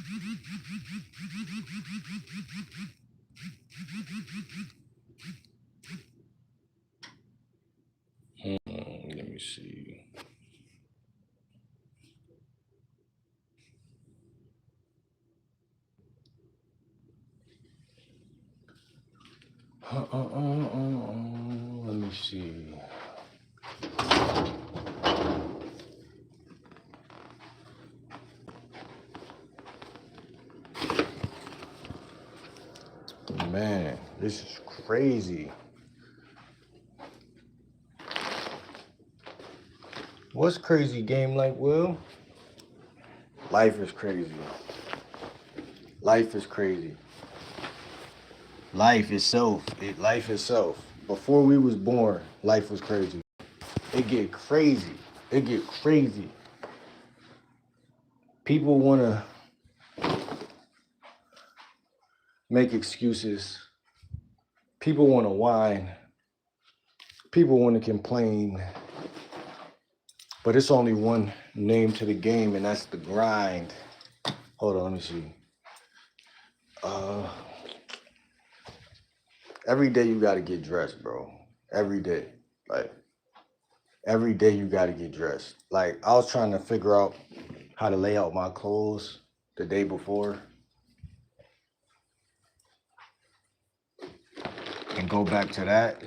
Let me see. Let me see. Man, this is crazy. What's crazy, game like Will? Life is crazy. Life is crazy. Life itself. Life itself. Before we was born, life was crazy. It get crazy. It get crazy. People want to make excuses. People want to whine. People want to complain. But it's only one name to the game, and that's the grind. Hold on, let me see. Every day you gotta get dressed, bro. Every day. Like, every day you gotta get dressed. Like, I was trying to figure out how to lay out my clothes the day before and go back to that.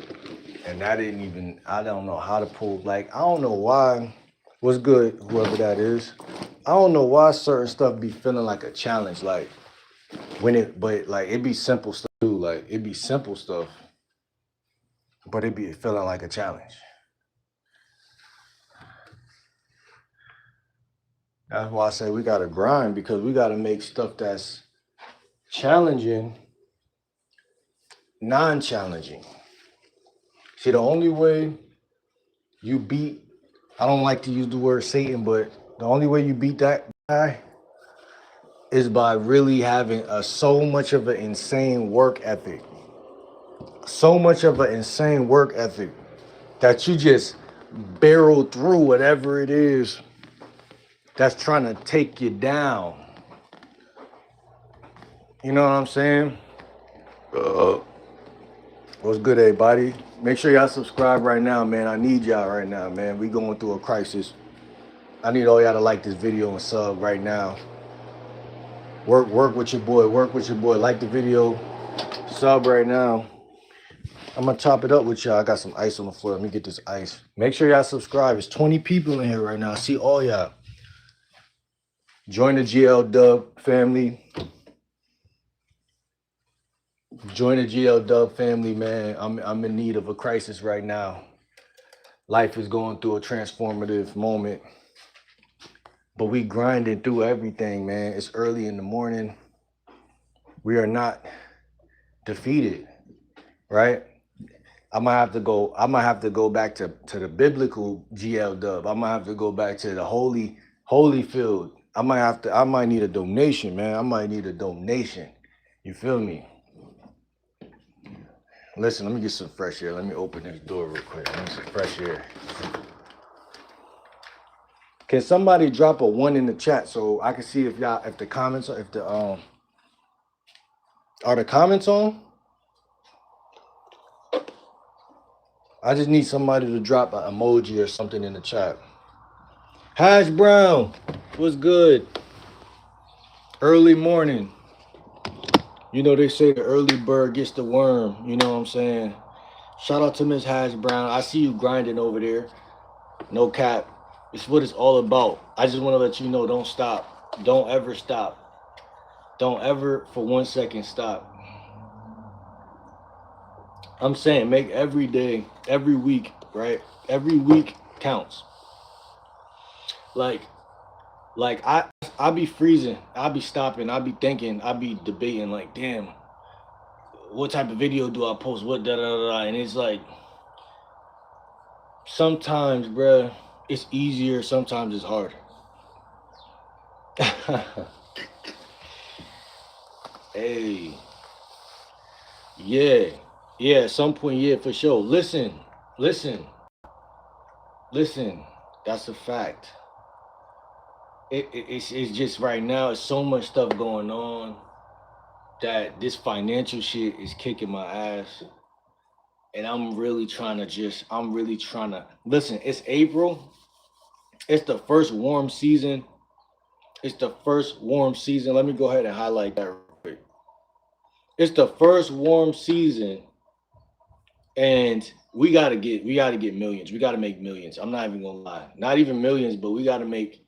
And that didn't even, I don't know how to pull, like, I don't know why. What's good, whoever that is. I don't know why certain stuff be feeling like a challenge. Like, but like, it be simple stuff too. Like, it be simple stuff, but it be feeling like a challenge. That's why I say we gotta grind, because we gotta make stuff that's challenging non-challenging. See, the only way you beat, I don't like to use the word Satan, but the only way you beat that guy is by really having so much of an insane work ethic. So much of an insane work ethic that you just barrel through whatever it is that's trying to take you down. You know what I'm saying? What's good, everybody? Make sure y'all subscribe right now, man. I need y'all right now, man. We going through a crisis. I need all y'all to like this video and sub right now. Work with your boy. Work with your boy. Like the video. Sub right now. I'm going to chop it up with y'all. I got some ice on the floor. Let me get this ice. Make sure y'all subscribe. There's 20 people in here right now. I see all y'all. Join the GL Dub family. Join the GL Dub family, man. I'm in need of a crisis right now. Life is going through a transformative moment. But we grinding through everything, man. It's early in the morning. We are not defeated, right? I might have to go back to the biblical GL Dub. I might have to go back to the holy field. I might need a donation, man. I might need a donation. You feel me? Listen, let me get some fresh air. Let me open this door real quick. Let me get some fresh air. Can somebody drop a 1 in the chat so I can see if the comments are, are the comments on? I just need somebody to drop an emoji or something in the chat. Hash Brown, what's good? Early morning. You know, they say the early bird gets the worm. You know what I'm saying? Shout out to Miss Hash Brown. I see you grinding over there. No cap. It's what it's all about. I just want to let you know, don't stop. Don't ever stop. Don't ever for 1 second stop. I'm saying make every day, every week, right? Every week counts. Like I be freezing. I be stopping. I be thinking. I be debating like, damn, what type of video do I post? What da-da-da-da? And it's like, sometimes, bruh, it's easier. Sometimes it's hard. Hey. Yeah. Yeah, at some point, yeah, for sure. Listen. That's a fact. it's just right now, it's so much stuff going on that this financial shit is kicking my ass. And I'm really trying to listen. It's April. It's the first warm season. It's the first warm season. Let me go ahead and highlight that real quick. It's the first warm season, and we gotta get millions. We gotta make millions. I'm not even gonna lie. Not even millions, but we gotta make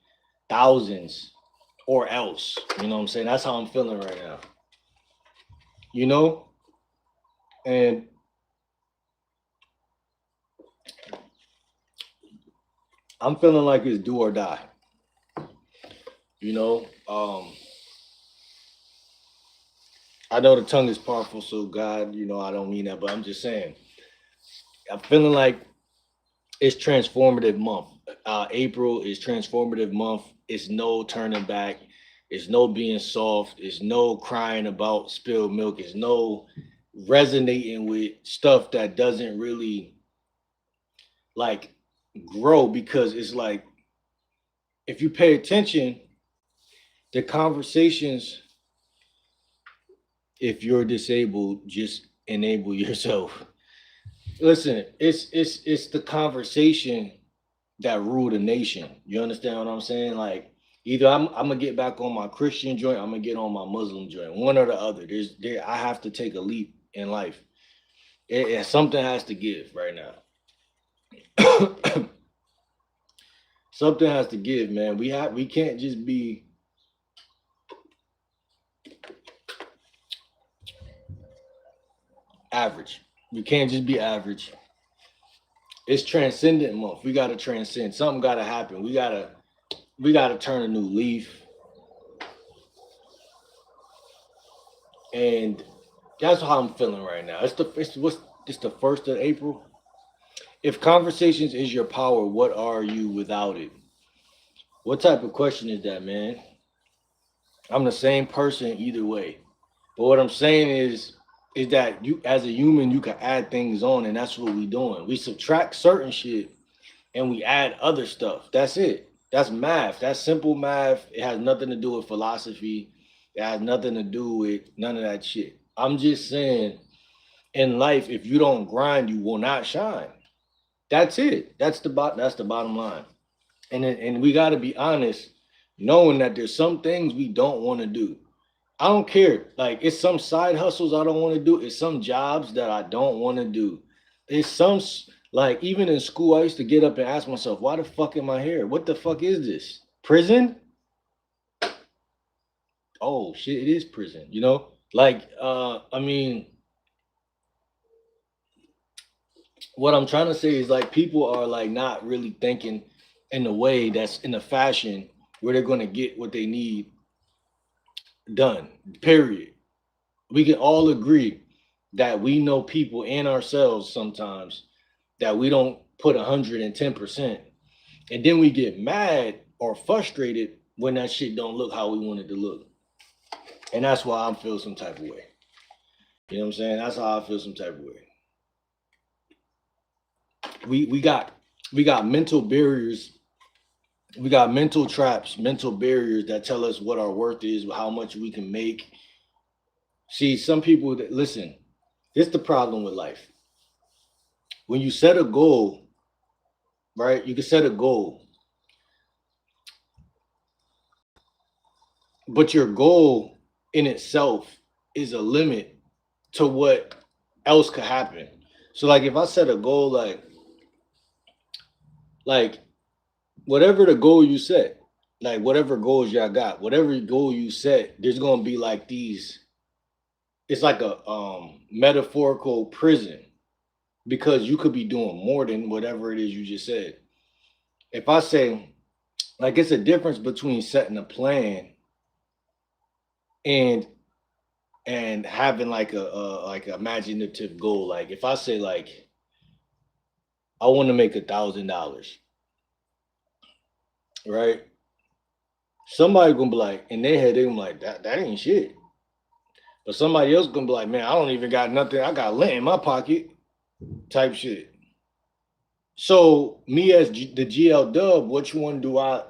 thousands or else. You know what I'm saying? That's how I'm feeling right now. You know? And I'm feeling like it's do or die. You know? I know the tongue is powerful, so God, I don't mean that, but I'm just saying. I'm feeling like it's transformative month. April is transformative month. It's no turning back. It's no being soft. It's no crying about spilled milk. It's no resonating with stuff that doesn't really like grow, because it's like if you pay attention, the conversations, if you're disabled, just enable yourself. Listen, it's the conversation that rule the nation. You understand what I'm saying? Like either I'm gonna get back on my Christian joint, I'm gonna get on my Muslim joint, one or the other. I have to take a leap in life. Something has to give right now. Something has to give, man. We can't just be average. We can't just be average. It's transcendent month. We gotta transcend. Something gotta happen. We gotta turn a new leaf. And that's how I'm feeling right now. It's the first of April. If conversations is your power, what are you without it? What type of question is that, man? I'm the same person either way. But what I'm saying is that you as a human you can add things on, and that's what we doing. We subtract certain shit and we add other stuff. That's it. That's math. That's simple math. It has nothing to do with philosophy. It has nothing to do with none of that shit. I'm just saying in life, if you don't grind, you will not shine. That's it. That's the bottom line. And we got to be honest, knowing that there's some things we don't want to do. I don't care. Like it's some side hustles I don't want to do. It's some jobs that I don't want to do. It's like even in school, I used to get up and ask myself, why the fuck am I here? What the fuck is this? Prison? Oh shit, it is prison. Like I mean, what I'm trying to say is like people are like not really thinking in the way that's in a fashion where they're going to get what they need done. Period. We can all agree that we know people and ourselves sometimes that we don't put 110%, and then we get mad or frustrated when that shit don't look how we want it to look. And that's why I feel some type of way. You know what I'm saying? That's how I feel some type of way. We got mental barriers. We got mental traps, mental barriers that tell us what our worth is, how much we can make. See, some people that listen, this is the problem with life. When you set a goal, right? You can set a goal, but your goal in itself is a limit to what else could happen. So like if I set a goal like whatever the goal you set, like whatever goals y'all got, whatever goal you set, there's gonna be like these. It's like a metaphorical prison because you could be doing more than whatever it is you just said. If I say, like, it's a difference between setting a plan and having like a imaginative goal. Like if I say like I want to make $1,000, right? Somebody gonna be like, in their head, they gonna be like, that ain't shit. But somebody else gonna be like, man, I don't even got nothing. I got lint in my pocket, type shit. So me as the GL Dub, which one do I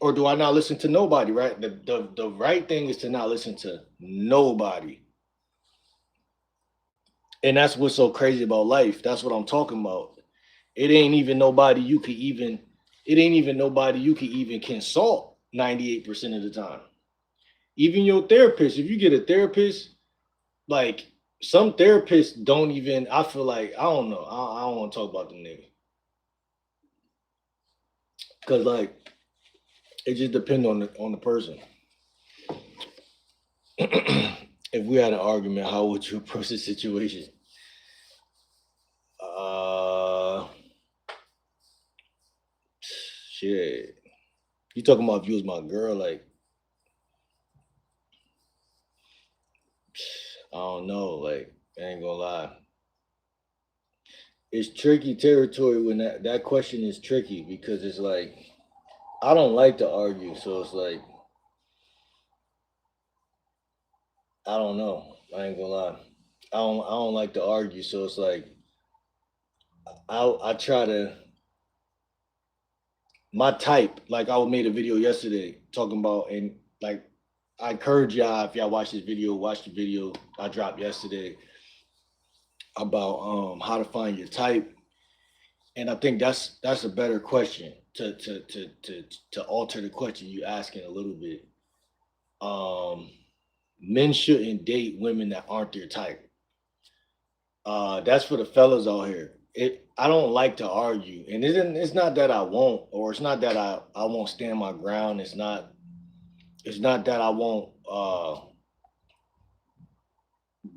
Or do I not listen to nobody, right? The right thing is to not listen to nobody. And that's what's so crazy about life. That's what I'm talking about. It ain't even nobody you could even, it ain't even nobody you could even consult 98% of the time. Even your therapist, if you get a therapist, like some therapists don't even, I feel like, I don't know. I don't want to talk about the nigga. Cause like it just depends on the person. If we had an argument, how would you approach the situation? Uh Shit. You talking about if you was my girl, like I don't know, like I ain't gonna lie. It's tricky territory when that question is tricky because it's like I don't like to argue, so it's like I don't know. I ain't gonna lie. I don't like to argue, so it's like I try to my type. Like I made a video yesterday talking about and like I encourage y'all if y'all watch this video, watch the video I dropped yesterday about how to find your type. And I think that's a better question to alter the question you asking a little bit. Um Men shouldn't date women that aren't their type. That's for the fellas out here. I don't like to argue, and it's not that I won't, or it's not that I won't stand my ground. It's not that I won't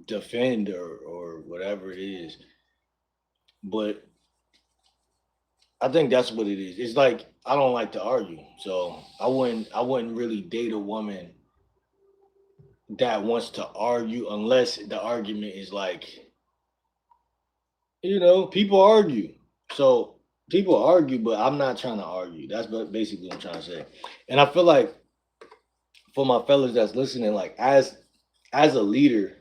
defend or whatever it is. But I think that's what it is. It's like I don't like to argue, so I wouldn't really date a woman that wants to argue unless the argument is like people argue. So people argue, but I'm not trying to argue. That's basically what I'm trying to say. And I feel like for my fellas that's listening, like as a leader,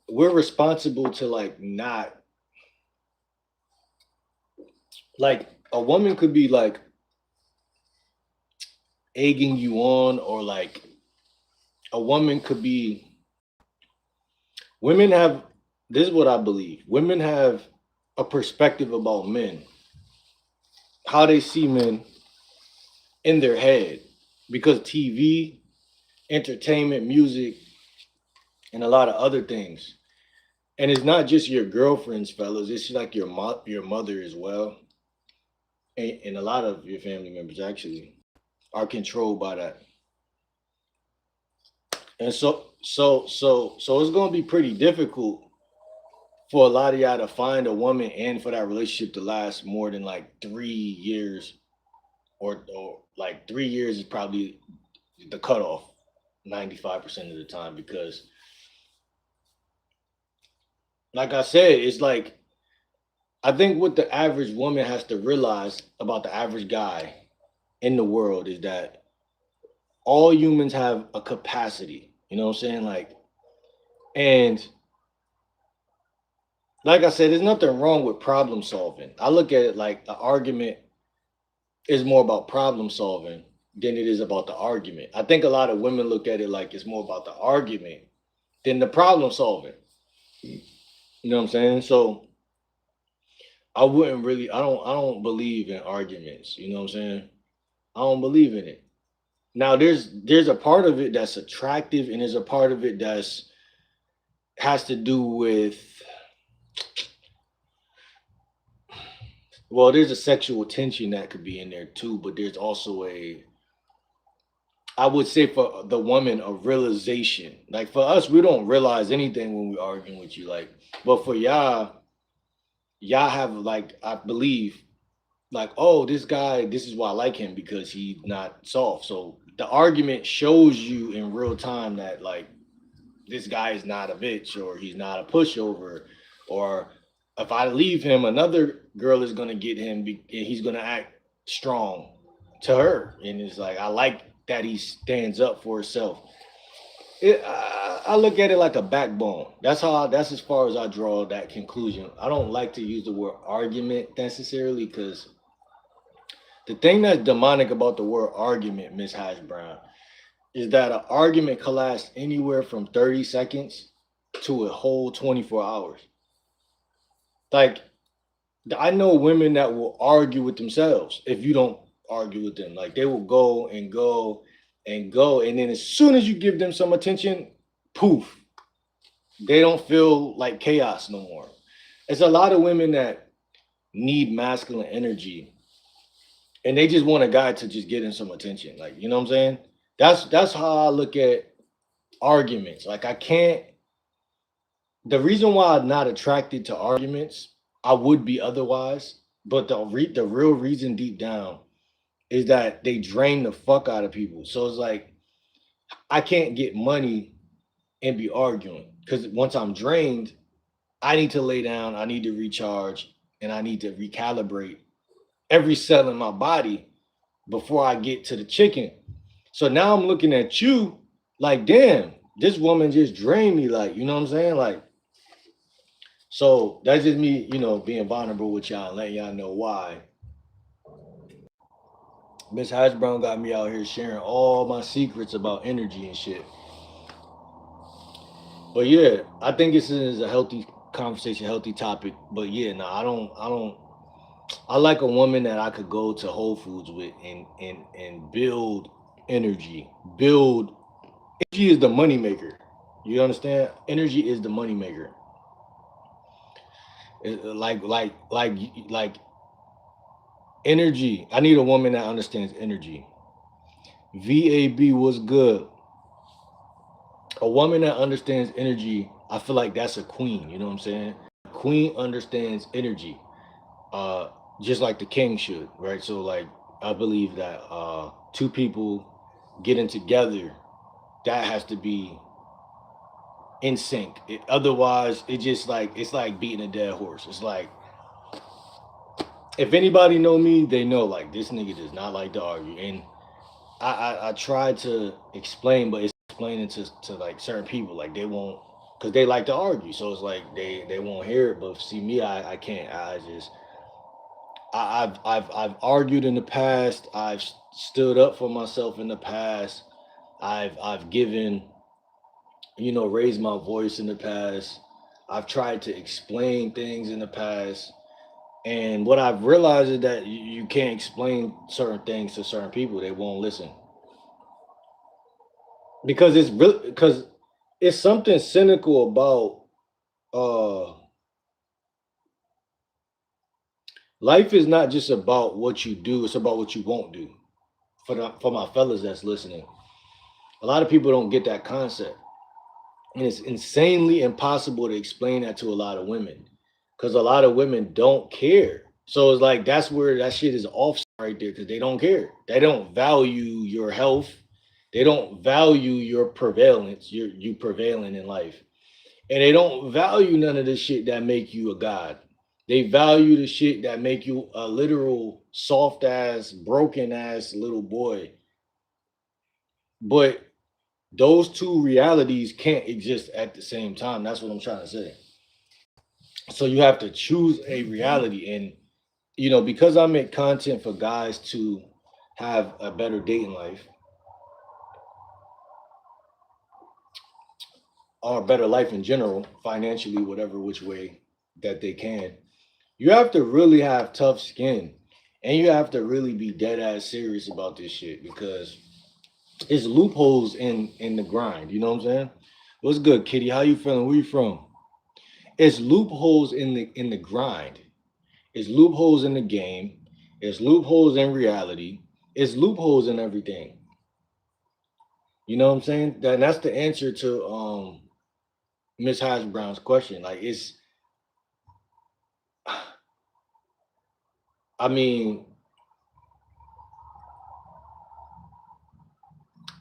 we're responsible to like not like a woman could be like egging you on or like a woman could be women have this is what I believe. Women have a perspective about men, how they see men in their head because TV, entertainment, music, and a lot of other things. And it's not just your girlfriends, fellas. It's like your mother as well, and a lot of your family members actually are controlled by that. And so it's gonna be pretty difficult for a lot of y'all to find a woman and for that relationship to last more than like 3 years, or like 3 years is probably the cutoff 95% of the time because like I said, it's like I think what the average woman has to realize about the average guy in the world is that all humans have a capacity. You know what I'm saying? And like I said, there's nothing wrong with problem solving. I look at it like the argument is more about problem solving than it is about the argument. I think a lot of women look at it like it's more about the argument than the problem solving. You know what I'm saying? So I don't believe in arguments. You know what I'm saying? I don't believe in it. Now there's a part of it that's attractive and there's a part of it that's has to do with well, there's a sexual tension that could be in there too, but there's also I would say for the woman a realization. Like for us, we don't realize anything when we're arguing with you. Like, but for y'all have like I believe like, oh, this guy, this is why I like him because he's not soft. So the argument shows you in real time that like this guy is not a bitch or he's not a pushover, or if I leave him, another girl is gonna get him and he's gonna act strong to her. And it's like I like that he stands up for himself. I look at it like a backbone. That's as far as I draw that conclusion. I don't like to use the word argument necessarily because The thing that's demonic about the word argument, Miss Hash Brown, is that an argument can last anywhere from 30 seconds to a whole 24 hours. Like, I know women that will argue with themselves if you don't argue with them. Like, they will go and go and go. And then as soon as you give them some attention, poof, they don't feel like chaos no more. It's a lot of women that need masculine energy and they just want a guy to just get in some attention. Like, you know what I'm saying? That's how I look at arguments. Like, I can't, the reason why I'm not attracted to arguments, I would be otherwise, but the real reason deep down is that they drain the fuck out of people. So it's like I can't get money and be arguing because once I'm drained, I need to lay down, I need to recharge, and I need to recalibrate every cell in my body before I get to the chicken. So now I'm looking at you like, damn, this woman just drained me. Like, you know what I'm saying? Like, so that's just me, you know, being vulnerable with y'all and letting y'all know why. Miss Hash Brown got me out here sharing all my secrets about energy and shit. But yeah, I think this is a healthy conversation, healthy topic. But yeah, no, I like a woman that I could go to Whole Foods with and build energy. Build energy is the moneymaker. You understand? Energy is the moneymaker. Like energy. I need a woman that understands energy. VAB was good. A woman that understands energy, I feel like that's a queen. You know what I'm saying? A queen understands energy, uh, just like the king should, right? So like, I believe that two people getting together, that has to be in sync. Otherwise, it just like it's like beating a dead horse. It's like if anybody know me, they know like this nigga does not like to argue, and I try to explain, but it's explaining to like certain people like they won't because they like to argue. So it's like they won't hear it. But see me, I can't. I just I've argued in the past. I've stood up for myself in the past. I've given, you know, raised my voice in the past. I've tried to explain things in the past. And what I've realized is that you can't explain certain things to certain people. They won't listen because it's really because it's something cynical about life is not just about what you do, it's about what you won't do. For my fellas that's listening, a lot of people don't get that concept. And it's insanely impossible to explain that to a lot of women because a lot of women don't care. So it's like that's where that shit is off right there because they don't care. They don't value your health. They don't value your prevalence, you prevailing in life. And they don't value none of the shit that make you a god. They value the shit that make you a literal soft ass, broken ass little boy. But those two realities can't exist at the same time. That's what I'm trying to say. So you have to choose a reality. And, you know, because I make content for guys to have a better dating life or a better life in general, financially, whatever which way that they can, you have to really have tough skin and you have to really be dead ass serious about this shit because it's loopholes in the grind. You know what I'm saying? What's good, Kitty? How you feeling? Where you from? It's loopholes in the grind. It's loopholes in the game. It's loopholes in reality. It's loopholes in everything. You know what I'm saying? That's the answer to Miss Hash Brown's question. Like it's, I mean,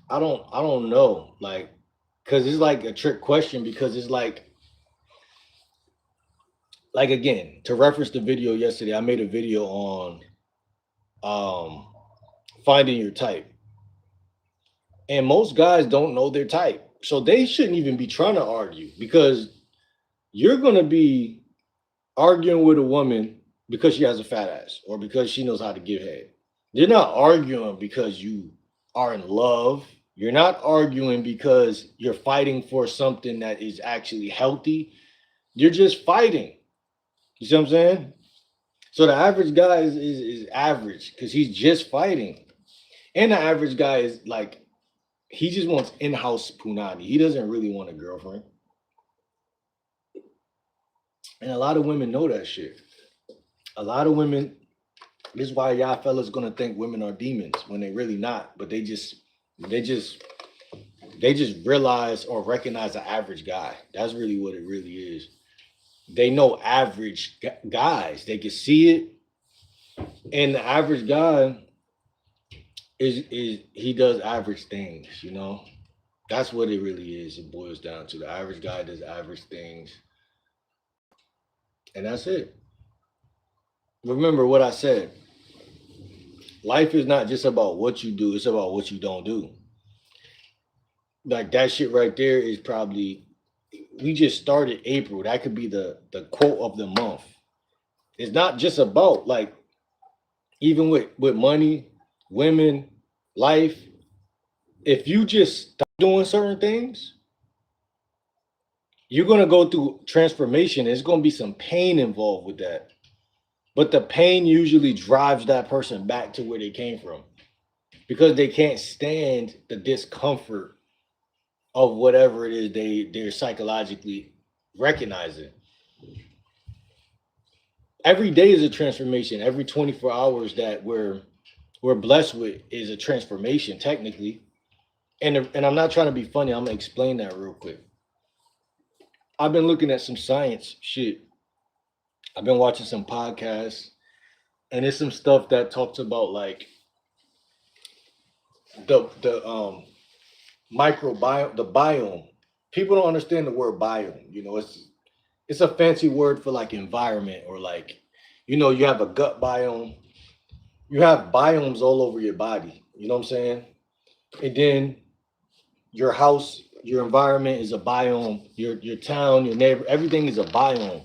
I don't know, like, cause it's like a trick question because it's like again to reference the video yesterday. I made a video on um finding your type, and most guys don't know their type, so they shouldn't even be trying to argue because you're gonna be arguing with a woman because she has a fat ass or because she knows how to give head. You're not arguing because you are in love. You're not arguing because you're fighting for something that is actually healthy. You're just fighting. You see what I'm saying? So the average guy is average because he's just fighting. And the average guy is like, he just wants in-house punani. He doesn't really want a girlfriend. And a lot of women know that shit. A lot of women, this is why y'all fellas gonna think women are demons when they really not. But they just they just realize or recognize the average guy. That's really what it really is. They know average guys. They can see it, and the average guy is he does average things. You know, that's what it really is. It boils down to the average guy does average things, and that's it. Remember what I said. Life is not just about what you do; it's about what you don't do. Like that shit right there is probably we just started April. That could be the quote of the month. It's not just about like even with money, women, life. If you just stop doing certain things, you're gonna go through transformation. There's gonna be some pain involved with that. But the pain usually drives that person back to where they came from because they can't stand the discomfort of whatever it is they're psychologically recognizing. Every day is a transformation. Every 24 hours that we're blessed with is a transformation technically. And I'm not trying to be funny. I'm gonna explain that real quick. I've been looking at some science shit. I've been watching some podcasts, and it's some stuff that talks about like the microbiome, the biome. People don't understand the word biome. You know, it's a fancy word for like environment or like, you know, you have a gut biome. You have biomes all over your body. You know what I'm saying? And then your house, your environment is a biome. Your town, your neighbor, everything is a biome.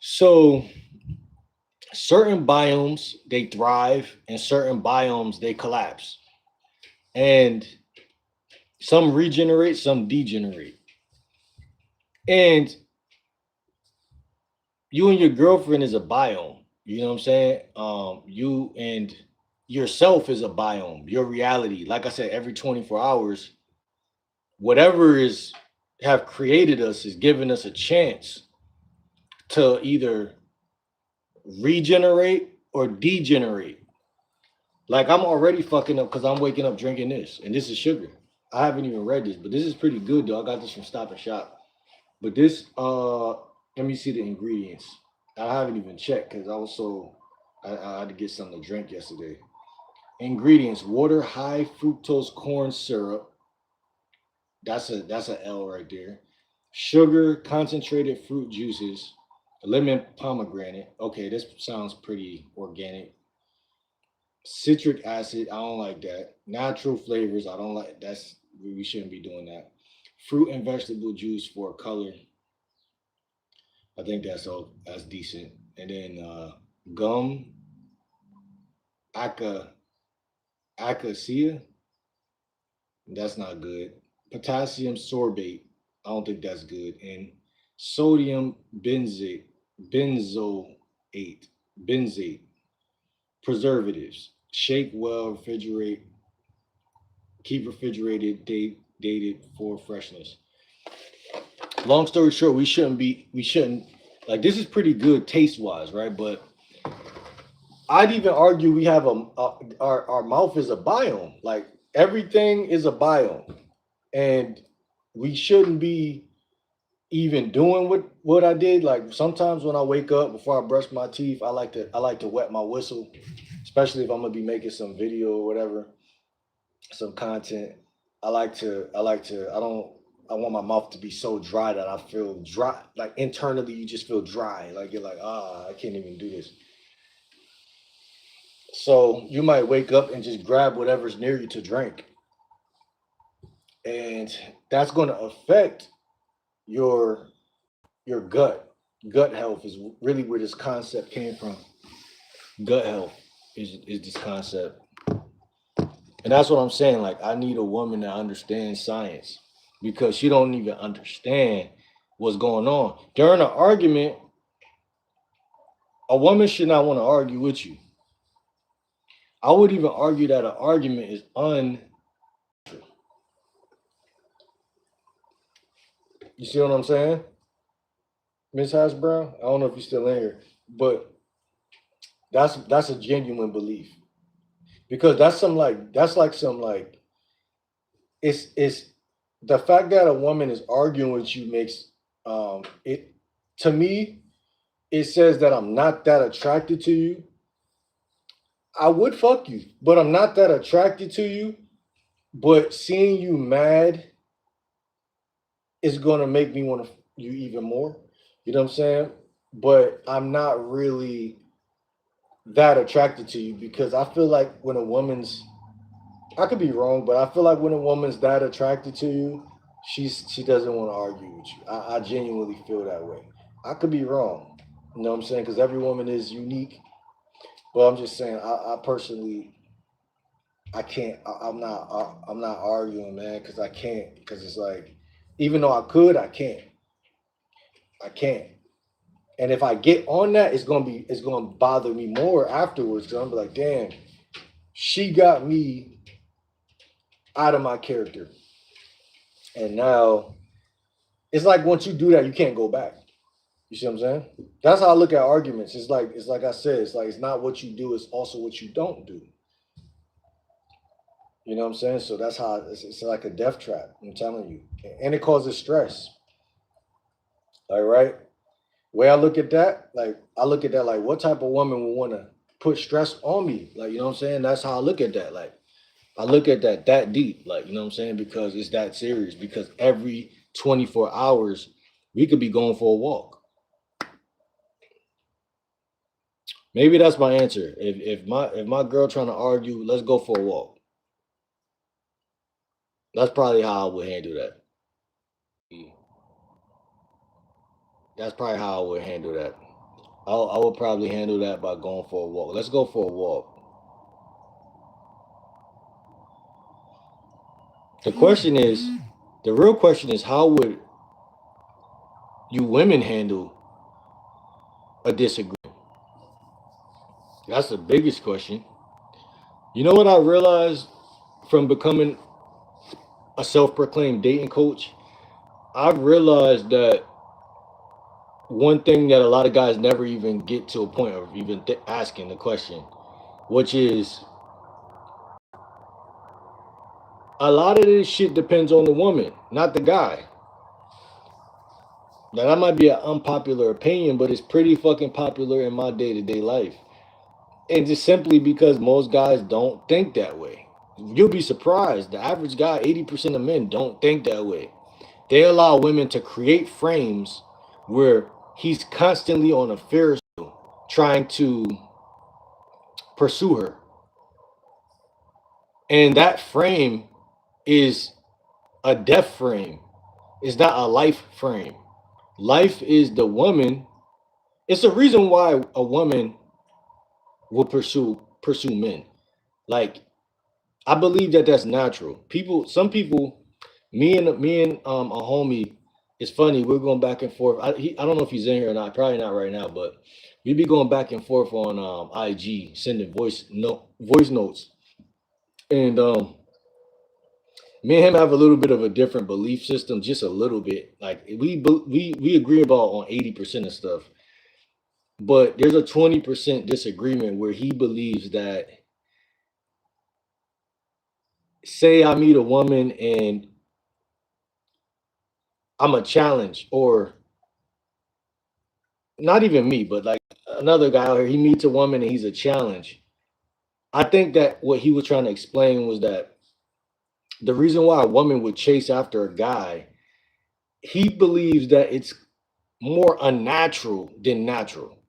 So certain biomes they thrive, and certain biomes they collapse, and some regenerate, some degenerate. And you and your girlfriend is a biome. You know what I'm saying? You and yourself is a biome. Your reality, like I said, every 24 hours, whatever is have created us is giving us a chance to either regenerate or degenerate. Like I'm already fucking up because I'm waking up drinking this, and this is sugar. I haven't even read this, but this is pretty good though. I got this from Stop and Shop. But this, let me see the ingredients. I haven't even checked because I had to get something to drink yesterday. Ingredients: water, high fructose corn syrup. That's a L right there. Sugar, concentrated fruit juices, lemon pomegranate. Okay, this sounds pretty organic. Citric acid, I don't like that. Natural flavors, I don't like. That's we shouldn't be doing that. Fruit and vegetable juice for color. I think that's decent. And then gum, aca acacia, that's not good. Potassium sorbate, I don't think that's good. And sodium benzoate, benzate, preservatives. Shake well, refrigerate, keep refrigerated, dated for freshness. Long story short, we shouldn't like this is pretty good taste wise, right? But I'd even argue we have our mouth is a biome. Like everything is a biome, and we shouldn't be even doing what I did. Like sometimes when I wake up before I brush my teeth, I like to wet my whistle, especially if I'm gonna be making some video or whatever, some content. I don't I want my mouth to be so dry that I feel dry. Like internally you just feel dry. Like you're like, I can't even do this. So you might wake up and just grab whatever's near you to drink. And that's gonna affect your your gut. Gut health is really where this concept came from. Gut health. is this concept. And that's what I'm saying. Like, I need a woman that understands science because she don't even understand what's going on. During an argument, a woman should not want to argue with you. I would even argue that an argument is You see what I'm saying? Miss Hash Brown? I don't know if you're still in here, but that's a genuine belief. Because that's like some like it's the fact that a woman is arguing with you makes it to me, it says that I'm not that attracted to you. I would fuck you, but I'm not that attracted to you. But seeing you mad is gonna make me want to you even more. You know what I'm saying? But I'm not really that attracted to you because I feel like when a woman's I could be wrong, but I feel like when a woman's that attracted to you, she doesn't want to argue with you. I genuinely feel that way. I could be wrong. You know what I'm saying? Because every woman is unique. But I'm just saying, I personally, I can't. I'm not arguing, man, because I can't. Because it's like, even though I could, I can't. I can't. And if I get on that, it's gonna bother me more afterwards. Cause I'm be like, damn, she got me out of my character. And now it's like once you do that, you can't go back. You see what I'm saying? That's how I look at arguments. It's like I said, it's like it's not what you do, it's also what you don't do. You know what I'm saying? So that's how it's like a death trap. I'm telling you, and it causes stress. All right. Way I look at that, like what type of woman would want to put stress on me? Like, you know what I'm saying? That's how I look at that. Like, I look at that deep. Like, you know what I'm saying? Because it's that serious. Because every 24 hours, we could be going for a walk. Maybe that's my answer. If my girl trying to argue, let's go for a walk. That's probably how I would handle that. That's probably how I would handle that. I would probably handle that by going for a walk. Let's go for a walk. The real question is, how would you women handle a disagreement? That's the biggest question. You know what I realized from becoming a self-proclaimed dating coach? I've realized that one thing that a lot of guys never even get to a point of even asking the question, which is a lot of this shit depends on the woman, not the guy. Now, that might be an unpopular opinion, but it's pretty fucking popular in my day-to-day life. And just simply because most guys don't think that way. You'll be surprised. The average guy, 80% of men don't think that way. They allow women to create frames where he's constantly on a Ferris wheel trying to pursue her. And that frame is a death frame. It's not a life frame. Life is the woman. It's the reason why a woman will pursue men. Like, I believe that that's natural. Some people, me and a homie. It's funny. We're going back and forth. I don't know if he's in here or not. Probably not right now, but we be going back and forth on IG, sending voice notes, and me and him have a little bit of a different belief system, just a little bit. Like we agree about on 80% of stuff, but there's a 20% disagreement where he believes that, say I meet a woman and I'm a challenge, or not even me, but like another guy out here, he meets a woman and he's a challenge. I think that what he was trying to explain was that the reason why a woman would chase after a guy, he believes that it's more unnatural than natural.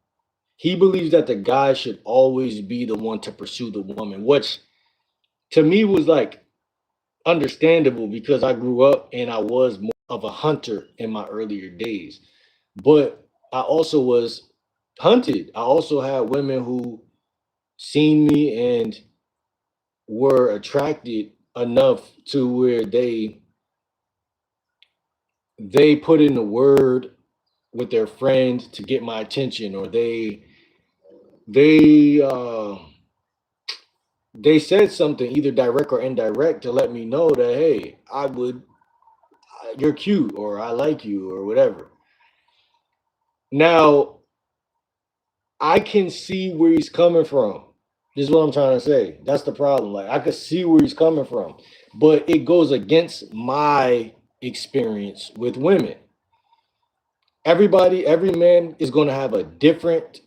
He believes that the guy should always be the one to pursue the woman, which to me was like understandable because I grew up and I was more of a hunter in my earlier days. But I also was hunted. I also had women who seen me and were attracted enough to where they put in the word with their friend to get my attention, or they they said something either direct or indirect to let me know that, hey, you're cute, or I like you, or whatever. Now I can see where he's coming from. This is what I'm trying to say. That's the problem. Like, I could see where he's coming from, but it goes against my experience with women. Every man is going to have a different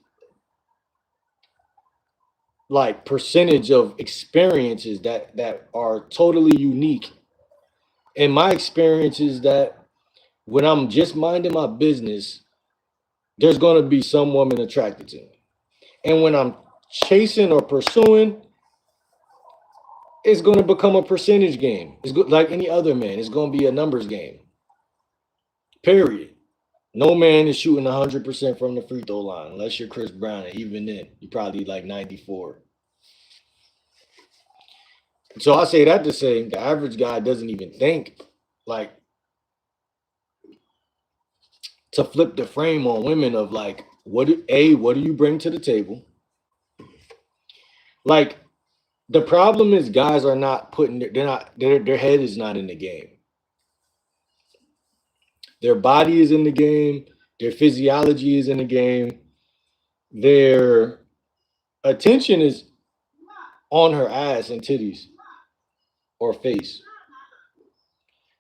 like percentage of experiences that are totally unique. And my experience is that when I'm just minding my business, there's going to be some woman attracted to me. And when I'm chasing or pursuing, it's going to become a percentage game. Like any other man. It's going to be a numbers game. Period. No man is shooting 100% from the free throw line unless you're Chris Brown. And even then, you're probably like 94. So I say that to say the average guy doesn't even think like to flip the frame on women of like, what do you bring to the table? Like, the problem is guys are not putting their head is not in the game. Their body is in the game, their physiology is in the game, their attention is on her ass and titties or face.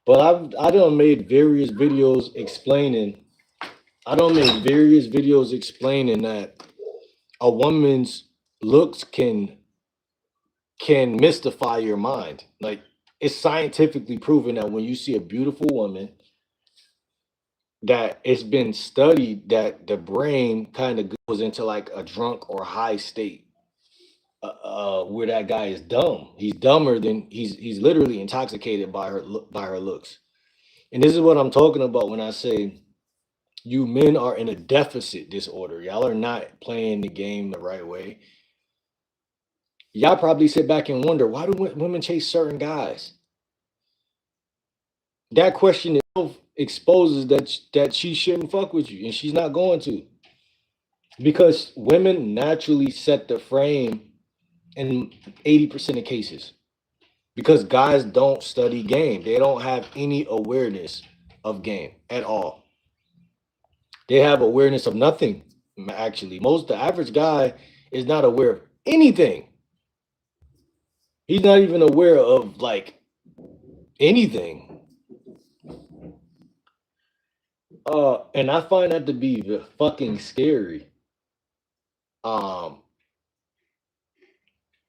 But I done made various videos explaining. That a woman's looks can mystify your mind. Like, it's scientifically proven that when you see a beautiful woman, that it's been studied that the brain kind of goes into like a drunk or high state, where that guy is dumb. He's dumber than he's literally intoxicated by her looks. And this is what I'm talking about when I say you men are in a deficit disorder. Y'all are not playing the game the right way. Y'all probably sit back and wonder, why do women chase certain guys? That question itself exposes that she shouldn't fuck with you, and she's not going to, because women naturally set the frame in 80% of cases, because guys don't study game. They don't have any awareness of game at all. They have awareness of nothing. Actually, the average guy is not aware of anything. He's not even aware of like anything. And I find that to be fucking scary. Um,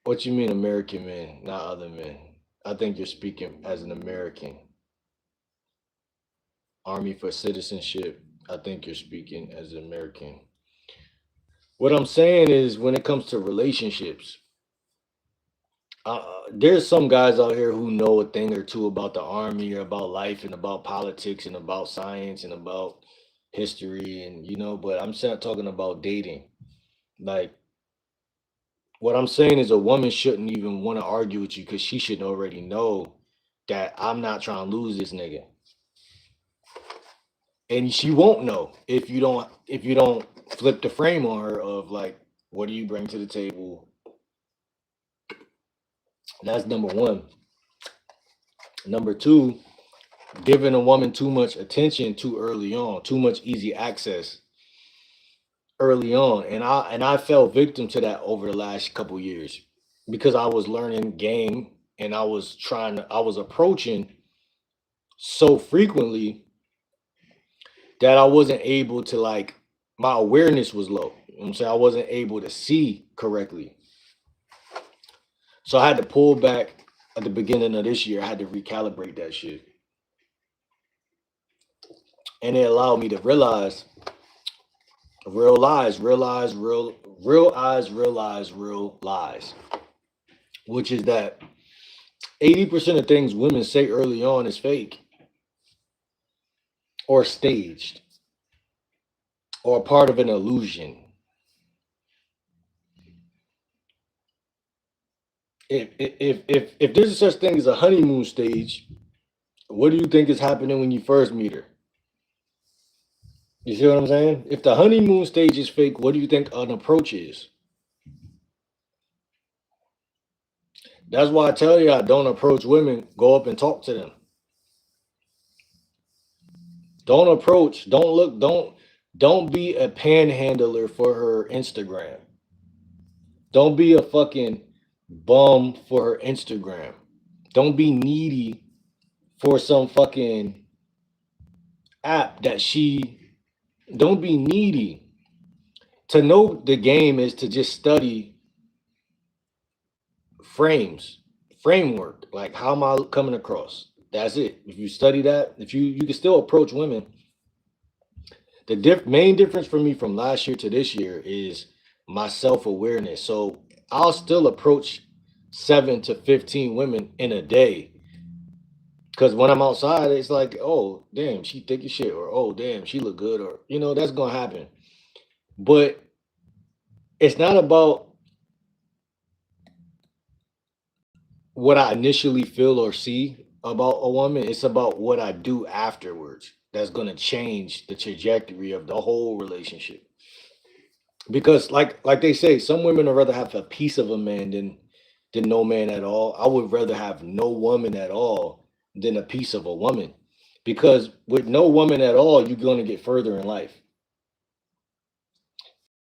what you mean American men, not other men? I think you're speaking as an American. Army for citizenship. I think you're speaking as an American. What I'm saying is, when it comes to relationships, there's some guys out here who know a thing or two about the army, or about life, and about politics, and about science, and about history, and but I'm not talking about dating. Like, what I'm saying is, a woman shouldn't even want to argue with you, because she should already know that I'm not trying to lose this nigga. And she won't know if you don't flip the frame on her of like, what do you bring to the table? That's number one. Number two, giving a woman too much attention too early on, too much easy access early on. And I fell victim to that over the last couple years, because I was learning game, and I was approaching so frequently that I wasn't able to, like, my awareness was low. You know what I'm saying? I wasn't able to see correctly. So I had to pull back at the beginning of this year. I had to recalibrate that shit. And it allowed me to realize real lies, realize real lies, which is that 80% of things women say early on is fake, or staged, or part of an illusion. If there's a such thing as a honeymoon stage, what do you think is happening when you first meet her? You see what I'm saying? If the honeymoon stage is fake, what do you think an approach is? That's why I tell you, I don't approach women. Go up and talk to them. Don't approach. Don't look. Don't be a panhandler for her Instagram. Don't be a fucking bum for her Instagram. Don't be needy for some fucking app that she. Don't be needy. To know the game is to just study framework. Like, how am I coming across? That's it. If you study that, if you can still approach women. The main difference for me from last year to this year is my self-awareness. So I'll still approach 7 to 15 women in a day. Because when I'm outside, it's like, oh, damn, she thick as shit, or oh, damn, she look good, or that's gonna happen. But it's not about what I initially feel or see about a woman. It's about what I do afterwards. That's gonna change the trajectory of the whole relationship. Because like they say, some women would rather have a piece of a man than no man at all. I would rather have no woman at all than a piece of a woman. Because with no woman at all, you're gonna get further in life.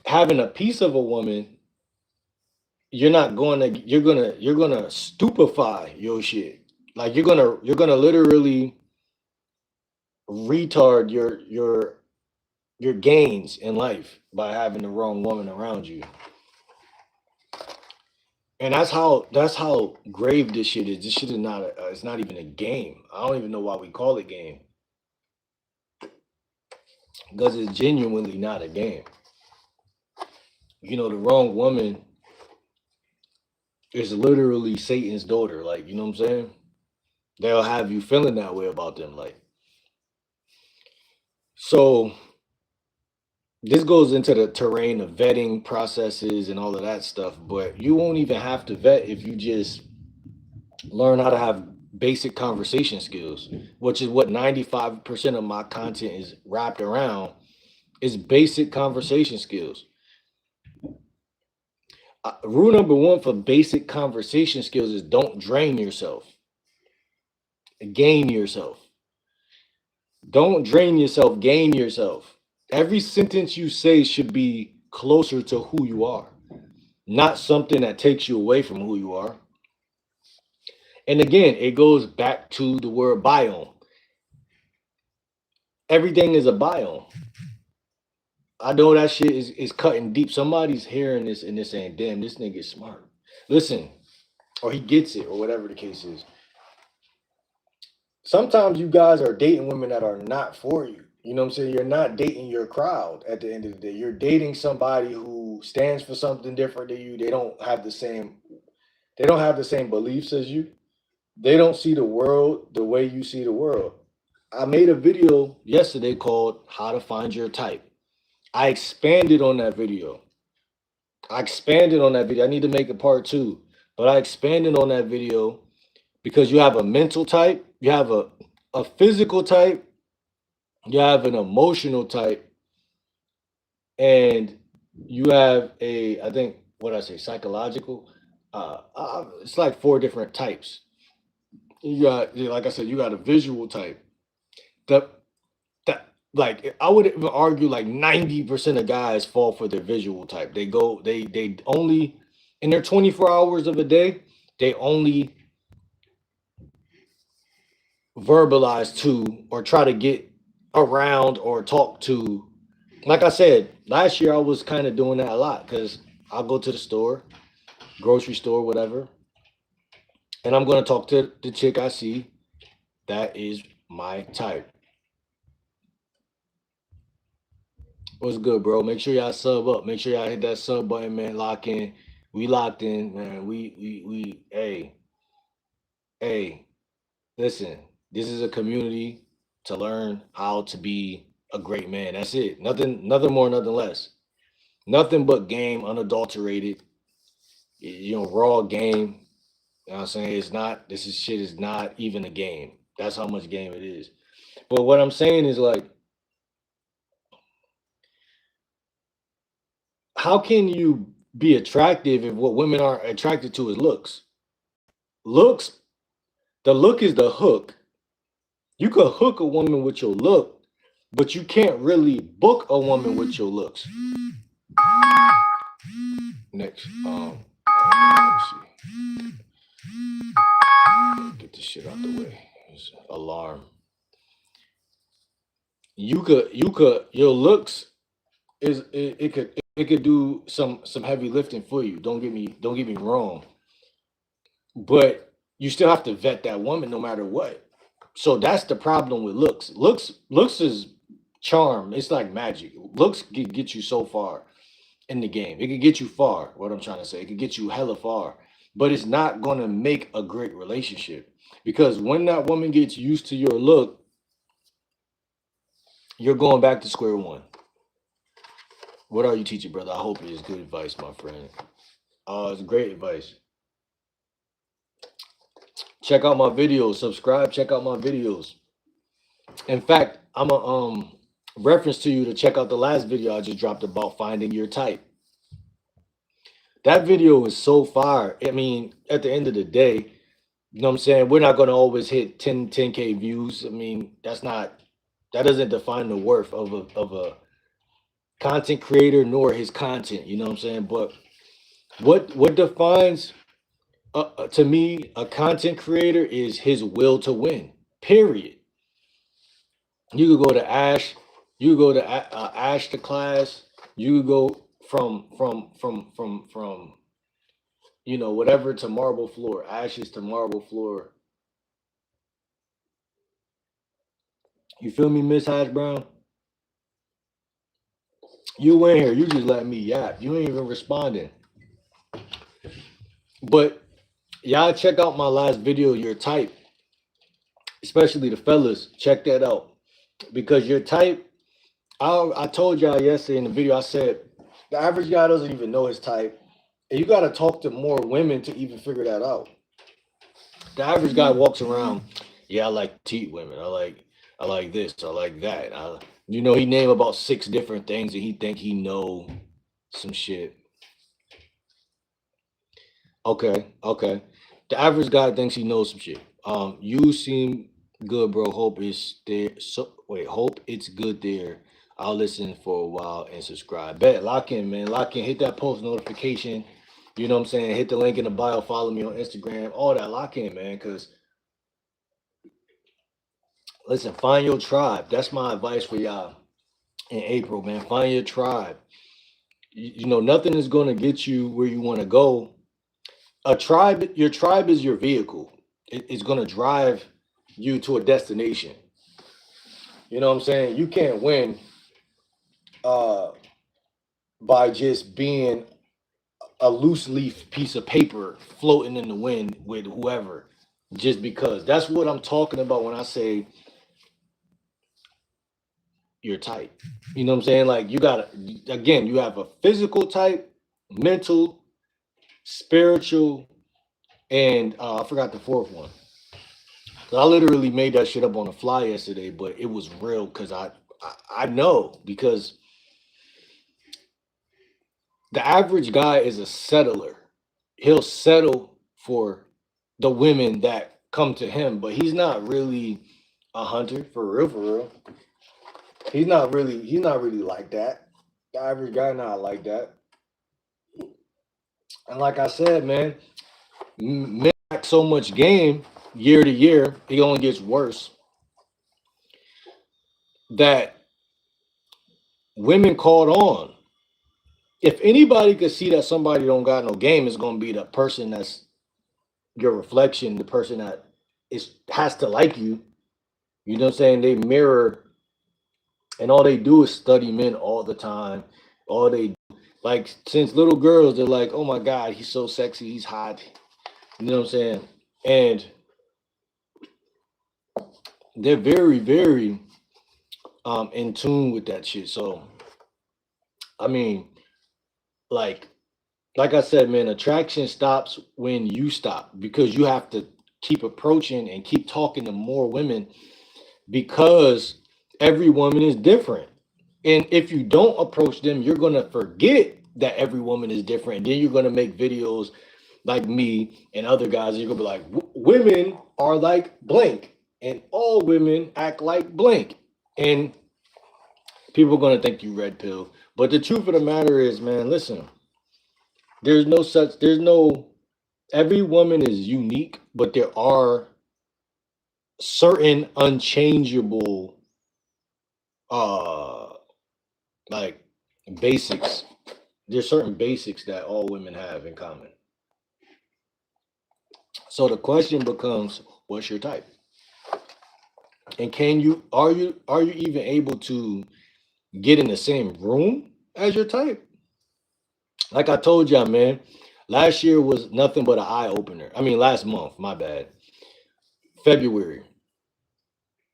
Having a piece of a woman, you're gonna stupefy your shit. Like you're gonna literally retard your gains in life by having the wrong woman around you. And that's how grave this shit is. This shit is not it's not even a game. I don't even know why we call it game, because it's genuinely not a game. The wrong woman is literally Satan's daughter. Like, you know what I'm saying? They'll have you feeling that way about them. Like, so this goes into the terrain of vetting processes and all of that stuff, but you won't even have to vet if you just learn how to have basic conversation skills, which is what 95% of my content is wrapped around, is basic conversation skills. Rule number one for basic conversation skills is don't drain yourself, gain yourself. Don't drain yourself, gain yourself. Every sentence you say should be closer to who you are, not something that takes you away from who you are. And again, it goes back to the word biome. Everything is a biome. I know that shit is cutting deep. Somebody's hearing this and they're saying, damn, this nigga is smart. Listen, or he gets it, or whatever the case is. Sometimes you guys are dating women that are not for you. You know what I'm saying? You're not dating your crowd at the end of the day. You're dating somebody who stands for something different than you. They don't have the same beliefs as you. They don't see the world the way you see the world. I made a video yesterday called How to Find Your Type. I expanded on that video. I need to make a part two, but I expanded on that video because you have a mental type, you have a physical type, you have an emotional type, and you have I think, what I say, psychological. It's like 4 different types. You got, like I said, you got a visual type. The that like I would even argue like 90% of guys fall for their visual type. They only in their 24 hours of a day, they only verbalize to or try to get around or talk to. Like I said, last year I was kind of doing that a lot because I'll go to the store, grocery store, whatever, and I'm going to talk to the chick I see that is my type. What's good, bro? Make sure y'all sub up. Make sure y'all hit that sub button, man. Lock in. We locked in, man. Hey, listen. This is a community to learn how to be a great man. That's it. Nothing more, nothing less. Nothing but game, unadulterated, raw game. You know what I'm saying? It's not, shit is not even a game. That's how much game it is. But what I'm saying is like, how can you be attractive if what women are attracted to is looks? Looks, the look is the hook. You could hook a woman with your look, but you can't really book a woman with your looks. Next, let's see. Get this shit out the way. It's alarm. Your looks is it could do some heavy lifting for you. Don't get me wrong, but you still have to vet that woman no matter what. So that's the problem with looks. Looks is charm. It's like magic. Looks get you so far in the game. It could get you far. What I'm trying to say, it could get you hella far, but it's not gonna make a great relationship because when that woman gets used to your look, you're going back to square one. What are you teaching, brother? I hope it is good advice, my friend. It's great advice. Check out my videos. Subscribe. Check out my videos. In fact, I'm a reference to you to check out the last video I just dropped about finding your type. That video is so fire. I mean, at the end of the day, you know what I'm saying? We're not going to always hit 10K views. I mean, that doesn't define the worth of a content creator nor his content. You know what I'm saying? But what defines to me a content creator is his will to win. Period. You could go to Ash. You could go to Ash to class. You could go from whatever to marble floor, ashes to marble floor. You feel me, Miss Hash Brown? You in here, you just let me yap. You ain't even responding. But y'all check out my last video, your type, especially the fellas. Check that out. Because your type, I told y'all yesterday in the video, I said the average guy doesn't even know his type. And you gotta talk to more women to even figure that out. The average guy walks around, yeah, I like petite women. I like this, I like that. He name about 6 different things and he think he know some shit. Okay. The average guy thinks he knows some shit. You seem good, bro. Hope it's there. Hope it's good there. I'll listen for a while and subscribe. Bet, lock in, man. Lock in. Hit that post notification. You know what I'm saying? Hit the link in the bio. Follow me on Instagram. All that. Lock in, man. Because listen, find your tribe. That's my advice for y'all in April, man. Find your tribe. Nothing is going to get you where you want to go. Your tribe is your vehicle. It's going to drive you to a destination. You know what I'm saying? You can't win by just being a loose leaf piece of paper floating in the wind with whoever, just because. That's what I'm talking about when I say your type. You know what I'm saying? Like you have a physical type, mental, spiritual, and I forgot the fourth one. I literally made that shit up on the fly yesterday, but it was real because I know, because the average guy is a settler. He'll settle for the women that come to him, but he's not really a hunter for real, for real. He's not really like that. The average guy not like that. And like I said, man, men lack so much game year to year, it only gets worse. That women caught on. If anybody could see that somebody don't got no game, it's gonna be the person that's your reflection, the person that has to like you. You know what I'm saying? They mirror, and all they do is study men all the time. All they like since little girls, they're like, oh my God, he's so sexy, he's hot. You know what I'm saying? And they're very, very in tune with that shit. So I mean, like, like I said, man, attraction stops when you stop, because you have to keep approaching and keep talking to more women, because every woman is different. And if you don't approach them, you're going to forget that every woman is different. And then you're going to make videos like me and other guys. And you're going to be like, women are like blank, and all women act like blank. And people are going to think you red pill. But the truth of the matter is, man, listen, there's no, every woman is unique, but there are certain unchangeable, uh, like basics. There's certain basics that all women have in common. So the question becomes, what's your type? And are you even able to get in the same room as your type? Like I told y'all, man, last year was nothing but an eye opener. I mean, last month, my bad. February.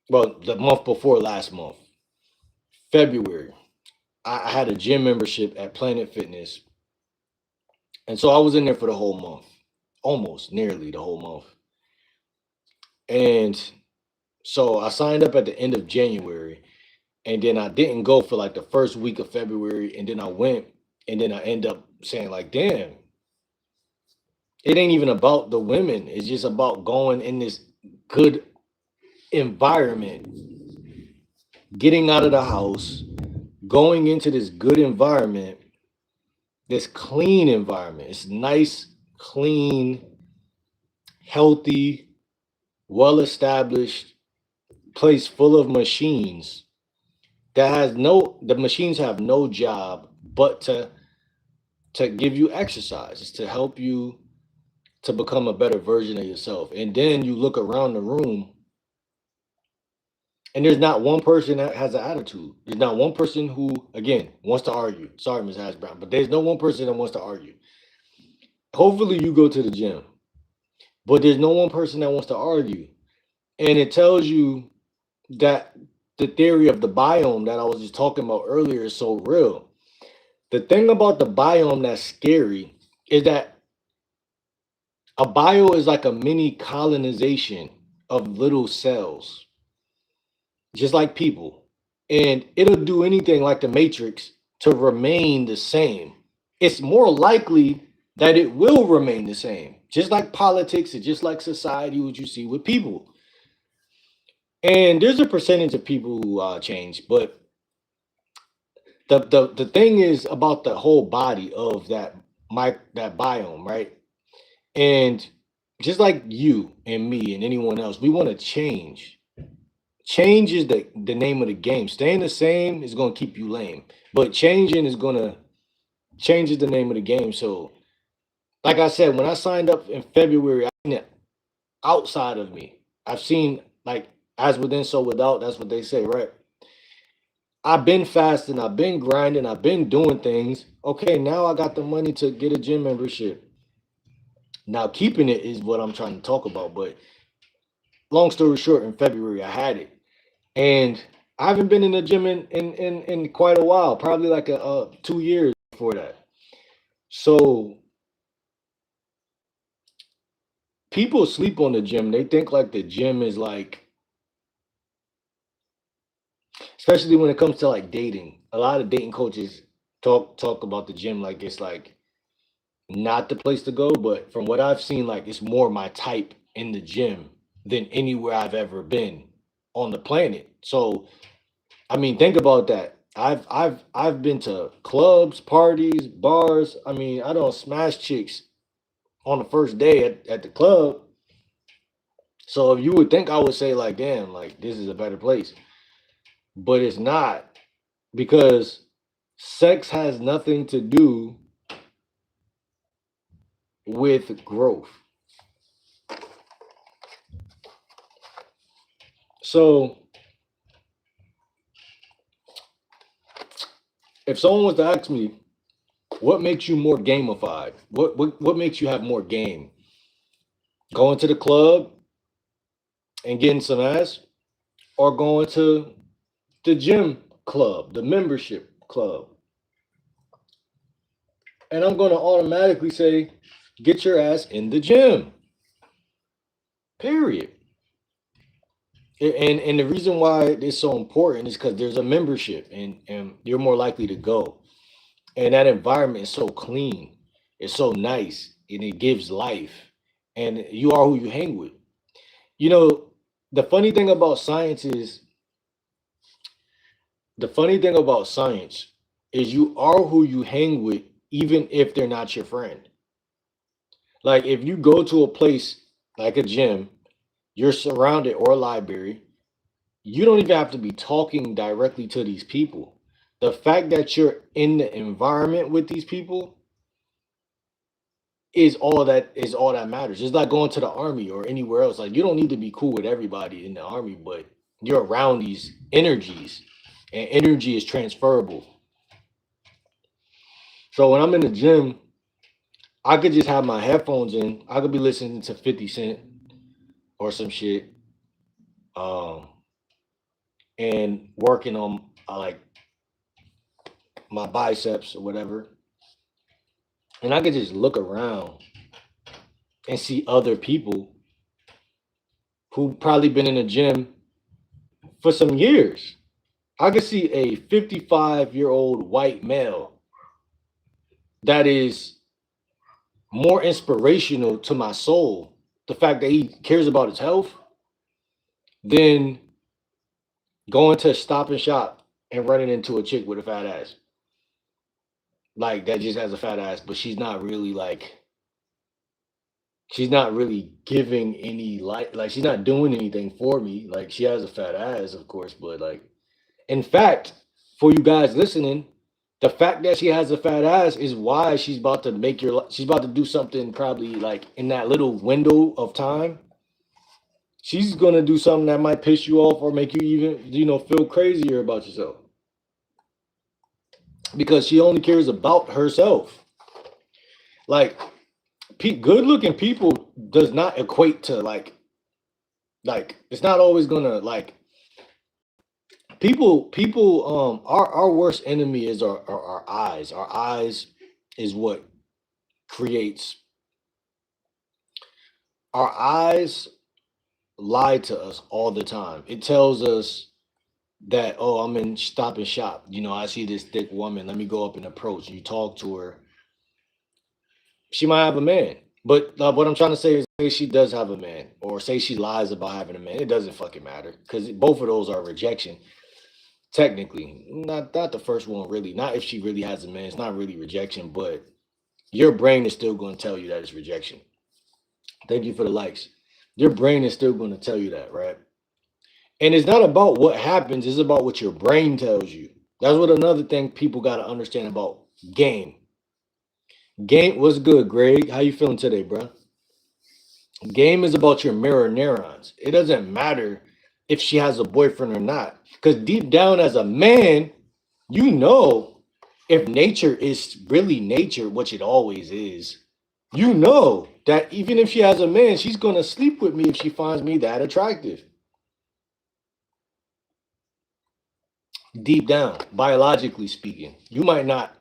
Well, the month before last month, February. I had a gym membership at Planet Fitness. And so I was in there for the whole month, almost nearly the whole month. And so I signed up at the end of January, and then I didn't go for like the first week of February, and then I went, and then I end up saying like, damn, it ain't even about the women. It's just about going in this good environment, getting out of the house, going into this good environment, this clean environment. It's nice, clean, healthy, well established place full of machines that has no, the machines have no job but to give you exercise. It's to help you to become a better version of yourself. And then you look around the room, and there's not one person that has an attitude. There's not one person who, again, wants to argue. Sorry, Ms. Hash Brown, but there's no one person that wants to argue. Hopefully you go to the gym, but there's no one person that wants to argue. And it tells you that the theory of the biome that I was just talking about earlier is so real. The thing about the biome that's scary is that a bio is like a mini colonization of little cells, just like people. And it'll do anything like the Matrix to remain the same. It's more likely that it will remain the same, just like politics and just like society, what you see with people. And there's a percentage of people who change, but the thing is about the whole body of that biome, right? And just like you and me and anyone else, we want to change. Change is the name of the game. Staying the same is going to keep you lame, but changing is going to change is the name of the game. So, like I said, when I signed up in February, I seen it outside of me. I've seen, like, as within, so without. That's what they say, right? I've been fasting, I've been grinding, I've been doing things. Okay, now I got the money to get a gym membership. Now, keeping it is what I'm trying to talk about. But long story short, in February, I had it. And I haven't been in the gym in quite a while, probably like 2 years before that. So people sleep on the gym. They think like the gym is like, especially when it comes to like dating. A lot of dating coaches talk about the gym like it's like not the place to go. But from what I've seen, like it's more my type in the gym than anywhere I've ever been on the planet. So I mean, think about that. I've been to clubs, parties, bars. I mean, I don't smash chicks on the first day at the club. So if you would think I would say like, damn, like this is a better place. But it's not, because sex has nothing to do with growth. So if someone was to ask me, what makes you more gamified? What makes you have more game? Going to the club and getting some ass, or going to the gym club, the membership club? And I'm gonna automatically say, get your ass in the gym. Period. And the reason why it's so important is because there's a membership and you're more likely to go. And that environment is so clean, it's so nice, and it gives life. And you are who you hang with. You know, the funny thing about science is the funny thing about science is you are who you hang with, even if they're not your friend. Like if you go to a place like a gym, you're surrounded or a library, you don't even have to be talking directly to these people. The fact that you're in the environment with these people is all that matters. It's like going to the army or anywhere else. Like you don't need to be cool with everybody in the army, but you're around these energies, and energy is transferable. So when I'm in the gym, I could just have my headphones in. I could be listening to 50 Cent or some shit, um, and working on like my biceps or whatever. And I could just look around and see other people who probably been in the gym for some years. I could see a 55-year-old white male that is more inspirational to my soul, the fact that he cares about his health, than going to Stop and Shop and running into a chick with a fat ass. Like that just has a fat ass, but she's not really giving any like she's not doing anything for me. Like she has a fat ass, of course, but like in fact, for you guys listening, the fact that she has a fat ass is why she's about to do something probably like in that little window of time. She's gonna do something that might piss you off or make you even, feel crazier about yourself. Because she only cares about herself. Like good looking people does not equate to like it's not always gonna like our worst enemy is our eyes. Our eyes is what creates our eyes lie to us all the time. It tells us that, oh, I'm in Stop and Shop, I see this thick woman, let me go up and approach. You talk to her, she might have a man. But what I'm trying to say is, say she does have a man, or say she lies about having a man. It doesn't fucking matter because both of those are rejection. Technically, not the first one really. Not if she really has a man. It's not really rejection, but your brain is still going to tell you that it's rejection. Thank you for the likes. Your brain is still going to tell you that, right? And it's not about what happens, it's about what your brain tells you. That's what another thing people got to understand about game. Game, what's good, Greg? How you feeling today, bro? Game is about your mirror neurons. It doesn't matter if she has a boyfriend or not. Because deep down as a man, you know if nature is really nature, which it always is, you know that even if she has a man, she's going to sleep with me if she finds me that attractive. Deep down, biologically speaking, you might not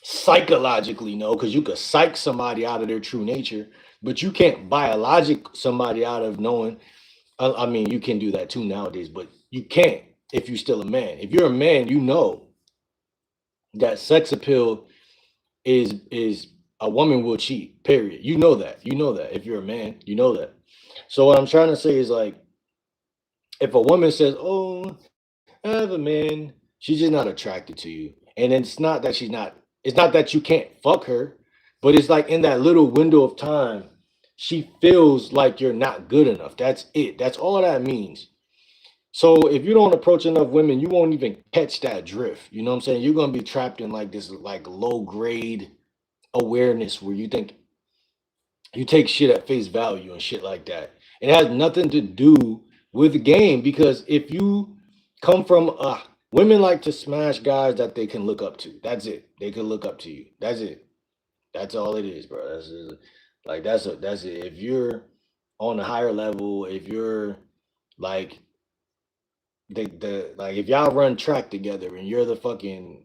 psychologically know because you could psych somebody out of their true nature, but you can't biologic somebody out of knowing. I mean, you can do that too nowadays, but you can't if you're still a man. If you're a man, you know that sex appeal is a woman will cheat. Period. You know that. You know that. If you're a man, you know that. So what I'm trying to say is like, if a woman says, "Oh, I have a man," she's just not attracted to you, and it's not that she's not. It's not that you can't fuck her, but it's like in that little window of time, she feels like you're not good enough. That's it. That's all that means. So if you don't approach enough women, you won't even catch that drift. You know what I'm saying? You're gonna be trapped in like this like low grade awareness where you think you take shit at face value and shit like that. It has nothing to do with the game because if you come from women like to smash guys that they can look up to. That's it. They can look up to you. That's it. That's all it is, bro. That's it. Like that's it. If you're on a higher level, if you're like the like if y'all run track together and you're the fucking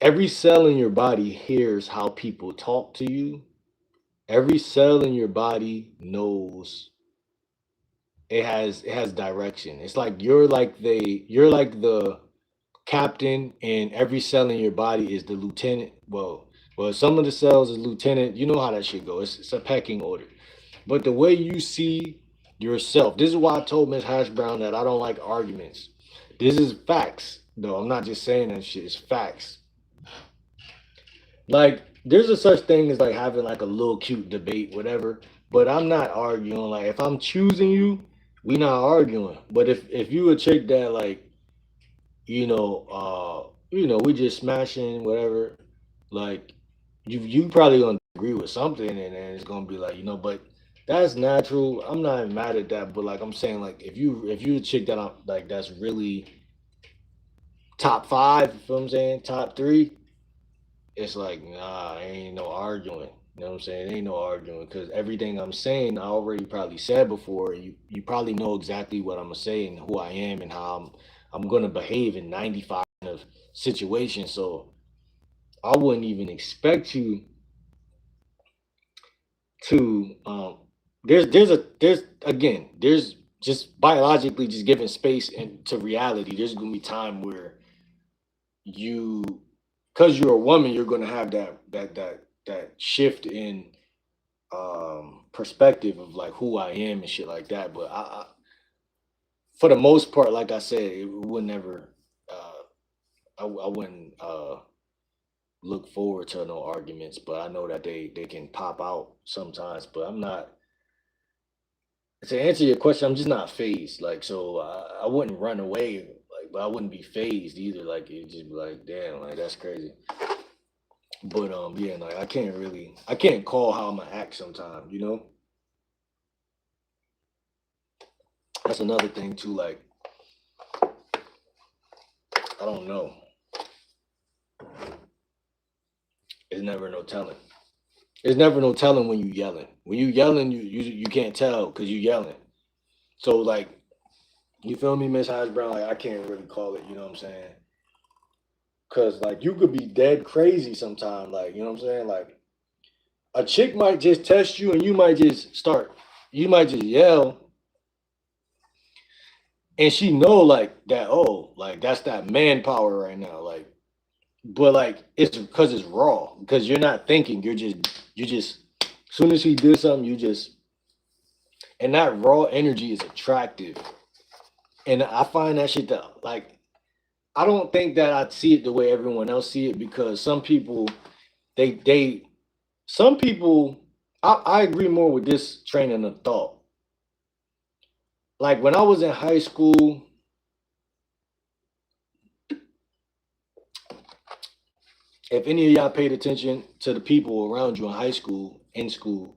every cell in your body hears how people talk to you. Every cell in your body knows it has direction. It's like you're like the captain, and every cell in your body is the lieutenant. Well, some of the cells is lieutenant. You know how that shit goes. It's a pecking order. But the way you see yourself, this is why I told Miss Hash Brown that I don't like arguments. This is facts, though. I'm not just saying that shit. It's facts. Like, there's a such thing as like having like a little cute debate, whatever. But I'm not arguing. Like, if I'm choosing you, we not arguing. But if you a chick that like, we just smashing whatever, like you probably gonna agree with something, and then it's gonna be like, but that's natural. I'm not mad at that, but like I'm saying, like if you a chick that I'm like that's really top five, you feel what I'm saying, top three, it's like, nah, ain't no arguing. You know what I'm saying? Ain't no arguing because everything I'm saying I already probably said before. You probably know exactly what I'm gonna say and who I am and how I'm gonna behave in 95 of situations. So I wouldn't even expect you to there's again, there's just biologically just giving space and to reality. There's gonna be time where you, because you're a woman, you're gonna have that shift in perspective of like who I am and shit like that. But for the most part, like I said, it would never. I wouldn't look forward to no arguments, but I know that they can pop out sometimes. But I'm not. To answer your question, I'm just not phased. Like, so I wouldn't run away. Like, but I wouldn't be phased either. Like, it just be like, damn, like that's crazy. But yeah, like I can't call how I'm gonna act sometimes. That's another thing too. Like, I don't know. It's never no telling. It's never no telling when you yelling. When you yelling, you can't tell because you yelling. So like, you feel me, Miss Hash Brown? Like, I can't really call it. You know what I'm saying? Cause like you could be dead crazy sometime. Like, you know what I'm saying? Like, a chick might just test you, and you might just start. You might just yell, and she know like that. Oh, like that's that manpower right now. Like, but like it's because it's raw. Because you're not thinking. You just. As soon as he did something, you just, and that raw energy is attractive. And I find that shit that like I don't think that I see it the way everyone else see it because some people they some people I agree more with this training of thought. Like when I was in high school, if any of y'all paid attention to the people around you in high school, in school,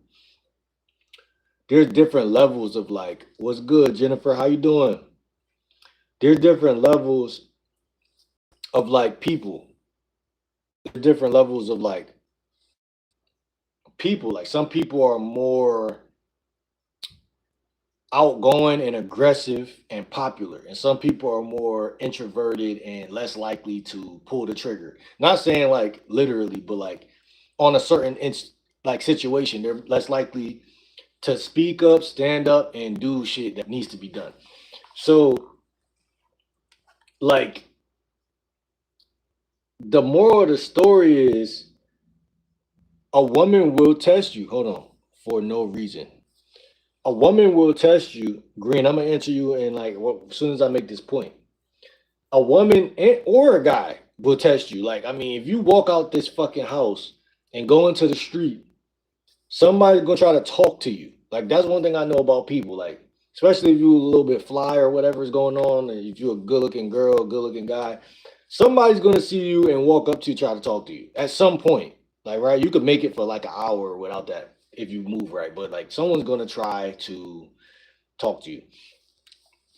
there's different levels of like, what's good, Jennifer? How you doing? There's different levels of like people. There's different levels of like people. Like some people are more outgoing and aggressive and popular, and some people are more introverted and less likely to pull the trigger. Not saying like literally, but like on a certain like situation, they're less likely to speak up, stand up, and do shit that needs to be done. So like the moral of the story is a woman will test you. Hold on, for no reason. A woman will test you. Green, I'm gonna answer you in like as soon as I make this point. A woman or a guy will test you. Like, I mean, if you walk out this fucking house and go into the street, somebody's gonna try to talk to you. Like, that's one thing I know about people. Like, especially if you're a little bit fly or whatever's going on, and if you're a good-looking girl, good-looking guy, somebody's gonna see you and walk up to you, try to talk to you at some point. Like, right, you could make it for like an hour without that if you move right, but like someone's gonna try to talk to you.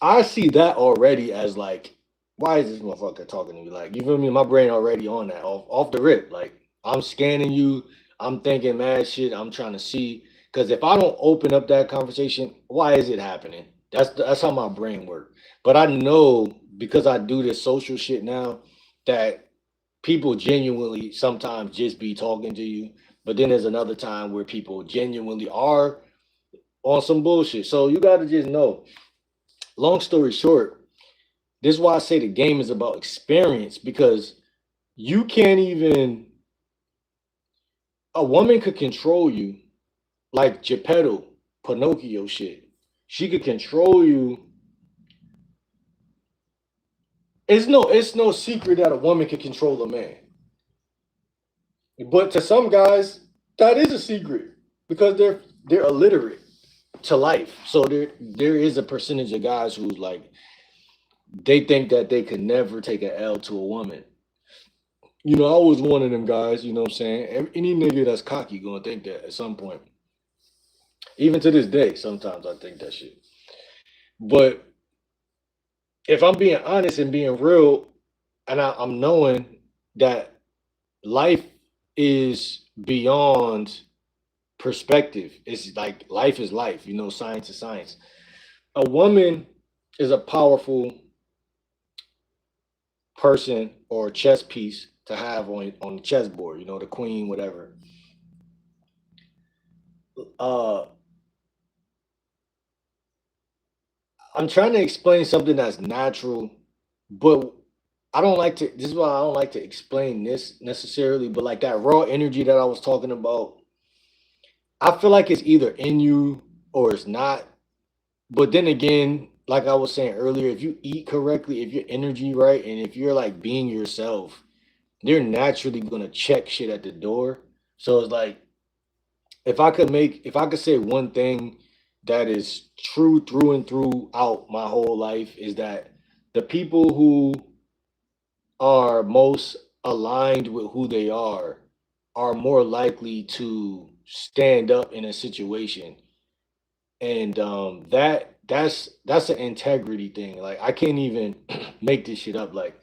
I see that already as like, why is this motherfucker talking to me? Like, you feel me? My brain already on that off the rip. Like, I'm scanning you. I'm thinking mad shit. I'm trying to see because if I don't open up that conversation, why is it happening? That's how my brain works. But I know because I do this social shit now that people genuinely sometimes just be talking to you, but then there's another time where people genuinely are on some bullshit. So you got to just know. Long story short, this is why I say the game is about experience, because you can't even, a woman could control you like Geppetto, Pinocchio shit. She could control you. It's no secret that a woman can control a man. But to some guys, that is a secret because they're illiterate to life. So there is a percentage of guys who's like, they think that they could never take an L to a woman. You know, I was one of them guys, you know what I'm saying? Any nigga that's cocky gonna think that at some point. Even to this day, sometimes I think that shit. But if I'm being honest and being real, and I'm knowing that life is beyond perspective. It's like life is life, you know, science is science. A woman is a powerful person or chess piece to have on the chessboard, you know, the queen, whatever. Uh I'm trying to explain something that's natural, but I don't like to, this is why I don't like to explain this necessarily, but like that raw energy that I was talking about, I feel like it's either in you or it's not. But then again, like I was saying earlier, if you eat correctly, if your energy right, and if you're like being yourself, they're naturally gonna check shit at the door. So it's like, if I could say one thing that is true through and throughout my whole life, is that the people who are most aligned with who they are more likely to stand up in a situation. And that's an integrity thing. Like I can't even make this shit up. Like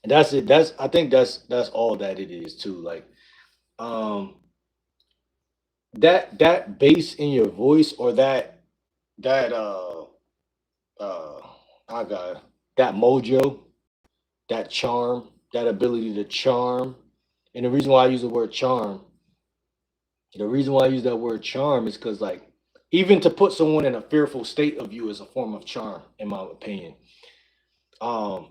that's it. That's, I think that's all that it is too. Like um that bass in your voice, or that uh I got that mojo, that charm, that ability to charm. And the reason why I use the word charm, the reason why I use that word charm is because, like, even to put someone in a fearful state of you is a form of charm, in my opinion. Um,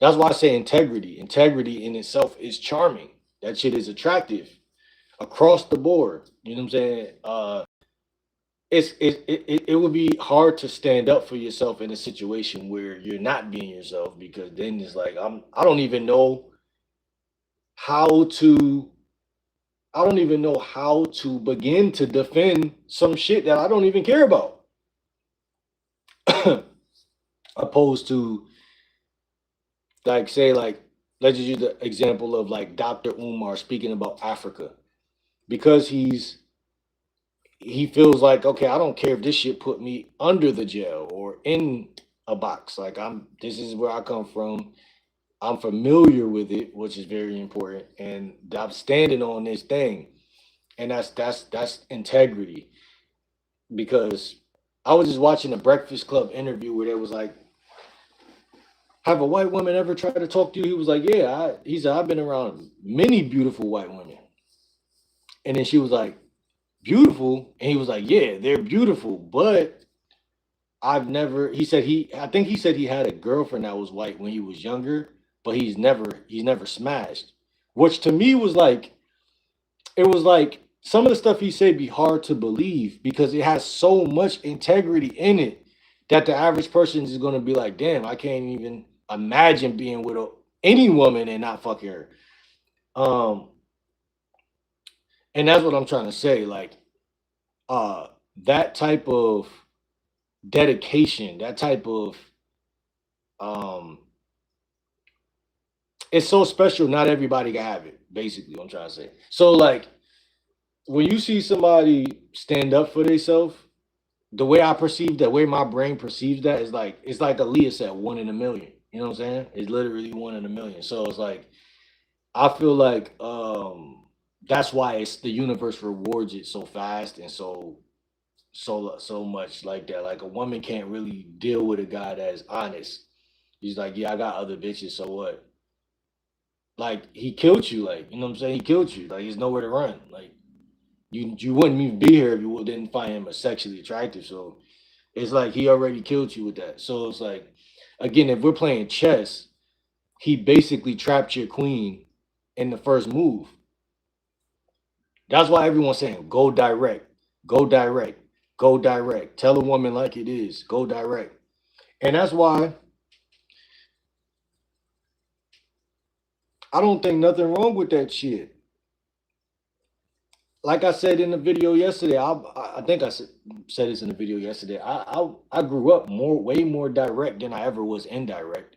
that's why I say integrity. Integrity in itself is charming. That shit is attractive across the board. You know what I'm saying? It would be hard to stand up for yourself in a situation where you're not being yourself, because then it's like I don't even know how to, I don't even know how to begin to defend some shit that I don't even care about. Opposed to, like, say, like, let's just use the example of like Dr. Umar speaking about Africa. Because he feels like, okay, I don't care if this shit put me under the jail or in a box. Like, this is where I come from. I'm familiar with it, which is very important, and I'm standing on this thing. And that's integrity. Because I was just watching a Breakfast Club interview where there was like, have a white woman ever tried to talk to you? He was like, yeah. He said, I've been around many beautiful white women. And then she was like, beautiful? And he was like, yeah, they're beautiful, but I've never, I think he said he had a girlfriend that was white when he was younger, but he's never smashed. Which to me was like, it was like some of the stuff he said be hard to believe because it has so much integrity in it that the average person is going to be like, damn, I can't even imagine being with any woman and not fucking her. Um, and that's what I'm trying to say. Like, uh, that type of dedication, that type of, um, it's so special. Not everybody can have it. Basically, what I'm trying to say. So, like, when you see somebody stand up for themselves, the way I perceive, the way my brain perceives that is like, it's like Aaliyah said, 1 in a million. You know what I'm saying? It's literally 1 in a million. So it's like, I feel like that's why it's the universe rewards it so fast and so much like that. Like a woman can't really deal with a guy that is honest He's like, yeah, I got other bitches, so what? Like, he killed you, like, you know what I'm saying? He killed you. Like, there's nowhere to run. Like, you wouldn't even be here if you didn't find him sexually attractive. So it's like he already killed you with that. So it's like, again, if we're playing chess, he basically trapped your queen in the first move. That's why everyone's saying go direct, go direct, go direct. Tell a woman like it is, go direct. And that's why I don't think nothing wrong with that shit. Like I said in the video yesterday, I think I said this in the video yesterday. I grew up way more direct than I ever was indirect.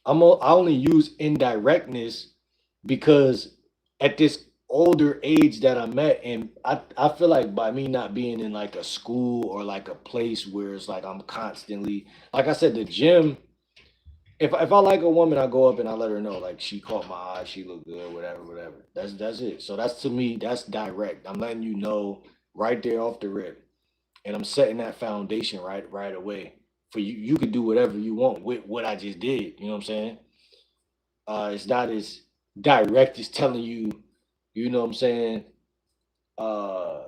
I only use indirectness because at this older age that I'm at, and I feel like by me not being in like a school or like a place where it's like I'm constantly, like I said, the gym. If I like a woman, I go up and I let her know, like, she caught my eye, she looked good, whatever, whatever. That's it. So that's, to me, that's direct. I'm letting you know right there off the rip, and I'm setting that foundation right away for you. You could do whatever you want with what I just did. You know what I'm saying? It's not as direct as telling you, you know what I'm saying? Uh,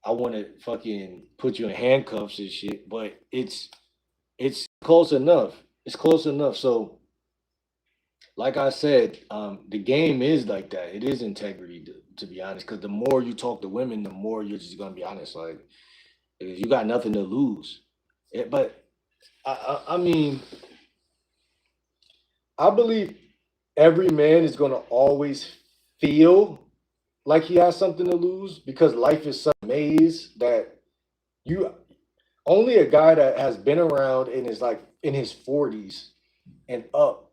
I want to fucking put you in handcuffs and shit, but it's close enough. It's close enough. So, like I said, the game is like that. It is integrity, to be honest. Because the more you talk to women, the more you're just gonna be honest. Like, you got nothing to lose. But I mean, I believe every man is gonna always feel like he has something to lose because life is such a maze that you only a guy that has been around and is like in his 40s and up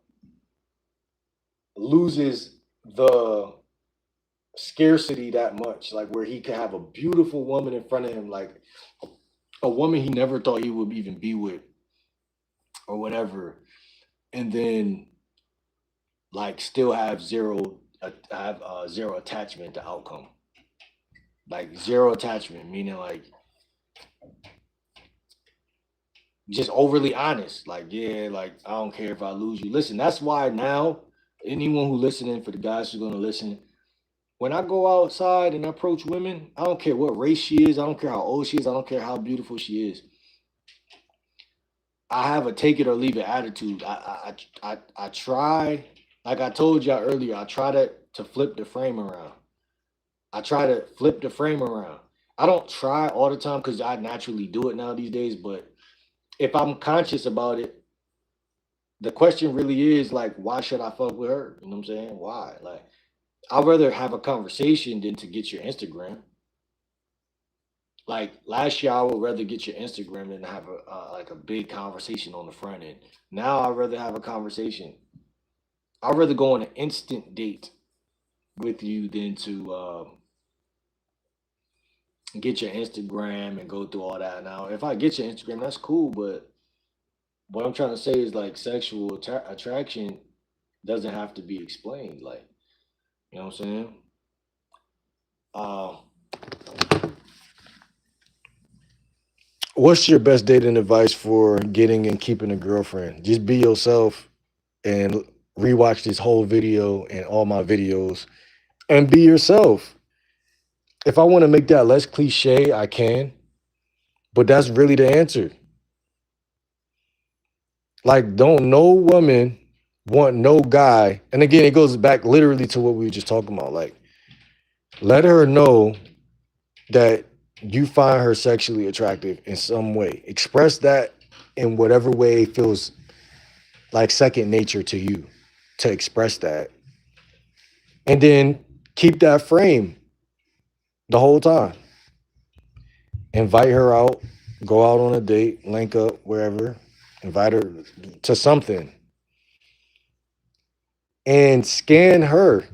loses the scarcity that much, like where he could have a beautiful woman in front of him, like a woman he never thought he would even be with or whatever, and then like still have zero attachment to outcome, like zero attachment, meaning like just overly honest, like, yeah, like, I don't care if I lose you. Listen, that's why now anyone who listening, for the guys who are going to listen, when I go outside and approach women, I don't care what race she is, I don't care how old she is, I don't care how beautiful she is. I have a take it or leave it attitude. I try, like I told y'all earlier, I try to flip the frame around. I try to flip the frame around. I don't try all the time because I naturally do it now these days, but if I'm conscious about it, the question really is like, why should I fuck with her? You know what I'm saying? Why? Like, I'd rather have a conversation than to get your Instagram. Like last year, I would rather get your Instagram than have like a big conversation on the front end. Now I'd rather have a conversation. I'd rather go on an instant date with you than to get your Instagram and go through all that. Now, if I get your Instagram, that's cool, but what I'm trying to say is like sexual attraction doesn't have to be explained. Like, you know what I'm saying? Uh, What's your best dating advice for getting and keeping a girlfriend? Just be yourself and rewatch this whole video and all my videos and be yourself. If I want to make that less cliche, I can, but that's really the answer. Like, don't no woman want no guy. And again, it goes back literally to what we were just talking about. Like, let her know that you find her sexually attractive in some way. Express that in whatever way feels like second nature to you to express that. And then keep that frame the whole time. Invite her out, go out on a date, link up wherever, invite her to something. And scan her.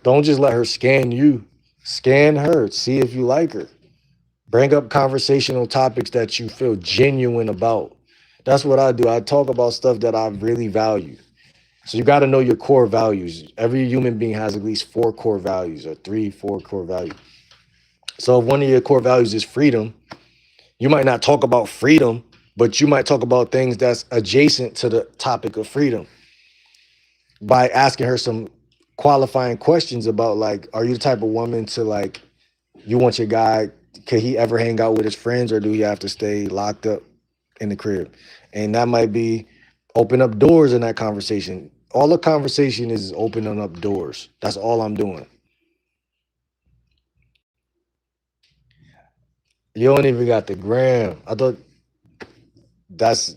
Don't just let her scan you. Scan her. See if you like her. Bring up conversational topics that you feel genuine about. That's what I do. I talk about stuff that I really value. So you got to know your core values. Every human being has at least 4 core values or 3, 4 core values. So if one of your core values is freedom, you might not talk about freedom, but you might talk about things that's adjacent to the topic of freedom by asking her some qualifying questions about, like, are you the type of woman to, like, you want your guy, can he ever hang out with his friends, or do he have to stay locked up in the crib? And that might be open up doors in that conversation. All the conversation is opening up doors. That's all I'm doing. You don't even got the gram. I thought that's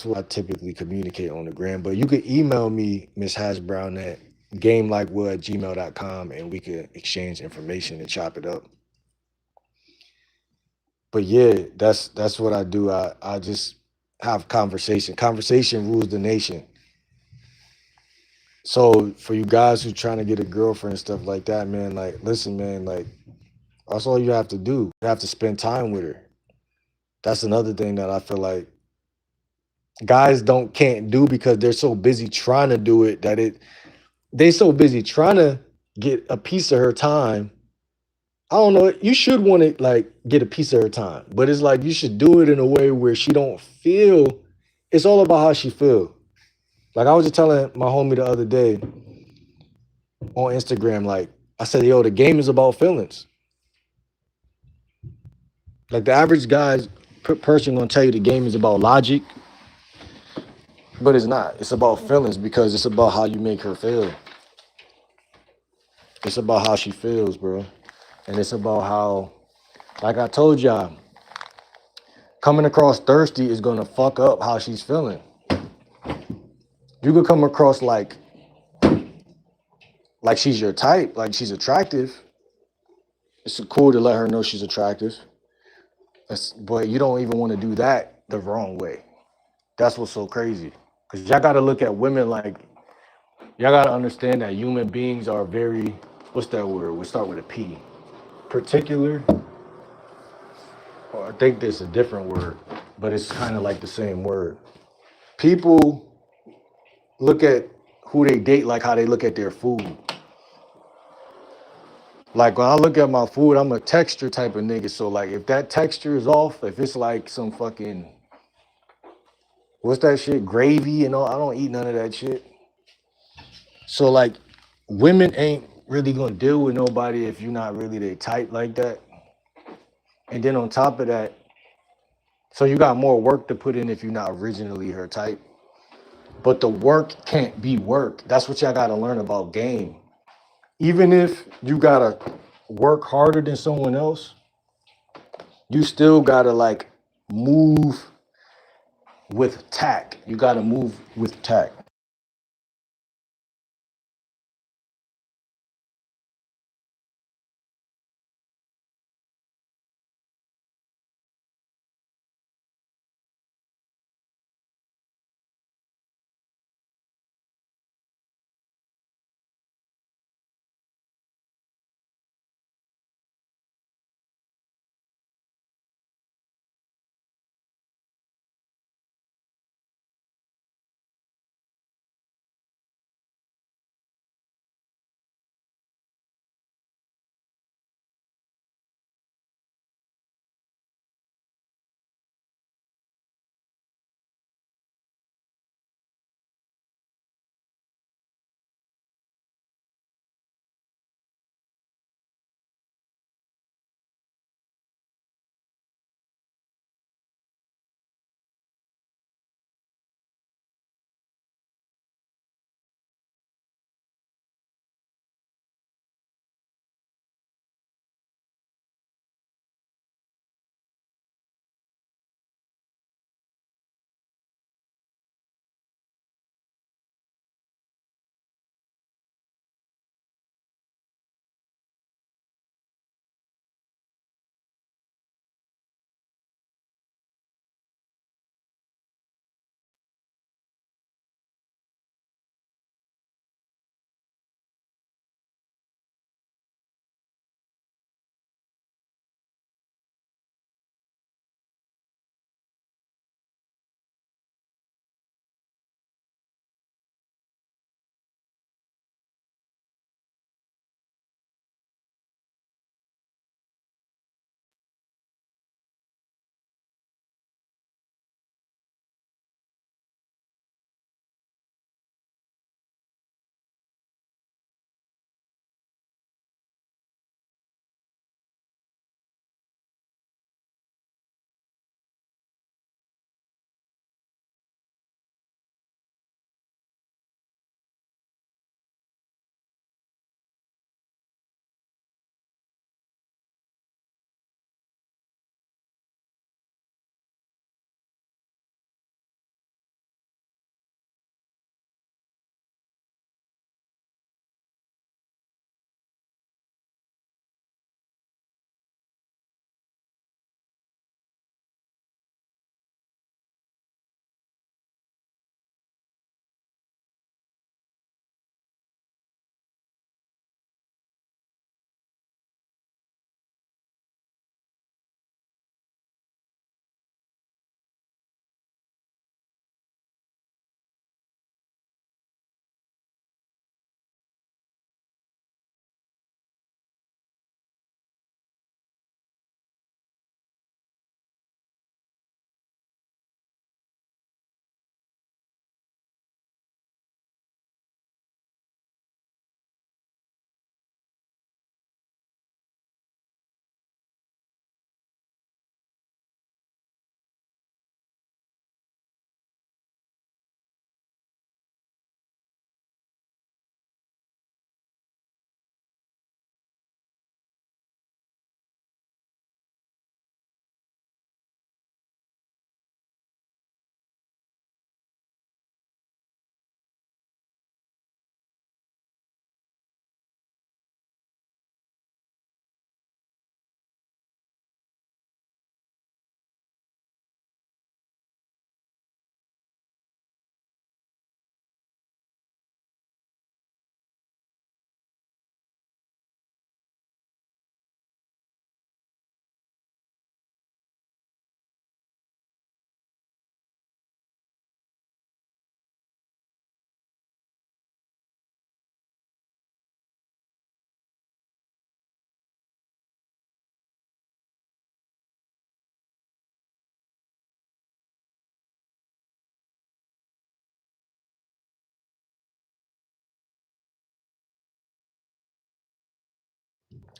what I typically communicate on the gram. But you could email me, Miss Hashbrown, at gamelikewhat@gmail.com, and we could exchange information and chop it up. But yeah, that's what I do. I just have conversation. Conversation rules the nation. So for you guys who trying to get a girlfriend and stuff like that, man, like, listen, man, like, that's all you have to do. You have to spend time with her. That's another thing that I feel like guys can't do, because they're so busy trying to do it, that they so busy trying to get a piece of her time. I don't know. You should want to, like, get a piece of her time, but it's like you should do it in a way where she don't feel. It's all about how she feel. Like, I was just telling my homie the other day on Instagram, like, I said, yo, the game is about feelings. Like, the average guy's person gonna tell you the game is about logic, but it's not. It's about feelings, because it's about how you make her feel. It's about how she feels, bro. And it's about how, like I told y'all, coming across thirsty is gonna fuck up how she's feeling. You could come across like she's your type, like she's attractive. It's cool to let her know she's attractive. But you don't even want to do that the wrong way. That's what's so crazy. Because y'all gotta look at women like, y'all gotta understand that human beings are very, what's that word? We start with a P. Particular, or I think there's a different word, but it's kind of like the same word. People look at who they date like how they look at their food. Like, when I look at my food, I'm a texture type of nigga. So, like, if that texture is off, if it's like some fucking, what's that shit, gravy and all, I don't eat none of that shit. So, like, women ain't really gonna deal with nobody if you're not really their type like that. And then on top of that, so you got more work to put in if you're not originally her type. But the work can't be work. That's what y'all gotta learn about game. Even if you gotta work harder than someone else, you still gotta, like, move with tact. You gotta move with tact.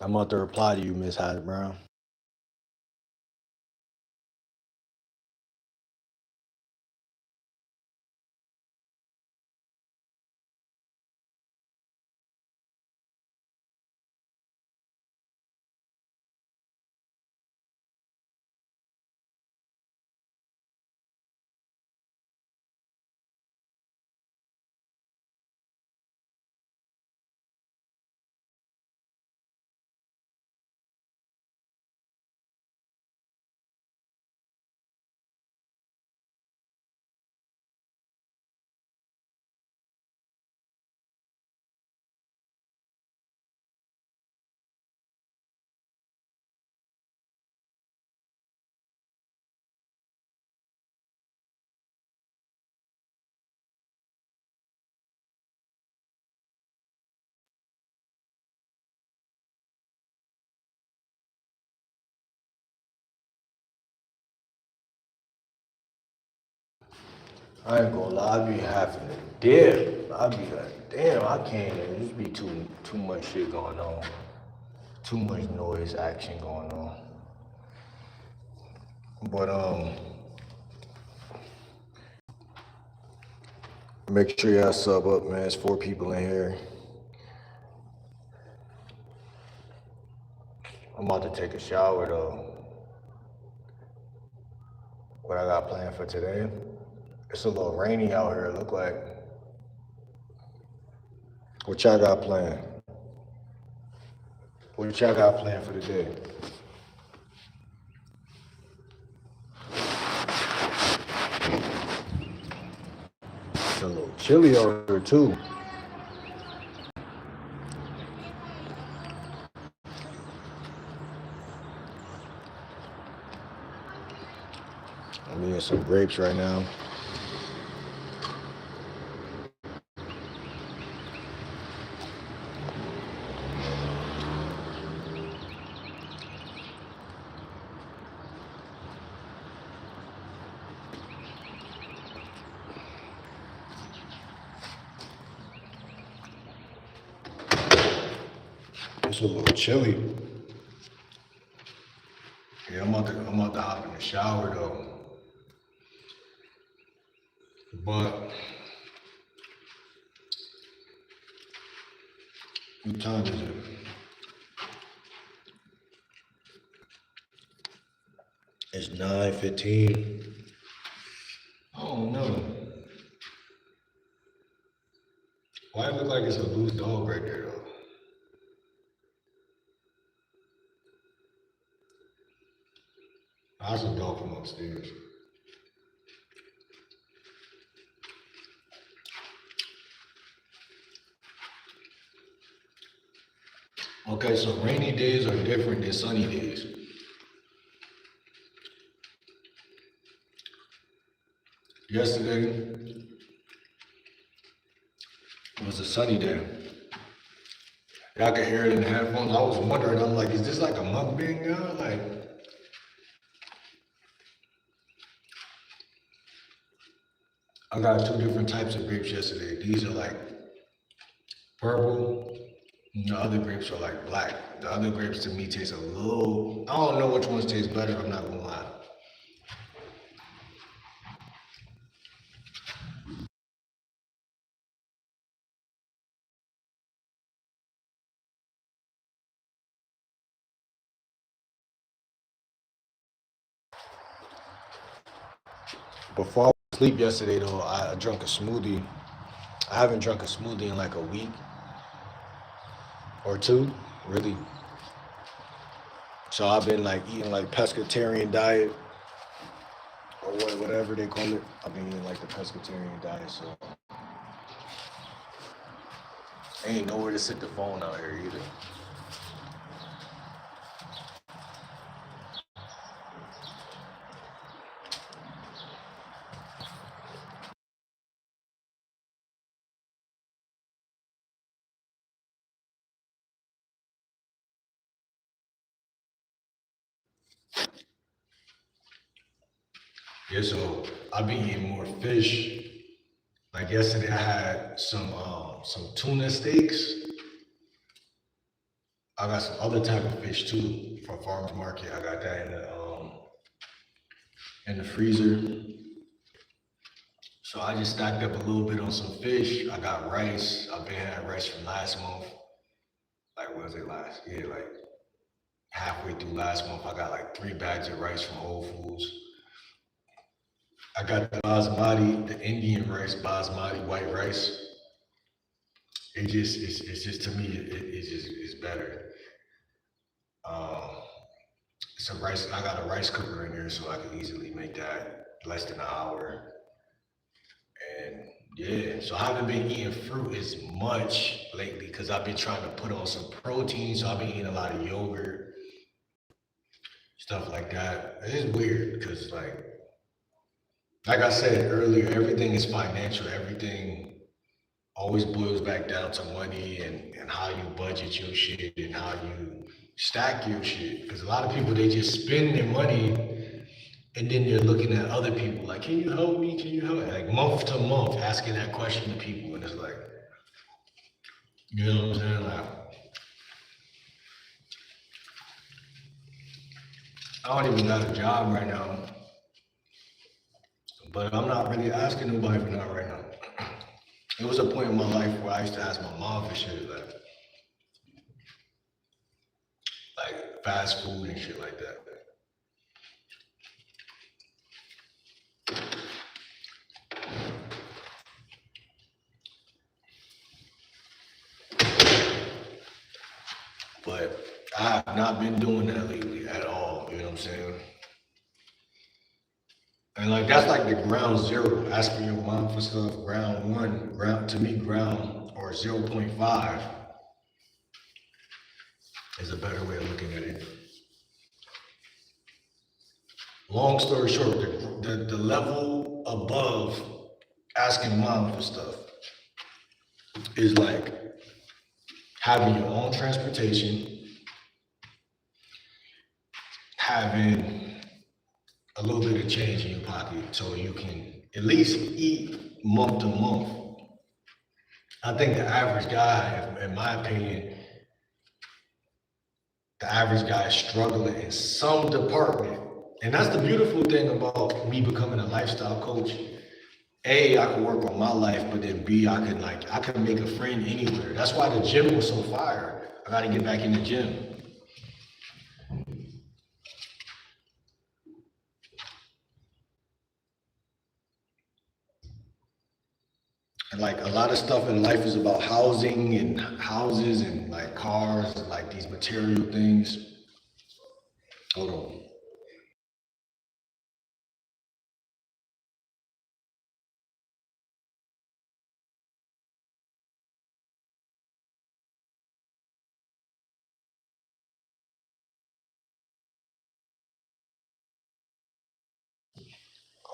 I'm about to reply to you, Miss Hyde Brown. I ain't gonna lie, I be having to dip. I be like, damn, I can't. There's be too much shit going on. Too much noise, action going on. But make sure y'all sub up, man. It's 4 people in here. I'm about to take a shower though. What I got planned for today? It's a little rainy out here, it look like. What y'all got planned? What y'all got planned for today? It's a little chilly out here too. I'm eating some grapes right now. It's a little chilly. Yeah, I'm about to hop in the shower though. But what time is it? It's 9:15. I don't know. Why it look like it's a loose dog right there though? That's a dog from upstairs. Okay, so rainy days are different than sunny days. Yesterday was a sunny day. Y'all could hear it in the headphones. I was wondering, I'm like, is this like a mukbang now? Like, I got 2 different types of grapes yesterday. These are like purple, and the other grapes are like black. The other grapes to me taste a little, I don't know which ones taste better, I'm not gonna lie. Before I went to sleep yesterday though, I drank a smoothie. I haven't drunk a smoothie in like a week or 2, really. So I've been like eating like pescatarian diet or whatever they call it. I've been eating like the pescatarian diet, so ain't nowhere to sit the phone out here either. Yeah, so I've been eating more fish. Like yesterday, I had some tuna steaks. I got some other type of fish too from farmers market. I got that in the freezer. So I just stacked up a little bit on some fish. I got rice. I've been had rice from last month. Like what was it last? Yeah, like halfway through last month, I got like 3 bags of rice from Whole Foods. I got the basmati, the Indian rice, basmati white rice. It's just to me, it's just it's better. Um, it's a rice. I got a rice cooker in there, so I can easily make that less than an hour. And yeah, so I haven't been eating fruit as much lately because I've been trying to put on some protein. So I've been eating a lot of yogurt, stuff like that. It's weird because like I said earlier, everything is financial. Everything always boils back down to money and how you budget your shit and how you stack your shit. Because a lot of people they just spend their money and then they're looking at other people like, can you help me? Can you help me? Like month to month asking that question to people, and it's like, you know what I'm saying? Like, I don't even got a job right now, but I'm not really asking nobody for nothing right now. It was a point in my life where I used to ask my mom for shit like fast food and shit like that. But I have not been doing that lately at all. You know what I'm saying? And like that's like the ground zero. Asking your mom for stuff. Ground one, ground to me, ground or 0.5 is a better way of looking at it. Long story short, the level above asking mom for stuff is like having your own transportation, having a little bit of change in your pocket so you can at least eat month to month. I think the average guy, in my opinion, the average guy is struggling in some department. And that's the beautiful thing about me becoming a lifestyle coach. A, I can work on my life, but then B, I can make a friend anywhere. That's why the gym was so fire. I gotta get back in the gym. And like a lot of stuff in life is about housing and houses and like cars and like these material things. Hold on.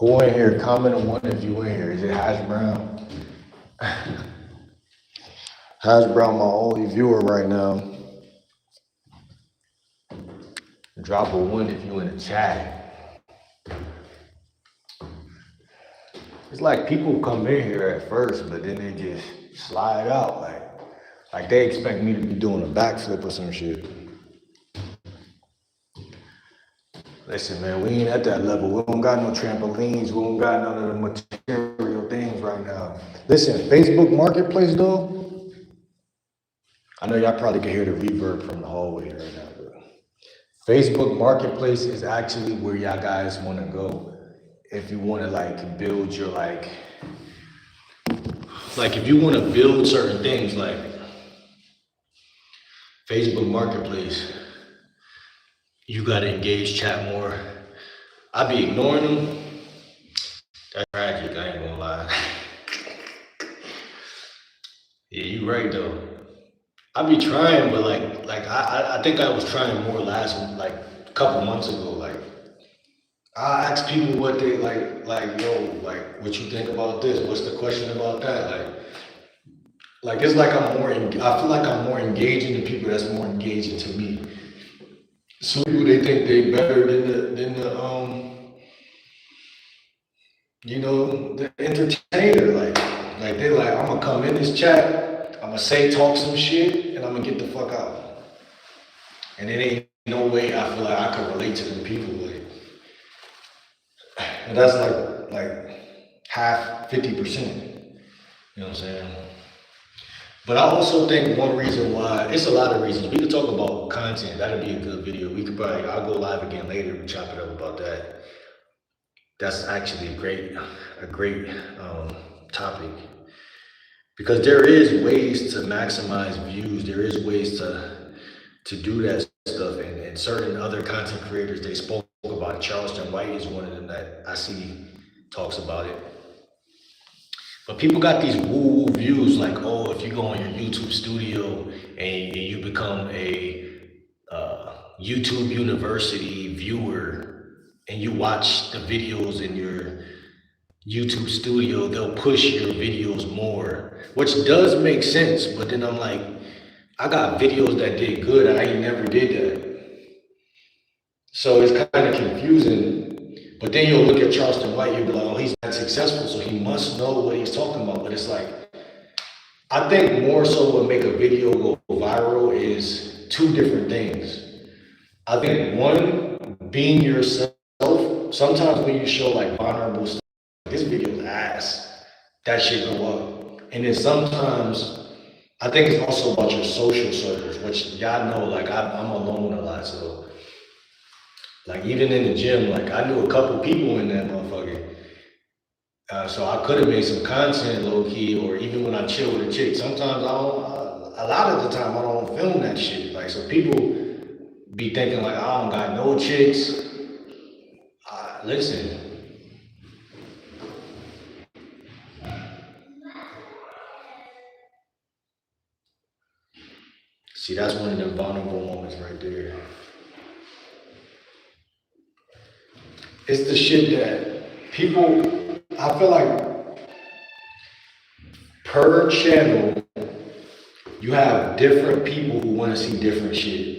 Who in here? Comment on one if you in here. Is it Hash Brown? Hash Brown, my only viewer right now. Drop a one if you in the chat. It's like people come in here at first, but then they just slide out. Like they expect me to be doing a backflip or some shit. Listen, man, we ain't at that level. We don't got no trampolines. We don't got none of the material things right now. Listen, Facebook Marketplace though, I know y'all probably can hear the reverb from the hallway right now, but Facebook Marketplace is actually where y'all guys want to go if you want to like build your like if you want to build certain things like Facebook Marketplace, you gotta engage chat more. I be ignoring them. That's tragic, I ain't gonna lie. Yeah, you right though. I be trying, but I think I was trying more last like a couple months ago. Like I ask people what they yo, like what you think about this? What's the question about that? Like it's like I feel like I'm more engaging than people that's more engaging to me. Some people they think they better than the the entertainer. Like they like I'm gonna come in this chat, I'm gonna talk some shit, and I'm gonna get the fuck out. And it ain't no way I feel like I could relate to them people. Like, and that's like half, 50%. You know what I'm saying? But I also think one reason why, it's a lot of reasons. We could talk about content. That'd be a good video. We could probably, I'll go live again later and chop it up about that. That's actually a great topic, because there is ways to maximize views. There is ways to do that stuff, and certain other content creators, they spoke about it. Charleston White is one of them that I see talks about it. But people got these woo-woo views, like, oh, if you go on your YouTube studio and you become a YouTube University viewer and you watch the videos in your YouTube studio, they'll push your videos more, which does make sense. But then I'm like, I got videos that did good. I ain't never did that. So it's kind of confusing. But then you'll look at Charleston White, you'll be like, oh, he's not successful, so he must know what he's talking about. But it's like, I think more so what make a video go viral is two different things. I think one, being yourself. Sometimes when you show like vulnerable stuff, this video's ass, that shit go up. And then sometimes I think it's also about your social circles, which y'all know, like I'm alone a lot, so like even in the gym, like I knew a couple people in that motherfucker. So I could have made some content low key, or even when I chill with a chick, sometimes I don't, a lot of the time I don't film that shit. Like, so people be thinking like, I don't got no chicks. Listen, see, that's one of the vulnerable moments right there. It's the shit that people, I feel like per channel, you have different people who want to see different shit.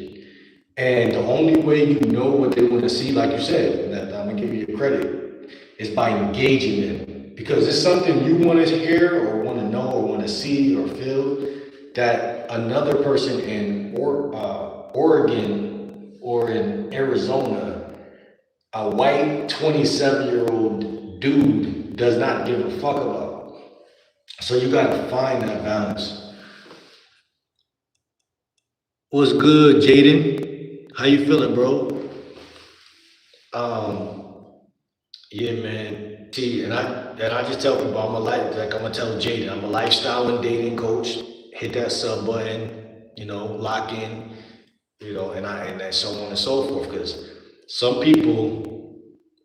And the only way you know what they want to see, like you said, that I'm gonna give you your credit, is by engaging them. Because it's something you want to hear or want to know or want to see or feel that another person in Oregon or in Arizona, a white 27-year-old dude, does not give a fuck about. So you gotta find that balance. What's good, Jaden? How you feeling, bro? Um, yeah, man. See, and I just tell people I'm I'm gonna tell Jaden, I'm a lifestyle and dating coach. Hit that sub button, lock in, and then so on and so forth. Because some people,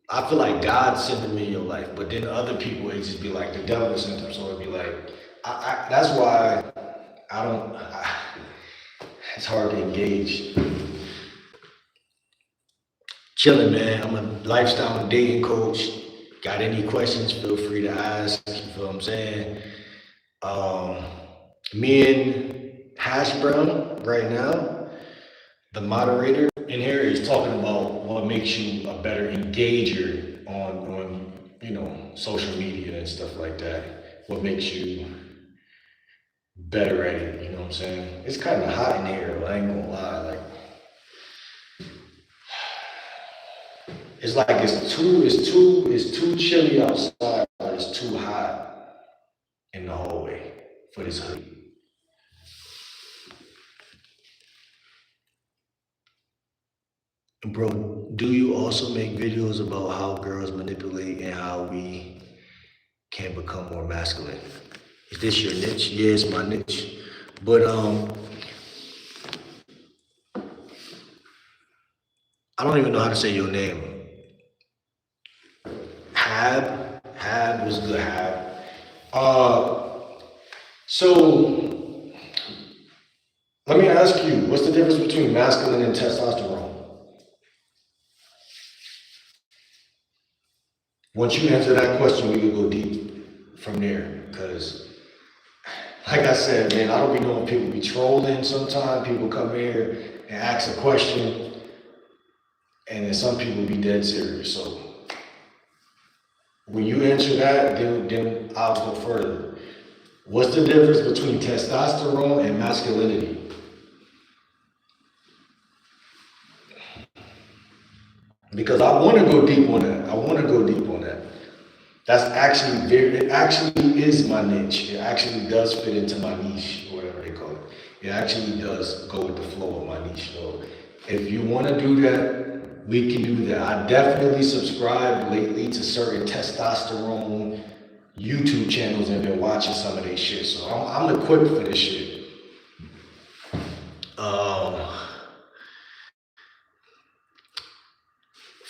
I feel like God sent them in your life, but then other people, it just be like the devil sent them. So it'd be like, that's why I don't. It's hard to engage. Chilling, man. I'm a lifestyle and dating coach. Got any questions, feel free to ask. You feel what I'm saying? Um, Me and Hash Brown right now, the moderator in here, is talking about what makes you a better engager on social media and stuff like that. What makes you better at it, you know what I'm saying? It's kind of hot in here, I ain't gonna lie. Like, it's like it's too chilly outside, but it's too hot in the hallway for this hoodie. Bro, do you also make videos about how girls manipulate and how we can become more masculine? Is this your niche? Yeah, it's my niche. But I don't even know how to say your name. Hab was good. Hab. So let me ask you, what's the difference between masculine and testosterone? Once you answer that question, we can go deep from there. Because, like I said, man, I don't be knowing people be trolling sometimes. People come here and ask a question, and then some people be dead serious. So when you answer that, then I'll go further. What's the difference between testosterone and masculinity? because I want to go deep on that. I want to go deep on that. That's actually it actually is my niche. It actually does fit into my niche, or whatever they call it. It actually does go with the flow of my niche. So if you want to do that, we can do that. I definitely subscribed lately to certain testosterone YouTube channels and been watching some of their shit. So I'm equipped for this shit.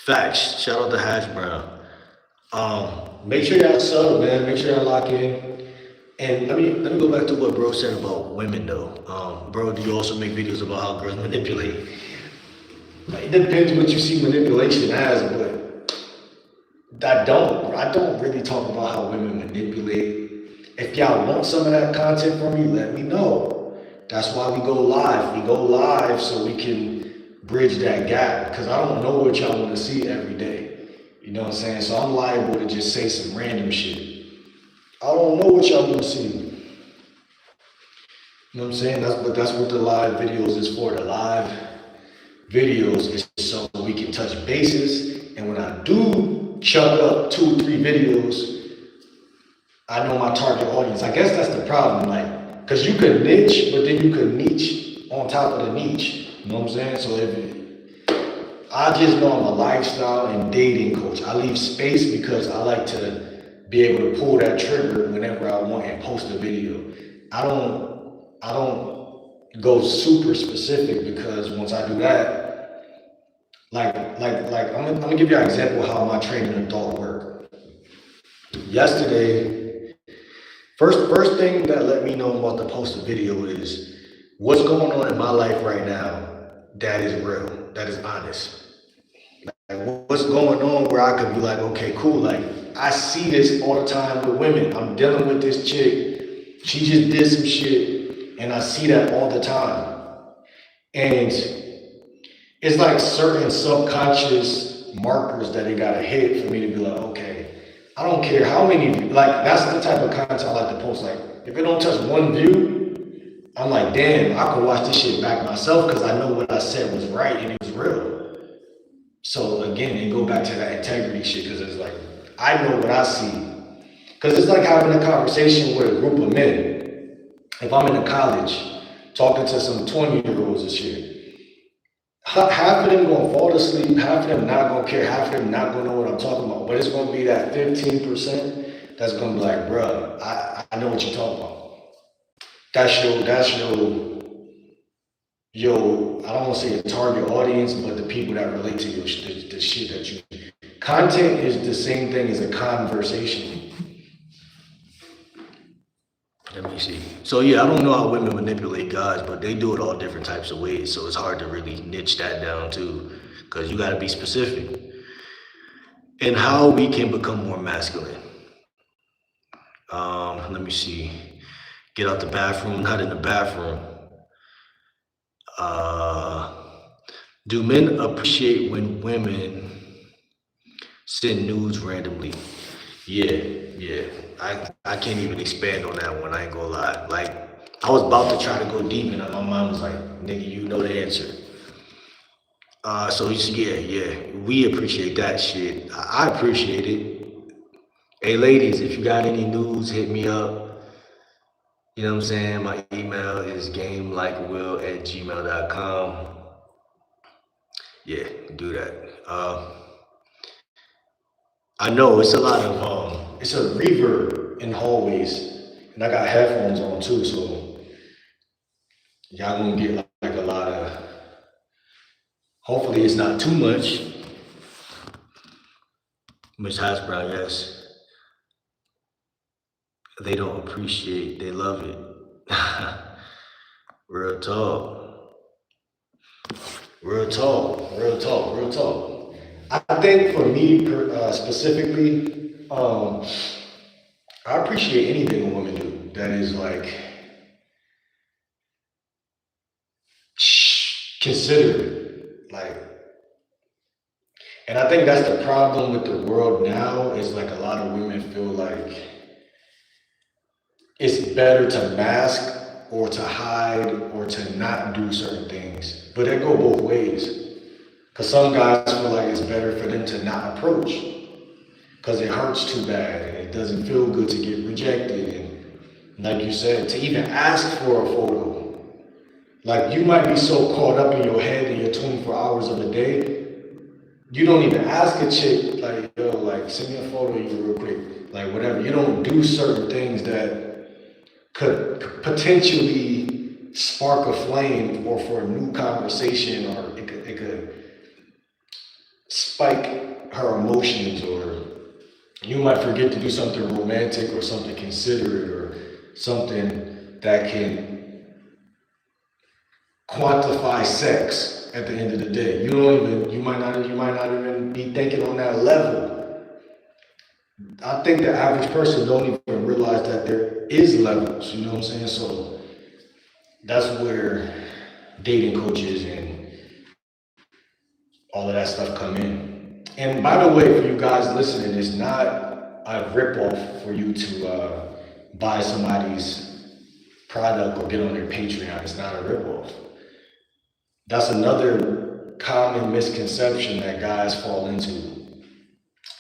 Facts. Shout out to Hash Brown. Make sure y'all sub, man. Make sure y'all lock in. And let me go back to what bro said about women though. Bro, do you also make videos about how girls manipulate? Like, it depends what you see manipulation as, but I don't really talk about how women manipulate. If y'all want some of that content from me, let me know. That's why we go live. We go live so we can bridge that gap, because I don't know what y'all want to see every day. You know what I'm saying? So I'm liable to just say some random shit. I don't know what y'all want to see. You know what I'm saying? That's what the live videos is for. The live videos is so we can touch bases. And when I do chuck up 2 or 3 videos, I know my target audience. I guess that's the problem, like, because you could niche, but then you could niche on top of the niche. You know what I'm saying? So I just know I'm a lifestyle and dating coach. I leave space because I like to be able to pull that trigger whenever I want and post a video. I don't go super specific, because once I do that, like I'm gonna give you an example of how my training adult work. Yesterday, first thing that let me know I'm about to post a video is what's going on in my life right now that is real, that is honest. Like, what's going on where I could be like, okay, cool, like, I see this all the time with women. I'm dealing with this chick, she just did some shit, and I see that all the time. And it's like certain subconscious markers that they gotta hit for me to be like, okay, I don't care how many, like, that's the type of content I like to post. Like, if it don't touch 1 view, I'm like, damn, I could watch this shit back myself because I know what I said was right and it was real. So again, they go back to that integrity shit, because it's like, I know what I see. Because it's like having a conversation with a group of men. If I'm in a college talking to some 20-year-olds and shit, half of them gonna fall asleep, half of them not gonna care, half of them not gonna know what I'm talking about. But it's gonna be that 15% that's gonna be like, bruh, I know what you're talking about. That's your, I don't want to say a target audience, but the people that relate to your the shit that you. Content is the same thing as a conversation. Let me see. So yeah, I don't know how women manipulate guys, but they do it all different types of ways. So it's hard to really niche that down too, because you got to be specific. And how we can become more masculine. Let me see. Get out the bathroom, not in the bathroom. Do men appreciate when women send nudes randomly? Yeah. I can't even expand on that one. I ain't gonna lie. Like, I was about to try to go deep, and my mom was like, "Nigga, you know the answer." So yeah, we appreciate that shit. I appreciate it. Hey, ladies, if you got any nudes, hit me up. You know what I'm saying? My email is gamelikewill@gmail.com. Yeah, do that. I know it's a lot of it's a reverb in hallways, and I got headphones on too, so y'all gonna get like a lot of. Hopefully, it's not too much. Miss Hasbrow, yes. They don't appreciate. They love it. Real talk. Real talk. Real talk. Real talk. I think for me specifically, I appreciate anything a woman do that is like considerate, like, and I think that's the problem with the world now. Is like a lot of women feel like it's better to mask or to hide or to not do certain things, but it go both ways. Because some guys feel like it's better for them to not approach because it hurts too bad and it doesn't feel good to get rejected. And like you said, to even ask for a photo. Like you might be so caught up in your head in your 24 hours of the day, you don't even ask a chick, like, yo, like, send me a photo of you real quick. Like, whatever. You don't do certain things that could potentially spark a flame or for a new conversation, or it could spike her emotions, or you might forget to do something romantic or something considerate or something that can quantify sex at the end of the day. You might not even be thinking on that level. I think the average person don't even realize that there is levels, you know what I'm saying? So that's where dating coaches and all of that stuff come in. And by the way, for you guys listening, it's not a ripoff for you to buy somebody's product or get on their Patreon. It's not a ripoff. That's another common misconception that guys fall into.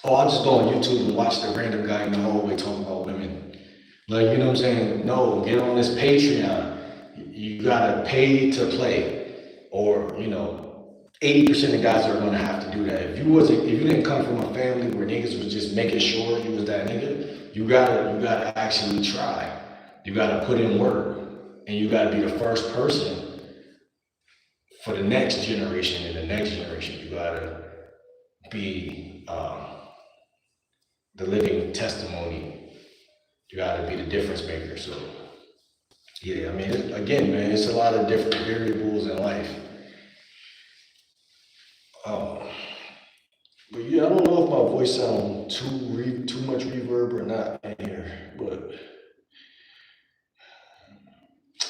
Oh, I'll just go on YouTube and watch the random guy in the hallway talking about women. Like, you know what I'm saying? No, get on this Patreon. You gotta pay to play. Or, 80% of guys are gonna have to do that. If you didn't come from a family where niggas was just making sure you was that nigga, you gotta actually try. You gotta put in work. And you gotta be the first person for the next generation and the next generation. You gotta be the living testimony. You gotta be the difference maker. So yeah, I mean, again, man, it's a lot of different variables in life. But yeah, I don't know if my voice sounds too much reverb or not in here, but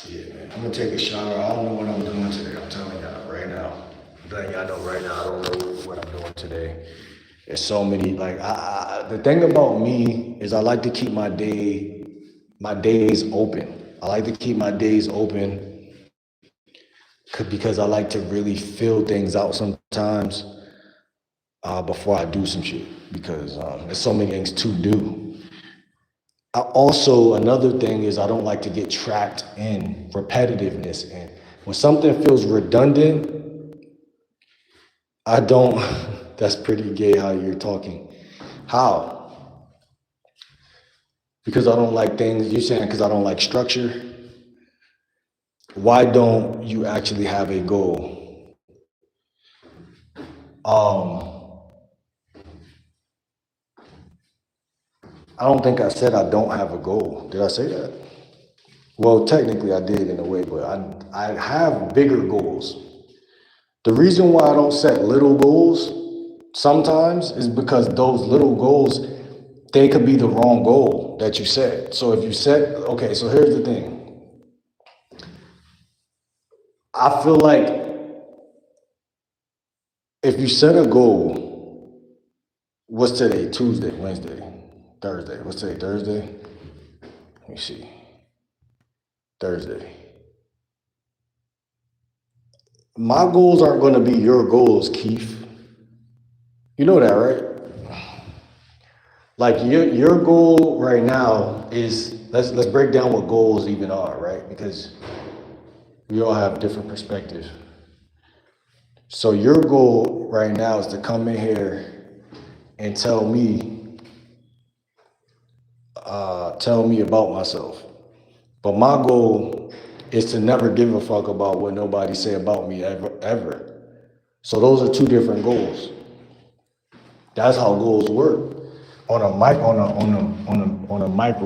yeah, man, I'm gonna take a shower. I don't know what I'm doing today. I'm telling y'all right now. I'm letting y'all know right now, I don't know what I'm doing today. There's so many, like, the thing about me is I like to keep my days open. I like to keep my days open because I like to really feel things out sometimes before I do some shit, because there's so many things to do. Also, another thing is I don't like to get trapped in repetitiveness. And when something feels redundant, I don't, that's pretty gay how you're talking. How? Because I don't like things, you're saying because I don't like structure? Why don't you actually have a goal? I don't think I said I don't have a goal. Did I say that? Well, technically I did in a way, but I have bigger goals. The reason why I don't set little goals sometimes is because those little goals, they could be the wrong goal that you set. So if you set, okay, so here's the thing. I feel like if you set a goal, what's today? Tuesday, Wednesday, Thursday. What's today? Thursday? Let me see. Thursday. My goals aren't going to be your goals, Keith. You know that, right? Like your goal right now is, let's break down what goals even are, right? Because we all have different perspectives. So your goal right now is to come in here and tell me about myself. But my goal is to never give a fuck about what nobody say about me ever. So those are two different goals. That's how goals work on a micro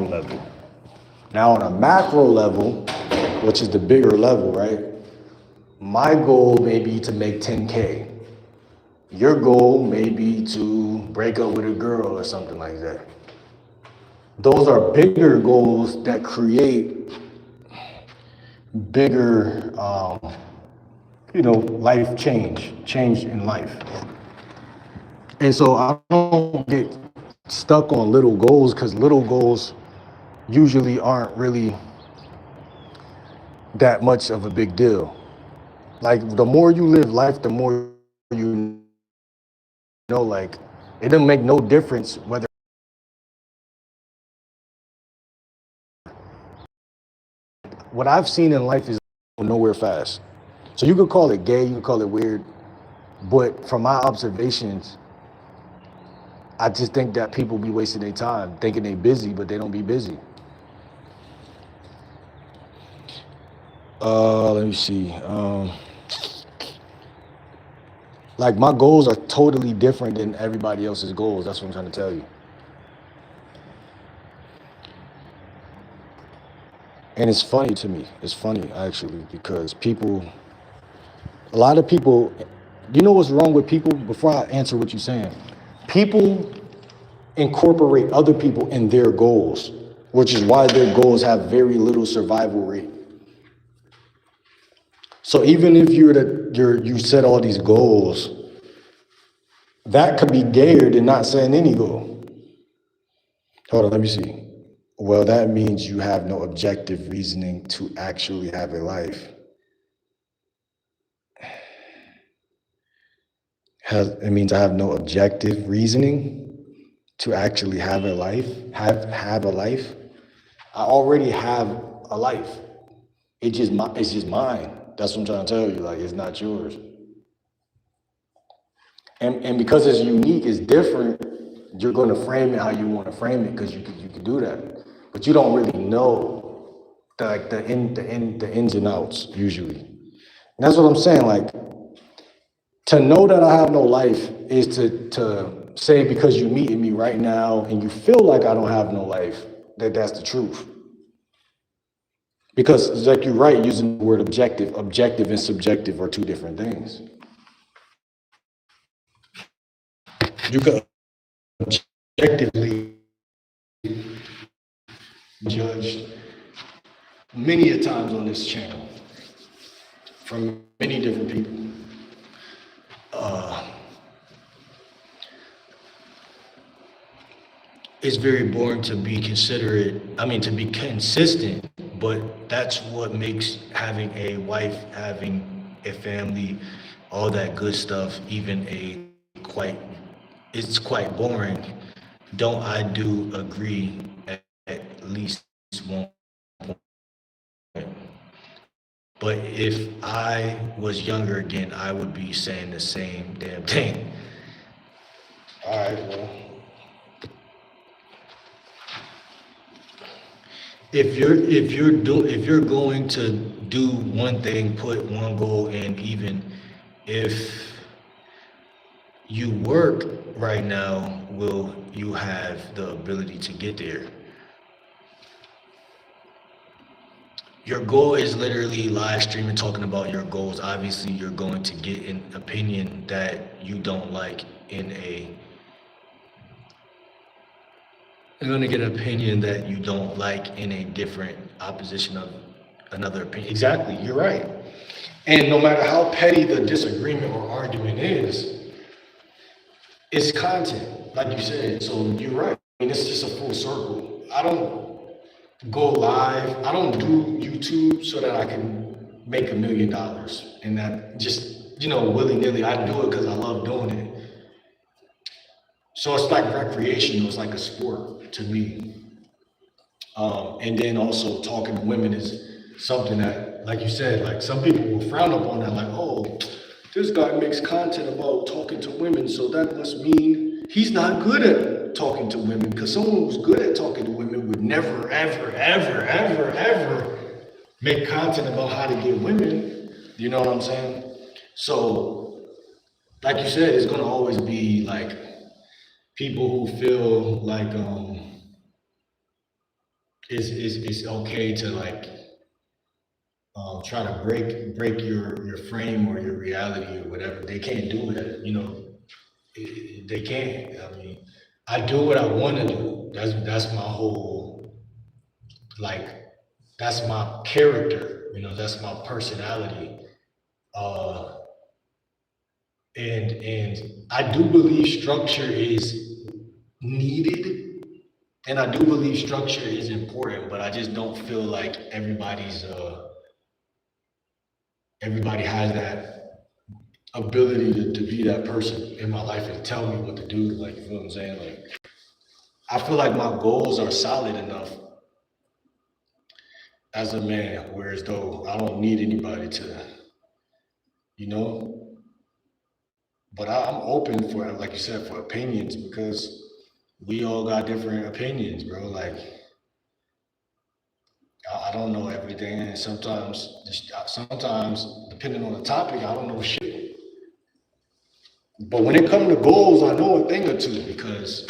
level. Now on a macro level, which is the bigger level, right? My goal may be to make 10K. Your goal may be to break up with a girl or something like that. Those are bigger goals that create bigger, life change in life. And so I don't get stuck on little goals, because little goals usually aren't really that much of a big deal. Like, the more you live life, the more you know, like, it doesn't make no difference whether what I've seen in life is nowhere fast. So you could call it gay, you could call it weird, but from my observations, I just think that people be wasting their time thinking they busy, but they don't be busy. Let me see. Like my goals are totally different than everybody else's goals. That's what I'm trying to tell you. And it's funny to me. It's funny actually because a lot of people, you know what's wrong with people? Before I answer what you're saying, people incorporate other people in their goals, which is why their goals have very little survival rate. So even if you set all these goals, that could be gayer than not setting any goal. Hold on, let me see. Well, that means you have no objective reasoning to actually have a life. It means I have no objective reasoning to actually have a life. Have a life. I already have a life. It's just mine. That's what I'm trying to tell you. Like, it's not yours. And because it's unique, it's different. You're going to frame it how you want to frame it because you can do that, but you don't really know the ins and outs usually. And that's what I'm saying. Like, to know that I have no life is to say because you meeting me right now and you feel like I don't have no life, that's the truth. Because it's like you're right using the word objective. Objective and subjective are two different things. You could objectively judge many a times on this channel from many different people. It's very boring to be considerate, to be consistent, but that's what makes having a wife, having a family, all that good stuff, it's quite boring. Don't I do agree at least one point? But if I was younger again, I would be saying the same damn thing. All right, well. If you're going to do one thing, put one goal in, even if you work right now, will you have the ability to get there? Your goal is literally live streaming, talking about your goals. Obviously, you're going to get an opinion that you don't like you're going to get an opinion that you don't like in a different opposition of another opinion. Exactly, you're right. And no matter how petty the disagreement or argument is, it's content, like you said. So you're right. It's just a full circle. I don't go live. I don't do YouTube so that I can make $1 million. And that just, willy nilly. I do it because I love doing it. So it's like recreational. It's like a sport to me. And then also talking to women is something that, like you said, like some people will frown upon that, like, oh, this guy makes content about talking to women, so that must mean he's not good at talking to women, because someone who's good at talking to women would never, ever, ever, ever, ever make content about how to get women. You know what I'm saying? So, like you said, it's gonna always be like people who feel like it's okay to like try to break your frame or your reality or whatever. They can't do it. They can't. I do what I want to do. That's my whole, like, that's my character. That's my personality. Uh, and I do believe structure is needed, and I do believe structure is important. But I just don't feel like everybody has that ability to be that person in my life and tell me what to do. Like, you feel what I'm saying? Like, I feel like my goals are solid enough as a man, whereas though I don't need anybody to, you know. But I'm open for, like you said, for opinions because we all got different opinions, bro. Like, I don't know everything, and sometimes depending on the topic, I don't know shit. But when it comes to goals, I know a thing or two because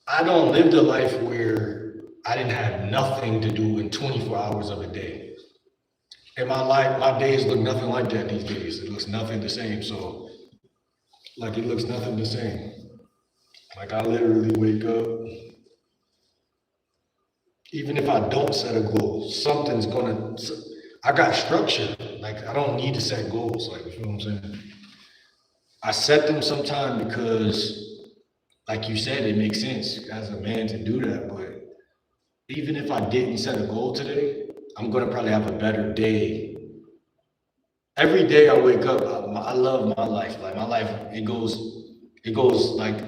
I don't live the life where I didn't have nothing to do in 24 hours of a day. In my life, my days look nothing like that these days. It looks nothing the same. So, like, it looks nothing the same. Like, I literally wake up, even if I don't set a goal, something's gonna, I got structure. Like, I don't need to set goals. Like, you feel what I'm saying? I set them sometime because, like you said, it makes sense as a man to do that. But even if I didn't set a goal today, I'm gonna probably have a better day. Every day I wake up, I love my life. Like my life, it goes like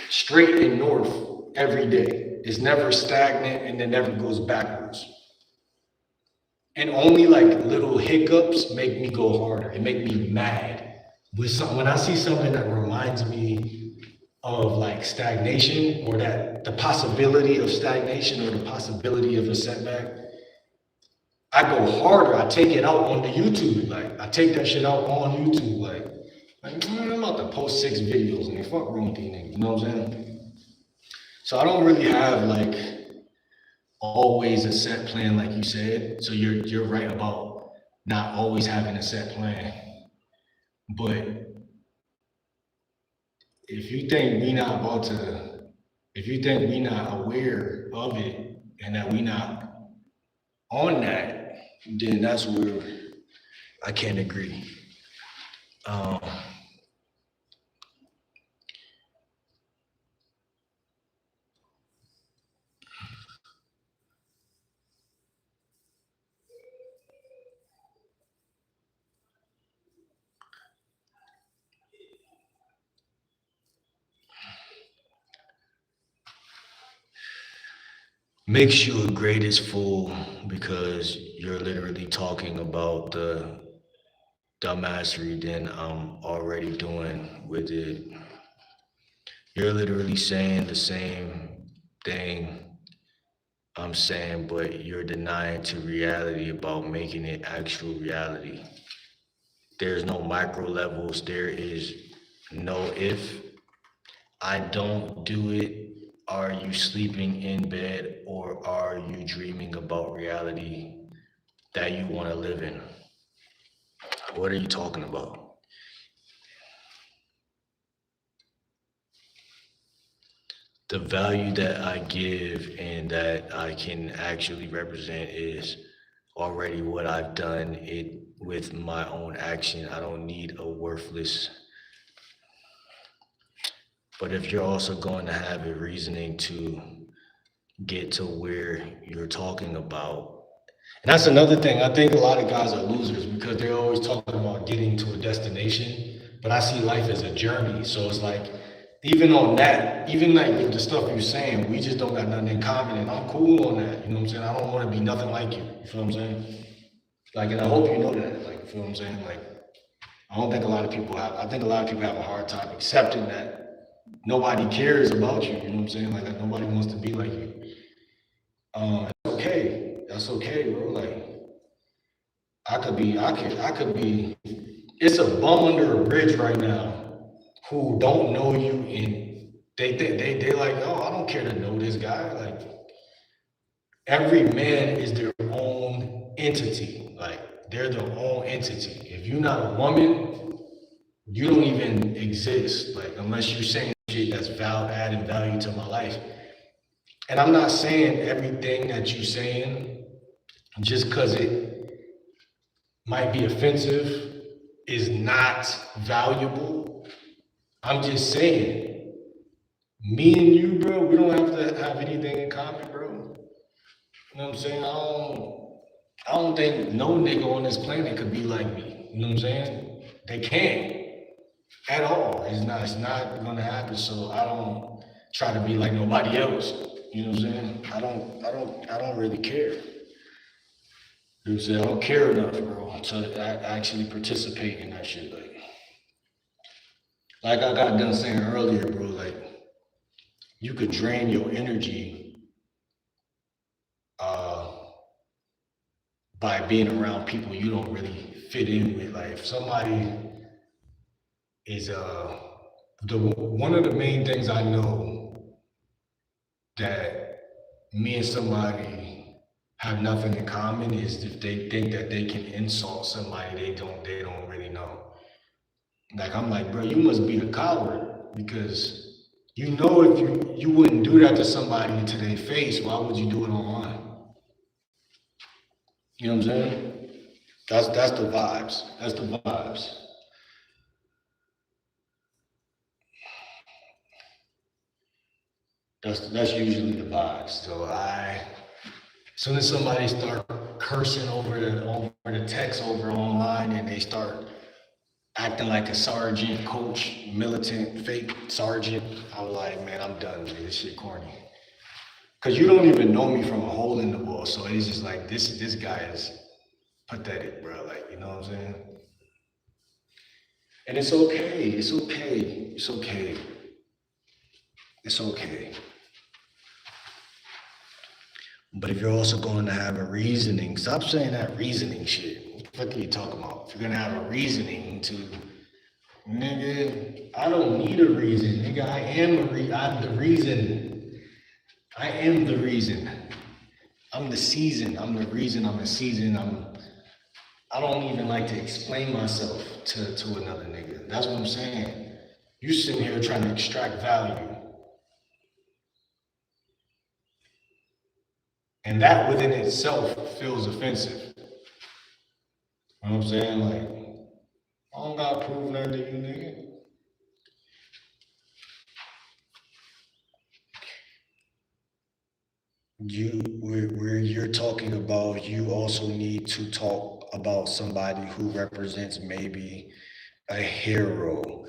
straight and north every day. It's never stagnant and it never goes backwards. And only like little hiccups make me go harder. It make me mad. When I see something that reminds me of like stagnation or that the possibility of stagnation or the possibility of a setback, I go harder. I take it out on the YouTube. Like I take that shit out on YouTube. Like I'm about to post 6 videos and they fuck wrong with these niggas. You know what I'm saying? So I don't really have like always a set plan, like you said. So you're right about not always having a set plan. But if you think we not about to, if you think we not aware of it and that we not on that, then that's where I can't agree. Um, Makes you a greatest fool because you're literally talking about the dumbassery than I'm already doing with it. You're literally saying the same thing I'm saying, but you're denying to reality about making it actual reality. There's no micro levels. There is no if I don't do it. Are you sleeping in bed or are you dreaming about reality that you want to live in? What are you talking about? The value that I give and that I can actually represent is already what I've done it with my own action. I don't need a worthless. But if you're also going to have a reasoning to get to where you're talking about, and that's another thing. I think a lot of guys are losers because they're always talking about getting to a destination. But I see life as a journey. So it's like, even on that, even like with the stuff you're saying, we just don't got nothing in common. And I'm cool on that. You know what I'm saying? I don't want to be nothing like you. You feel what I'm saying? Like, and I hope you know that. Like, you feel what I'm saying? Like, I don't think a lot of people have, I think a lot of people have a hard time accepting that nobody cares about you. You know what I'm saying? Like nobody wants to be like you. It's okay. That's okay, bro. Like, I could be, it's a bum under a bridge right now who don't know you and they like, oh, I don't care to know this guy. Like, every man is their own entity. Like, they're their own entity. If you're not a woman, you don't even exist. Like, unless you're saying shit that's adding value to my life. And I'm not saying everything that you're saying just because it might be offensive is not valuable. I'm just saying, me and you, bro, we don't have to have anything in common, bro. You know what I'm saying? I don't think no nigga on this planet could be like me. You You know what I'm saying? They can't at all. It's not gonna happen. So I don't try to be like nobody else. You know what I'm saying? I don't really care. You know what I'm saying? I don't care enough, bro, to actually participate in that shit. Like I got done saying earlier, bro, like you could drain your energy uh by being around people you don't really fit in with. Like if somebody is the one of the main things I know that me and somebody have nothing in common is if they think that they can insult somebody they don't really know. Like I'm like, bro, you must be a coward because you know if you wouldn't do that to somebody to their face, why would you do it online? You know what I'm saying? That's the vibes. That's the vibes. That's usually the vibes. So as soon as somebody start cursing over the text over online and they start acting like a sergeant, coach, militant, fake sergeant, I'm like, man, I'm done, man. This shit corny. Cause you don't even know me from a hole in the wall, so it's just like this guy is pathetic, bro. Like, you know what I'm saying? And it's okay. It's okay. It's okay. It's okay. But if you're also going to have a reasoning, stop saying that reasoning shit. What the fuck are you talking about? If you're gonna have a reasoning to, nigga, I don't need a reason, nigga. I'm the reason. I am the reason. I'm the season. I'm the reason. I'm the season. I don't even like to explain myself to another nigga. That's what I'm saying. You sitting here trying to extract value. And that within itself feels offensive. You know what I'm saying? Like, I don't gotta prove nothing to you, nigga. Where you're talking about, you also need to talk about somebody who represents maybe a hero.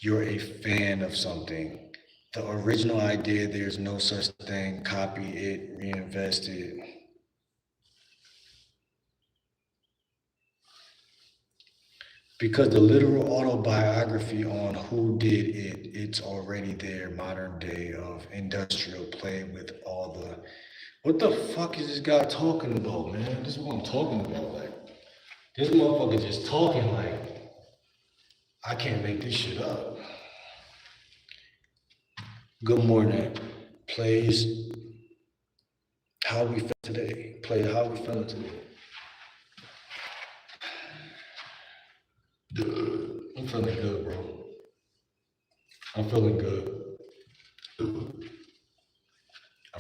You're a fan of something. The original idea, there's no such thing. Copy it, reinvest it. Because the literal autobiography on who did it, it's already there, modern day of industrial play with all the. What the fuck is this guy talking about, man? This is what I'm talking about. Like, this motherfucker just talking like, I can't make this shit up. Good morning. Plays how we felt today. Play how we felt today. I'm feeling good, bro. I'm feeling good. I'm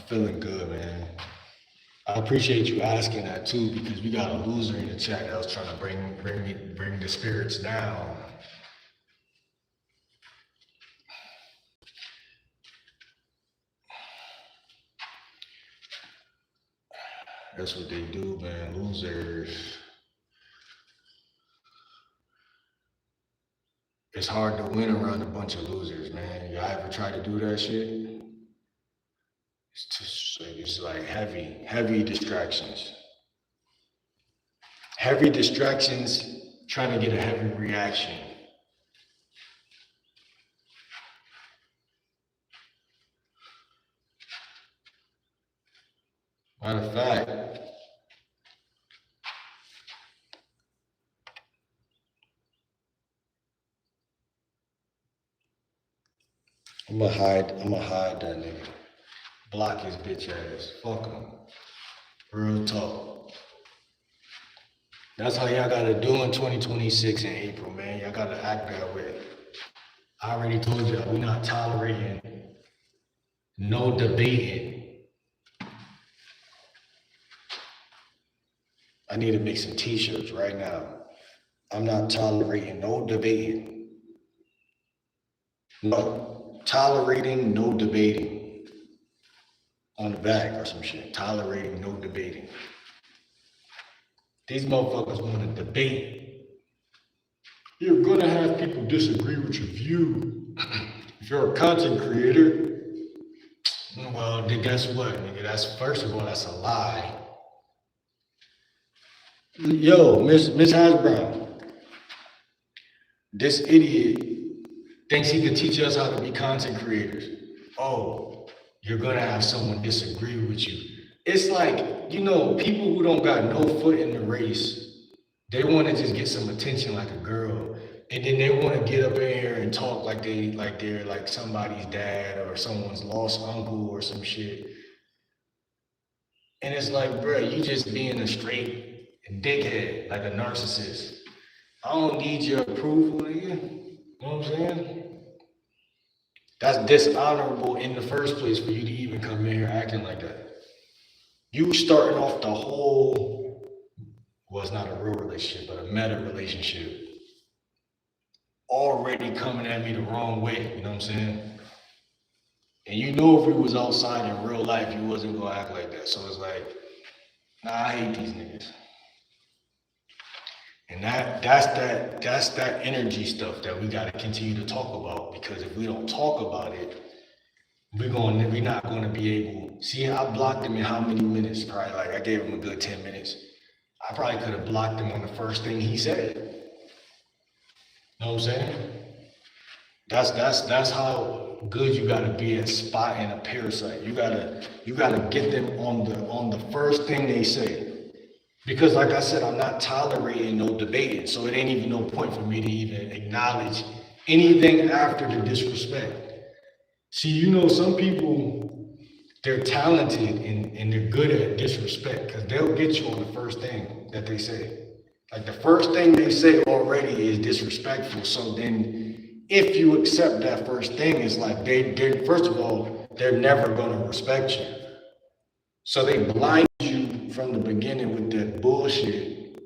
feeling good, man. I appreciate you asking that too, because we got a loser in the chat that was trying to bring the spirits down. That's what they do, man. Losers. It's hard to win around a bunch of losers, man. Y'all ever try to do that shit? It's like heavy distractions. Heavy distractions trying to get a heavy reaction. Matter of fact, I'm gonna hide that nigga. Block his bitch ass. Fuck him. Real talk. That's how y'all gotta do in 2026 in April, man. Y'all gotta act that way. I already told y'all, we not tolerating no debating. I need to make some t-shirts right now. I'm not tolerating no debating. No. Tolerating no debating. On the back or some shit. Tolerating no debating. These motherfuckers want to debate. You're gonna have people disagree with your view. If you're a content creator, well, then guess what, nigga? That's first of all, that's a lie. Yo, Miss Hasbrown, this idiot thinks he can teach us how to be content creators. Oh, you're gonna have someone disagree with you. It's like, people who don't got no foot in the race, they want to just get some attention like a girl. And then they want to get up in here and talk they're like somebody's dad or someone's lost uncle or some shit. And it's like, bro, you just being a straight dickhead, like a narcissist. I don't need your approval, nigga. You know what I'm saying? That's dishonorable in the first place for you to even come in here acting like that. You starting off the whole, well, it's not a real relationship, but a meta relationship, already coming at me the wrong way, you know what I'm saying? And you know if we was outside in real life, you wasn't gonna act like that. So it's like, nah, I hate these niggas. And that's that energy stuff that we gotta continue to talk about, because if we don't talk about it, we're not gonna be able. See, I blocked him in how many minutes? Probably like I gave him a good 10 minutes. I probably could have blocked him on the first thing he said. Know what I'm saying? That's how good you gotta be at spotting a parasite. You gotta get them on the first thing they say. Because like I said, I'm not tolerating no debating, so it ain't even no point for me to even acknowledge anything after the disrespect. See, some people, they're talented and they're good at disrespect, because they'll get you on the first thing that they say. Like the first thing they say already is disrespectful. So then if you accept that first thing, it's like they first of all, they're never gonna respect you. So they blind you from the beginning with that bullshit.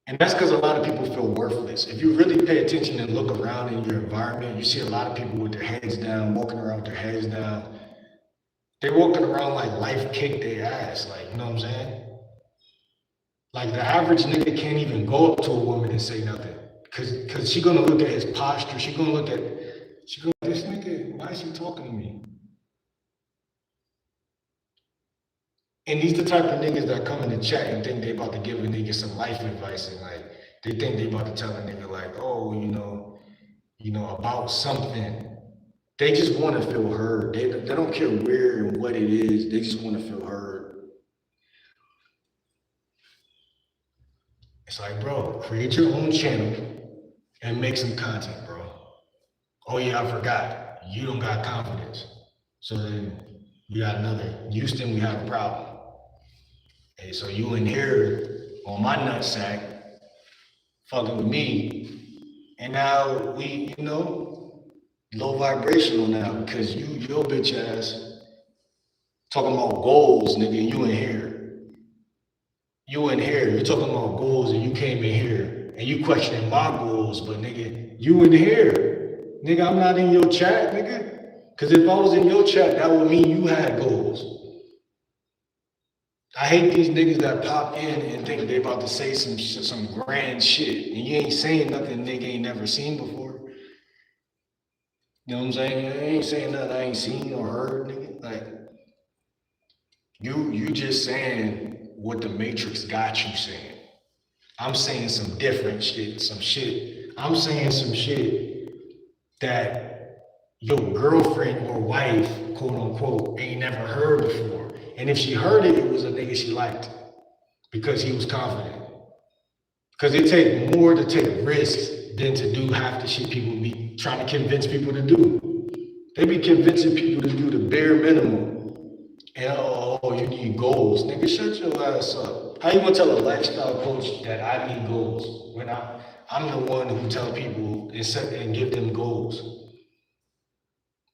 And that's because a lot of people feel worthless. If you really pay attention and look around in your environment, you see a lot of people with their heads down, walking around with their heads down. They're walking around like life kicked their ass, like, you know what I'm saying? Like the average nigga can't even go up to a woman and say nothing. Cause she gonna look at his posture, she gonna, this nigga, why is he talking to me? And these the type of niggas that come in the chat and think they about to give a nigga some life advice, and like they think they about to tell a nigga like, oh, about something. They just want to feel heard. They don't care where and what it is. They just want to feel heard. It's like, bro, create your own channel and make some content, bro. Oh yeah, I forgot. You don't got confidence. So then we got another. Houston, we have a problem. Hey, so you in here on my nutsack, fucking with me, and now we, low vibrational now, because your bitch ass talking about goals, nigga, and you in here. You in here, you talking about goals, and you came in here, and you questioning my goals, but nigga, you in here. Nigga, I'm not in your chat, nigga. Because if I was in your chat, that would mean you had goals. I hate these niggas that pop in and think they about to say some grand shit, and you ain't saying nothing nigga ain't never seen before. You know what I'm saying? I ain't saying nothing I ain't seen or heard, nigga. Like, you just saying what the Matrix got you saying. I'm saying some different shit, I'm saying some shit that your girlfriend or wife, quote unquote, ain't never heard before. And if she heard it, it was a nigga she liked because he was confident. Because it takes more to take risks than to do half the shit people be trying to convince people to do. They be convincing people to do the bare minimum. And you need goals. Nigga, shut your ass up. How you gonna tell a lifestyle coach that I need goals when I'm the one who tell people and give them goals?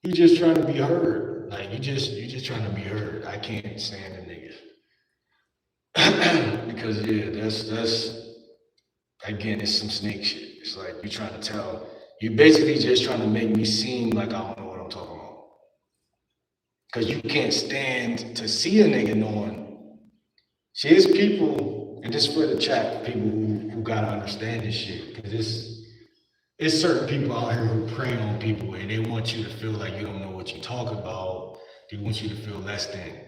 You just trying to be heard. Like you just trying to be heard. I can't stand the niggas. Because yeah, that's again, it's some snake shit. It's like you basically just trying to make me seem like I don't know what I'm talking about. Because you can't stand to see a nigga knowing. See, it's people, and this is for the chat, people who gotta understand this shit. Cause it's certain people out here who prey on people and they want you to feel like you don't know what you talk about. They want you to feel less than.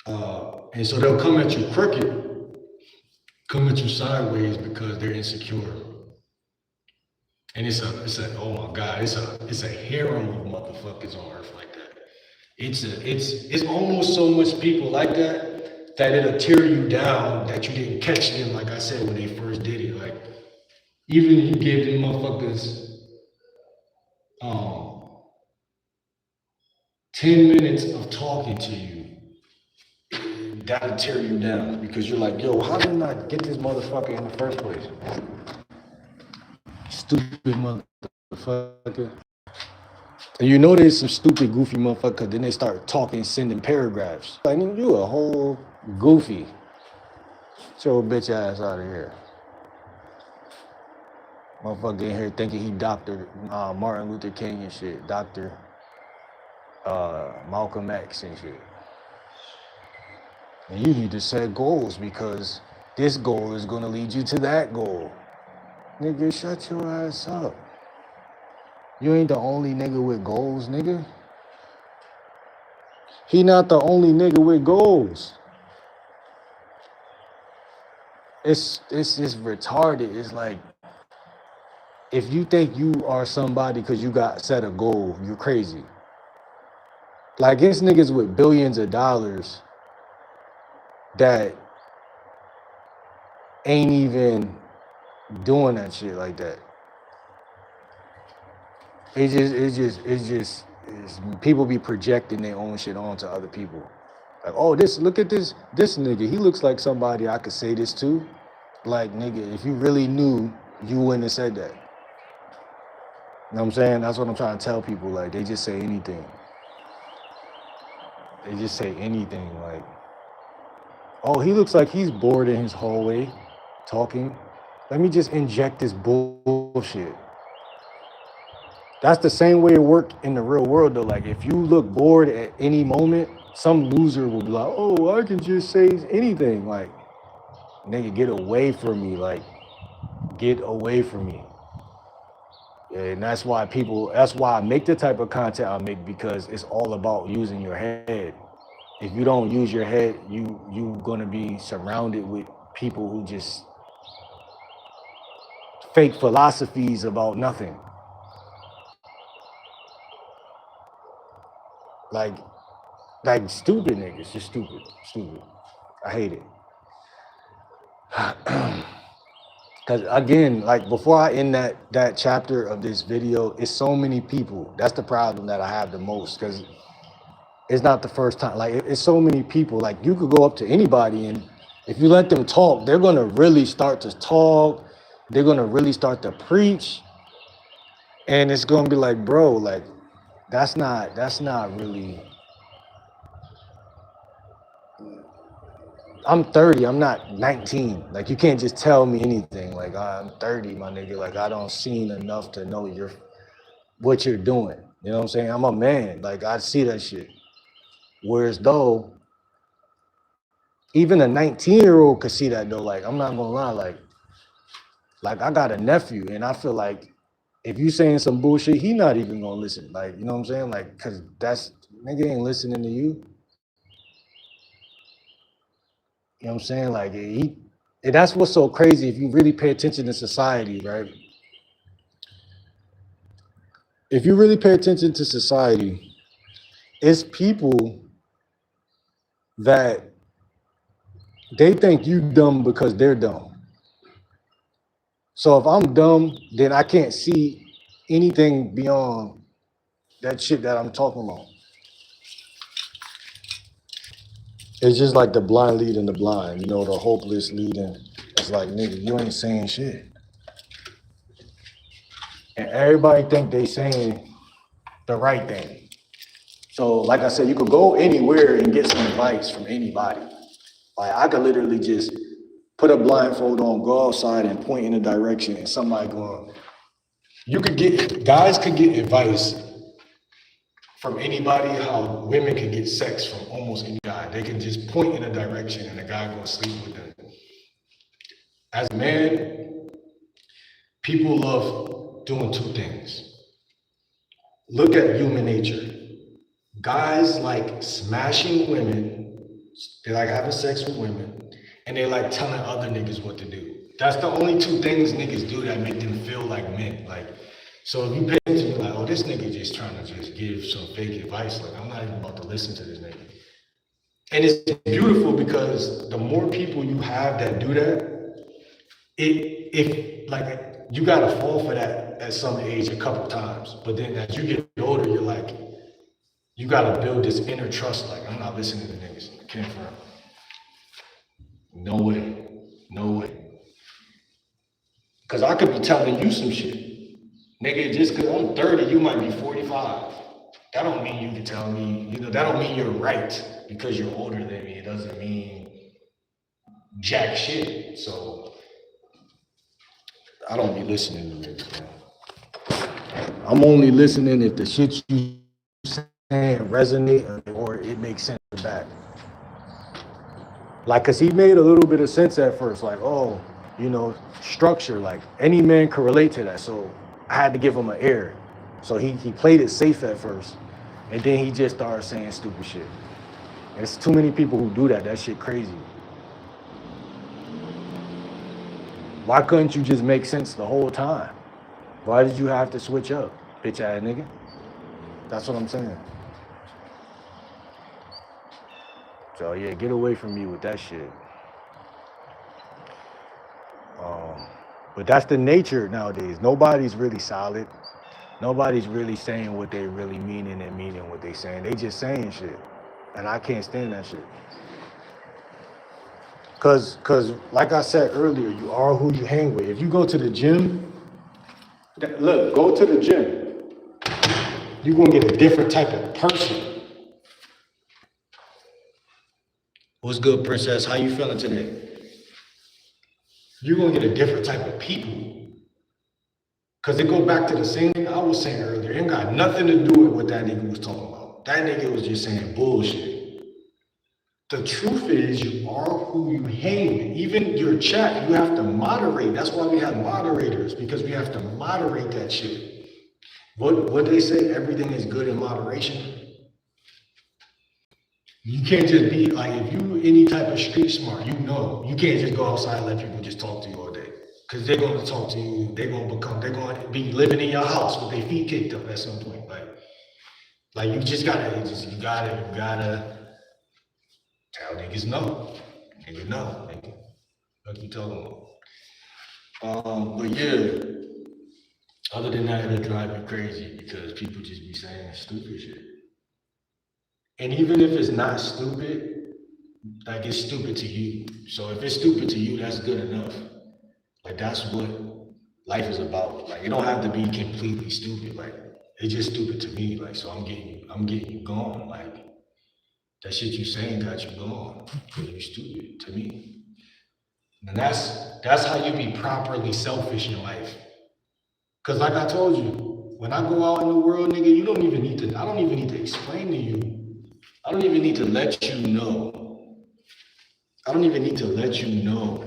And so they'll come at you crooked, come at you sideways because they're insecure. And it's a oh my God, it's a harem of motherfuckers on earth like that. It's almost so much people like that that it'll tear you down that you didn't catch them, like I said, when they first did it. Like even if you gave them motherfuckers um 10 minutes of talking to you, that'll tear you down because you're like, yo, how did I get this motherfucker in the first place? Stupid motherfucker. And you know there's some stupid, goofy motherfucker, then they start talking, sending paragraphs. Like, you a whole goofy. Get your bitch ass out of here. Motherfucker in here thinking he Dr. Martin Luther King and shit. Dr. Malcolm X and shit. And you need to set goals because this goal is gonna lead you to that goal. Nigga, shut your ass up. You ain't the only nigga with goals, nigga. He not the only nigga with goals. It's retarded. It's like, if you think you are somebody because you got set a goal, you're crazy. Like, it's niggas with billions of dollars that ain't even doing that shit like that. It's people be projecting their own shit onto other people. Like, oh, look at this nigga. He looks like somebody I could say this to. Like, nigga, if you really knew, you wouldn't have said that. You know what I'm saying? That's what I'm trying to tell people. Like, they just say anything. They just say anything. Like, oh, he looks like he's bored in his hallway talking. Let me just inject this bullshit. That's the same way it worked in the real world, though. Like, if you look bored at any moment, some loser will be like, oh, I can just say anything. Like, nigga, get away from me. Like, get away from me. And that's why I make the type of content I make, because it's all about using your head. If you don't use your head, you gonna be surrounded with people who just fake philosophies about nothing. Like stupid niggas, just stupid. I hate it. Because again, like, before I end that chapter of this video, it's so many people. That's the problem that I have the most, because it's not the first time. Like, it's so many people. Like, you could go up to anybody, and if you let them talk, they're gonna really start to talk. They're gonna really start to preach, and it's gonna be like, bro, like, that's not really. I'm 30, I'm not 19. Like, you can't just tell me anything. Like, I'm 30, my nigga. Like, I don't seen enough to know what you're doing. You know what I'm saying? I'm a man. Like, I see that shit. Whereas though, even a 19-year-old could see that though. Like, I'm not gonna lie, like I got a nephew, and I feel like if you saying some bullshit, he not even gonna listen. Like, you know what I'm saying? Like, cause nigga ain't listening to you. You know what I'm saying? Like, and that's what's so crazy. If you really pay attention to society, right? If you really pay attention to society, it's people that they think you dumb because they're dumb. So if I'm dumb, then I can't see anything beyond that shit that I'm talking about. It's just like the blind leading the blind, you know, the hopeless leading. It's like, nigga, you ain't saying shit. And everybody think they saying the right thing. So like I said, you could go anywhere and get some advice from anybody. Like, I could literally just put a blindfold on, go outside and point in a direction, and somebody going, guys could get advice from anybody, how women can get sex from almost any guy. They can just point in a direction and the guy gonna sleep with them. As a man, people love doing two things. Look at human nature. Guys like smashing women, they like having sex with women, and they like telling other niggas what to do. That's the only two things niggas do that make them feel like men. Like, so if you pay attention, you're like, oh, this nigga just trying to just give some fake advice. Like, I'm not even about to listen to this nigga. And it's beautiful because the more people you have that do that, if like you gotta fall for that at some age a couple times, but then as you get older, you're like, you gotta build this inner trust. Like, I'm not listening to niggas. I can't front. No way, no way. Cause I could be telling you some shit, nigga. Just cause I'm 30, you might be 45. That don't mean you can tell me. You know, that don't mean you're right because you're older than me. It doesn't mean jack shit. So I don't be listening to niggas, man. I'm only listening if the shit you saying resonate or it makes sense back. Like, cause he made a little bit of sense at first, like, oh, you know, structure, like any man can relate to that. So I had to give him an air. So he played it safe at first. And then he just started saying stupid shit. There's too many people who do that. That shit crazy. Why couldn't you just make sense the whole time? Why did you have to switch up, bitch ass nigga? That's what I'm saying. So yeah, get away from me with that shit. But that's the nature nowadays. Nobody's really solid. Nobody's really saying what they really meaning and meaning what they saying. They just saying shit. And I can't stand that shit. Cause like I said earlier, you are who you hang with. If you go to the gym, look, go to the gym. You're gonna get a different type of person. What's good, princess? How you feeling today? You're gonna get a different type of people. Cause it go back to the same thing I was saying earlier. It ain't got nothing to do with what that nigga was talking about. That nigga was just saying bullshit. The truth is you are who you hang with. Even your chat, you have to moderate. That's why we have moderators, because we have to moderate that shit. What they say, everything is good in moderation. You can't just be like, if you any type of street smart, you know, you can't just go outside and let people just talk to you all day. Cause they're gonna talk to you, they're gonna be living in your house with their feet kicked up at some point. Like you gotta tell niggas no. Nigga no, nigga. What you talking about? But yeah, other than that, it'll drive me crazy because people just be saying stupid shit. And even if it's not stupid, like it's stupid to you. So if it's stupid to you, that's good enough. Like that's what life is about. Like it don't have to be completely stupid. Like it's just stupid to me. Like so I'm getting you gone. Like that shit you saying got you gone because you stupid to me. And that's how you be properly selfish in life. Cause like I told you, when I go out in the world, nigga, I don't even need to explain to you. I don't even need to let you know. I don't even need to let you know.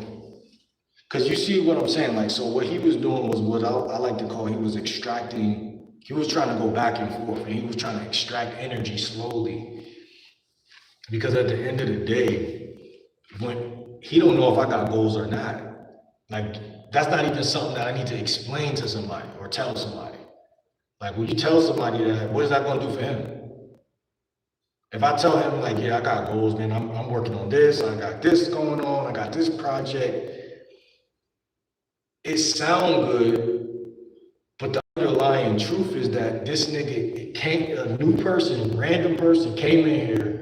Cause you see what I'm saying? Like, so what he was doing was what I like to call, he was extracting, he was trying to go back and forth and he was trying to extract energy slowly. Because at the end of the day, when he don't know if I got goals or not, like that's not even something that I need to explain to somebody or tell somebody. Like when you tell somebody that, what is that gonna do for him? If I tell him like, yeah, I got goals, man, I'm working on this, I got this going on, I got this project, it sound good, but the underlying truth is that this nigga a new person, random person came in here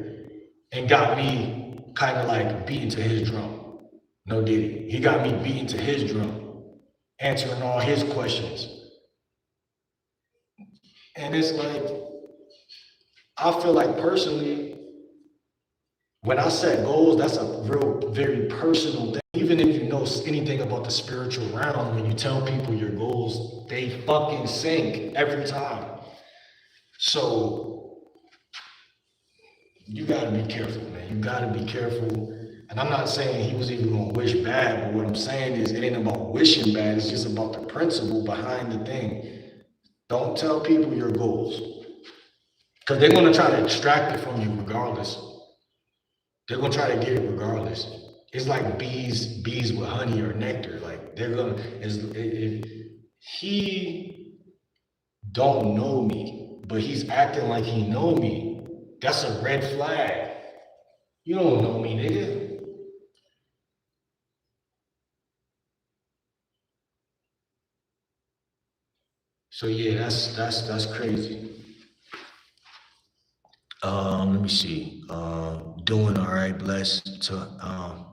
and got me kind of like beating to his drum. No diddy. He got me beating to his drum, answering all his questions. And it's like, I feel like personally, when I set goals, that's a real, very personal thing. Even if you know anything about the spiritual realm, when you tell people your goals, they fucking sink every time. So you gotta be careful, man. You gotta be careful. And I'm not saying he was even gonna wish bad, but what I'm saying is it ain't about wishing bad, it's just about the principle behind the thing. Don't tell people your goals. Because they're gonna try to extract it from you regardless. They're gonna try to get it regardless. It's like bees with honey or nectar. Like they're gonna if he don't know me, but he's acting like he know me, that's a red flag. You don't know me, nigga. So yeah, that's crazy. Let me see. Doing all right, blessed to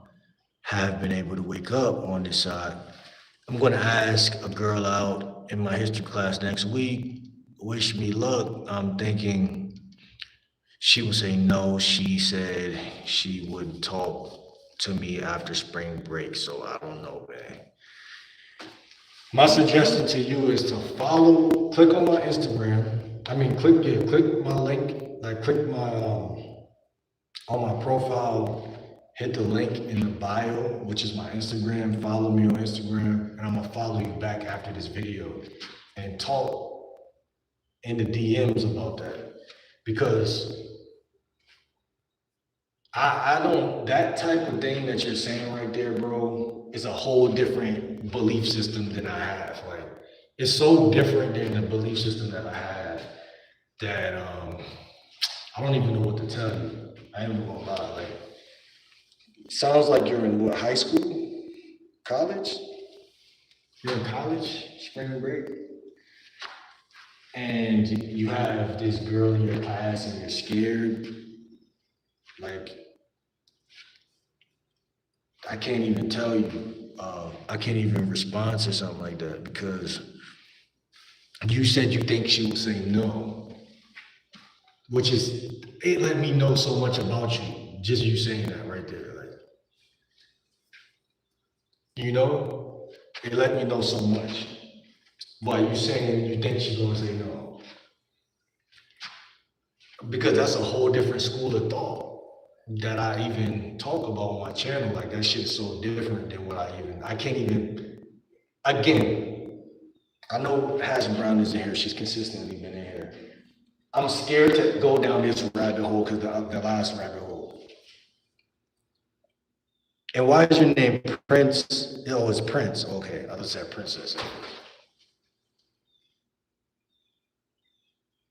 have been able to wake up on this side. I'm gonna ask a girl out in my history class next week. Wish me luck. I'm thinking she would say no. She said she would talk to me after spring break, so I don't know, man. My suggestion to you is to click on my Instagram. I mean, click my link, like click my on my profile, hit the link in the bio, which is my Instagram. Follow me on Instagram, and I'm gonna follow you back after this video and talk in the DMs about that because I don't, that type of thing that you're saying right there, bro, is a whole different belief system than I have. Like, it's so different than the belief system that I have that I don't even know what to tell you. I ain't even gonna lie. Like, sounds like you're in what, high school? College? You're in college, spring break? And you have this girl in your class and you're scared. Like, I can't even tell you. I can't even respond to something like that because you said you think she would say no, which is, it let me know so much about you, just you saying that right there. Like, you know, it let me know so much. Why you saying you think she's gonna say no? Because that's a whole different school of thought that I even talk about on my channel. Like that shit's so different than what I can't even, again, I know Hash Brown is in here, she's consistently been in here. I'm scared to go down this rabbit hole because the last rabbit hole. And why is your name Prince? Oh, it's Prince. Okay, I just said Princess.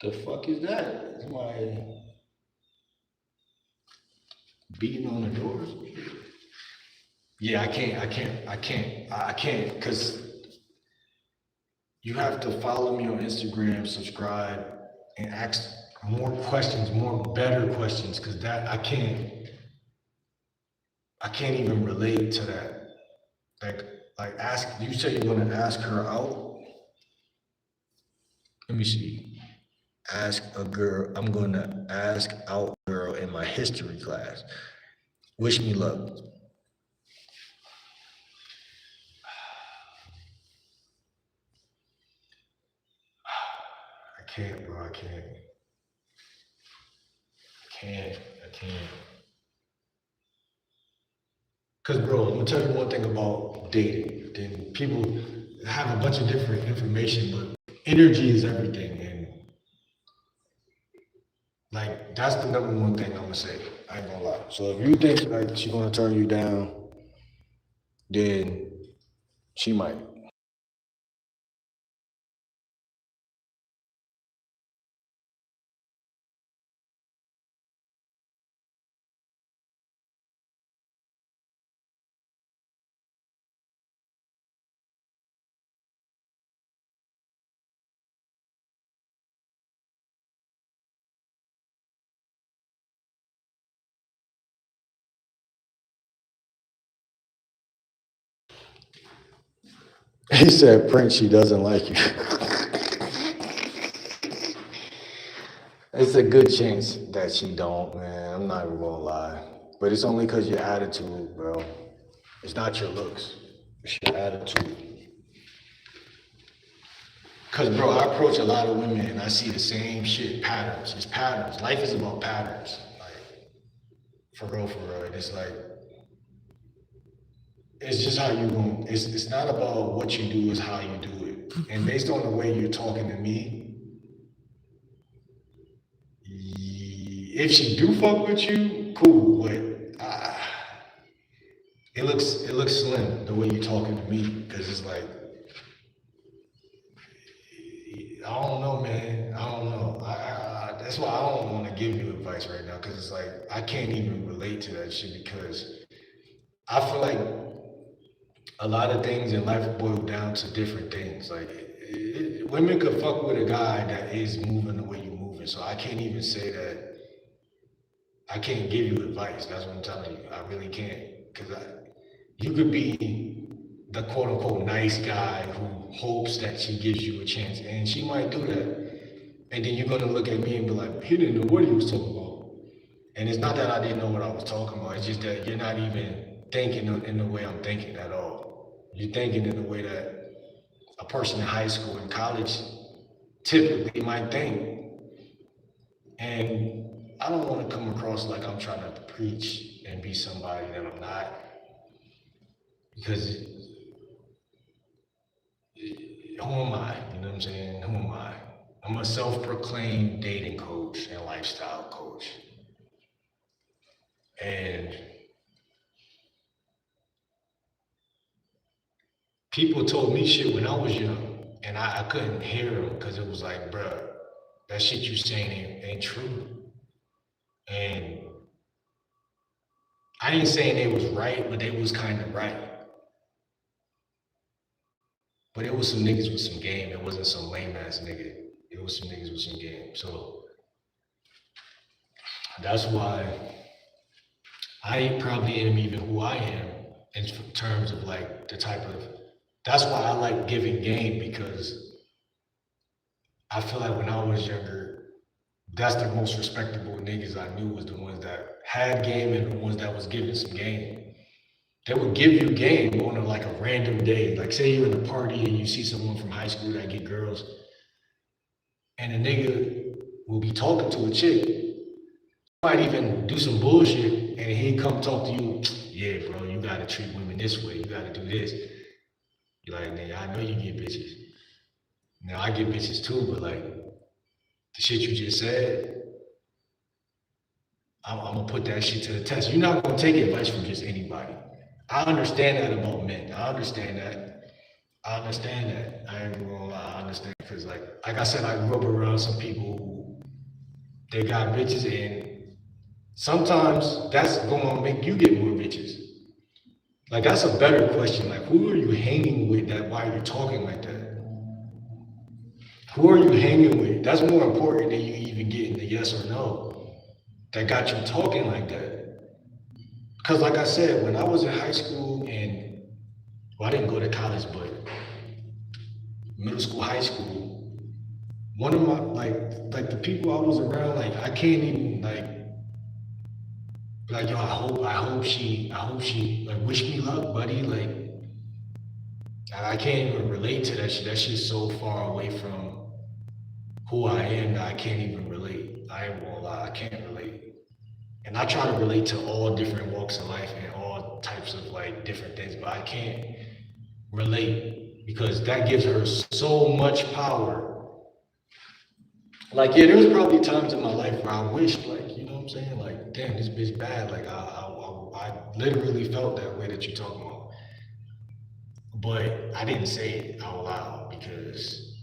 The fuck is that? Somebody beating on the doors? Yeah, I can't, because you have to follow me on Instagram, subscribe, and ask more questions, more better questions, because that I can't even relate to that. Like ask, you say you're gonna ask her out? Let me see. Ask a girl, I'm gonna ask out a girl in my history class. Wish me luck. I can't, bro, I can't. Cause bro, I'm gonna tell you one thing about dating. Then people have a bunch of different information, but energy is everything. And like, that's the number one thing I'm gonna say. I ain't gonna lie. So if you think like she's gonna turn you down, then she might. He said, Prince, she doesn't like you. It's a good chance that she don't, man. I'm not even gonna lie. But it's only because your attitude, bro. It's not your looks. It's your attitude. Cause bro, I approach a lot of women and I see the same shit, patterns. It's patterns. Life is about patterns. Like, for real, for real. And it's like, it's just how you going. It's not about what you do, it's how you do it. And based on the way you're talking to me, if she do fuck with you, cool. But it looks slim the way you're talking to me, because it's like, I don't know, man. I don't know. That's why I don't want to give you advice right now, because it's like I can't even relate to that shit, because I feel like a lot of things in life boil down to different things. Like women could fuck with a guy that is moving the way you're moving. So I can't even say that. I can't give you advice. That's what I'm telling you. I really can't, because you could be the quote unquote nice guy who hopes that she gives you a chance, and she might do that. And then you're gonna look at me and be like, he didn't know what he was talking about. And it's not that I didn't know what I was talking about. It's just that you're not even thinking in the way I'm thinking at all. You're thinking in the way that a person in high school and college typically might think. And I don't want to come across like I'm trying to preach and be somebody that I'm not. Because who am I? You know what I'm saying? Who am I? I'm a self-proclaimed dating coach and lifestyle coach. And people told me shit when I was young, and I couldn't hear them, because it was like, bruh, that shit you saying ain't true. And I ain't saying they was right, but they was kind of right. But it was some niggas with some game. It wasn't some lame ass nigga. It was some niggas with some game. So that's why I probably am even who I am in terms of like the type of. That's why I like giving game, because I feel like when I was younger, that's the most respectable niggas I knew, was the ones that had game and the ones that was giving some game. They would give you game on like a random day. Like say you're in a party and you see someone from high school that get girls, and a nigga will be talking to a chick. Might even do some bullshit, and he come talk to you. Yeah, bro, you gotta treat women this way. You gotta do this. You're like, nigga, I know you get bitches. Now I get bitches too, but like the shit you just said, I'm gonna put that shit to the test. You're not gonna take advice from just anybody. I understand that about men. I understand that. I ain't gonna lie. I understand, because like I said, I grew up around some people who they got bitches, and sometimes that's gonna make you get more bitches. Like that's a better question. Like who are you hanging with that why you're talking like that? Who are you hanging with? That's more important than you even getting the yes or no that got you talking like that. Because like I said, when I was in high school, and well, I didn't go to college, but middle school, high school, one of my like the people I was around, like I can't even like yo, I hope she like wish me luck, buddy. Like I can't even relate to that shit. That shit's so far away from who I am that I can't even relate. I ain't gonna lie, I can't relate. And I try to relate to all different walks of life and all types of like different things, but I can't relate, because that gives her so much power. Like, yeah, there was probably times in my life where I wished, like, you know what I'm saying? Like, damn, this bitch bad. Like, I literally felt that way that you're talking about. But I didn't say it out loud, because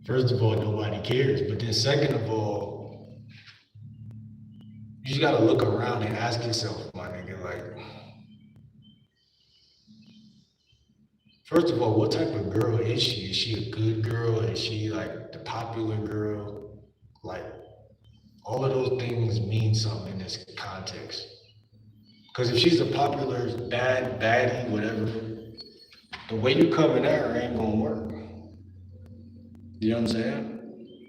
first of all, nobody cares. But then second of all, you just gotta look around and ask yourself, my nigga, like, first of all, what type of girl is she? Is she a good girl? Is she like the popular girl? Like, all of those things mean something in this context. Because if she's a popular, bad, baddie, whatever, the way you coming at her ain't gonna work. You know what I'm saying?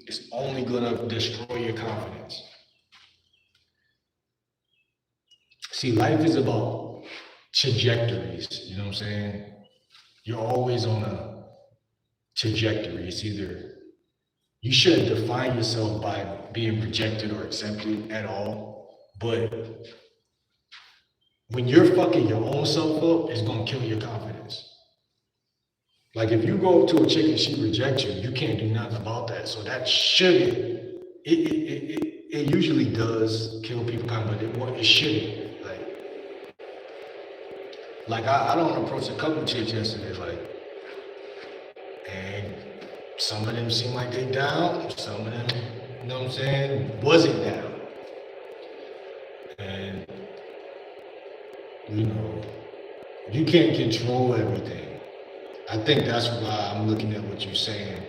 It's only gonna destroy your confidence. See, life is about trajectories, you know what I'm saying? You're always on a trajectory. It's either, you shouldn't define yourself by being rejected or accepted at all, but when you're fucking your own self up, it's gonna kill your confidence. Like if you go up to a chick and she rejects you, you can't do nothing about that. So that shouldn't. It usually does kill people confidence, but it shouldn't. Like I don't approach a couple chicks yesterday, like, and some of them seem like they down, some of them, you know what I'm saying, wasn't down. And you know, you can't control everything. I think that's why I'm looking at what you're saying,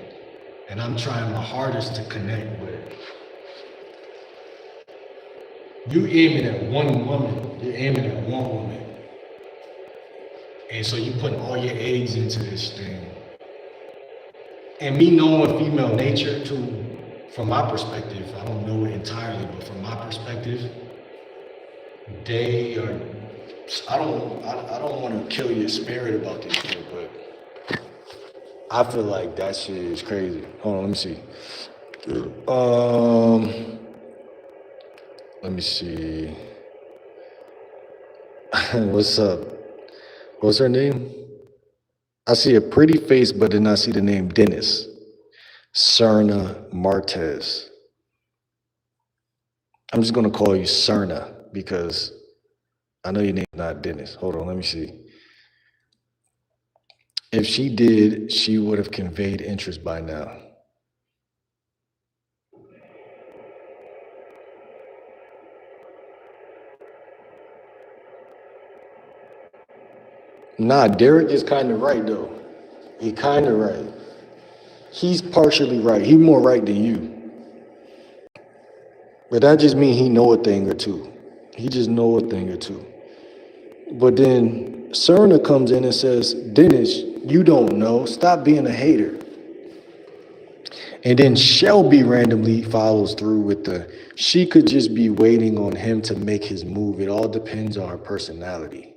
and I'm trying my hardest to connect with it. You aiming at one woman, you're aiming at one woman. And so you putting all your eggs into this thing. And me knowing female nature too, from my perspective, I don't know it entirely, but from my perspective, they are, I don't want to kill your spirit about this shit, but I feel like that shit is crazy. Hold on, let me see. Let me see. What's up? What's her name? I see a pretty face, but then I see the name Dennis. Serna Martez. I'm just gonna call you Serna because I know your name's not Dennis. Hold on, let me see. If she did, she would have conveyed interest by now. Nah, Derek is kind of right though. He kind of right. He's partially right. He's more right than you. But that just means he know a thing or two. He just know a thing or two. But then Serna comes in and says, Dennis, you don't know. Stop being a hater. And then Shelby randomly follows through with she could just be waiting on him to make his move. It all depends on her personality.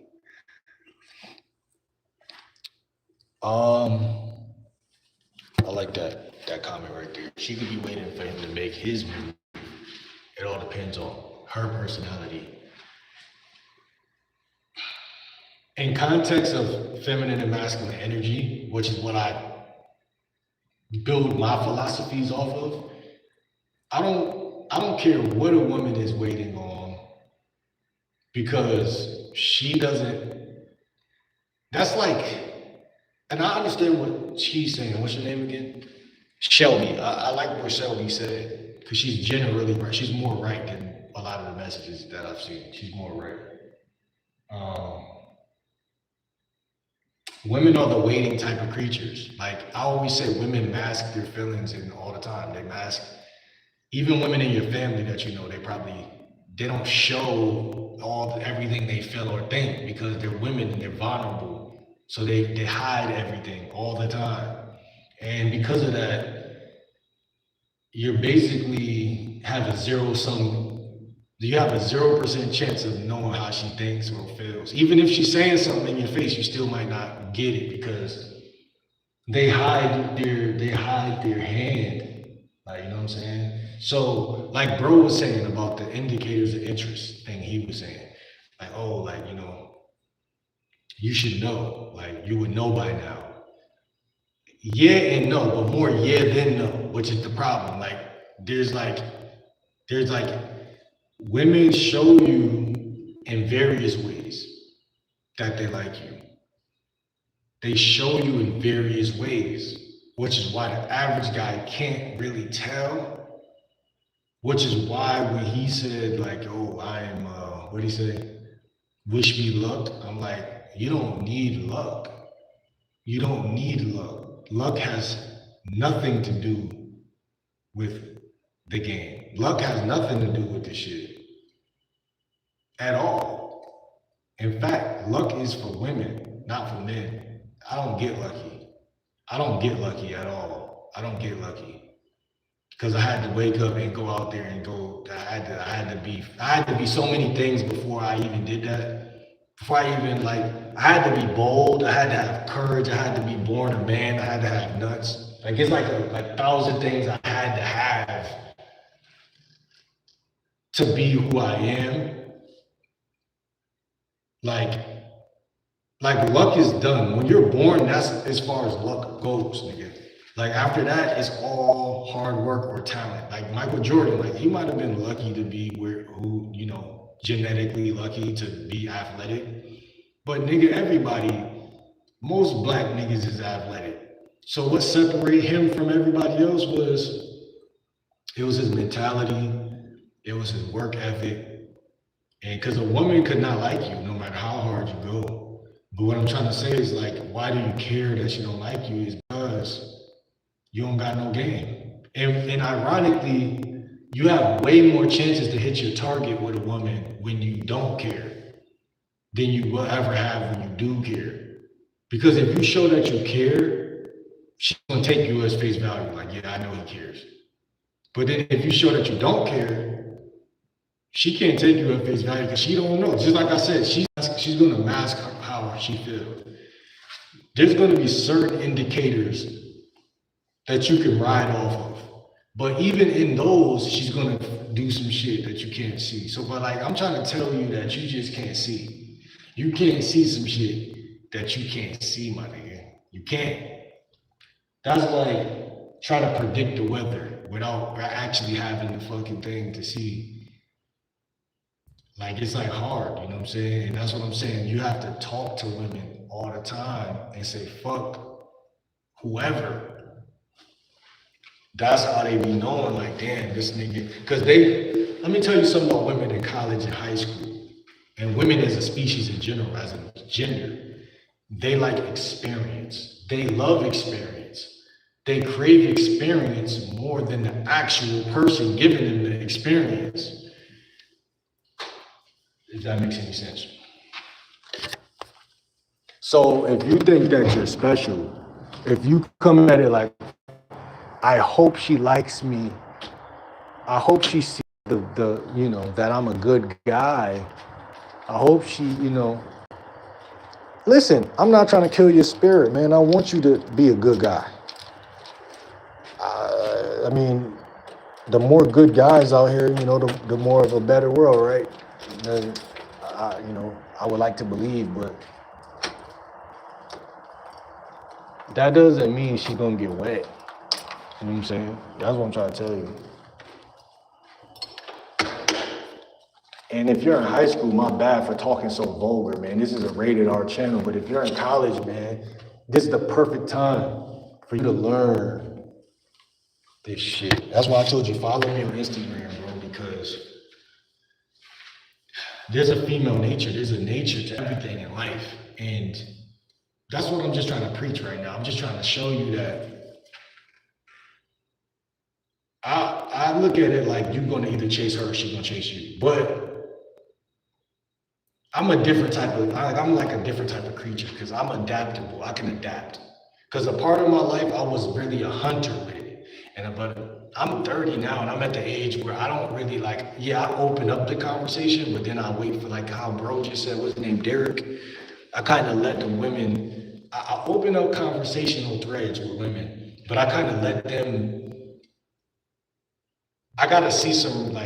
I like that comment right there. She could be waiting for him to make his move. It all depends on her personality. In context of feminine and masculine energy, which is what I build my philosophies off of, I don't care what a woman is waiting on because she doesn't. That's like, and I understand what she's saying. What's her name again? Shelby. I like what Shelby said because she's generally right. She's more right than a lot of the messages that I've seen. She's more right. Women are the waiting type of creatures. Like I always say, women mask their feelings and all the time. They mask, even women in your family that you know, they don't show everything they feel or think because they're women and they're vulnerable. So they hide everything all the time. And because of that, you basically have a 0% chance of knowing how she thinks or feels. Even if she's saying something in your face, you still might not get it because they hide their hand. Like, you know what I'm saying? So, like bro was saying about the indicators of interest thing he was saying. Like, oh, like, you know, you should know. Like, you would know by now. Yeah and no, but more yeah than no, which is the problem. Like, there's like women show you in various ways that they like you. They show you in various ways, which is why the average guy can't really tell. Which is why when he said like, oh, I'm, what'd he say? Wish me luck. I'm like, you don't need luck. You don't need luck. Luck has nothing to do with the game. Luck has nothing to do with this shit at all. In fact, luck is for women, not for men. I don't get lucky. I don't get lucky at all. I don't get lucky because I had to wake up and go out there and go. I had to be so many things before I even did that. Before I even I had to be bold. I had to have courage. I had to be born a man. I had to have nuts. Like it's like a thousand things I had to have to be who I am. Like, luck is done. When you're born, that's as far as luck goes, nigga. Like after that, it's all hard work or talent. Like Michael Jordan, like he might have been lucky to be genetically lucky to be athletic. But nigga, most black niggas is athletic. So what separated him from everybody else was his mentality, it was his work ethic, and because a woman could not like you no matter how hard you go. But what I'm trying to say is like, why do you care that she don't like you? Is because you don't got no game. And ironically, you have way more chances to hit your target with a woman when you don't care than you will ever have when you do care. Because if you show that you care, she's gonna take you as face value. Like, yeah, I know he cares. But then if you show that you don't care, she can't take you at face value because she don't know. Just like I said, she's gonna mask how she feels. There's gonna be certain indicators that you can ride off of. But even in those, she's gonna do some shit that you can't see. So, but like, I'm trying to tell you that you just can't see. You can't see some shit that you can't see, my nigga. You can't. That's like trying to predict the weather without actually having the fucking thing to see. Like, it's like hard, you know what I'm saying? And that's what I'm saying. You have to talk to women all the time and say, fuck whoever. That's how they be knowing, like, damn, this nigga. Because let me tell you something about women in college and high school, and women as a species in general, as a gender. They like experience. They love experience. They crave experience more than the actual person giving them the experience. If that makes any sense. So if you think that you're special, if you come at it like, I hope she likes me, I hope she sees that I'm a good guy. I hope she, listen, I'm not trying to kill your spirit, man. I want you to be a good guy. I mean, the more good guys out here, the more of a better world, right? And, I would like to believe, but that doesn't mean she's gonna get wet. You know what I'm saying? That's what I'm trying to tell you. And if you're in high school, my bad for talking so vulgar, man. This is a rated R channel, but if you're in college, man, this is the perfect time for you to learn this shit. That's why I told you, follow me on Instagram, bro, because there's a female nature. There's a nature to everything in life. And that's what I'm just trying to preach right now. I'm just trying to show you that I look at it like you're gonna either chase her or she's gonna chase you. But I'm like a different type of creature because I'm adaptable. I can adapt. Because a part of my life, I was really a hunter with it. But I'm 30 now and I'm at the age where I don't really I open up the conversation, but then I wait for like how bro just said, what's his name, Derek? I kind of let the women, I open up conversational threads with women, but I kind of let them, I gotta see some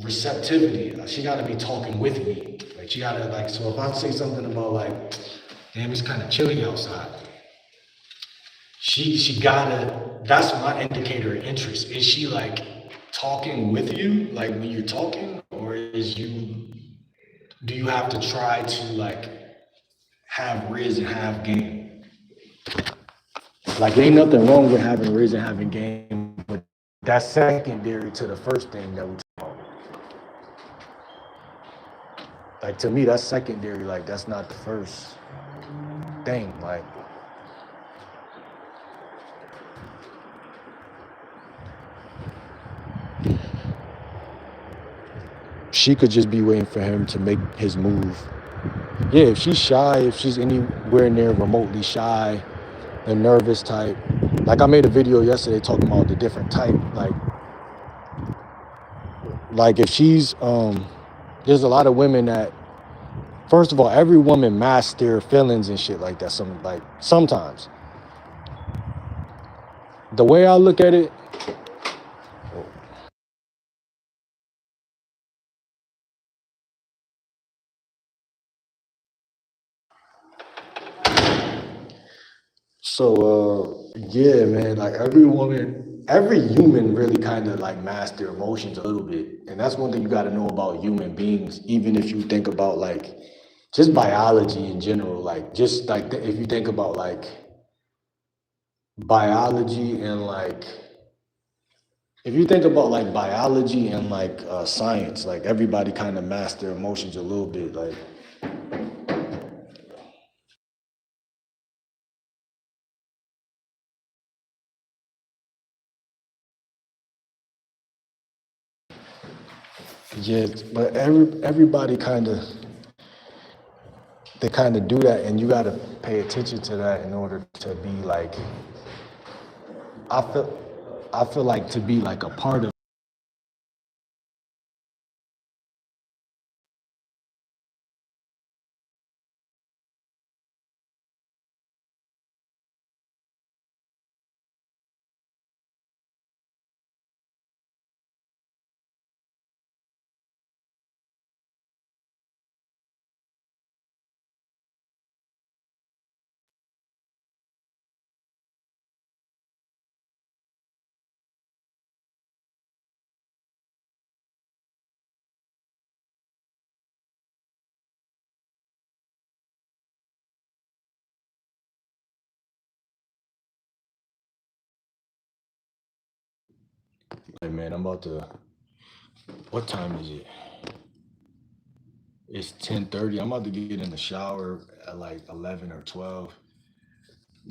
receptivity. She gotta be talking with me. She gotta so if I say something about damn, it's kind of chilly outside. She gotta, that's my indicator of interest. Is she talking with you, when you're talking, or do you have to try to have Rizz and have game? Ain't nothing wrong with having Rizz and having game, but that's secondary to the first thing that we talk about. To me, that's secondary. That's not the first thing. She could just be waiting for him to make his move. Yeah, if she's shy, if she's anywhere near remotely shy, the nervous type. I made a video yesterday talking about the different type. If she's there's a lot of women that, first of all, every woman masks their feelings and shit like that. Sometimes. The way I look at it, Yeah, man, like every woman, every human really kind of like master emotions a little bit. And that's one thing you got to know about human beings, even if you think about like just biology in general. Like, just like if you think about like biology and like, if you think about like biology and like science, like everybody kind of master emotions a little bit. Like, yeah, but everybody kind of they kind of do that, and you got to pay attention to that in order to be like I feel I feel like to be like a part of Hey man, I'm about to. What time is it? It's 10:30. I'm about to get in the shower at like 11 or 12.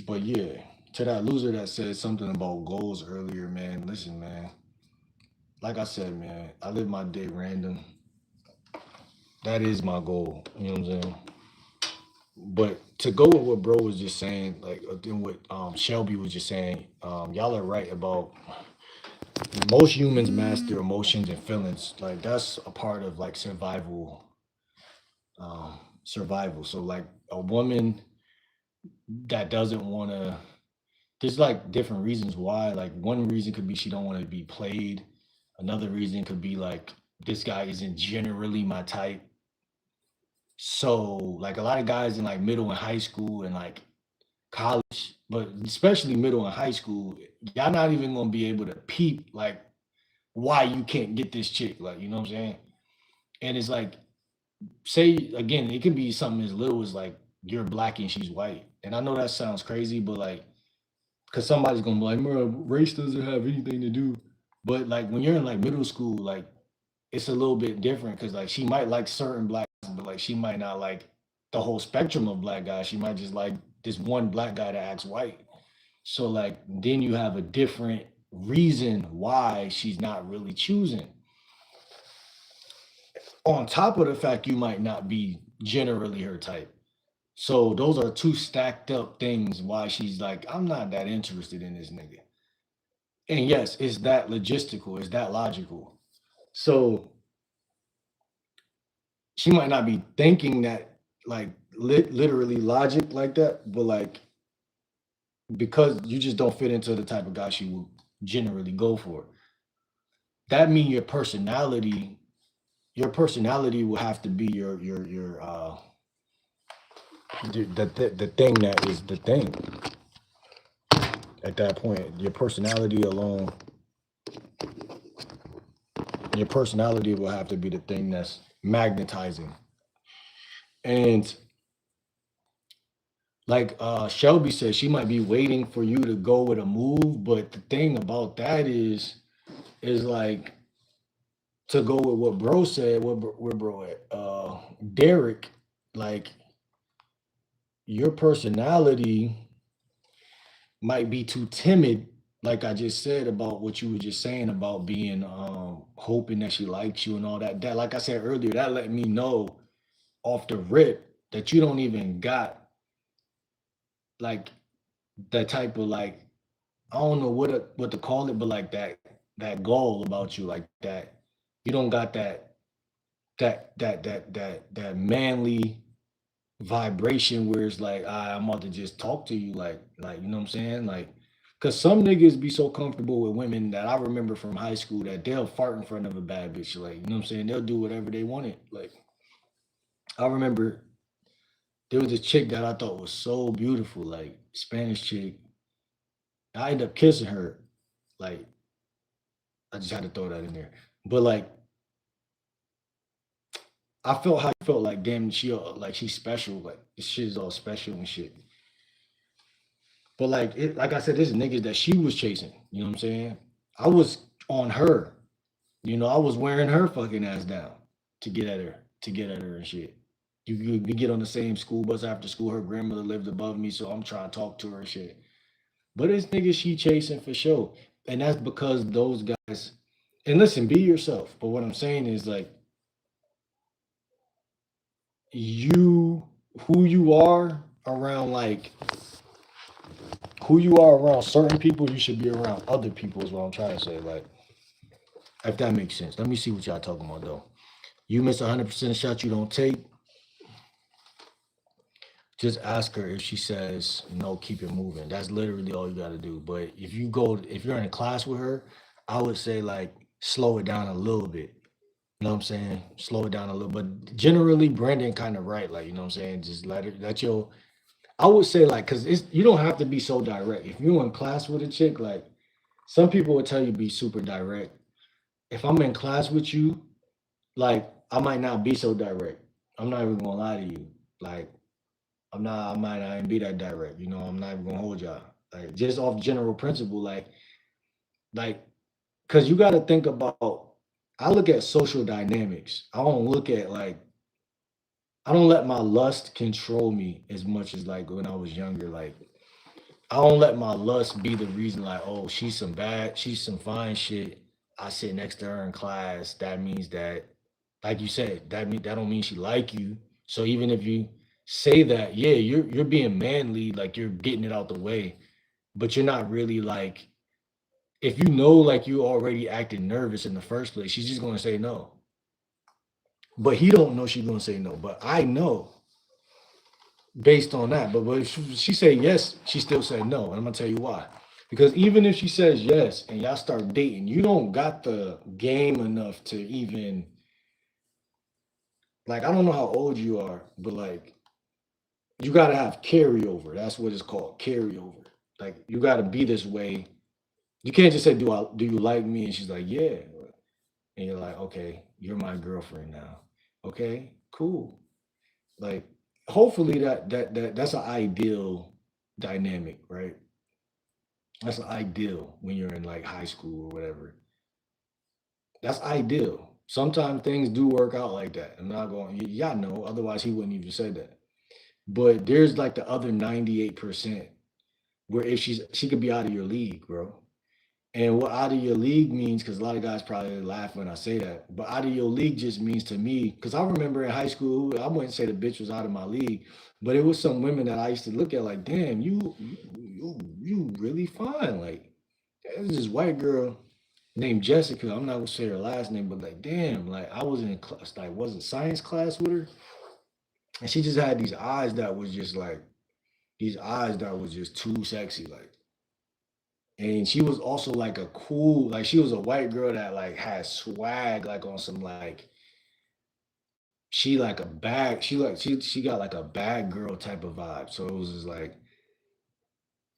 But yeah, to that loser that said something about goals earlier, man. Listen, man. Like I said, man, I live my day random. That is my goal. You know what I'm saying? But to go with what bro was just saying, like then what Shelby was just saying, y'all are right about most humans master emotions and feelings. Like that's a part of like survival. So like a woman that doesn't want to, there's like different reasons why. Like one reason could be she don't want to be played. Another reason could be like this guy isn't generally my type. So like a lot of guys in like middle and high school and like college, but especially middle and high school, y'all not even gonna be able to peep like why you can't get this chick. Like, you know what I'm saying? And it's like, say again, it can be something as little as like you're black and she's white. And I know that sounds crazy, but like, cause somebody's gonna be like, bro, race doesn't have anything to do. But like when you're in like middle school, like it's a little bit different because like she might like certain black guys, but like she might not like the whole spectrum of black guys. She might just like this one black guy that acts white. So like then you have a different reason why she's not really choosing. On top of the fact you might not be generally her type. So those are two stacked up things why she's like, I'm not that interested in this nigga. And yes, it's that logistical, it's that logical. So she might not be thinking that like literally logic like that, but like because you just don't fit into the type of guy she will generally go for. That means your personality will have to be the thing that is the thing at that point. Your personality will have to be the thing that's magnetizing. And like Shelby said, she might be waiting for you to go with a move, but the thing about that is like to go with what bro said, where bro at? Derek, like your personality might be too timid, like I just said about what you were just saying about being hoping that she likes you and all that. That, like I said earlier, that let me know off the rip that you don't even got like that type of like, I don't know what to call it, but like that goal about you, like that you don't got that manly vibration where it's like, I'm about to just talk to you, like you know what I'm saying, like because some niggas be so comfortable with women that I remember from high school that they'll fart in front of a bad bitch, like you know what I'm saying, they'll do whatever they wanted. Like I remember There was a chick that I thought was so beautiful, like Spanish chick. I ended up kissing her. Like, I just had to throw that in there. But like, I felt how I felt like, damn, like she's special. Like this shit is all special and shit. But like I said, this niggas that she was chasing. You know what I'm saying? I was on her. You know, I was wearing her fucking ass down to get at her and shit. We get on the same school bus after school. Her grandmother lived above me, so I'm trying to talk to her and shit. But this nigga she chasing for sure. And that's because those guys, and listen, be yourself. But what I'm saying is like you who you are around like who you are around certain people, you should be around other people is what I'm trying to say. Like, if that makes sense. Let me see what y'all talking about though. You miss 100% of shots you don't take. Just ask her. If she says no, keep it moving. That's literally all you got to do. But if you're in a class with her, I would say like slow it down a little bit. You know what I'm saying? Slow it down a little. But generally, Brandon kind of right. Like, you know what I'm saying? Just let your. I would say like, cause it's you don't have to be so direct. If you're in class with a chick, like some people would tell you be super direct. If I'm in class with you, like I might not be so direct. I'm not even gonna lie to you. Like I might not even be that direct. You know, I'm not even gonna hold y'all. Like just off general principle, like, cause you gotta think about I look at social dynamics. I don't look at like I don't let my lust control me as much as like when I was younger. Like I don't let my lust be the reason like, oh, she's some fine shit. I sit next to her in class. That means that, like you said, that don't mean she like you. So even if you say that, yeah, you're being manly, like you're getting it out the way, but you're not really like if you know like you already acted nervous in the first place, she's just gonna say no. But he don't know she's gonna say no. But I know based on that. But if she say yes, she still said no. And I'm gonna tell you why. Because even if she says yes and y'all start dating, you don't got the game enough to even like I don't know how old you are, but like you gotta have carryover. That's what it's called, carryover. Like you gotta be this way. You can't just say, do you like me? And she's like, yeah. And you're like, okay, you're my girlfriend now. Okay, cool. Like hopefully that's an ideal dynamic, right? That's ideal when you're in like high school or whatever. That's ideal. Sometimes things do work out like that. I'm not going, y'all know, otherwise he wouldn't even say that. But there's like the other 98% where if she could be out of your league, bro. And what out of your league means, because a lot of guys probably laugh when I say that, but out of your league just means to me, because I remember in high school, I wouldn't say the bitch was out of my league, but it was some women that I used to look at like, damn, you really fine. Like, there's this white girl named Jessica. I'm not gonna say her last name, but like, damn, like I was in class, like wasn't science class with her, and she just had these eyes that was just like these eyes that was just too sexy, like. And she was also like a cool, like she was a white girl that like had swag, like on some like she like a bag, she got like a bad girl type of vibe. So it was just like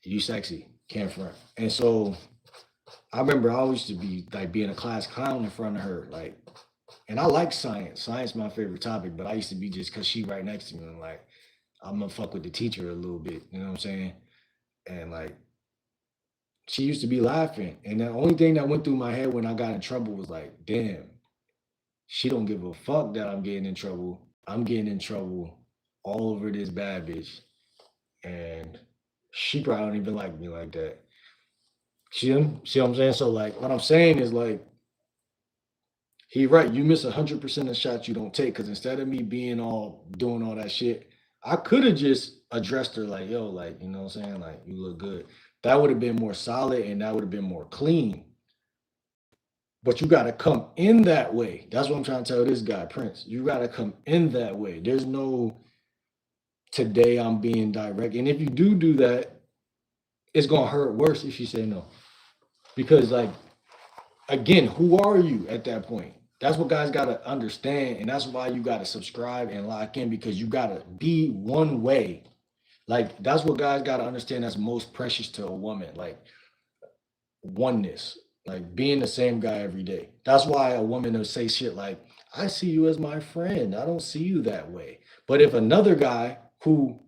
you sexy, can't front. And so I remember I always used to be like being a class clown in front of her, like, and I like science. Science my favorite topic, but I used to be just because she right next to me, and like I'm gonna fuck with the teacher a little bit, you know what I'm saying? And like she used to be laughing. And the only thing that went through my head when I got in trouble was like, damn, she don't give a fuck that I'm getting in trouble. I'm getting in trouble all over this bad bitch. And she probably don't even like me like that. See what I'm saying? So like what I'm saying is like he right, you miss 100% of shots you don't take. Cause instead of me being all doing all that shit, I could have just addressed her like, yo, like, you know what I'm saying? Like, you look good. That would have been more solid and that would have been more clean. But you got to come in that way. That's what I'm trying to tell this guy, Prince. You got to come in that way. There's no today I'm being direct. And if you do that, it's going to hurt worse if you say no. Because, like, again, who are you at that point? That's what guys gotta understand, and that's why you gotta subscribe and lock in, because you gotta be one way. Like that's what guys gotta understand. That's most precious to a woman. Like oneness, like being the same guy every day. That's why a woman will say shit like, I see you as my friend. I don't see you that way. But if another guy who,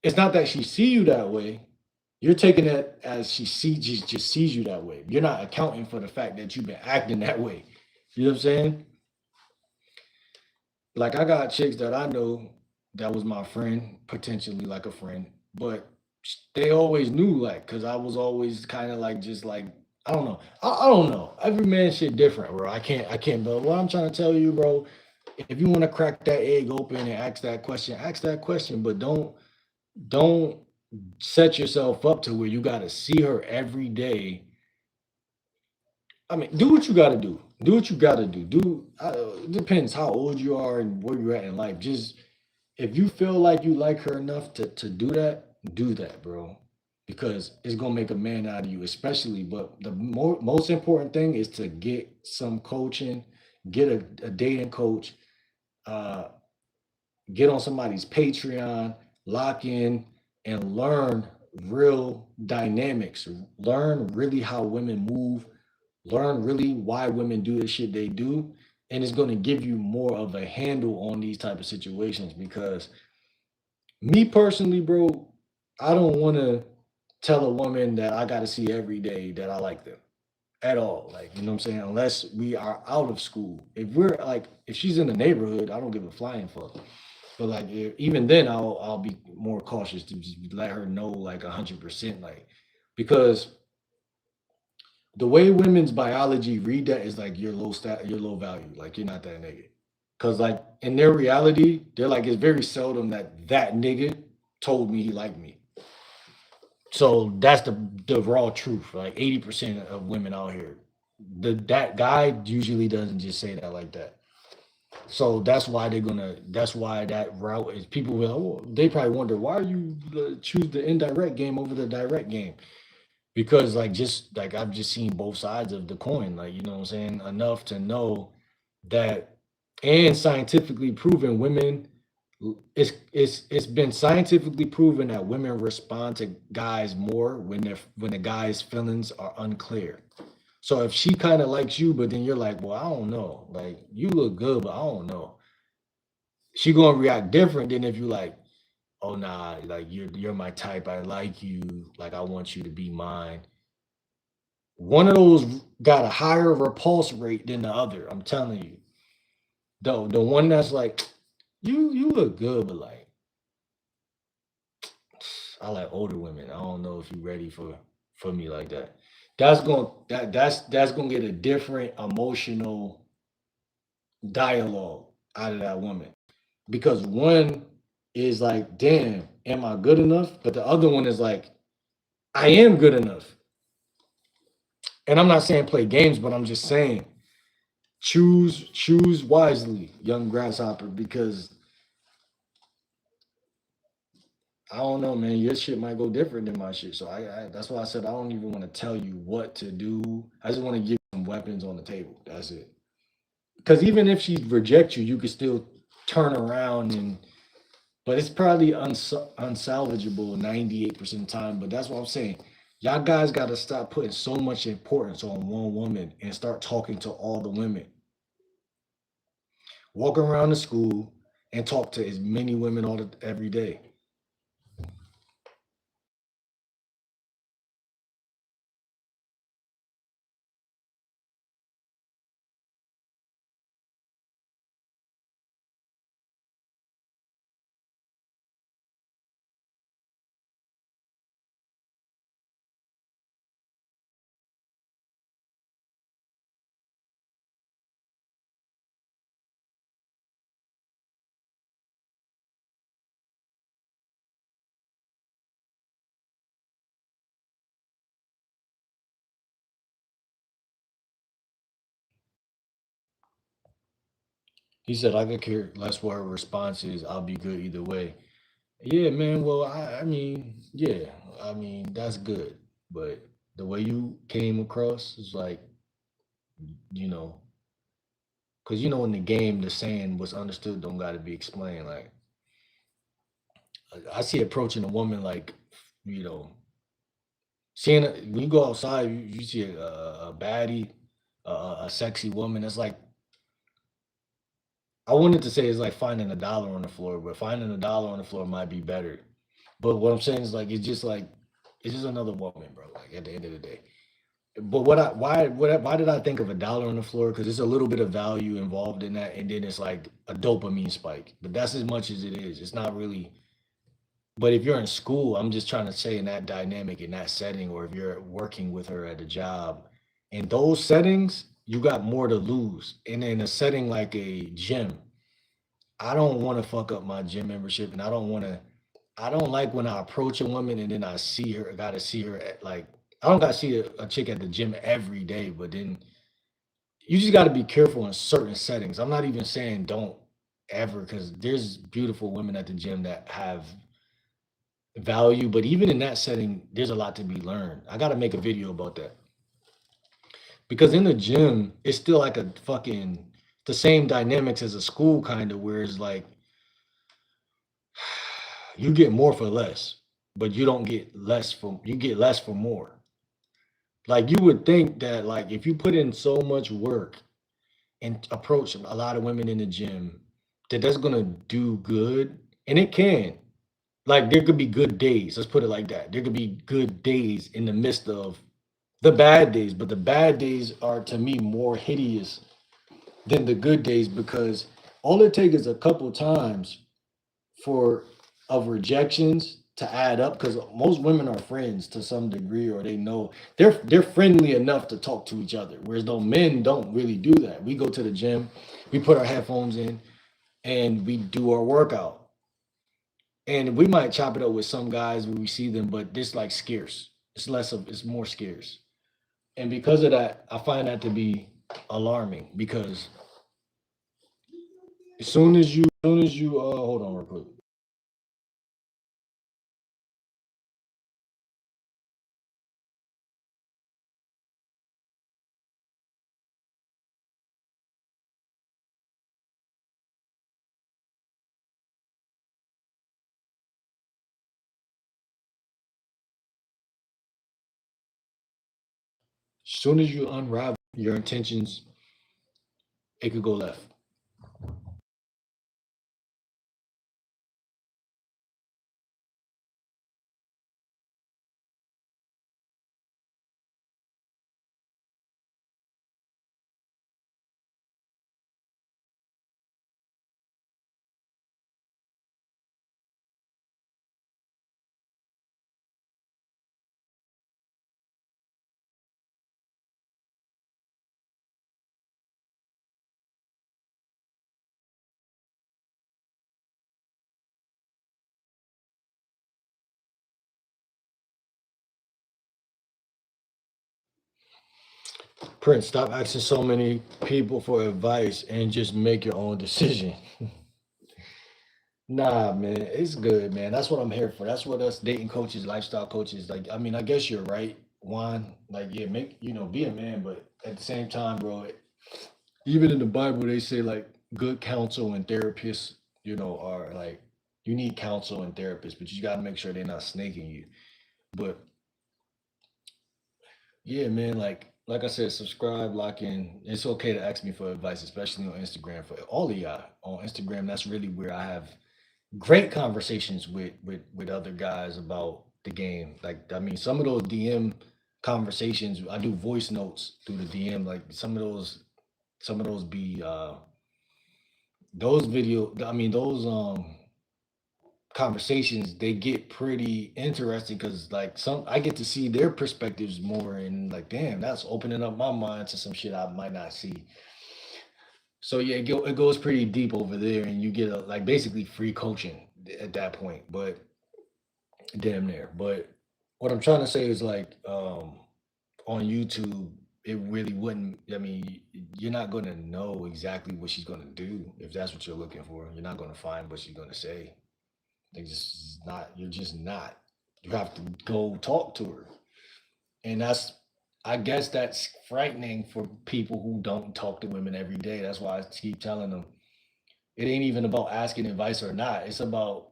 it's not that she see you that way, you're taking it as just sees you that way. You're not accounting for the fact that you've been acting that way. You know what I'm saying? Like I got chicks that I know that was my friend, potentially like a friend, but they always knew, like, because I was always kind of like just like, I don't know. I don't know. Every man shit different, bro. I can't, but what I'm trying to tell you, bro, if you want to crack that egg open and ask that question, but don't set yourself up to where you gotta see her every day. I mean, do what you got to do. Do what you got to do. It depends how old you are and where you're at in life. Just if you feel like you like her enough to do that, bro. Because it's gonna make a man out of you, especially. But the most important thing is to get some coaching, get a dating coach, uh, get on somebody's Patreon, lock in, and learn real dynamics. Learn really how women move, learn really why women do the shit they do, and it's going to give you more of a handle on these type of situations. Because me personally, bro, I don't want to tell a woman that I got to see every day that I like them at all. Like, you know what I'm saying? Unless we are out of school. If we're like, if she's in the neighborhood, I don't give a flying fuck. But like, even then, I'll be more cautious to just let her know like 100%, like, because the way women's biology read that is like you're you're low value, like you're not that nigga. Cause like in their reality, they're like, it's very seldom that that nigga told me he liked me. So that's the raw truth. Like 80% of women out here, that guy usually doesn't just say that like that. So that's why they're gonna. That's why that route is. People will. Oh, they probably wonder why you choose the indirect game over the direct game, because like just like I've just seen both sides of the coin, like you know what I'm saying, enough to know that, and scientifically proven women, it's been scientifically proven that women respond to guys more when the guy's feelings are unclear. So if she kind of likes you, but then you're like, well, I don't know, like you look good, but I don't know, she gonna react different than if you like, oh nah, like you're my type, I like you, like I want you to be mine. One of those got a higher repulse rate than the other. I'm telling you. Though the one that's like, you look good, but like I like older women. I don't know if you're ready for me like that. That's gonna get a different emotional dialogue out of that woman. Because one is like, damn, am I good enough? But the other one is like, I am good enough. And I'm not saying play games, but I'm just saying choose wisely, young grasshopper, because I don't know, man. Your shit might go different than my shit. So I that's why I said I don't even want to tell you what to do. I just want to give you some weapons on the table. That's it. Because even if she rejects you, you could still turn around and. But it's probably unsalvageable 98% of the time. But that's what I'm saying. Y'all guys got to stop putting so much importance on one woman and start talking to all the women. Walk around the school and talk to as many women every day. He said, I could care less what her response is. I'll be good either way. Yeah, man. Well, I mean, yeah, I mean, that's good. But the way you came across is like, you know, Cause you know in the game the saying what's understood don't gotta be explained. Like I see approaching a woman like, you know, when you go outside, you see a baddie, a sexy woman. It's like I wanted to say it's like finding a dollar on the floor, but finding a dollar on the floor might be better. But what I'm saying is like it's just another woman, bro. Like at the end of the day. But why did I think of a dollar on the floor? Because there's a little bit of value involved in that, and then it's like a dopamine spike. But that's as much as it is. It's not really. But if you're in school, I'm just trying to say in that dynamic, in that setting, or if you're working with her at a job, in those settings, you got more to lose. And in a setting like a gym, I don't want to fuck up my gym membership, and I don't want to. I don't like when I approach a woman and then I see her. Got to see her at like. I don't got to see a chick at the gym every day, but then you just got to be careful in certain settings. I'm not even saying don't ever, because there's beautiful women at the gym that have value, but even in that setting, there's a lot to be learned. I got to make a video about that because in the gym, it's still like a fucking the same dynamics as a school kind of, where it's like you get more for less, but you don't get less for you get less for more. Like you would think that like if you put in so much work and approach a lot of women in the gym, that that's gonna do good, and it can. Like there could be good days. Let's put it like that. There could be good days in the midst of the bad days, but the bad days are to me more hideous than the good days because all it takes is a couple times for of rejections to add up because most women are friends to some degree or they know they're friendly enough to talk to each other, whereas though men don't really do that. We go to the gym, we put our headphones in, and we do our workout, and we might chop it up with some guys when we see them, but this like scarce. It's more scarce. And because of that, I find that to be alarming because as soon as you hold on real quick. As soon as you unravel your intentions, it could go left. Prince, stop asking so many people for advice and just make your own decision. Nah, man, it's good, man. That's what I'm here for. That's what us dating coaches, lifestyle coaches, like, I mean, I guess you're right, Juan. Like, yeah, be a man, but at the same time, bro, even in the Bible, they say like good counsel and therapists, are like you need counsel and therapists, but you gotta make sure they're not snaking you. But yeah, man, like I said, subscribe, lock in. It's okay to ask me for advice, especially on Instagram. For all of y'all on Instagram, that's really where I have great conversations with other guys about the game. Like I mean, some of those DM conversations, I do voice notes through the DM. Like some of those be those video. I mean, those conversations they get pretty interesting because like some I get to see their perspectives more and like damn that's opening up my mind to some shit I might not see. So yeah, it goes pretty deep over there and you get like basically free coaching at that point, but damn near. But what I'm trying to say is like on YouTube it really wouldn't. I mean, you're not going to know exactly what she's going to do if that's what you're looking for. You're not going to find what she's going to say. It's not, you're just not. You have to go talk to her. And that's, I guess that's frightening for people who don't talk to women every day. That's why I keep telling them it ain't even about asking advice or not. It's about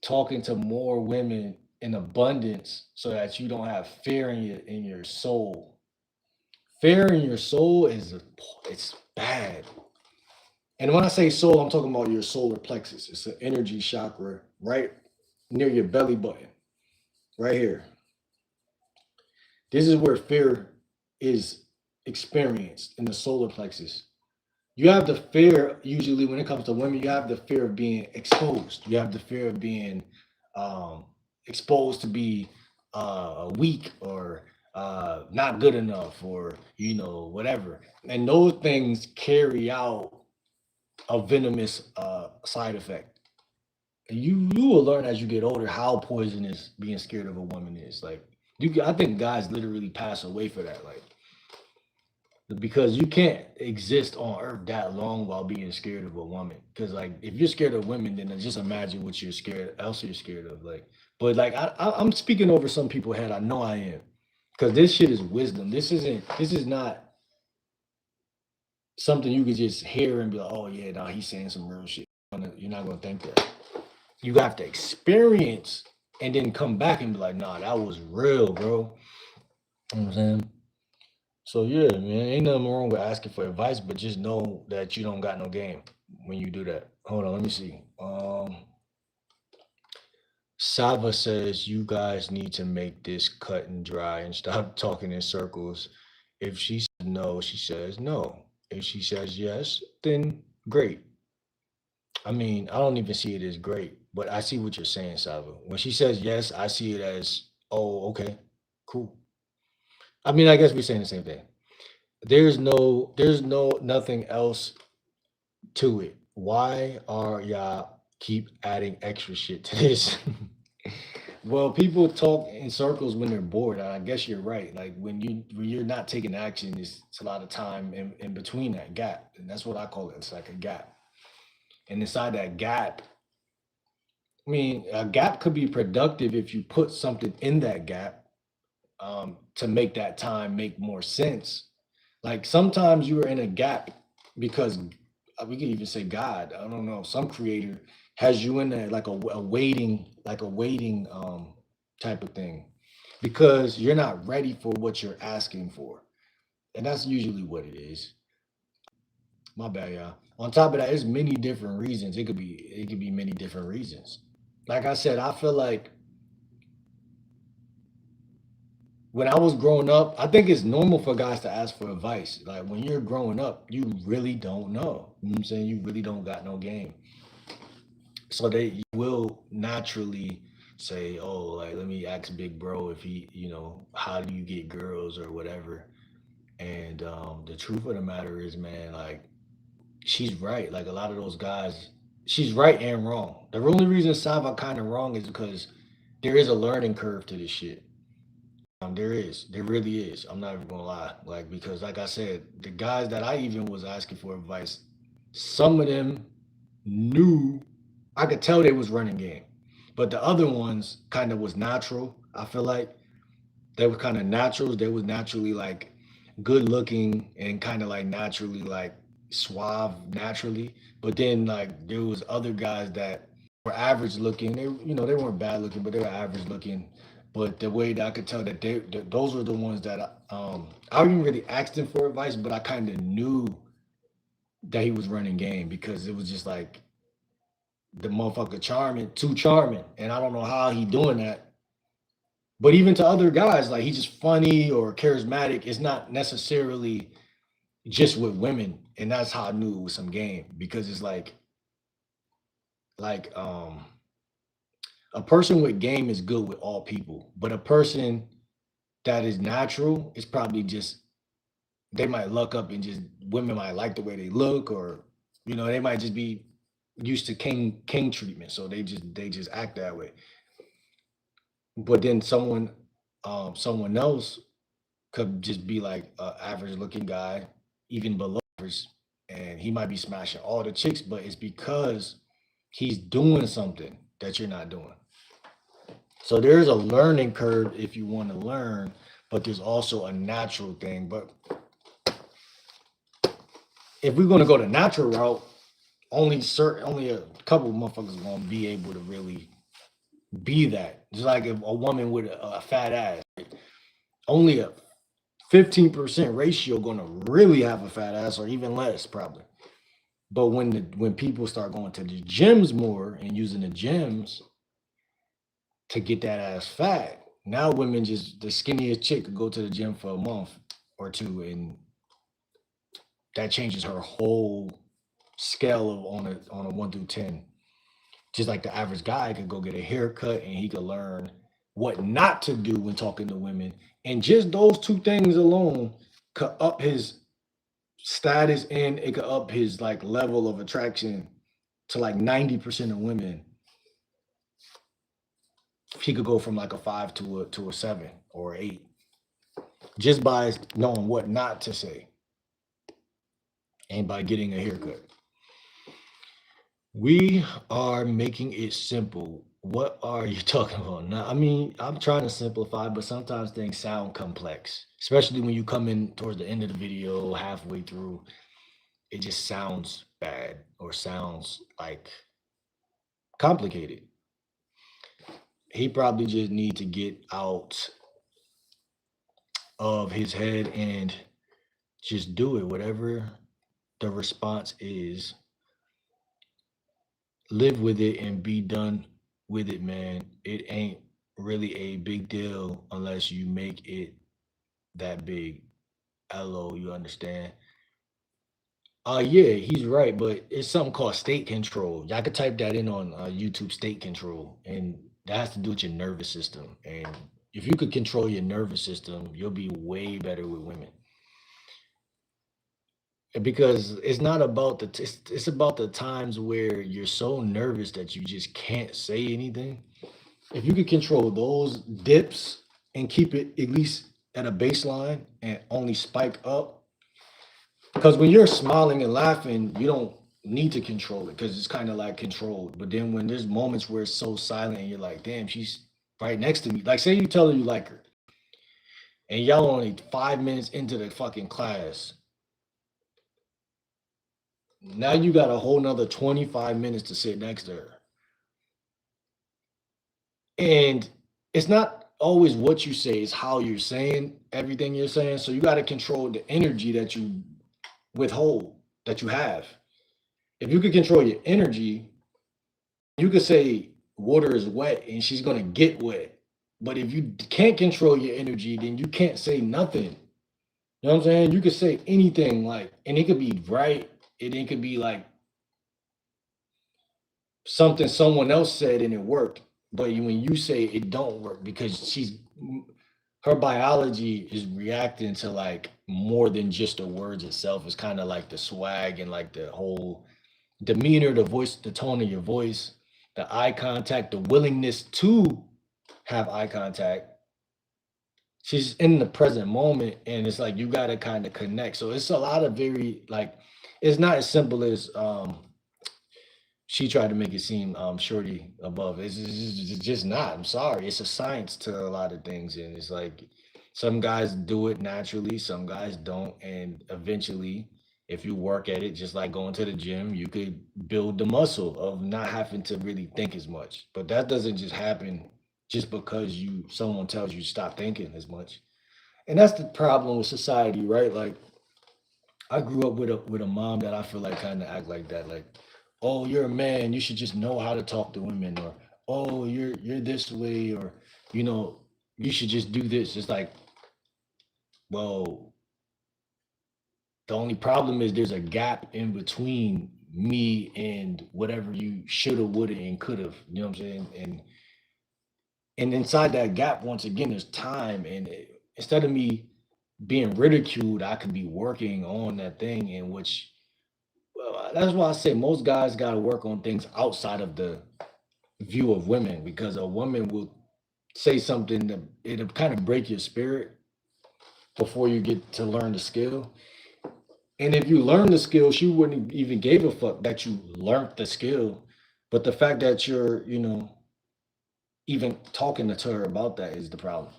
talking to more women in abundance so that you don't have fear in your soul. Fear in your soul it's bad. And when I say soul, I'm talking about your solar plexus. It's an energy chakra right near your belly button, right here. This is where fear is experienced in the solar plexus. You have the fear, usually when it comes to women, you have the fear of being exposed. You have the fear of being um, exposed to be weak or not good enough or, whatever. And those things carry out a venomous side effect. And you will learn as you get older how poisonous being scared of a woman is. Like I think guys literally pass away for that. Like because you can't exist on earth that long while being scared of a woman. Because like if you're scared of women, then just imagine what you're scared of. Like, but like I'm speaking over some people's head. I know I am. Because this shit is wisdom. This is not something you could just hear and be like, oh yeah, nah, he's saying some real shit. You're not gonna think that. You have to experience and then come back and be like, nah, that was real, bro. You know what I'm saying? So yeah, man, ain't nothing wrong with asking for advice, but just know that you don't got no game when you do that. Hold on, let me see. Sava says you guys need to make this cut and dry and stop talking in circles. If she says no, she says no. If she says yes, then great. I mean, I don't even see it as great, but I see what you're saying, Sava. When she says yes, I see it as, oh, okay, cool. I mean, I guess we're saying the same thing. There's no nothing else to it. Why are y'all keep adding extra shit to this? Well, people talk in circles when they're bored. I guess you're right. Like when you're not taking action, it's a lot of time in between that gap. And that's what I call it. It's like a gap. And inside that gap, I mean, a gap could be productive if you put something in that gap to make that time make more sense. Like sometimes you are in a gap because we could even say God. I don't know. Some creator has you in there like a waiting type of thing because you're not ready for what you're asking for, and that's usually what it is. My bad, y'all. On top of that, there's many different reasons. It could be many different reasons. Like I said, I feel like when I was growing up, I think it's normal for guys to ask for advice. Like when you're growing up, you really don't know. You know what I'm saying? You really don't got no game. So they will naturally say, oh, like let me ask big bro if he, how do you get girls or whatever. And the truth of the matter is, man, like she's right. Like a lot of those guys, she's right and wrong. The only reason Sava kind of wrong is because there is a learning curve to this shit. There really is. I'm not even gonna lie. Like because, like I said, the guys that I even was asking for advice, some of them knew. I could tell they was running game, but the other ones kind of was natural. I feel like they were kind of naturals. They was naturally like good looking and kind of like naturally like suave naturally. But then like there was other guys that were average looking. They weren't bad looking, but they were average looking. But the way that I could tell that those were the ones that I didn't really ask them for advice, but I kind of knew that he was running game because it was just like the motherfucker charming, too charming, and I don't know how he doing that. But even to other guys, like he's just funny or charismatic. It's not necessarily just with women, and that's how I knew it was some game because it's like a person with game is good with all people, but a person that is natural is probably just they might luck up and just women might like the way they look, or they might just be used to king treatment, so they just act that way. But then someone else could just be like a average looking guy, even below average, and he might be smashing all the chicks, but it's because he's doing something that you're not doing. So there's a learning curve if you want to learn, but there's also a natural thing. But if we're gonna go the natural route, only a couple of motherfuckers are gonna be able to really be that. Just like if a woman with a fat ass, only a 15% ratio gonna really have a fat ass, or even less probably. But when people start going to the gyms more and using the gyms to get that ass fat, now women just the skinniest chick could go to the gym for a month or two, and that changes her whole scale of on a 1 through 10. Just like the average guy could go get a haircut and he could learn what not to do when talking to women. And just those two things alone could up his status, and it could up his like level of attraction to like 90% of women. He could go from like a 5 to a 7 or 8 just by knowing what not to say and by getting a haircut. We are making it simple. What are you talking about? Now, I mean, I'm trying to simplify, but sometimes things sound complex, especially when you come in towards the end of the video, halfway through. It just sounds bad or sounds like complicated. He probably just need to get out of his head and just do it. Whatever the response is, live with it and be done with it, man. It ain't really a big deal unless you make it that big. LO, you understand? Yeah, he's right, but it's something called state control. Y'all could type that in on YouTube, state control, and that has to do with your nervous system. And if you could control your nervous system, you'll be way better with women. Because it's not about it's about the times where you're so nervous that you just can't say anything. If you could control those dips and keep it at least at a baseline and only spike up, because when you're smiling and laughing, you don't need to control it because it's kind of like controlled. But then when there's moments where it's so silent and you're like, damn, she's right next to me. Like, say you tell her you like her, and y'all only 5 minutes into the fucking class. Now you got a whole nother 25 minutes to sit next to her. And it's not always what you say, it's how you're saying everything you're saying. So you got to control the energy that you withhold, that you have. If you could control your energy, you could say water is wet and she's going to get wet. But if you can't control your energy, then you can't say nothing. You know what I'm saying? You could say anything, like, and it could be right, and it could be like something someone else said and it worked. But when you say it don't work because her biology is reacting to like more than just the words itself. It's kind of like the swag and like the whole demeanor, the voice, the tone of your voice, the eye contact, the willingness to have eye contact. She's in the present moment, and it's like you gotta kind of connect. So it's a lot of very like, it's not as simple as she tried to make it seem shorty above. It's just not. I'm sorry. It's a science to a lot of things, and it's like some guys do it naturally, some guys don't, and eventually, if you work at it, just like going to the gym, you could build the muscle of not having to really think as much. But that doesn't just happen just because someone tells you stop thinking as much. And that's the problem with society, right? Like I grew up with a mom that I feel like kind of act like that, like, oh, you're a man, you should just know how to talk to women, or oh, you're this way, or you know, you should just do this. It's like, well, the only problem is there's a gap in between me and whatever you shoulda, woulda, and coulda. You know what I'm saying? And inside that gap, once again, there's time. And instead of me being ridiculed, I could be working on that thing in which, well, that's why I say most guys got to work on things outside of the view of women, because a woman will say something that it'll kind of break your spirit before you get to learn the skill. And if you learn the skill, she wouldn't even give a fuck that you learned the skill. But the fact that you're, even talking to her about that is the problem.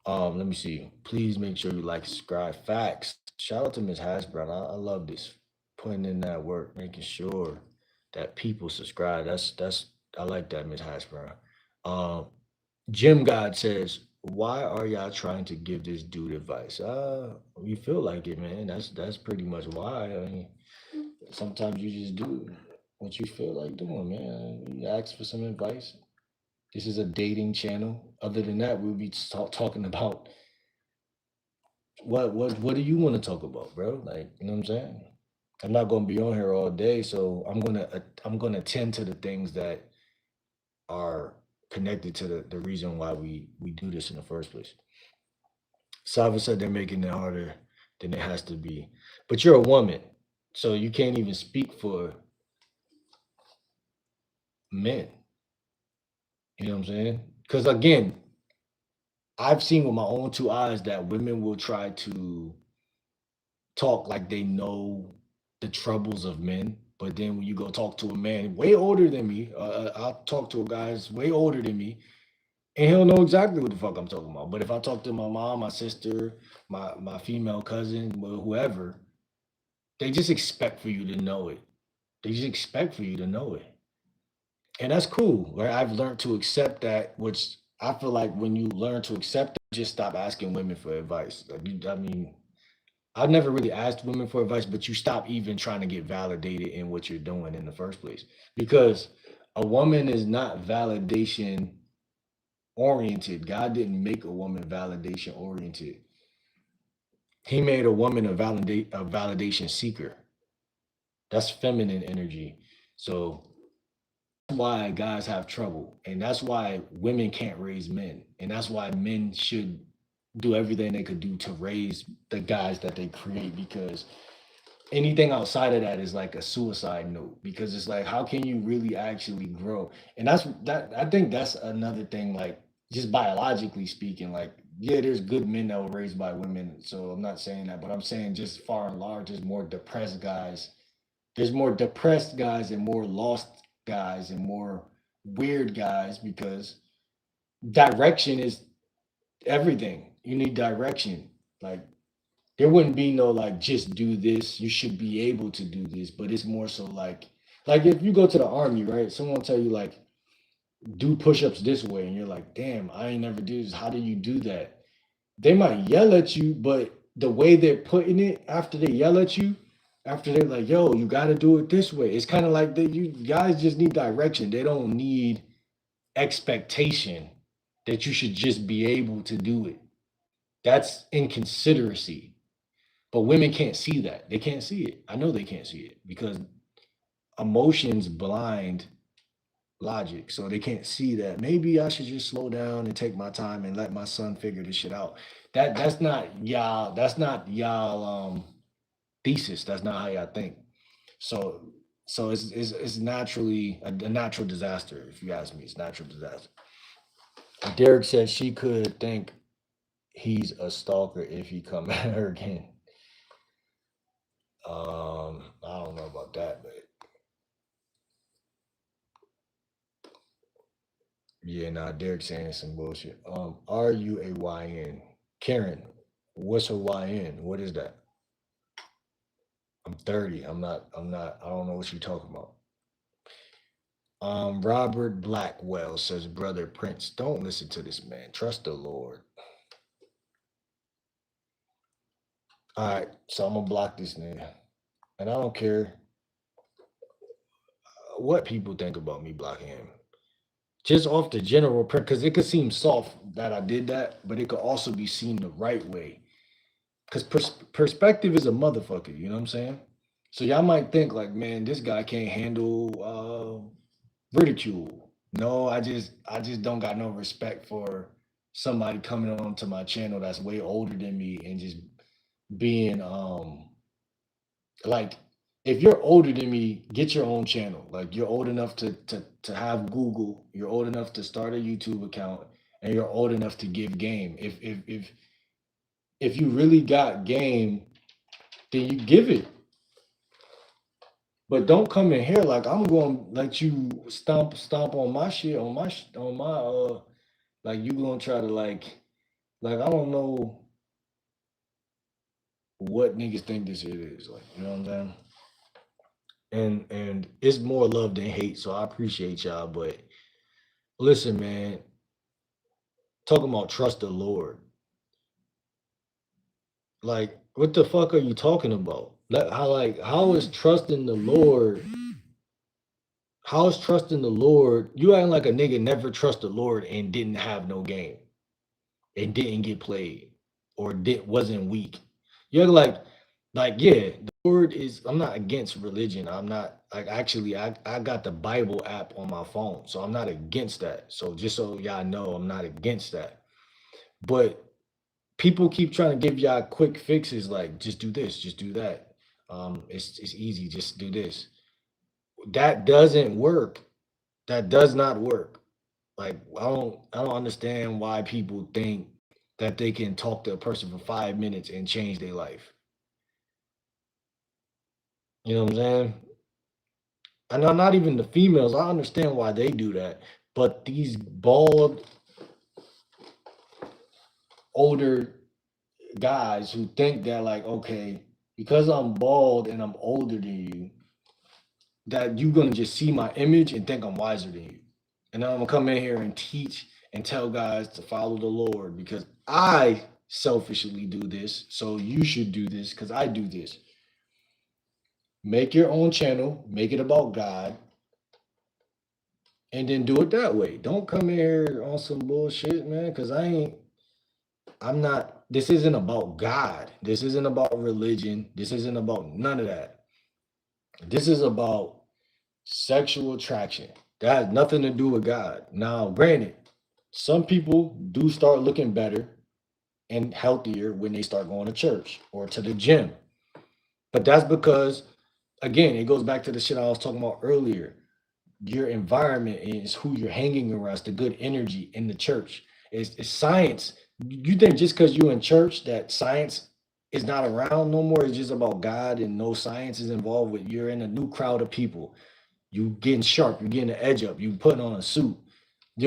Let me see. Please make sure you like, subscribe. Facts. Shout out to Miss Hasbrown. I love this. Putting in that work, making sure that people subscribe. That's I like that, Miss Hasbrown. Um, Jim God says, why are y'all trying to give this dude advice? We feel like it, man. That's pretty much why. I mean, sometimes you just do what you feel like doing, man. You ask for some advice. This is a dating channel. Other than that, we'll be talking about what do you want to talk about, bro? Like, you know what I'm saying? I'm not gonna be on here all day, so I'm gonna tend to the things that are connected to the reason why we do this in the first place. Sava said they're making it harder than it has to be. But you're a woman, so you can't even speak for men. You know what I'm saying? Because again, I've seen with my own two eyes that women will try to talk like they know the troubles of men. But then when you go talk to a man way older than me, I'll talk to a guy that's way older than me, and he'll know exactly what the fuck I'm talking about. But if I talk to my mom, my sister, my female cousin, whoever, they just expect for you to know it. They just expect for you to know it. And that's cool. Right? I've learned to accept that, which I feel like when you learn to accept it, just stop asking women for advice. Like I mean, I've never really asked women for advice, but you stop even trying to get validated in what you're doing in the first place. Because a woman is not validation oriented. God didn't make a woman validation oriented. He made a woman a validation seeker. That's feminine energy. So that's why guys have trouble. And that's why women can't raise men. And that's why men should do everything they could do to raise the guys that they create, because anything outside of that is like a suicide note, because it's like, how can you really actually grow? And that I think that's another thing, like just biologically speaking, like yeah, there's good men that were raised by women, so I'm not saying that, but I'm saying just far and large there's more depressed guys. There's more depressed guys and more lost guys and more weird guys, because direction is everything. You need direction. Like there wouldn't be no like just do this, you should be able to do this, but it's more so like if you go to the army, right, someone tell you like do push-ups this way and you're like, damn, I ain't never do this, how do you do that? They might yell at you, but the way they're putting it after they yell at you, after they're like, yo, you got to do it this way, it's kind of like that you guys just need direction. They don't need expectation that you should just be able to do it. That's inconsideracy. But women can't see that. They can't see it. I know they can't see it because emotions blind logic. So they can't see that. Maybe I should just slow down and take my time and let my son figure this shit out. That's not y'all. That's not y'all thesis. That's not how y'all think. So it's naturally a natural disaster. If you ask me, it's natural disaster. Derek said she could think he's a stalker if he come at her again. I don't know about that, but yeah, nah, Derek saying some bullshit. Are you a YN? Karen, what's a YN? What is that? I'm 30. I'm not, I don't know what you're talking about. Robert Blackwell says, Brother Prince, don't listen to this man. Trust the Lord. All right, so I'm gonna block this nigga. And I don't care what people think about me blocking him. Just off the general, because it could seem soft that I did that, but it could also be seen the right way. Because perspective is a motherfucker, you know what I'm saying? So y'all might think like, man, this guy can't handle ridicule. No, I just don't got no respect for somebody coming on to my channel that's way older than me and just being like, if you're older than me, get your own channel. Like you're old enough to have Google, you're old enough to start a YouTube account, and you're old enough to give game. If you really got game, then you give it. But don't come in here like I'm going to let you stomp on my shit, on my like you going to try to like Like, I don't know what niggas think this shit is. Like, you know what I'm saying? And it's more love than hate, so I appreciate y'all. But listen, man, talking about trust the Lord. Like, what the fuck are you talking about? How is trusting the Lord? How is trusting the Lord? You acting like a nigga never trust the Lord and didn't have no game and didn't get played or wasn't weak. You act like yeah, the Lord is. I'm not against religion. I'm not like actually. I got the Bible app on my phone, so I'm not against that. So just so y'all know, I'm not against that. But people keep trying to give y'all quick fixes, like just do this, just do that. It's easy, just do this. That doesn't work. That does not work. Like I don't understand why people think that they can talk to a person for 5 minutes and change their life. You know what I'm saying? And I'm not even the females. I understand why they do that, but these bald older guys who think that like okay, because I'm bald and I'm older than you, that you're gonna just see my image and think I'm wiser than you. And then I'm gonna come in here and teach and tell guys to follow the Lord because I selfishly do this. So you should do this because I do this. Make your own channel, make it about God, and then do it that way. Don't come in here on some bullshit, man, because I'm not, this isn't about God. This isn't about religion. This isn't about none of that. This is about sexual attraction. That has nothing to do with God. Now, granted, some people do start looking better and healthier when they start going to church or to the gym. But that's because, again, it goes back to the shit I was talking about earlier. Your environment is who you're hanging around. It's the good energy in the church. It's science. You think just because you're in church that science is not around no more? It's just about God and no science is involved with. You're in a new crowd of people. You getting sharp, you getting the edge up, you putting on a suit.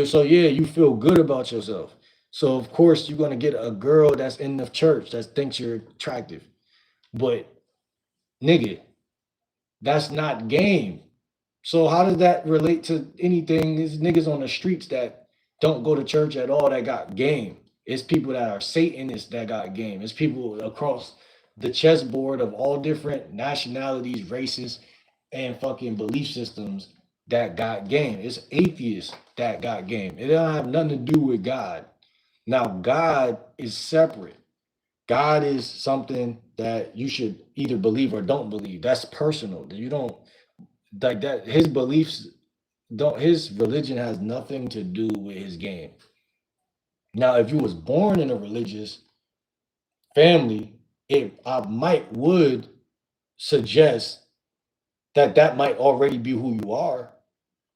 So yeah, you feel good about yourself. So of course you're gonna get a girl that's in the church that thinks you're attractive. But nigga, that's not game. So how does that relate to anything? These niggas on the streets that don't go to church at all that got game. It's people that are Satanists that got game. It's people across the chessboard of all different nationalities, races, and fucking belief systems that got game. It's atheists that got game. It don't have nothing to do with God. Now, God is separate. God is something that you should either believe or don't believe. That's personal. You don't like that. His beliefs don't. His religion has nothing to do with his game. Now, if you was born in a religious family, it I might would suggest that that might already be who you are.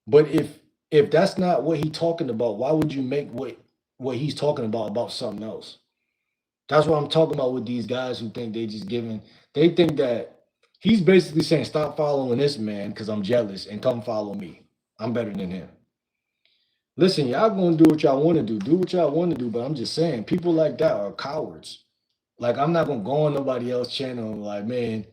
But if that's not what he's talking about, why would you make what he's talking about something else? That's what I'm talking about with these guys who think they just giving. They think that he's basically saying, "Stop following this man because I'm jealous, and come follow me. I'm better than him." Listen, y'all gonna do what y'all want to do. Do what y'all want to do. But I'm just saying, people like that are cowards. Like I'm not gonna go on nobody else's channel. Like man,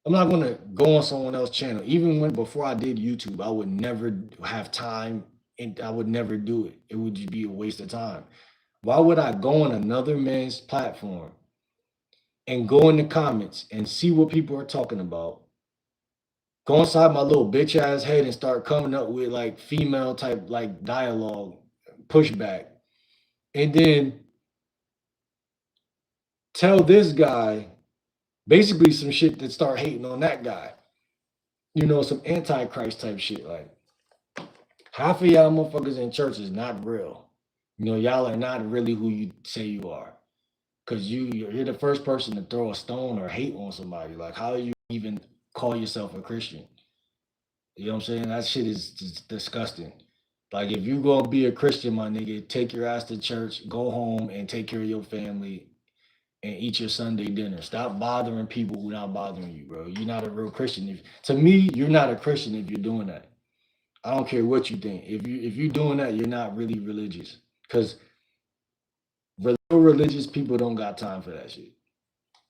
I'm not gonna go on someone else's channel. Even when before I did YouTube, I would never have time, and I would never do it. It would just be a waste of time. Why would I go on another man's platform and go in the comments and see what people are talking about? Go inside my little bitch ass head and start coming up with like female type like dialogue, pushback, and then tell this guy basically some shit that start hating on that guy. You know, some antichrist type shit. Like half of y'all motherfuckers in church is not real. You know, y'all are not really who you say you are. Cause you're the first person to throw a stone or hate on somebody. Like, how do you even call yourself a Christian? You know what I'm saying? That shit is just disgusting. Like, if you gonna be a Christian, my nigga, take your ass to church, go home, and take care of your family, and eat your Sunday dinner. Stop bothering people who not bothering you, bro. You're not a real Christian. To me, you're not a Christian if you're doing that. I don't care what you think. If you're doing that, you're not really religious. Because religious people don't got time for that shit.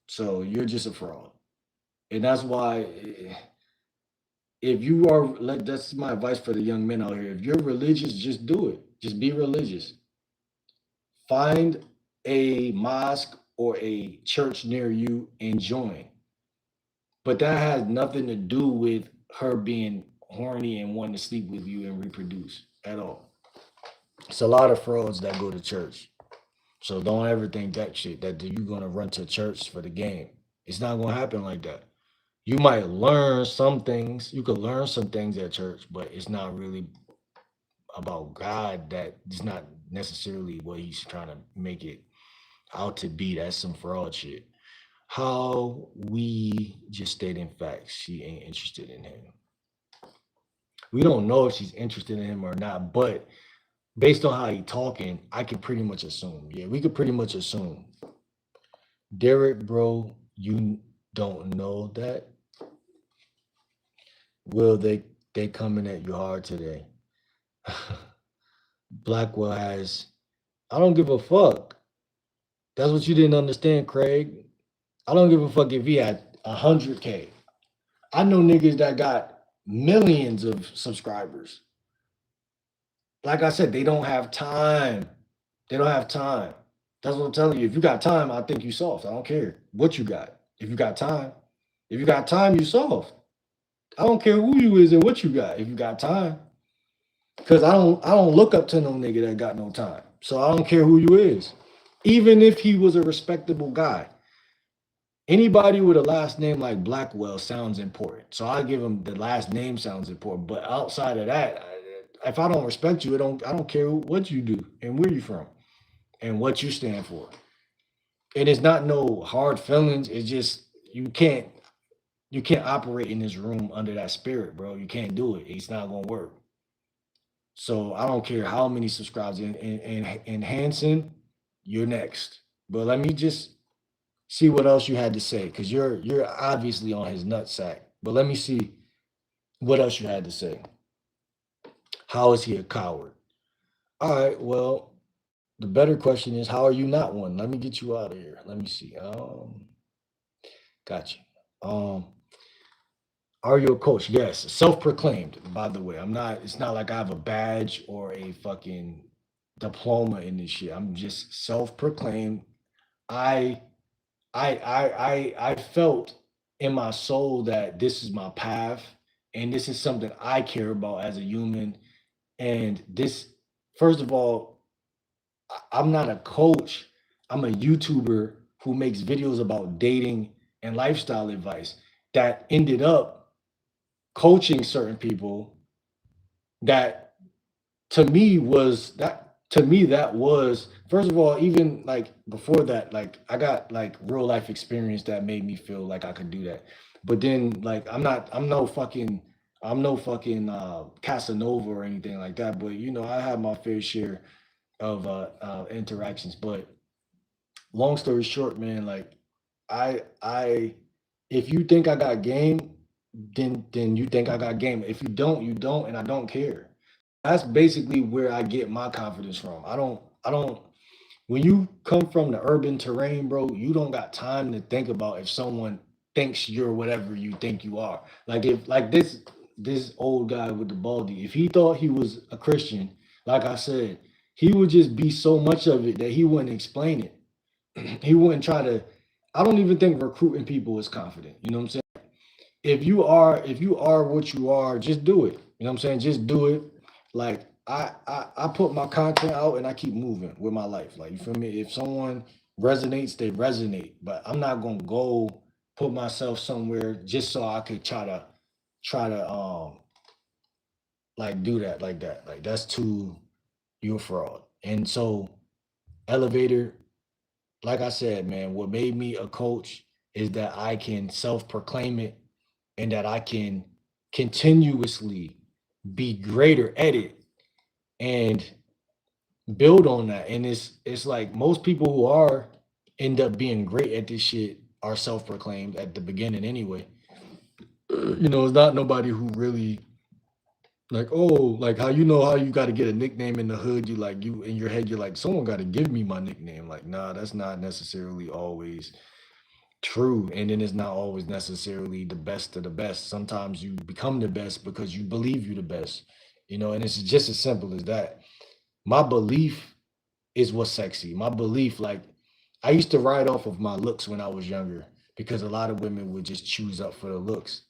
So you're just a fraud. And that's why if you are like that's my advice for the young men out here. If you're religious, just do it. Just be religious. Find a mosque or a church near you and join. But that has nothing to do with her being horny and wanting to sleep with you and reproduce at all. It's a lot of frauds that go to church. So don't ever think that shit that you're gonna run to church for the game. It's not gonna happen like that. You might learn some things. You could learn some things at church, but it's not really about God. That is not necessarily what he's trying to make it out to be. That's some fraud shit. How we just stating facts. She ain't interested in him. We don't know if she's interested in him or not, but based on how he talking, I can pretty much assume. Yeah, we could pretty much assume. Derek, bro, you don't know that. Will they coming at you hard today? Blackwell has. I don't give a fuck. That's what you didn't understand, Craig. I don't give a fuck if he had 100K. I know niggas that got millions of subscribers. Like I said, they don't have time. They don't have time. That's what I'm telling you. If you got time, I think you soft. I don't care what you got. If you got time, if you got time, you soft. I don't care who you is and what you got. If you got time, because I don't look up to no nigga that got no time. So I don't care who you is. Even if he was a respectable guy. Anybody with a last name like Blackwell sounds important. So I give him the last name sounds important. But outside of that, if I don't respect you, I don't care what you do and where you from and what you stand for. And it's not no hard feelings. It's just you can't operate in this room under that spirit, bro. You can't do it. It's not gonna work. So I don't care how many subscribers in Hanson, you're next. But let me just see what else you had to say, because you're obviously on his nutsack. But let me see what else you had to say. How is he a coward? All right, well, the better question is, how are you not one? Let me get you out of here. Let me see. Got you. Are you a coach? Yes, self-proclaimed, by the way. I'm not, it's not like I have a badge or a fucking diploma in this shit. I'm just self-proclaimed. I I felt in my soul that this is my path and this is something I care about as a human. And this, first of all, I'm not a coach. I'm a YouTuber who makes videos about dating and lifestyle advice that ended up coaching certain people that to me that was first of all, even like before that, like I got like real life experience that made me feel like I could do that. But then like I'm no fucking Casanova or anything like that, but I have my fair share of interactions. But long story short, man, like I if you think I got game, then you think I got game. If you don't, you don't, and I don't care. That's basically where I get my confidence from. I don't when you come from the urban terrain, bro, you don't got time to think about if someone thinks you're whatever you think you are. Like if like this old guy with the baldy, if he thought he was a Christian, like I said, he would just be so much of it that he wouldn't explain it. He wouldn't try to. I don't even think recruiting people is confident. You know what I'm saying? If you are what you are, just do it. You know what I'm saying? Just do it. Like I put my content out and I keep moving with my life. Like you feel me? If someone resonates, they resonate. But I'm not gonna go put myself somewhere just so I could try to like do that like that. Like that's too you're a fraud. And so elevator, like I said, man, what made me a coach is that I can self-proclaim it and that I can continuously be greater at it and build on that. And it's like most people who are end up being great at this shit are self-proclaimed at the beginning anyway. It's not nobody who really Like, oh, like how you know how you got to get a nickname in the hood. You in your head, you're like, someone got to give me my nickname. Like, nah, that's not necessarily always true. And then it's not always necessarily the best of the best. Sometimes you become the best because you believe you're the best, and it's just as simple as that. My belief is what's sexy. My belief, like, I used to ride off of my looks when I was younger because a lot of women would just choose up for the looks.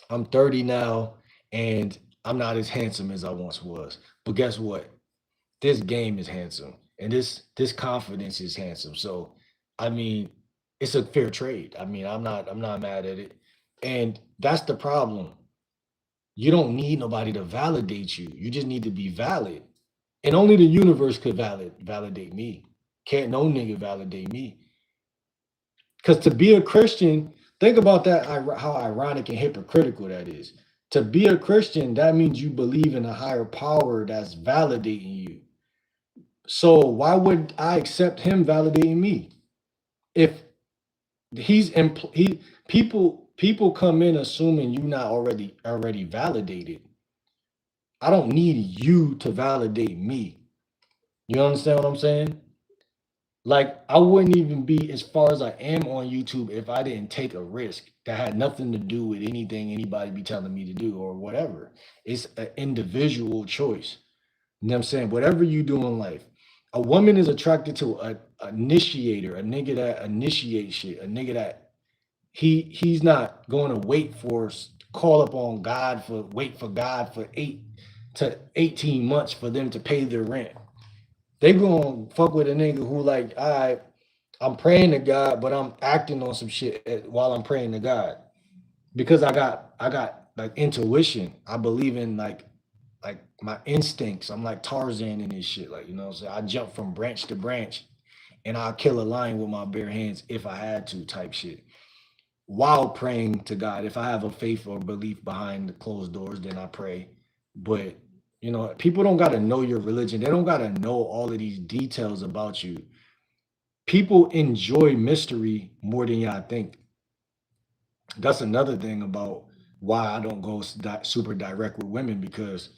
I'm 30 now and I'm not as handsome as I once was. But guess what? This game is handsome and this confidence is handsome. So I mean, it's a fair trade. I mean, I'm not mad at it. And that's the problem. You don't need nobody to validate you. You just need to be valid. And only the universe could validate me. Can't no nigga validate me. Because to be a Christian, think about that, how ironic and hypocritical that is. To be a Christian, that means you believe in a higher power that's validating you. So why would I accept him validating me? If he people come in assuming you not already validated. I don't need you to validate me. You understand what I'm saying? Like I wouldn't even be as far as I am on YouTube if I didn't take a risk that had nothing to do with anything anybody be telling me to do or whatever. It's an individual choice. You know what I'm saying? Whatever you do in life, a woman is attracted to a initiator, a nigga that initiates shit, a nigga that he's not going to call upon God for wait for God for 8 to 18 months for them to pay their rent. They gonna fuck with a nigga who like, all right, I'm praying to God, but I'm acting on some shit while I'm praying to God because I got like intuition. I believe in like my instincts. I'm like Tarzan in this shit. Like, what I'm saying? I jump from branch to branch and I'll kill a lion with my bare hands if I had to, type shit. While praying to God. If I have a faith or belief behind the closed doors, then I pray. But people don't gotta know your religion. They don't gotta know all of these details about you. People enjoy mystery more than y'all think. That's another thing about why I don't go super direct with women because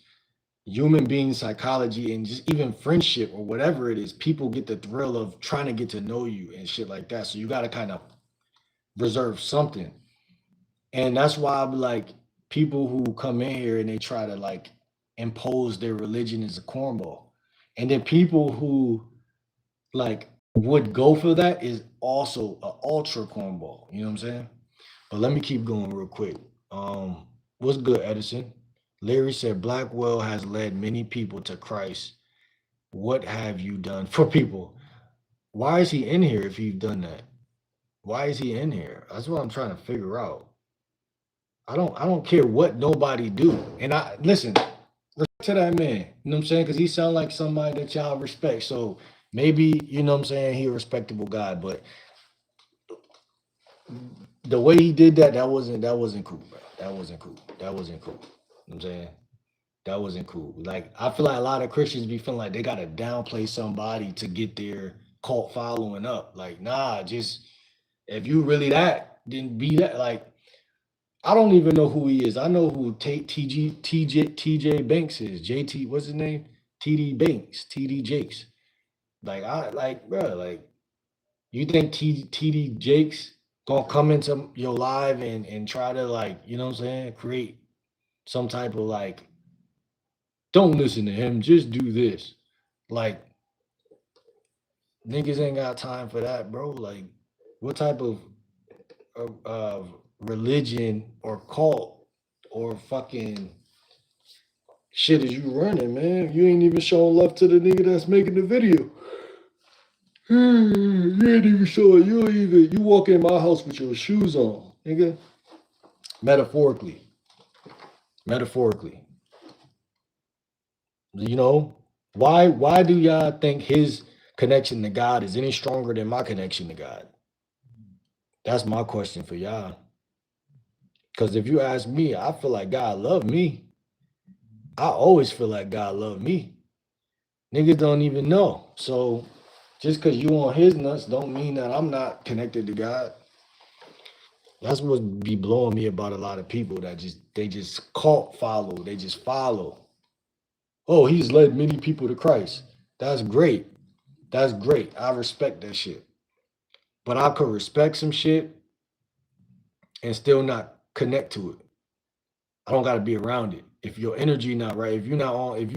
human being psychology and just even friendship or whatever it is, people get the thrill of trying to get to know you and shit like that. So you got to kind of reserve something. And that's why I'm like, people who come in here and they try to like impose their religion as a cornball. And then people who like would go for that is also an ultra cornball. You know what I'm saying? But let me keep going real quick. What's good, Edison? Larry said Blackwell has led many people to Christ. What have you done for people? Why is he in here if you've done that? Why is he in here? That's what I'm trying to figure out. I don't care what nobody do. And I listen, respect to that man. You know what I'm saying? Because he sound like somebody that y'all respect. So maybe, what I'm saying, he a respectable guy, but the way he did that, that wasn't cool, bro. That wasn't cool. That wasn't cool. You know what I'm saying? That wasn't cool. Like I feel like a lot of Christians be feeling like they gotta downplay somebody to get their cult following up. Like, nah, just if you really that, then be that. Like, I don't even know who he is. I know who TJ Banks is. JT, what's his name? TD Banks, TD Jakes. Like I like, bro, like you think TD Jakes gonna come into your live and try to like, what I'm saying, create some type of like, don't listen to him, just do this. Like niggas ain't got time for that, bro. Like what type of religion or cult or fucking shit is you running, man? You ain't even showing love to the nigga that's making the video. You ain't even showing. You walk in my house with your shoes on, nigga. Metaphorically, metaphorically. Why do y'all think his connection to God is any stronger than my connection to God? That's my question for y'all. Because if you ask me, I feel like God loved me. I always feel like God loved me. Niggas don't even know. So just because you on his nuts don't mean that I'm not connected to God. That's what be blowing me about a lot of people that they just cult follow. They just follow. Oh, he's led many people to Christ. That's great. That's great. I respect that shit. But I could respect some shit and still not connect to it. I don't gotta be around it. If your energy not right, if you're not on, if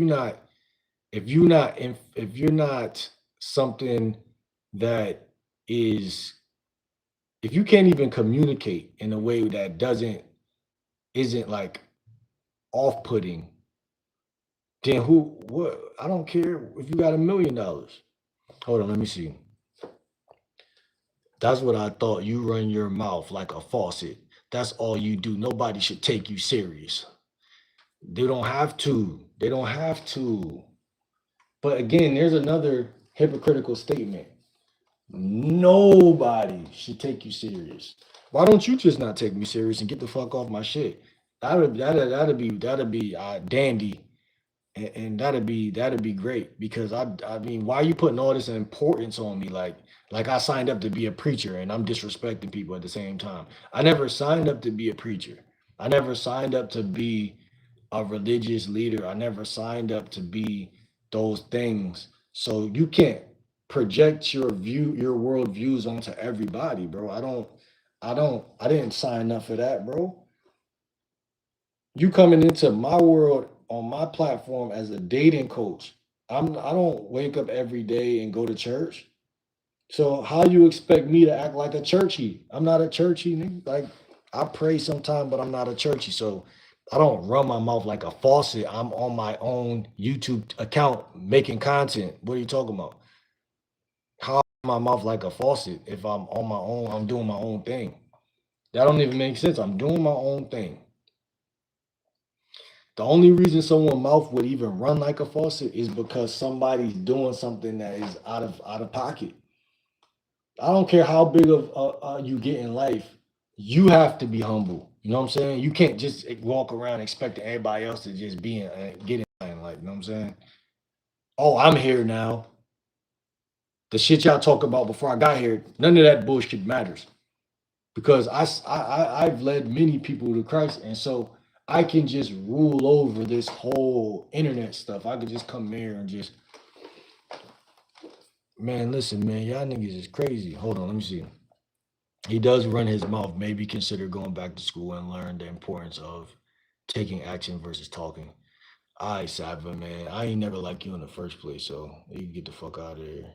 you're not something that is, if you can't even communicate in a way that doesn't isn't like off-putting, then who what I don't care if you got $1 million. Hold on, let me see. That's what I thought. You run your mouth like a faucet. That's all you do. Nobody should take you serious. They don't have to. They don't have to. But again, there's another hypocritical statement. Nobody should take you serious. Why don't you just not take me serious and get the fuck off my shit? That'd be dandy, and that'd be great because I mean, why are you putting all this importance on me? Like I signed up to be a preacher and I'm disrespecting people at the same time. I never signed up to be a preacher. I never signed up to be a religious leader. I never signed up to be those things. So you can't project your world views onto everybody, bro. I didn't sign up for that, bro. You coming into my world on my platform as a dating coach. I don't wake up every day and go to church. So how you expect me to act like a churchy? I'm not a churchy nigga. Like I pray sometime, but I'm not a churchy. So I don't run my mouth like a faucet. I'm on my own YouTube account making content. What are you talking about? How I run my mouth like a faucet if I'm on my own, I'm doing my own thing. That don't even make sense. I'm doing my own thing. The only reason someone's mouth would even run like a faucet is because somebody's doing something that is out of pocket. I don't care how big of you get in life, you have to be humble. You know what I'm saying? You can't just walk around expecting everybody else to just be get in like, you know what I'm saying? Oh, I'm here now. The shit y'all talk about before I got here, none of that bullshit matters because I've led many people to Christ, and so I can just rule over this whole internet stuff. I could just come here and just, man, listen, man, y'all niggas is crazy. Hold on, let me see. He does run his mouth. Maybe consider going back to school and learn the importance of taking action versus talking. All right, Sava, man, I ain't never like you in the first place, so you can get the fuck out of here.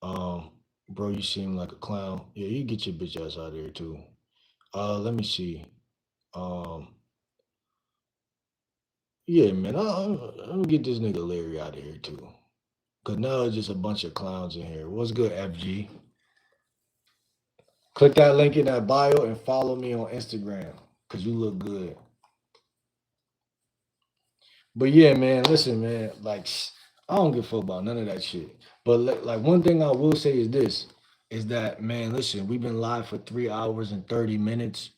Um, bro, you seem like a clown. Yeah, you get your bitch ass out of here too. Let me see. Um, yeah, man, I'm gonna get this nigga Larry out of here too. Cause now it's just a bunch of clowns in here. What's good, FG? Click that link in that bio and follow me on Instagram. Cause you look good. But yeah, man, listen, man, like I don't give a fuck about none of that shit. But like one thing I will say is this is that man, listen, we've been live for 3 hours and 30 minutes.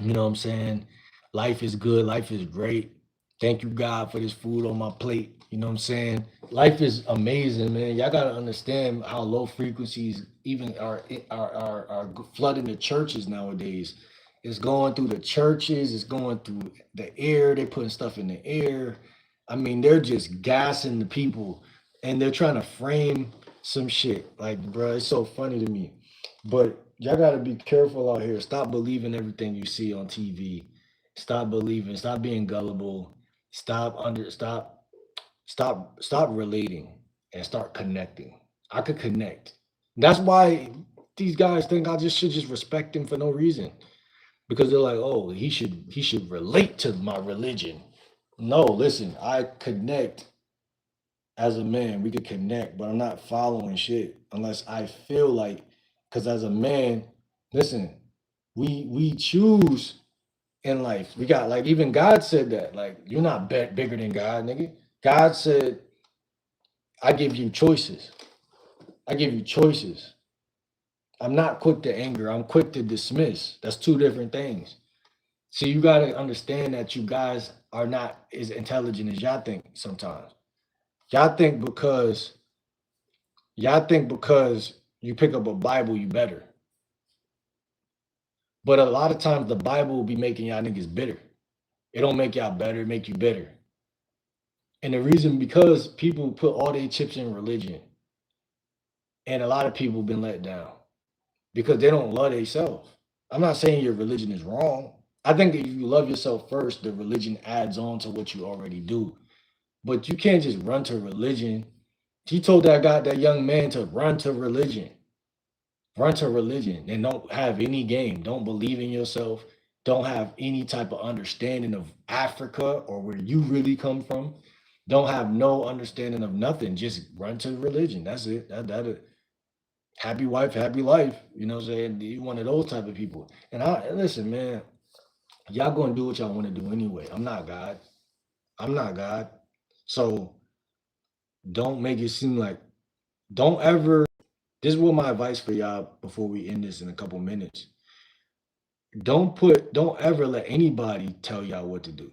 You know what I'm saying? Life is good. Life is great. Thank you, God, for this food on my plate. You know what I'm saying? Life is amazing, man. Y'all gotta understand how low frequencies even are flooding the churches nowadays. It's going through the churches. It's going through the air. They're putting stuff in the air. I mean, they're just gassing the people, and they're trying to frame some shit. Like, bro, it's so funny to me. But y'all gotta be careful out here. Stop believing everything you see on TV. Stop believing. Stop being gullible. Stop relating and start connecting. I could connect. That's why these guys think I just should just respect him for no reason. Because they're like, oh, he should relate to my religion. No, listen, I connect as a man. We could connect, but I'm not following shit unless I feel like, because as a man, listen, we choose in life. We got, like, even God said that. Like, you're not bigger than God, nigga. God said, I give you choices. I give you choices. I'm not quick to anger. I'm quick to dismiss. That's two different things. See, you gotta understand that you guys are not as intelligent as y'all think sometimes. Y'all think because y'all think because you pick up a Bible, you better. But a lot of times the Bible will be making y'all niggas bitter. It don't make y'all better, it make you bitter. And the reason because people put all their chips in religion, and a lot of people been let down because they don't love themselves. I'm not saying your religion is wrong. I think if you love yourself first, the religion adds on to what you already do. But you can't just run to religion. He told that young man to run to religion, and don't have any game. Don't believe in yourself. Don't have any type of understanding of Africa or where you really come from. Don't have no understanding of nothing. Just run to religion. That's it. That happy wife, happy life. You know what I'm saying? You one of those type of people. And I listen, man, y'all gonna do what y'all want to do anyway. I'm not God. I'm not God. So don't make it seem like don't ever. This is what my advice for y'all before we end this in a couple minutes. Don't ever let anybody tell y'all what to do.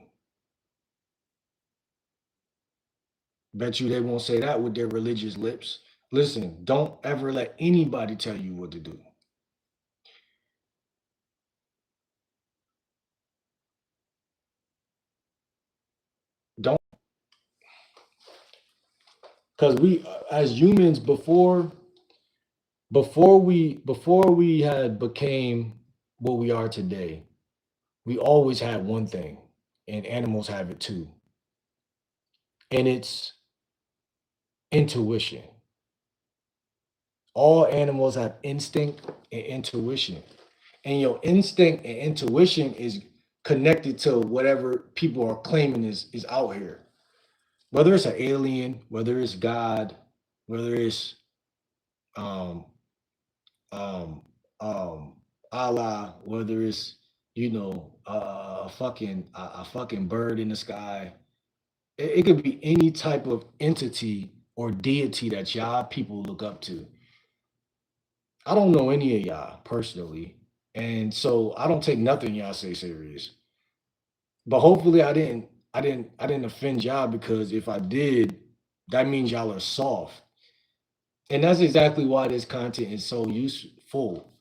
Bet you they won't say that with their religious lips. Listen, don't ever let anybody tell you what to do. Don't, because we as humans before we had became what we are today, we always had one thing, and animals have it too, and it's intuition. All animals have instinct and intuition, and your instinct and intuition is connected to whatever people are claiming is out here, whether it's an alien, whether it's God, whether it's um um Allah, whether it's a fucking bird in the sky. It could be any type of entity or deity that y'all people look up to. I don't know any of y'all personally, and so I don't take nothing y'all say serious. But hopefully I didn't offend y'all, because if I did, that means y'all are soft. And that's exactly why this content is so useful,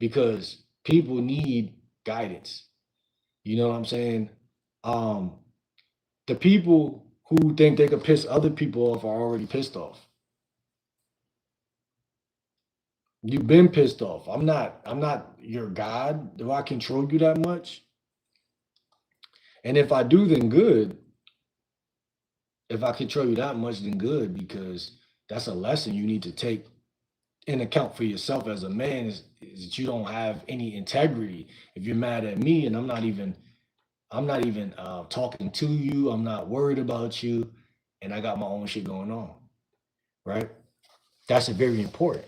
because people need guidance. You know what I'm saying? Um, the people who think they could piss other people off are already pissed off. You've been pissed off. I'm not your God. Do I control you that much? And if I do, then good. If I control you that much, then good, because that's a lesson you need to take in account for yourself as a man, is that you don't have any integrity. If you're mad at me and I'm not even talking to you, I'm not worried about you, and I got my own shit going on, right? That's a very important.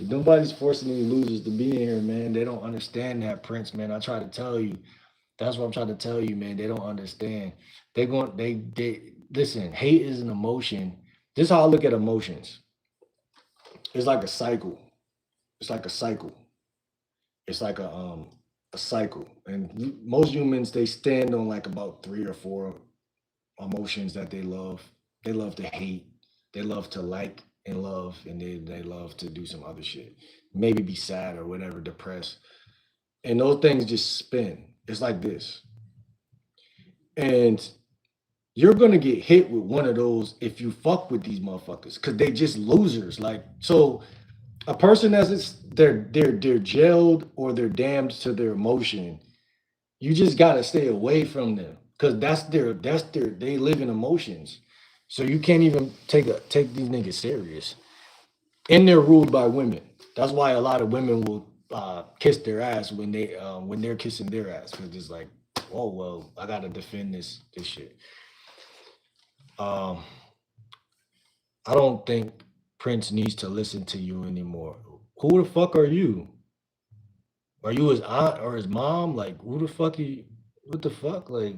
Nobody's forcing any losers to be in here, man. They don't understand that, Prince, man. I try to tell you. That's what I'm trying to tell you, man. They don't understand. They listen, hate is an emotion. This is how I look at emotions. It's like a cycle. It's like a cycle. It's like a cycle. And most humans, they stand on like about three or four emotions that they love. They love to hate. They love to like and love, and they love to do some other shit. Maybe be sad or whatever, depressed. And those things just spin. It's like this. And you're gonna get hit with one of those if you fuck with these motherfuckers, because they just losers. Like, so a person that's they're jailed or they're damned to their emotion, you just gotta stay away from them, because that's their they live in emotions. So you can't even take these niggas serious. And they're ruled by women. That's why a lot of women will kiss their ass when they're kissing their ass, because it's like, oh well, I gotta defend this shit. Um, I don't think Prince needs to listen to you anymore. Who the fuck are you? Are you his aunt or his mom? Like, who the fuck you? What the fuck? Like,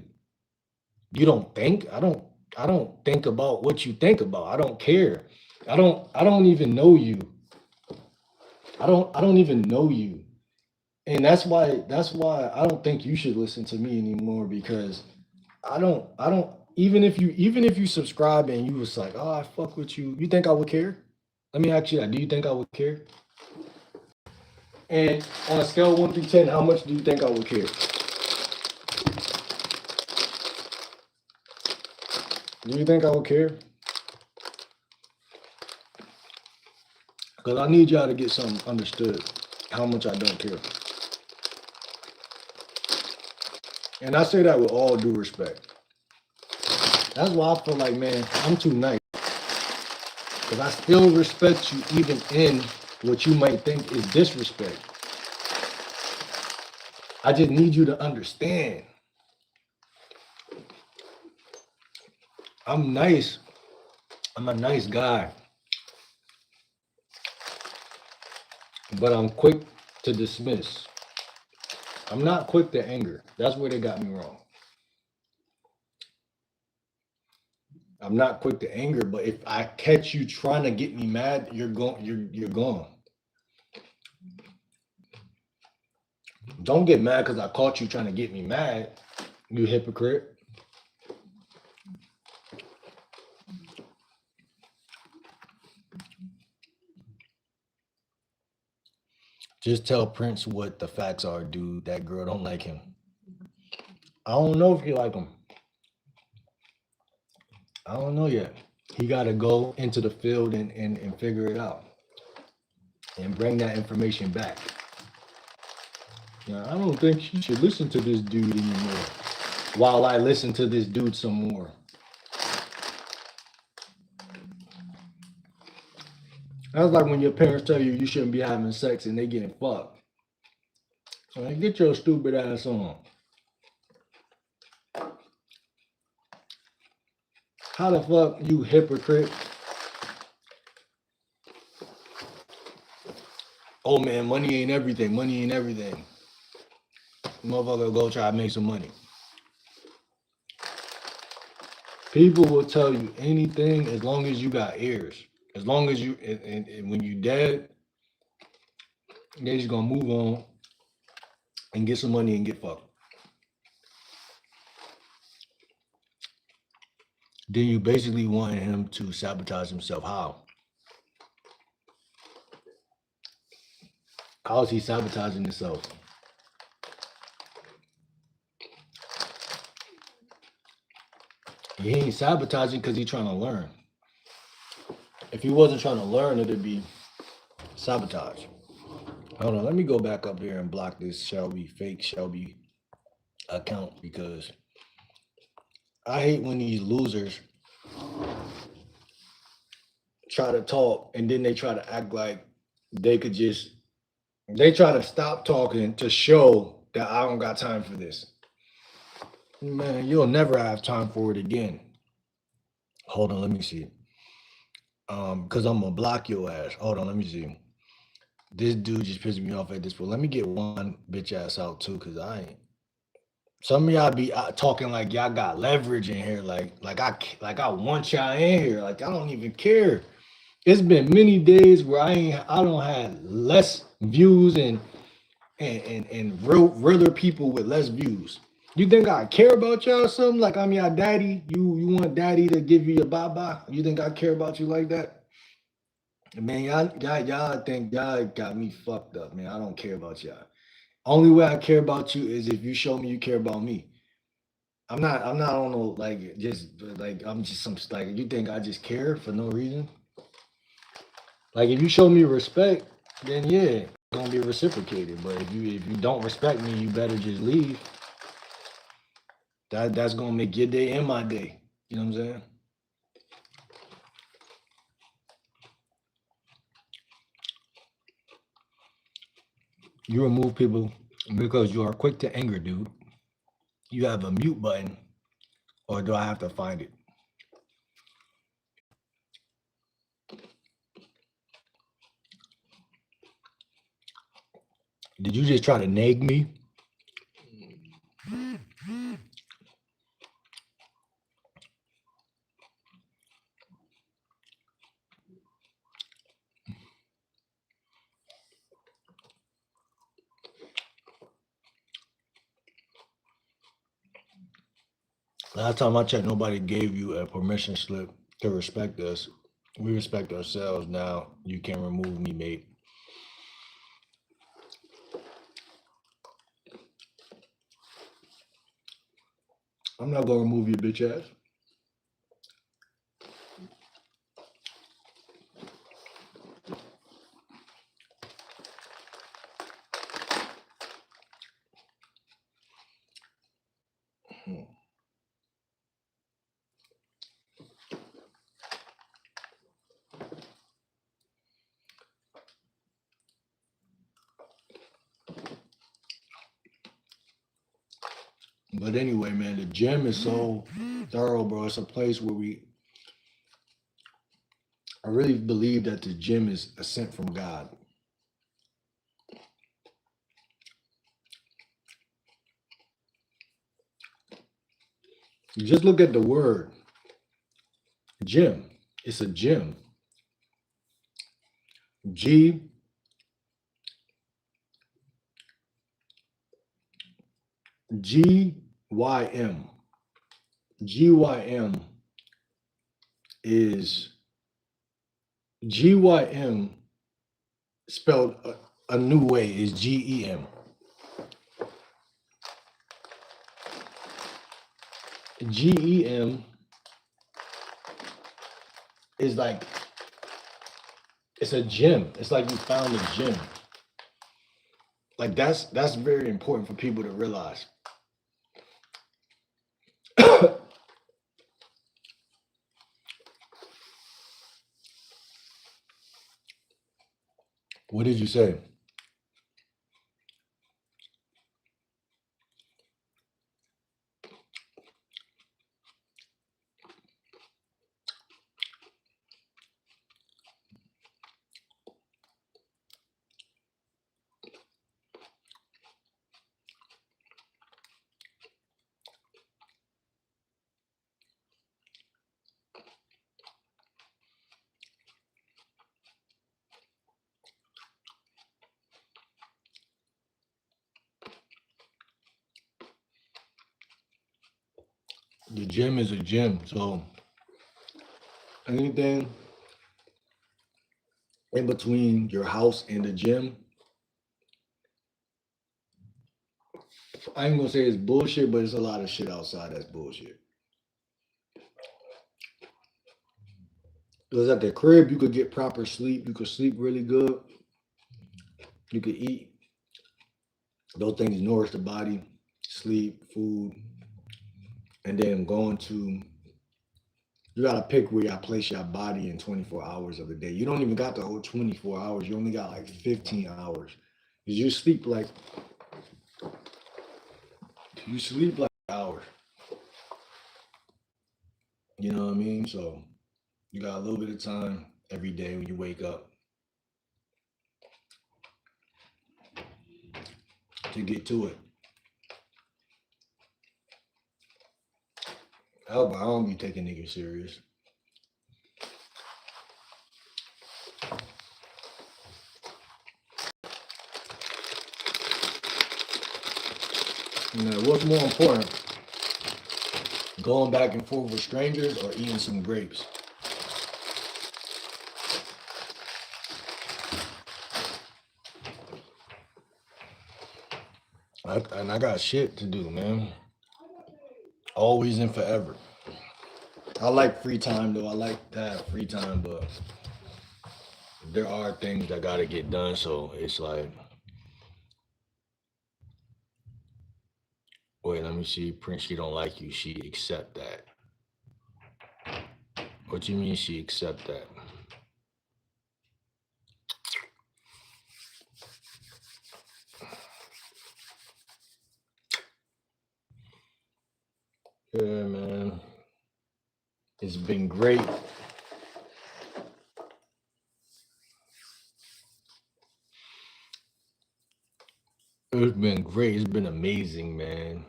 you don't think? I don't think about what you think about. I don't care. I don't even know you. I don't even know you. And that's why I don't think you should listen to me anymore, because I don't even if you subscribe and you was like, oh, I fuck with you, you think I would care? Let me ask you that. Do you think I would care? And on a scale of 1 through 10, how much do you think I would care? Do you think I would care? Because I need y'all to get something understood, how much I don't care. And I say that with all due respect. That's why I feel like, man, I'm too nice. Because I still respect you even in what you might think is disrespect. I just need you to understand. I'm nice. I'm a nice guy. But I'm quick to dismiss. I'm not quick to anger. That's where they got me wrong. I'm not quick to anger, but if I catch you trying to get me mad, you're gone. Don't get mad because I caught you trying to get me mad, you hypocrite. Just tell Prince what the facts are, dude. That girl don't like him. I don't know if you like him. I don't know yet. He got to go into the field and figure it out and bring that information back. Now, I don't think you should listen to this dude anymore while I listen to this dude some more. That's like when your parents tell you you shouldn't be having sex and they getting fucked. So like, get your stupid ass on. How the fuck, you hypocrite? Oh man, money ain't everything. Money ain't everything. Motherfucker, go try to make some money. People will tell you anything as long as you got ears. As long as you, and when you dead, they just gonna move on and get some money and get fucked. Then you basically want him to sabotage himself. How? How is he sabotaging himself? He ain't sabotaging because he's trying to learn. If he wasn't trying to learn, it'd be sabotage. Hold on, let me go back up here and block this fake Shelby account because I hate when these losers try to talk and then they try to act like they could just, they try to stop talking to show that I don't got time for this. Man, you'll never have time for it again. Hold on, let me see. Because I'm gonna block your ass. Hold on, let me see. This dude just pissed me off at this point. Let me get one bitch ass out too, because I ain't. Some of y'all be talking like y'all got leverage in here, like I want y'all in here. Like I don't even care. It's been many days where I don't have less views and realer people with less views. You think I care about y'all or something? Like I'm your daddy. You want daddy to give you a bye-bye? You think I care about you like that? Man, y'all think y'all got me fucked up, man. I don't care about y'all. Only way I care about you is if you show me you care about me. I'm not on no like just like I'm just some like you think I just care for no reason. Like if you show me respect, then yeah, it's gonna be reciprocated. But if you don't respect me, you better just leave. That's gonna make your day and my day. You know what I'm saying? You remove people because you are quick to anger, dude. You have a mute button, or do I have to find it? Did you just try to nag me? Last time I checked, nobody gave you a permission slip to respect us. We respect ourselves now. You can't remove me, mate. I'm not gonna remove your bitch ass. But anyway, man, the gym is so thorough, bro. It's a place where I really believe that the gym is a sent from God. You just look at the word gym. It's a gym. G G Y M. GYM is GYM spelled a new way is GEM. GEM is like it's a gym. It's like you found a gym. Like that's very important for people to realize. What did you say? The gym is a gym. So anything in between your house and the gym, I ain't gonna say it's bullshit, but it's a lot of shit outside that's bullshit. Because at the crib, you could get proper sleep. You could sleep really good. You could eat. Those things nourish the body, sleep, food, and then going to, you gotta pick where y'all place your body in 24 hours of the day. You don't even got the whole 24 hours. You only got like 15 hours. You sleep like hours. You know what I mean? So you got a little bit of time every day when you wake up to get to it. I don't be taking niggas serious. You know, what's more important? Going back and forth with strangers or eating some grapes? And I got shit to do, man. Always and forever. I like free time though. I like to have free time, but there are things that gotta get done. So it's like, wait, let me see. Prince, she don't like you. She accept that. What you mean she accept that? Yeah, man. It's been great. It's been great. It's been amazing, man.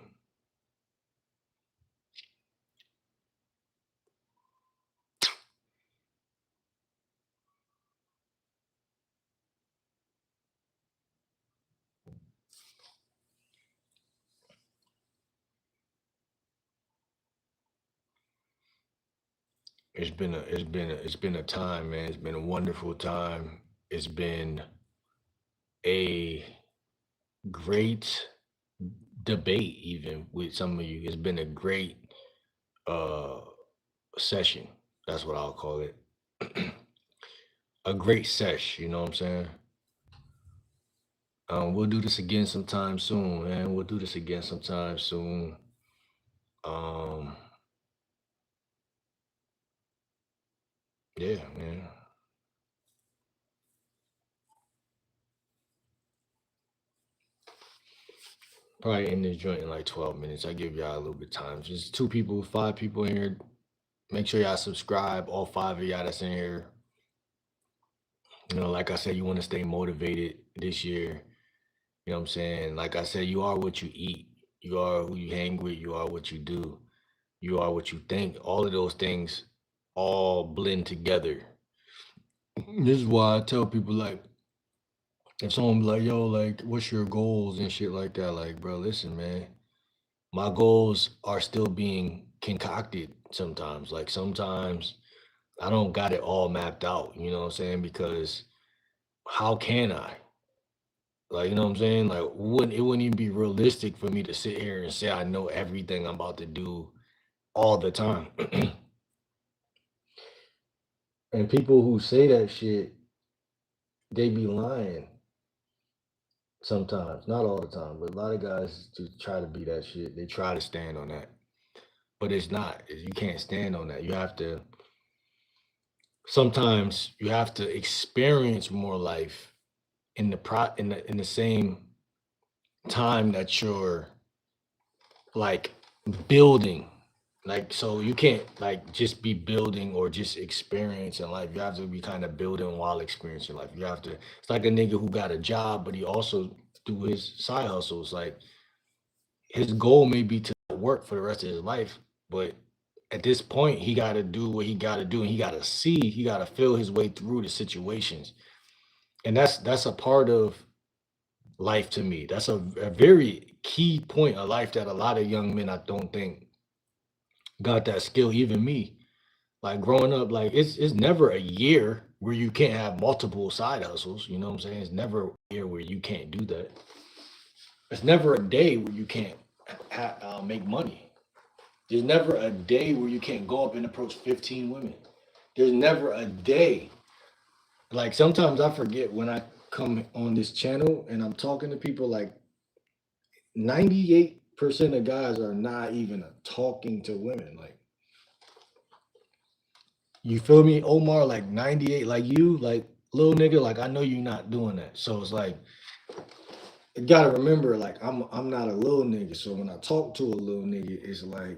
It's been a time, man. It's been a wonderful time. It's been a great debate even with some of you. It's been a great uh session. That's what I'll call it. A great sesh, you know what I'm saying? We'll do this again sometime soon, man. We'll do this again sometime soon. Um, yeah, man. Probably end this joint in like 12 minutes. I give y'all a little bit of time. Just 2 people, 5 people in here. Make sure y'all subscribe. All 5 of y'all that's in here. You know, like I said, you want to stay motivated this year. You know what I'm saying? Like I said, you are what you eat. You are who you hang with. You are what you do. You are what you think. All of those things all blend together. This is why I tell people, like, if someone be like, yo, like, what's your goals and shit like that? Like, bro, listen, man, my goals are still being concocted sometimes. Like, sometimes I don't got it all mapped out, you know what I'm saying? Because how can I? Like, you know what I'm saying? Like, it wouldn't even be realistic for me to sit here and say I know everything I'm about to do all the time. And people who say that shit, they be lying sometimes. Not all the time, but a lot of guys just try to be that shit. They try to stand on that. But it's not. You can't stand on that. You have to sometimes you have to experience more life in the same time that you're like building. Like, so you can't like just be building or just experiencing life. You have to be kind of building while experiencing life. You have to, it's like a nigga who got a job, but he also do his side hustles. Like, his goal may be to work for the rest of his life, but at this point, he got to do what he got to do, and he got to feel his way through the situations, and that's a part of life to me. That's a very key point of life that a lot of young men I don't think got that skill. Even me, like growing up, like it's never a year where you can't have multiple side hustles. You know what I'm saying? It's never a year where you can't do that. It's never a day where you can't make money. There's never a day where you can't go up and approach 15 women. There's never a day. Like, sometimes I forget when I come on this channel and I'm talking to people, like 98% of guys are not even talking to women. Like, you feel me, Omar? Like 98, like you, like little nigga, like I know you're not doing that. So it's like, you gotta remember, like I'm not a little nigga. So when I talk to a little nigga, it's like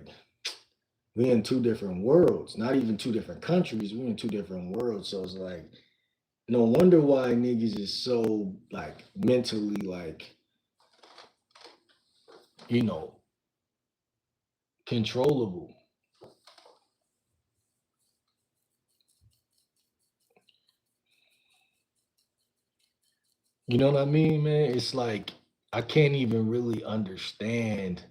we in two different worlds, not even two different countries. We in two different worlds. So it's like, no wonder why niggas is so like mentally like, you know, controllable. You know what I mean, man? It's like I can't even really understand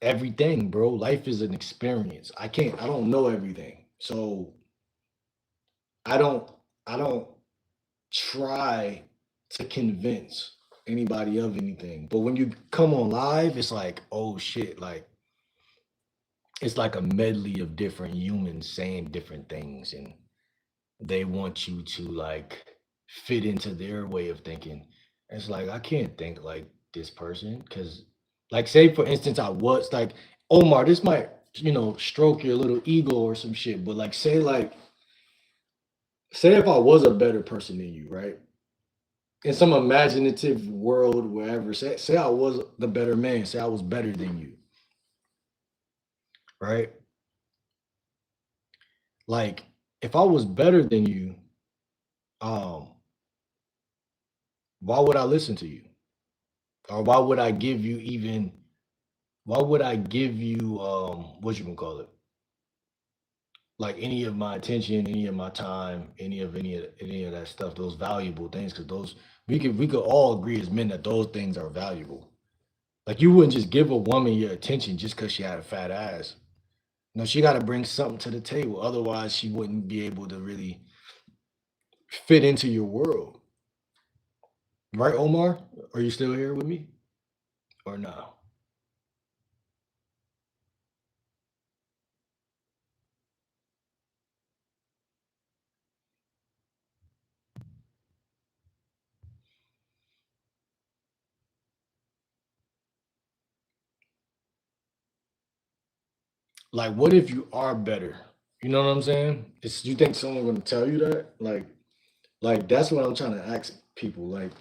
everything, bro. Life is an experience. I don't know everything. So I don't I don't try to convince anybody of anything. But when you come on live, it's like, oh shit, like it's like a medley of different humans saying different things, and they want you to like fit into their way of thinking. It's like I can't think like this person because, like, say for instance, I was like, Omar, this might, stroke your little ego or some shit, but like, say if I was a better person than you, right? In some imaginative world, wherever, say I was the better man, say I was better than you, right? Like, if I was better than you, um, why would I listen to you? Or why would I give you what you can call it? Like any of my attention, any of my time, any of that stuff, those valuable things, because those we could all agree as men that those things are valuable. Like, you wouldn't just give a woman your attention just because she had a fat ass. No, she got to bring something to the table. Otherwise, she wouldn't be able to really fit into your world. Right, Omar? Are you still here with me? or no? Like, what if you are better? You know what I'm saying? It's, you think someone's gonna tell you that? Like that's what I'm trying to ask people. Like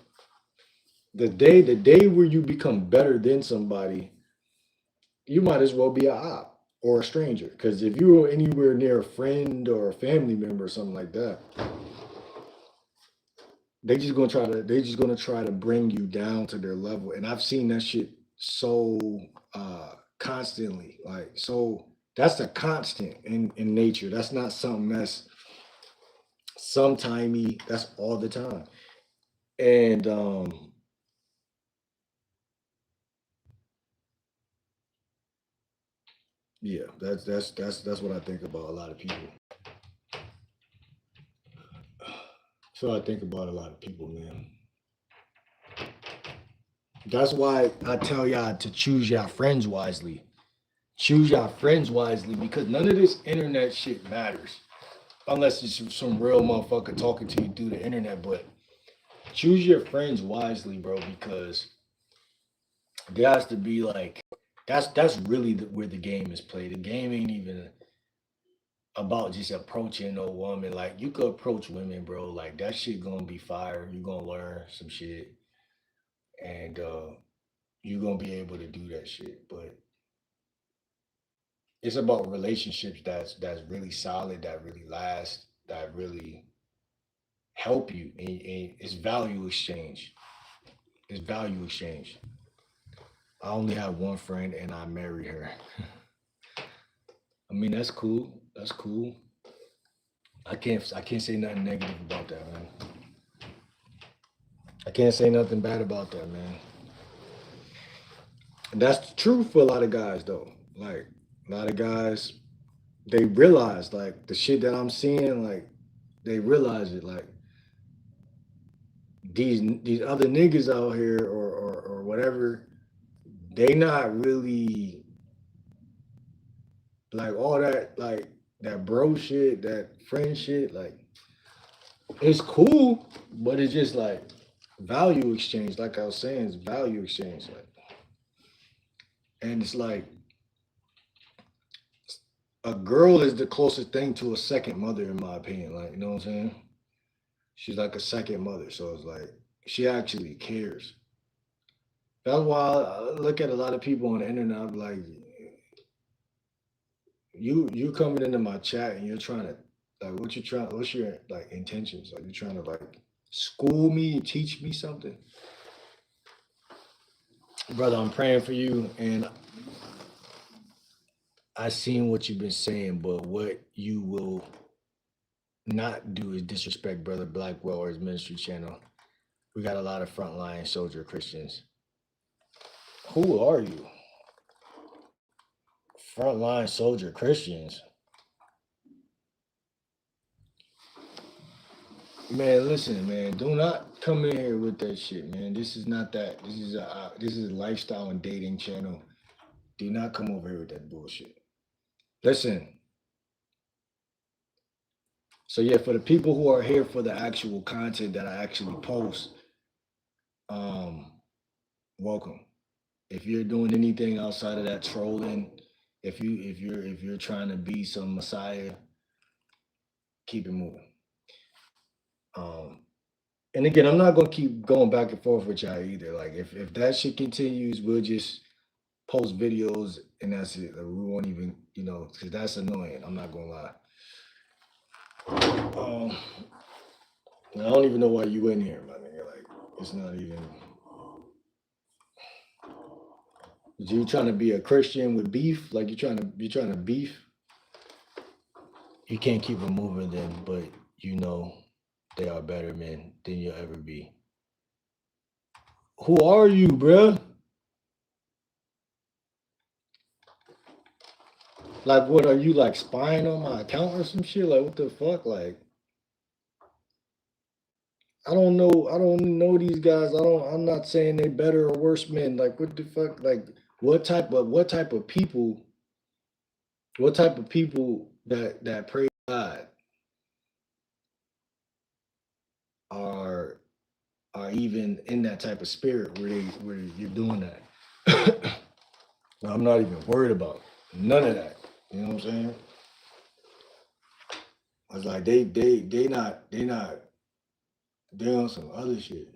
the day where you become better than somebody, you might as well be a op or a stranger. Because if you were anywhere near a friend or a family member or something like that, they just gonna try to bring you down to their level. And I've seen that shit so constantly. Like, so that's a constant in nature. That's not something that's sometimey, that's all the time. And yeah, that's what I think about a lot of people. So I think about a lot of people, man. That's why I tell y'all to choose y'all friends wisely. Choose y'all friends wisely because none of this internet shit matters. Unless it's some real motherfucker talking to you through the internet. But choose your friends wisely, bro, because there has to be like that's really where the game is played. The game ain't even about just approaching a woman. Like you could approach women, bro. Like that shit gonna be fire. You gonna learn some shit, and you gonna be able to do that shit. But it's about relationships that's really solid, that really last, that really help you, and it's value exchange. It's value exchange. I only have one friend, and I married her. I mean, that's cool. That's cool. I can't say nothing negative about that, man. I can't say nothing bad about that, man. And that's the truth for a lot of guys, though. Like a lot of guys, they realize like the shit that I'm seeing, like they realize it. Like these other niggas out here or whatever, they not really like all that like that bro shit, that friend shit. Like it's cool, but it's just like value exchange. Like I was saying, it's value exchange. Like, and it's like a girl is the closest thing to a second mother, in my opinion. Like, you know what I'm saying? She's like a second mother. So it's like she actually cares. That's why I look at a lot of people on the internet. I'm like, you coming into my chat and you're trying to like what you trying? What's your like intentions? Like you trying to like school me, teach me something, brother? I'm praying for you, and I seen what you've been saying, but what you will not do is disrespect Brother Blackwell or his ministry channel. We got a lot of frontline soldier Christians. Who are you? Frontline soldier Christians. Man, listen, man. Do not come in here with that shit, man. This is not that. This is a lifestyle and dating channel. Do not come over here with that bullshit. Listen. So yeah, for the people who are here for the actual content that I actually post, um, welcome. If you're doing anything outside of that trolling, if you're trying to be some messiah, keep it moving. Um, and again, I'm not gonna keep going back and forth with y'all either. Like if that shit continues, we'll just post videos and that's it. Like, we won't even, because that's annoying. I'm not gonna lie. Um, I don't even know why you in here, my nigga. Like it's not even. You trying to be a Christian with beef? Like you trying to beef? You can't keep removing them, but you know they are better men than you'll ever be. Who are you, bruh? Like, what are you like spying on my account or some shit? Like, what the fuck? Like, I don't know these guys. I'm not saying they better or worse men. Like what the fuck? Like what type of people, that praise God are even in that type of spirit where you're doing that. I'm not even worried about none of that. You know what I'm saying? I was like, they on some other shit.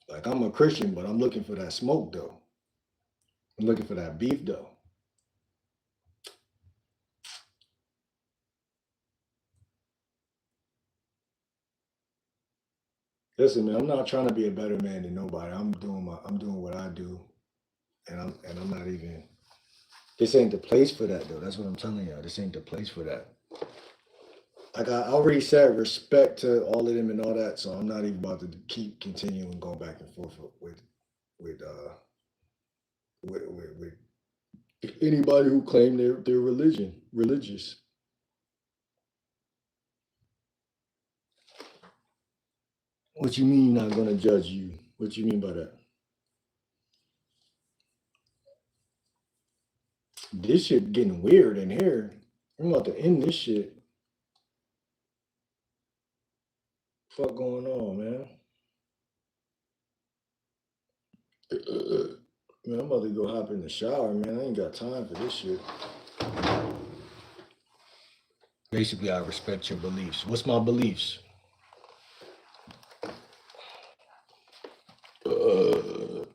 Like I'm a Christian, but I'm looking for that smoke though. I'm looking for that beef though. Listen, man, I'm not trying to be a better man than nobody. I'm doing what I do, and I'm not even. This ain't the place for that though. That's what I'm telling y'all. This ain't the place for that. Like I already said, respect to all of them and all that. So I'm not even about to keep continuing going back and forth with uh with anybody who claim their religious. What you mean not gonna judge you? What you mean by that? This shit getting weird in here. I'm about to end this shit. Fuck going on, man? Man, I'm about to go hop in the shower, man. I ain't got time for this shit. Basically, I respect your beliefs. What's my beliefs? Uh,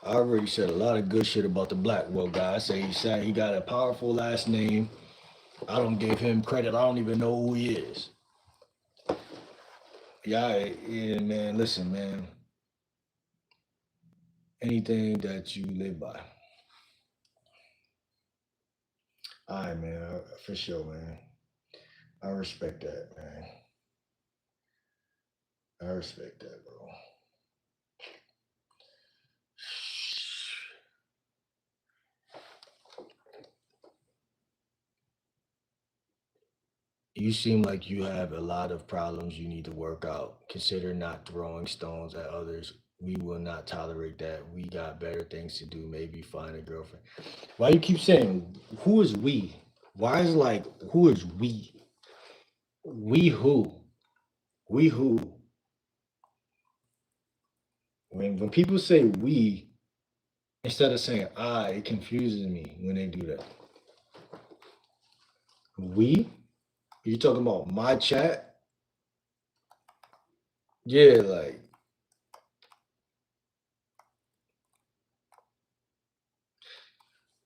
I already said a lot of good shit about the Blackwell guy. I say he got a powerful last name. I don't give him credit. I don't even know who he is. Yeah, man. Listen, man. Anything that you live by. All right, man. For sure, man. I respect that, man. I respect that, bro. You seem like you have a lot of problems you need to work out. Consider not throwing stones at others. We will not tolerate that. We got better things to do. Maybe find a girlfriend. Why you keep saying who is we? Why is like who is we? We who? We who? When people say we instead of saying I, it confuses me when they do that. We? You talking about my chat? Yeah, like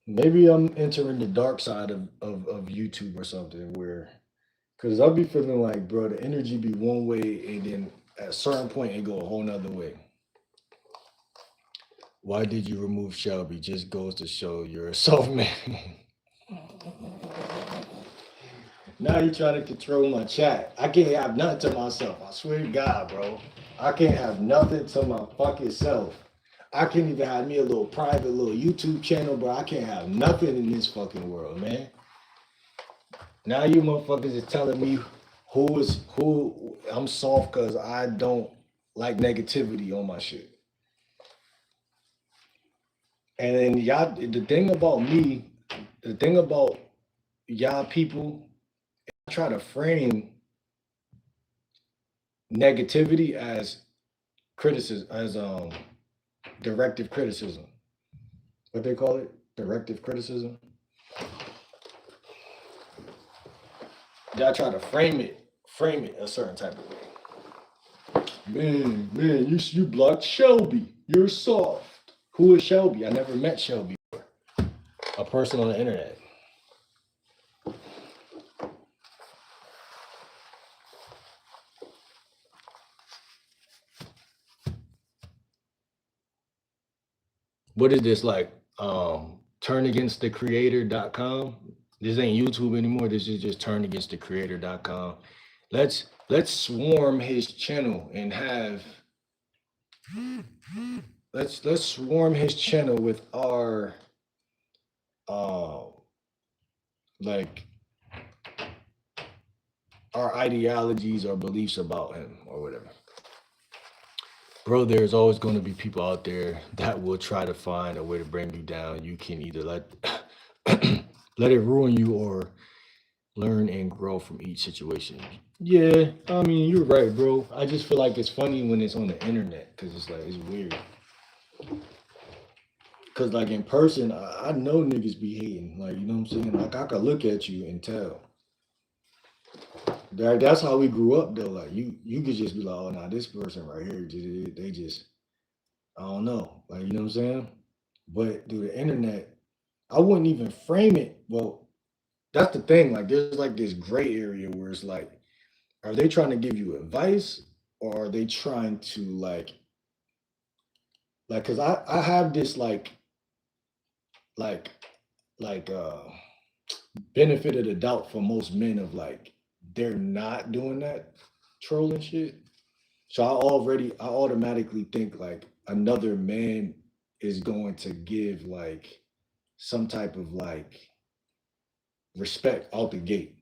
maybe I'm entering the dark side of YouTube or something where because I'll be feeling like, bro, the energy be one way and then at a certain point it go a whole nother way. Why did you remove Shelby? Just goes to show you're a soft man. Now you trying to control my chat. I can't have nothing to myself. I swear to God, bro. I can't have nothing to my fucking self. I can't even have me a little private little YouTube channel, bro. I can't have nothing in this fucking world, man. Now you motherfuckers is telling me who I'm soft because I don't like negativity on my shit. And then y'all, the thing about y'all people, I try to frame negativity as criticism, as directive criticism. What they call it? Directive criticism. Y'all try to frame it a certain type of way. Man, you blocked Shelby. You're soft. Who is Shelby? I never met Shelby before. A person on the internet. What is this like? Turnagainstthecreator.com. This ain't YouTube anymore. This is just turnagainstthecreator.com. Let's swarm his channel and have let's swarm his channel with our uh like our ideologies or beliefs about him or whatever. Bro, there's always going to be people out there that will try to find a way to bring you down. You can either let let it ruin you or learn and grow from each situation. Yeah, I mean, you're right, bro. I just feel like it's funny when it's on the internet because it's like it's weird. Cause like in person, I know niggas be hating. Like, you know what I'm saying? Like I could look at you and tell. That's how we grew up though. Like you could just be like, oh nah, this person right here, they just I don't know. Like, you know what I'm saying? But through the internet, I wouldn't even frame it. Well, that's the thing. Like there's like this gray area where it's like, are they trying to give you advice or are they trying to like cause I have this like like benefit of the doubt for most men of like they're not doing that trolling shit. So I automatically think like another man is going to give like some type of like respect out the gate.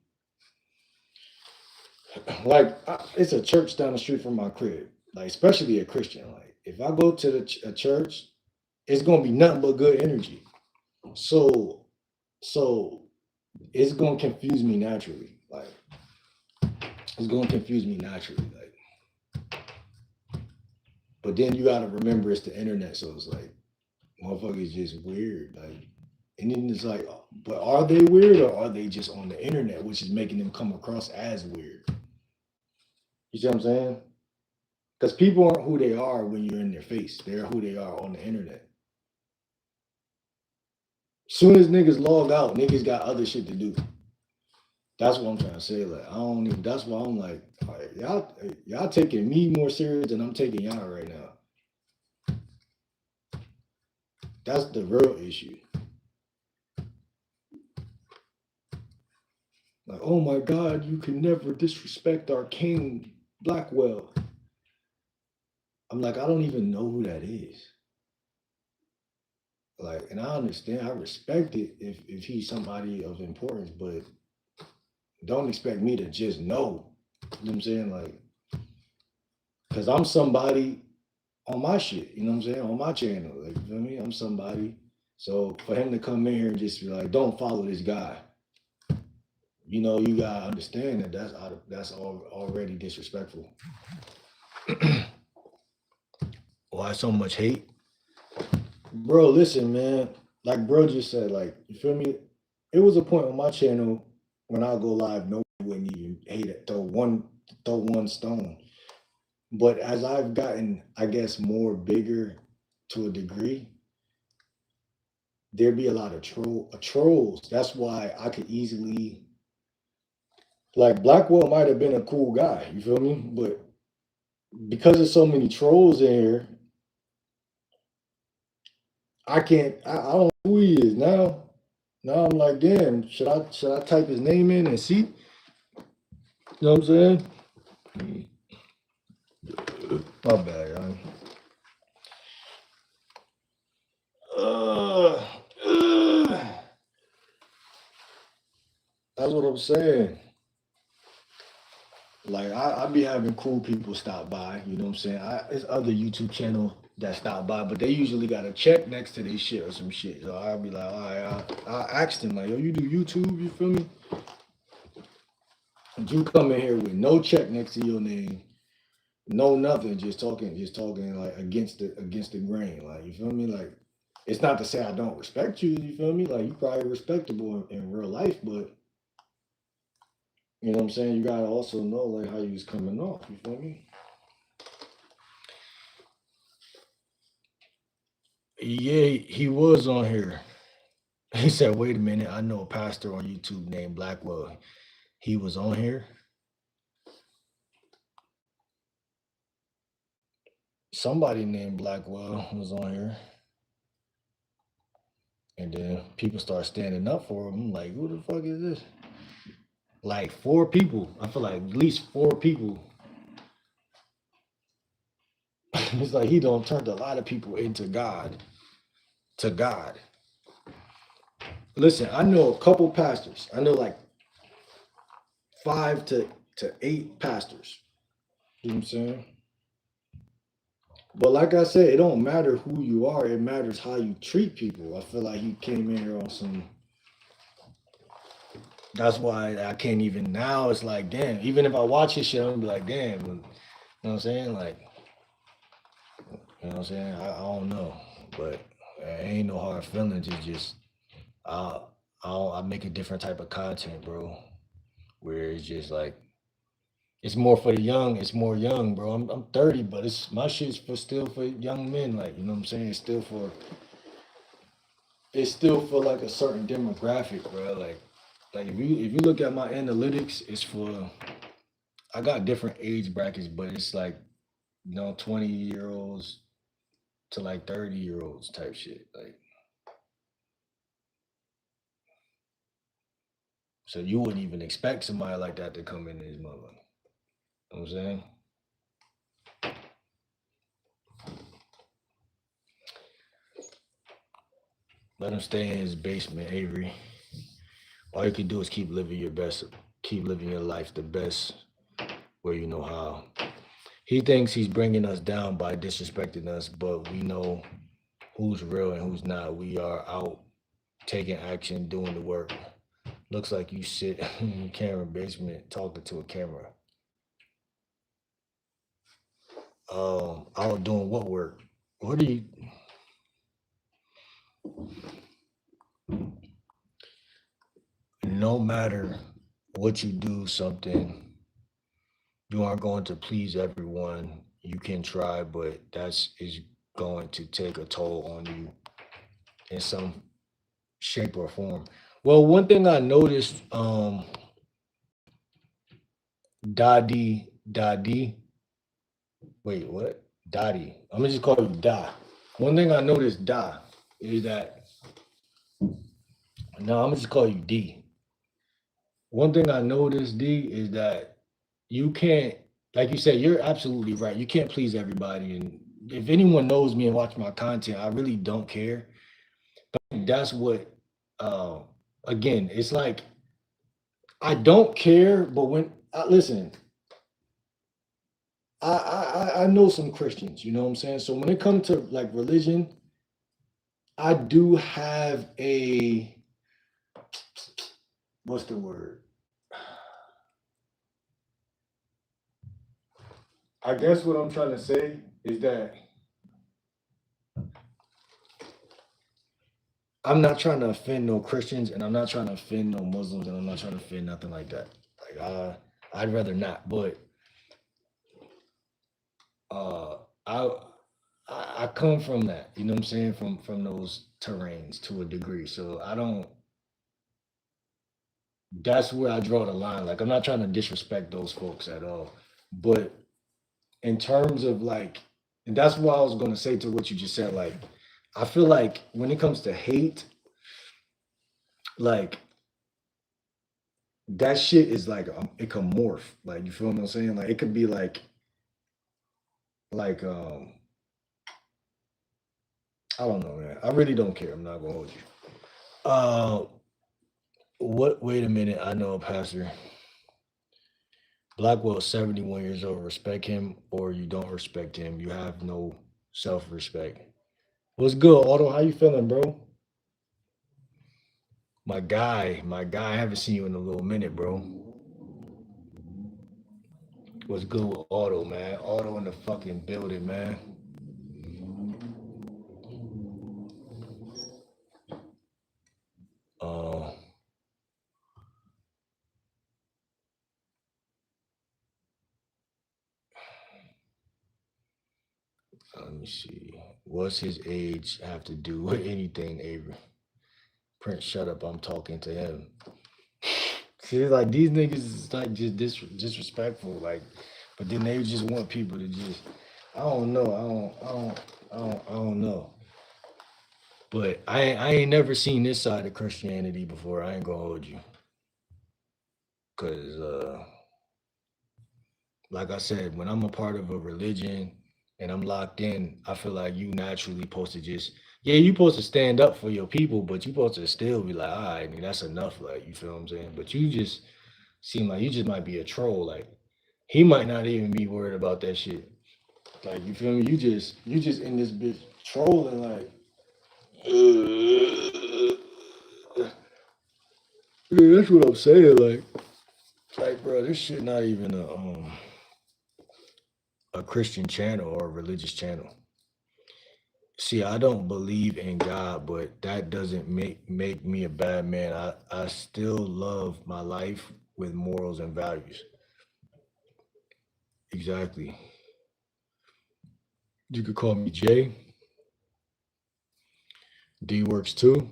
Like it's a church down the street from my crib, like especially a Christian. Like if I go to a church, it's gonna be nothing but good energy. So so it's gonna confuse me naturally. Like it's gonna confuse me naturally. Like, but then you gotta remember it's the internet, so it's like motherfuckers just weird. Like, and then it's like, but are they weird or are they just on the internet, which is making them come across as weird? You see what I'm saying? Because people aren't who they are when you're in their face. They're who they are on the internet. Soon as niggas log out, niggas got other shit to do. That's what I'm trying to say. Like, I don't even. That's why I'm like, all right, y'all taking me more serious than I'm taking y'all right now. That's the real issue. Like, oh my God, you can never disrespect our king Blackwell. I'm like, I don't even know who that is. Like, and I understand, I respect it if he's somebody of importance, but don't expect me to just know. You know what I'm saying? Like, cause I'm somebody on my shit, you know what I'm saying? On my channel. Like, you feel me? I'm somebody. So for him to come in here and just be like, don't follow this guy, you know, you gotta understand that that's already disrespectful. Why so much hate? Bro, listen, man. Like bro just said, like, you feel me? It was a point on my channel when I go live, nobody wouldn't even hate it, throw one stone. But as I've gotten, I guess, more bigger to a degree, there'd be a lot of trolls. That's why I could easily like Blackwell might have been a cool guy, you feel me? But because there's so many trolls in here, I can't I don't know who he is now. Now I'm like, damn, should I type his name in and see? You know what I'm saying? My bad, y'all. Uh, uh, that's what I'm saying. Like I be having cool people stop by, you know what I'm saying? It's other YouTube channel that stop by, but they usually got a check next to their shit or some shit. So I'll be like, all right, I asked them like, yo, you do YouTube, you feel me? But you come in here with no check next to your name, no nothing, just talking like against the grain. Like, you feel me? Like it's not to say I don't respect you, you feel me? Like you probably respectable in real life, but you know what I'm saying? You gotta also know like how you was coming off, you feel me? Yeah, he was on here. He said, wait a minute, I know a pastor on YouTube named Blackwell. He was on here. Somebody named Blackwell was on here. And then people start standing up for him. I'm like, who the fuck is this? Like 4 people. I feel like at least 4 people. It's like he don't turn a lot of people into God. To God. Listen, I know a couple pastors. I know like 5 to 8 pastors. You know what I'm saying? But like I said, it don't matter who you are. It matters how you treat people. I feel like you came in here on some. That's why I can't even now. It's like, damn. Even if I watch his shit, I'm gonna be like, damn. You know what I'm saying? Like, you know what I'm saying? I don't know, but it ain't no hard feelings. It's just I I make a different type of content, bro. Where it's just like it's more for the young. It's more young, bro. I'm 30, but it's my shit's for still for young men. Like, you know what I'm saying? It's still for like a certain demographic, bro. Like if you look at my analytics, it's for I got different age brackets, but it's like 20-year-olds to like 30-year-olds type shit. Like, so you wouldn't even expect somebody like that to come in this mother. You know what I'm saying? Let him stay in his basement, Avery. All you can do is keep living your life the best where you know how. He thinks he's bringing us down by disrespecting us, but we know who's real and who's not. We are out taking action, doing the work. Looks like you sit in your camera basement talking to a camera. Out doing what work? What do you? No matter what you do, something you aren't going to please everyone. You can try, but that's is going to take a toll on you in some shape or form. Well, one thing I noticed, Dadi, wait, what? Dottie. I'm gonna just call you Da. One thing I noticed, Da, is that no, I'm gonna just call you D. One thing I noticed, D, is that you can't, like you said, you're absolutely right. You can't please everybody. And if anyone knows me and watch my content, I really don't care. That's what, uh, again, it's like I don't care, but when listen, I know some Christians, you know what I'm saying? So when it comes to like religion, I do have a what's the word? I guess what I'm trying to say is that I'm not trying to offend no Christians and I'm not trying to offend no Muslims and I'm not trying to offend nothing like that. Like I'd rather not, but uh I I come from that, you know what I'm saying, from those terrains to a degree. So I don't that's where I draw the line. Like I'm not trying to disrespect those folks at all. But in terms of like, and that's what I was gonna say to what you just said, like I feel like when it comes to hate, like that shit is like it can morph. Like you feel what I'm saying? Like it could be like I don't know, man. I really don't care. I'm not gonna hold you. Uh what wait a minute, I know a pastor. Blackwell 71 years old. Respect him or you don't respect him. You have no self-respect. What's good, Otto? How you feeling, bro? My guy, I haven't seen you in a little minute, bro. What's good with Otto, man? Otto in the fucking building, man. Uh, let me see. What's his age have to do with anything, Avery? Prince, shut up. I'm talking to him. See, like these niggas is like just disrespectful, like, but then they just want people to just, I don't know, I don't know. But I ain't never seen this side of Christianity before. I ain't gonna hold you. Cause like I said, when I'm a part of a religion and I'm locked in, I feel like you naturally supposed to just, yeah, you supposed to stand up for your people, but you supposed to still be like, all right, nigga, that's enough. Like, you feel what I'm saying? But you just seem like you just might be a troll. Like, he might not even be worried about that shit. Like, you feel me? You just in this bitch trolling like, yeah, that's what I'm saying. Like, bro, this shit not even a Christian channel or a religious channel. See, I don't believe in God, but that doesn't make me a bad man. I still love my life with morals and values. Exactly. You could call me Jay. D works too.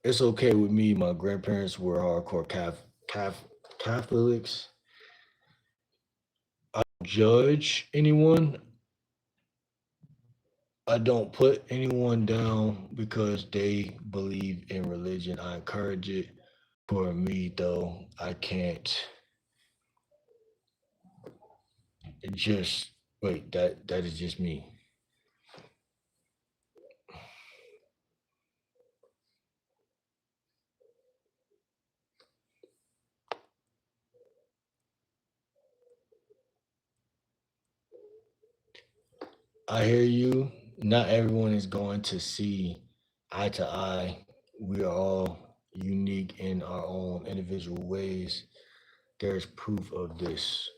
It's okay with me. My grandparents were hardcore Catholics. I don't judge anyone. I don't put anyone down because they believe in religion. I encourage it. For me, though, I can't just wait. That is just me. I hear you. Not everyone is going to see eye to eye. We are all unique in our own individual ways. There's proof of this.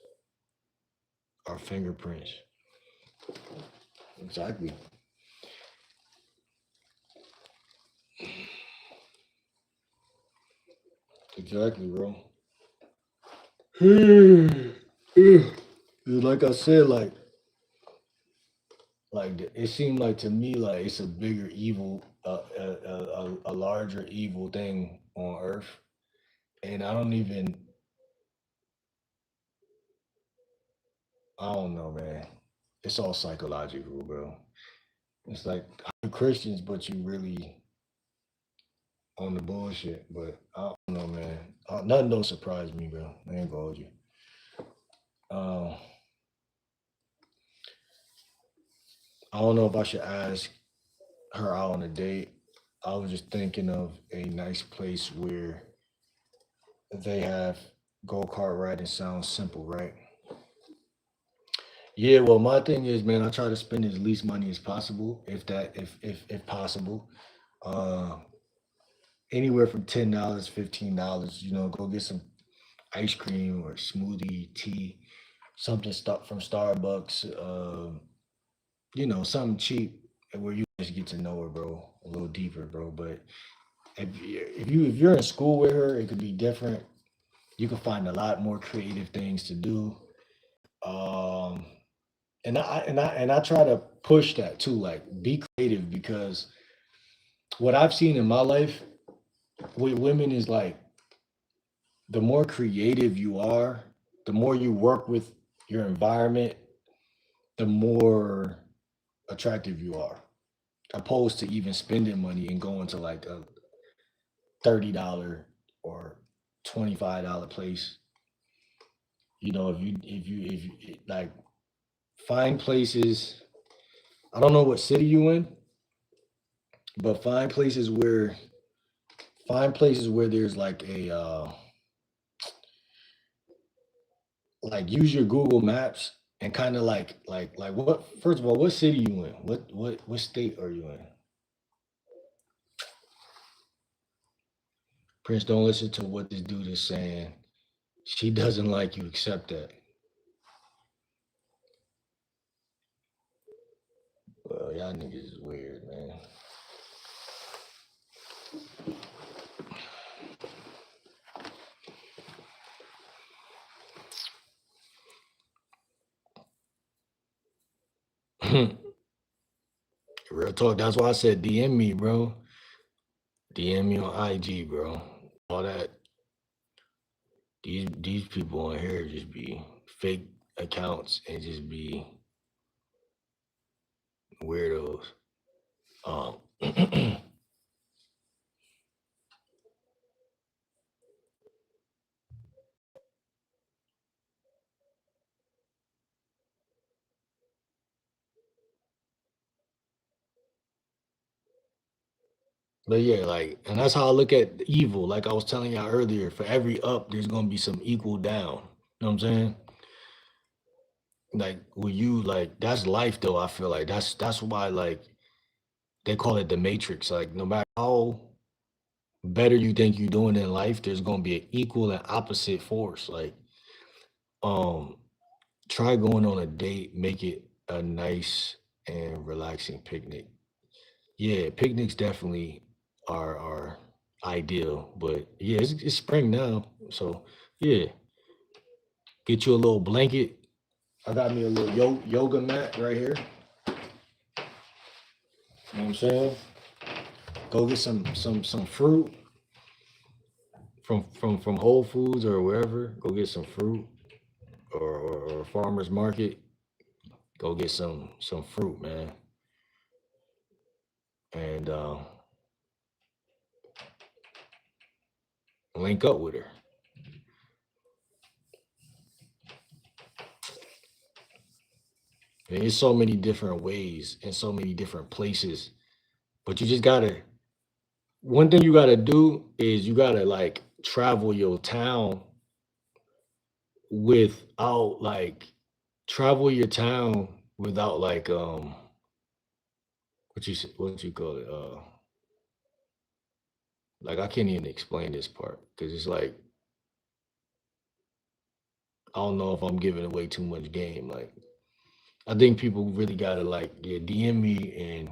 Our fingerprints. Exactly. Exactly, bro. Like I said, it seemed like to me like it's a bigger evil, a larger evil thing on Earth, and I don't know, man. It's all psychological, bro. It's like I'm Christians, but you really on the bullshit. But I don't know, man. Nothing don't surprise me, bro. I ain't gonna hold you. Uh, I don't know if I should ask her out on a date. I was just thinking of a nice place where they have go kart riding. Sounds simple, right? Yeah, well, my thing is, man, I try to spend as least money as possible, if possible. Uh, Anywhere from $10, $15. Go get some ice cream or smoothie, tea, something stuff from Starbucks. Something cheap where you just get to know her, bro, a little deeper, bro. But if you're in school with her, it could be different. You can find a lot more creative things to do. Um, and I try to push that too, like be creative because what I've seen in my life with women is like the more creative you are, the more you work with your environment, the more attractive you are, opposed to even spending money and going to like a $30 or $25 place. If you like find places, I don't know what city you in, but find places where there's like a like use your Google Maps and kind of like what first of all, what city you in? What state are you in? Prince, don't listen to what this dude is saying. She doesn't like you, accept that. Well, y'all niggas is weird, man. Real talk. That's why I said DM me, bro. DM me on IG, bro. All that. These people on here just be fake accounts and just be weirdos. Um, But yeah, like, and that's how I look at the evil. Like I was telling y'all earlier, for every up, there's gonna be some equal down. You know what I'm saying? Like with you, like that's life though. I feel like that's why like they call it the matrix. Like no matter how better you think you're doing in life, there's gonna be an equal and opposite force. Like, um, try going on a date, make it a nice and relaxing picnic. Yeah, picnics definitely are ideal, but yeah, it's spring now, so yeah, get you a little blanket. I got me a little yoga mat right here. You know what I'm saying? Go get some fruit from Whole Foods or wherever. Go get some fruit or farmers market. Go get some fruit, man, and link up with her. And there's so many different ways and so many different places, but you just gotta. One thing you gotta do is you gotta like travel your town without like travel your town without like what you call it like I can't even explain this part because it's like I don't know if I'm giving away too much game. Like I think people really gotta like yeah DM me and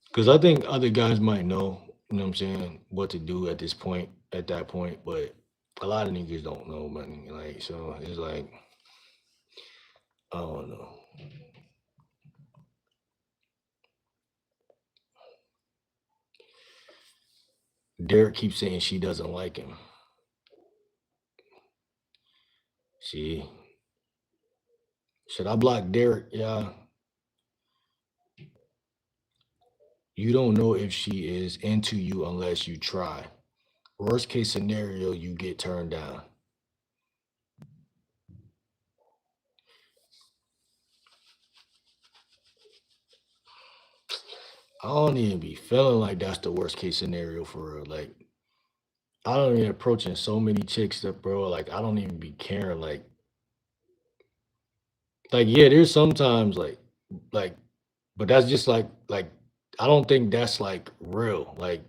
because I think other guys might know, you know what I'm saying, what to do at this point, at that point, but a lot of niggas don't know, man. Like, so it's like, I don't know. Derek keeps saying she doesn't like him. See, should I block Derek? Yeah. You don't know if she is into you unless you try. Worst case scenario, you get turned down. I don't even be feeling like that's the worst case scenario for real. Like, I don't even approaching so many chicks that, bro, like, I don't even be caring. Like, yeah, there's sometimes like, but that's just like, I don't think that's like real. Like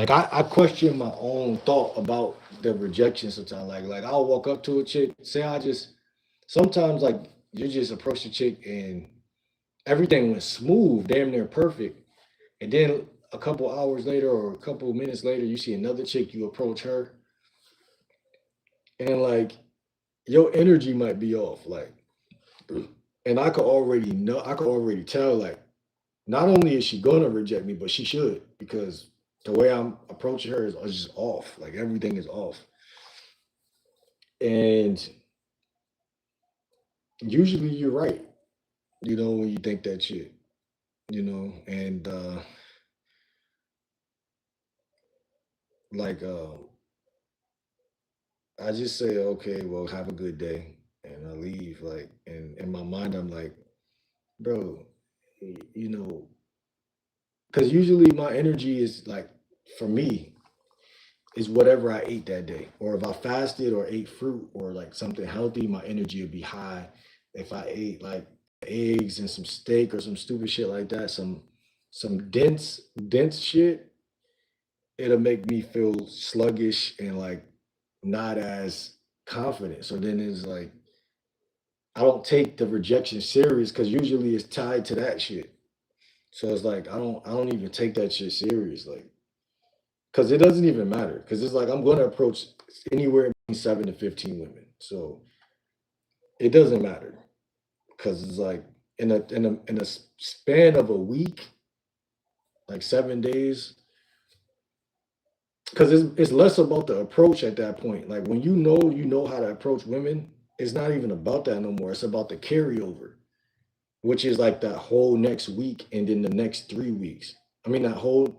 I question my own thought about the rejection sometimes. Like I'll walk up to a chick, say I just sometimes like you just approach the chick and everything went smooth, damn near perfect. And then a couple hours later or a couple minutes later, you see another chick, you approach her, and like your energy might be off. Like, and I could already know, I could already tell, like, not only is she gonna reject me, but she should because the way I'm approaching her is just off. Like everything is off. And usually you're right, when you think that shit, and like I just say, okay, well, have a good day, and I leave. Like, and in my mind, I'm like, bro, you know, because usually my energy is like, for me, is whatever I ate that day. Or if I fasted or ate fruit or like something healthy, my energy would be high. If I ate like eggs and some steak or some stupid shit like that, some dense shit, it'll make me feel sluggish and like not as confident. So then it's like I don't take the rejection serious because usually it's tied to that shit. So it's like I don't even take that shit serious. Like because it doesn't even matter. Because it's like I'm going to approach anywhere between 7 to 15 women, so it doesn't matter. Because it's like in a span of a week, like 7 days. Because it's less about the approach at that point. Like when you know how to approach women, it's not even about that no more. It's about the carryover, which is like that whole next week and then the next 3 weeks. I mean that whole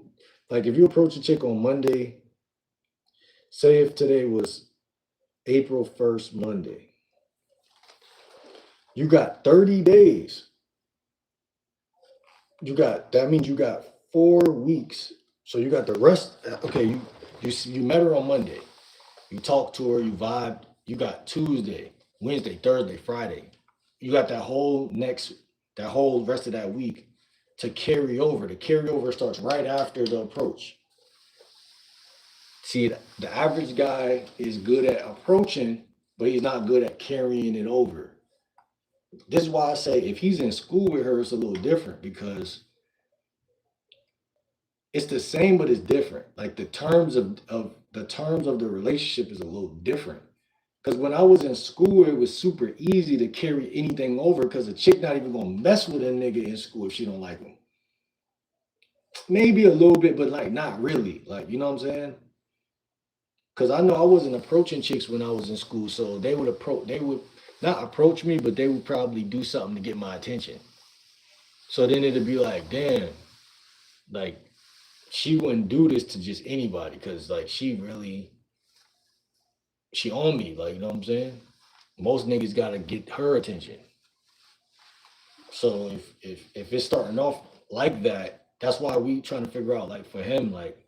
like if you approach a chick on Monday, say if today was April 1st, Monday. You got 30 days. That means you got 4 weeks So you got the rest. Okay, you met her on Monday. You talked to her. You vibed. You got Tuesday, Wednesday, Thursday, Friday. You got that whole rest of that week to carry over. The carryover starts right after the approach. See, the average guy is good at approaching, but he's not good at carrying it over. This is why I say if he's in school with her, it's a little different because it's the same, but it's different. Like the terms of the relationship is a little different. Because when I was in school, it was super easy to carry anything over because a chick not even gonna mess with a nigga in school if she don't like him. Maybe a little bit, but like not really. Like, you know what I'm saying? Because I know I wasn't approaching chicks when I was in school, so they would not approach me, but they would probably do something to get my attention. So then it'd be like, damn, like she wouldn't do this to just anybody because like she on me, like you know what I'm saying? Most niggas gotta get her attention. So if it's starting off like that, that's why we trying to figure out like for him, like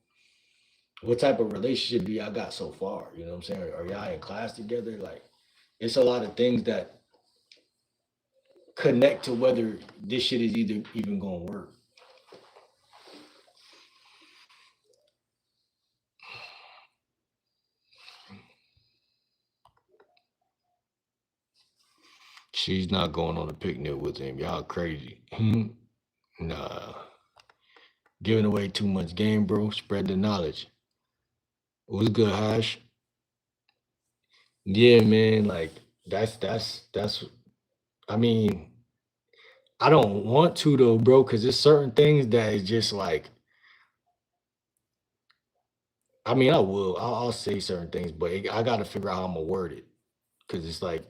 what type of relationship do y'all got so far? You know what I'm saying? Are y'all in class together? Like it's a lot of things that connect to whether this shit is either even gonna work. She's not going on a picnic with him. Y'all crazy. Nah. Giving away too much game, bro. Spread the knowledge. What's good, Hash? Yeah, man. Like that's I mean, I don't want to though, bro, because there's certain things that is just like I mean, I will. I'll say certain things, but I got to figure out how I'm gonna word it because it's like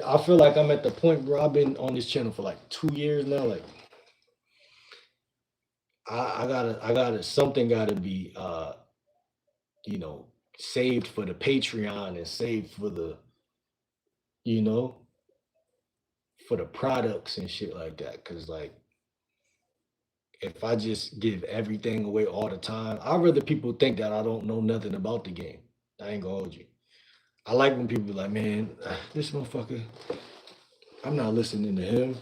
I feel like I'm at the point where I've been on this channel for like 2 years now. Like I gotta something gotta be you know saved for the Patreon and saved for the you know for the products and shit like that. Cause like if I just give everything away all the time, I'd rather people think that I don't know nothing about the game. I ain't gonna hold you. I like when people be like, man, this motherfucker, I'm not listening to him.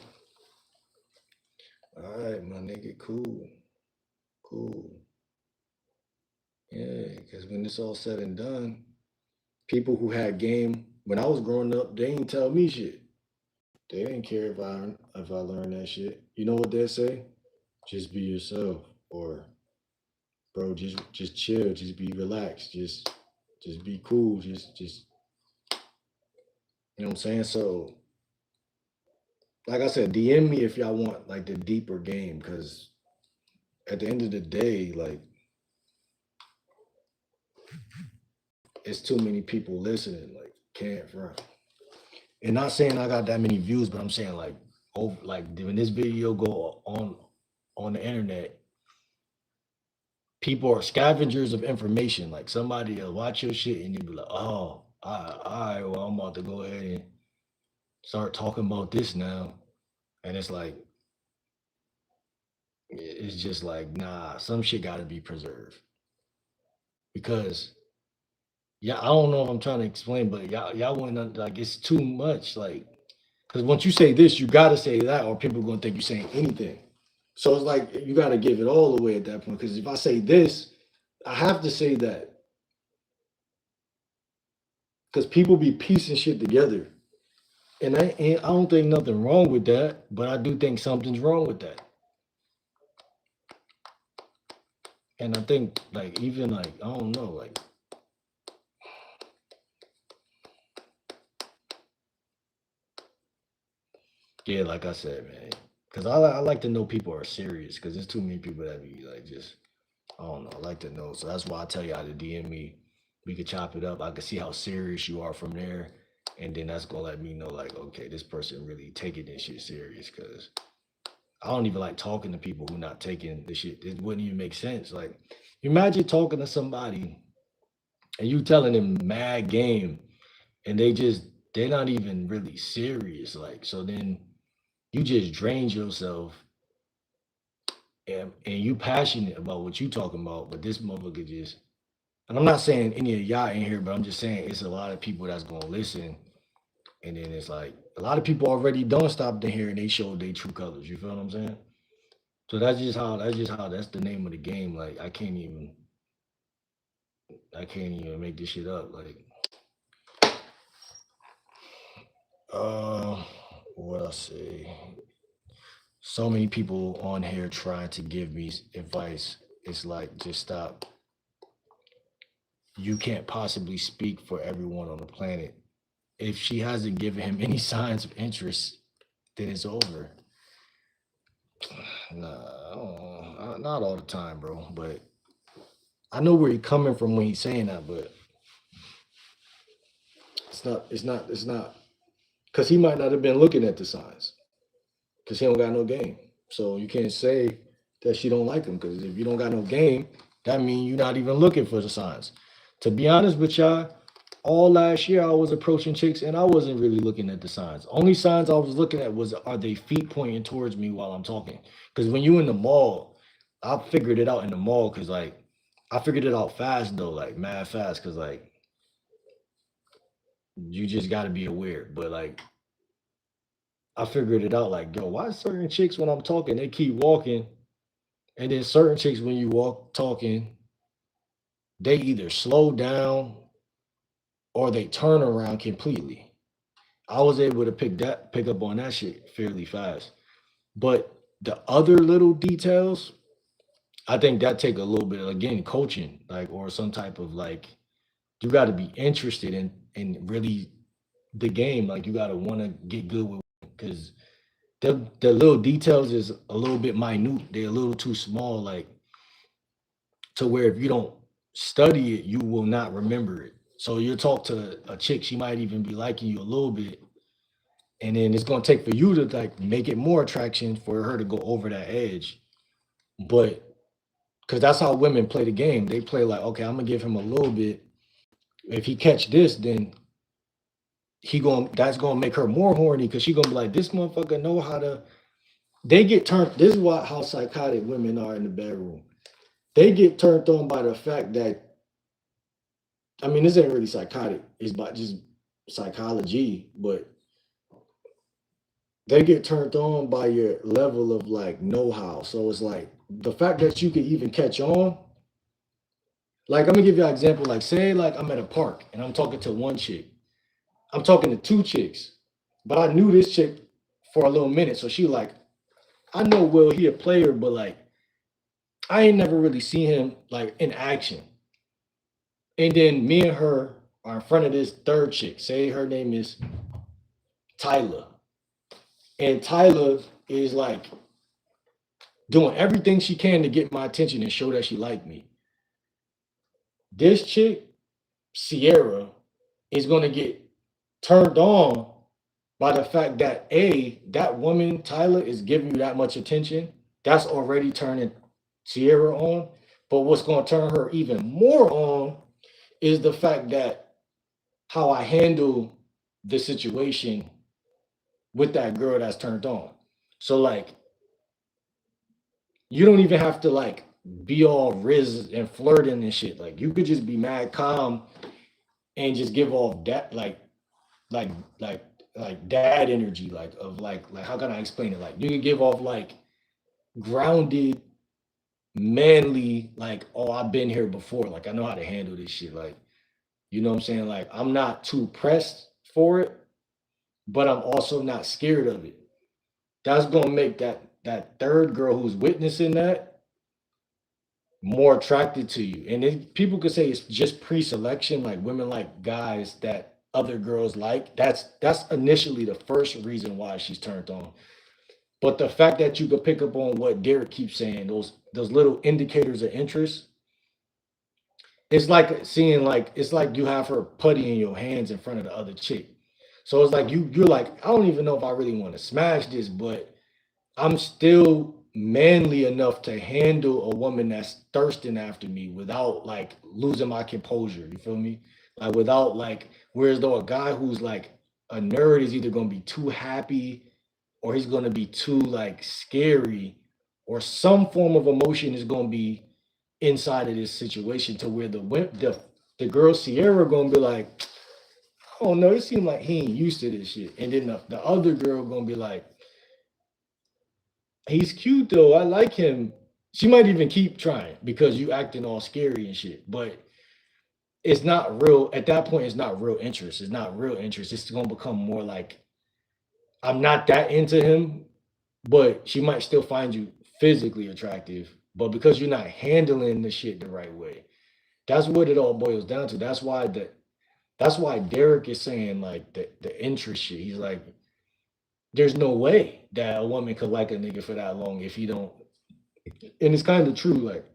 All right, my nigga, cool, cool. Yeah, because when it's all said and done, people who had game when I was growing up, they ain't tell me shit. They didn't care if I learned that shit. You know what they say? Just be yourself, or bro, just chill, just be relaxed, just be cool, just you know what I'm saying. So, like I said, DM me if y'all want like the deeper game, because at the end of the day, like it's too many people listening. Like can't front. And not saying I got that many views, but I'm saying like oh like when this video go on the internet, people are scavengers of information. Like somebody will watch your shit and you be like, oh, all right, well, I'm about to go ahead and start talking about this now. And it's like, it's just like, nah, some shit got to be preserved because, yeah, I don't know if I'm trying to explain, but y'all wouldn't like it's too much. Like, because once you say this, you got to say that, or people gonna think you're saying anything. So it's like you got to give it all away at that point. Because if I say this, I have to say that because people be piecing shit together. And I don't think nothing wrong with that, but I do think something's wrong with that. And I think like even like I don't know, like yeah, like I said, man. Cause I like to know people are serious because there's too many people that be like just I don't know, I like to know. So that's why I tell y'all to DM me. We could chop it up. I can see how serious you are from there. And then that's gonna let me know like, okay, this person really taking this shit serious because I don't even like talking to people who not taking the shit. It wouldn't even make sense. Like, imagine talking to somebody and you telling them mad game, and they're not even really serious. Like, so then you just drained yourself, and you passionate about what you talking about, but this motherfucker just, and I'm not saying any of y'all in here, but I'm just saying it's a lot of people that's gonna listen, and then it's like a lot of people already don't stop to hear and they show their true colors. You feel what I'm saying? So that's the name of the game. Like I can't even make this shit up. Like uh what I say? So many people on here trying to give me advice. It's like just stop. You can't possibly speak for everyone on the planet. If she hasn't given him any signs of interest, then it's over. Nah, I don't know. Not all the time, bro. But I know where he's coming from when he's saying that, but it's not because he might not have been looking at the signs because he don't got no game. So you can't say that she don't like him because if you don't got no game, that means you're not even looking for the signs. To be honest with y'all, all last year I was approaching chicks and I wasn't really looking at the signs. Only signs I was looking at was are they feet pointing towards me while I'm talking? Because when you in the mall, I figured it out in the mall because like I figured it out fast though, like mad fast, because like you just got to be aware. But like I figured it out, like yo, why certain chicks when I'm talking they keep walking, and then certain chicks when you walk talking they either slow down or they turn around completely. I was able to pick up on that shit fairly fast. But the other little details, I think that take a little bit of again coaching, like or some type of like you got to be interested in really the game. Like you got to want to get good with because the little details is a little bit minute. They're a little too small, like to where if you don't study it, you will not remember it. So you'll talk to a chick, she might even be liking you a little bit, and then it's gonna take for you to like make it more attraction for her to go over that edge. But because that's how women play the game, they play like, okay, I'm gonna give him a little bit. If he catch this, then he going that's gonna make her more horny because she gonna be like, this motherfucker know how to. They get turned. This is why how psychotic women are in the bedroom. They get turned on by the fact that I mean, this ain't really psychotic. It's about just psychology, but they get turned on by your level of like know-how. So it's like the fact that you can even catch on. Like I'm gonna give you an example. Like say like I'm at a park and I'm talking to one chick. I'm talking to two chicks, but I knew this chick for a little minute. So she like, I know Will he a player, but like I ain't never really seen him like in action. And then me and her are in front of this third chick. Say her name is Tyler. And Tyler is like doing everything she can to get my attention and show that she liked me. This chick, Sierra, is gonna get turned on by the fact that that woman, Tyler, is giving you that much attention. That's already turning Sierra on. But what's gonna turn her even more on is the fact that how I handle the situation with that girl that's turned on. So like you don't even have to like be all Rizz and flirting and shit. Like you could just be mad calm and just give off that like like dad energy, like of like how can I explain it? Like you can give off like grounded, manly, like, oh, I've been here before. Like I know how to handle this shit. Like, you know what I'm saying? Like I'm not too pressed for it, but I'm also not scared of it. That's gonna make that third girl who's witnessing that more attracted to you. And people could say it's just pre-selection, like women like guys that other girls like. That's initially the first reason why she's turned on. But the fact that you could pick up on what Derek keeps saying, those little indicators of interest, it's like seeing like it's like you have her putty in your hands in front of the other chick. So it's like you're like, I don't even know if I really want to smash this, but I'm still manly enough to handle a woman that's thirsting after me without like losing my composure. You feel me? Like without like, whereas though a guy who's like a nerd is either gonna be too happy or he's gonna be too like scary or some form of emotion is gonna be inside of this situation to where the girl Sierra gonna be like, oh no, it seemed like he ain't used to this shit. And then the other girl gonna be like, he's cute though. I like him. She might even keep trying because you acting all scary and shit. But it's not real at that point. It's not real interest. It's not real interest. It's gonna become more like I'm not that into him, but she might still find you physically attractive. But because you're not handling the shit the right way, that's what it all boils down to. That's why Derek is saying like the interest shit. He's like, there's no way that a woman could like a nigga for that long if he don't. And it's kind of true, like,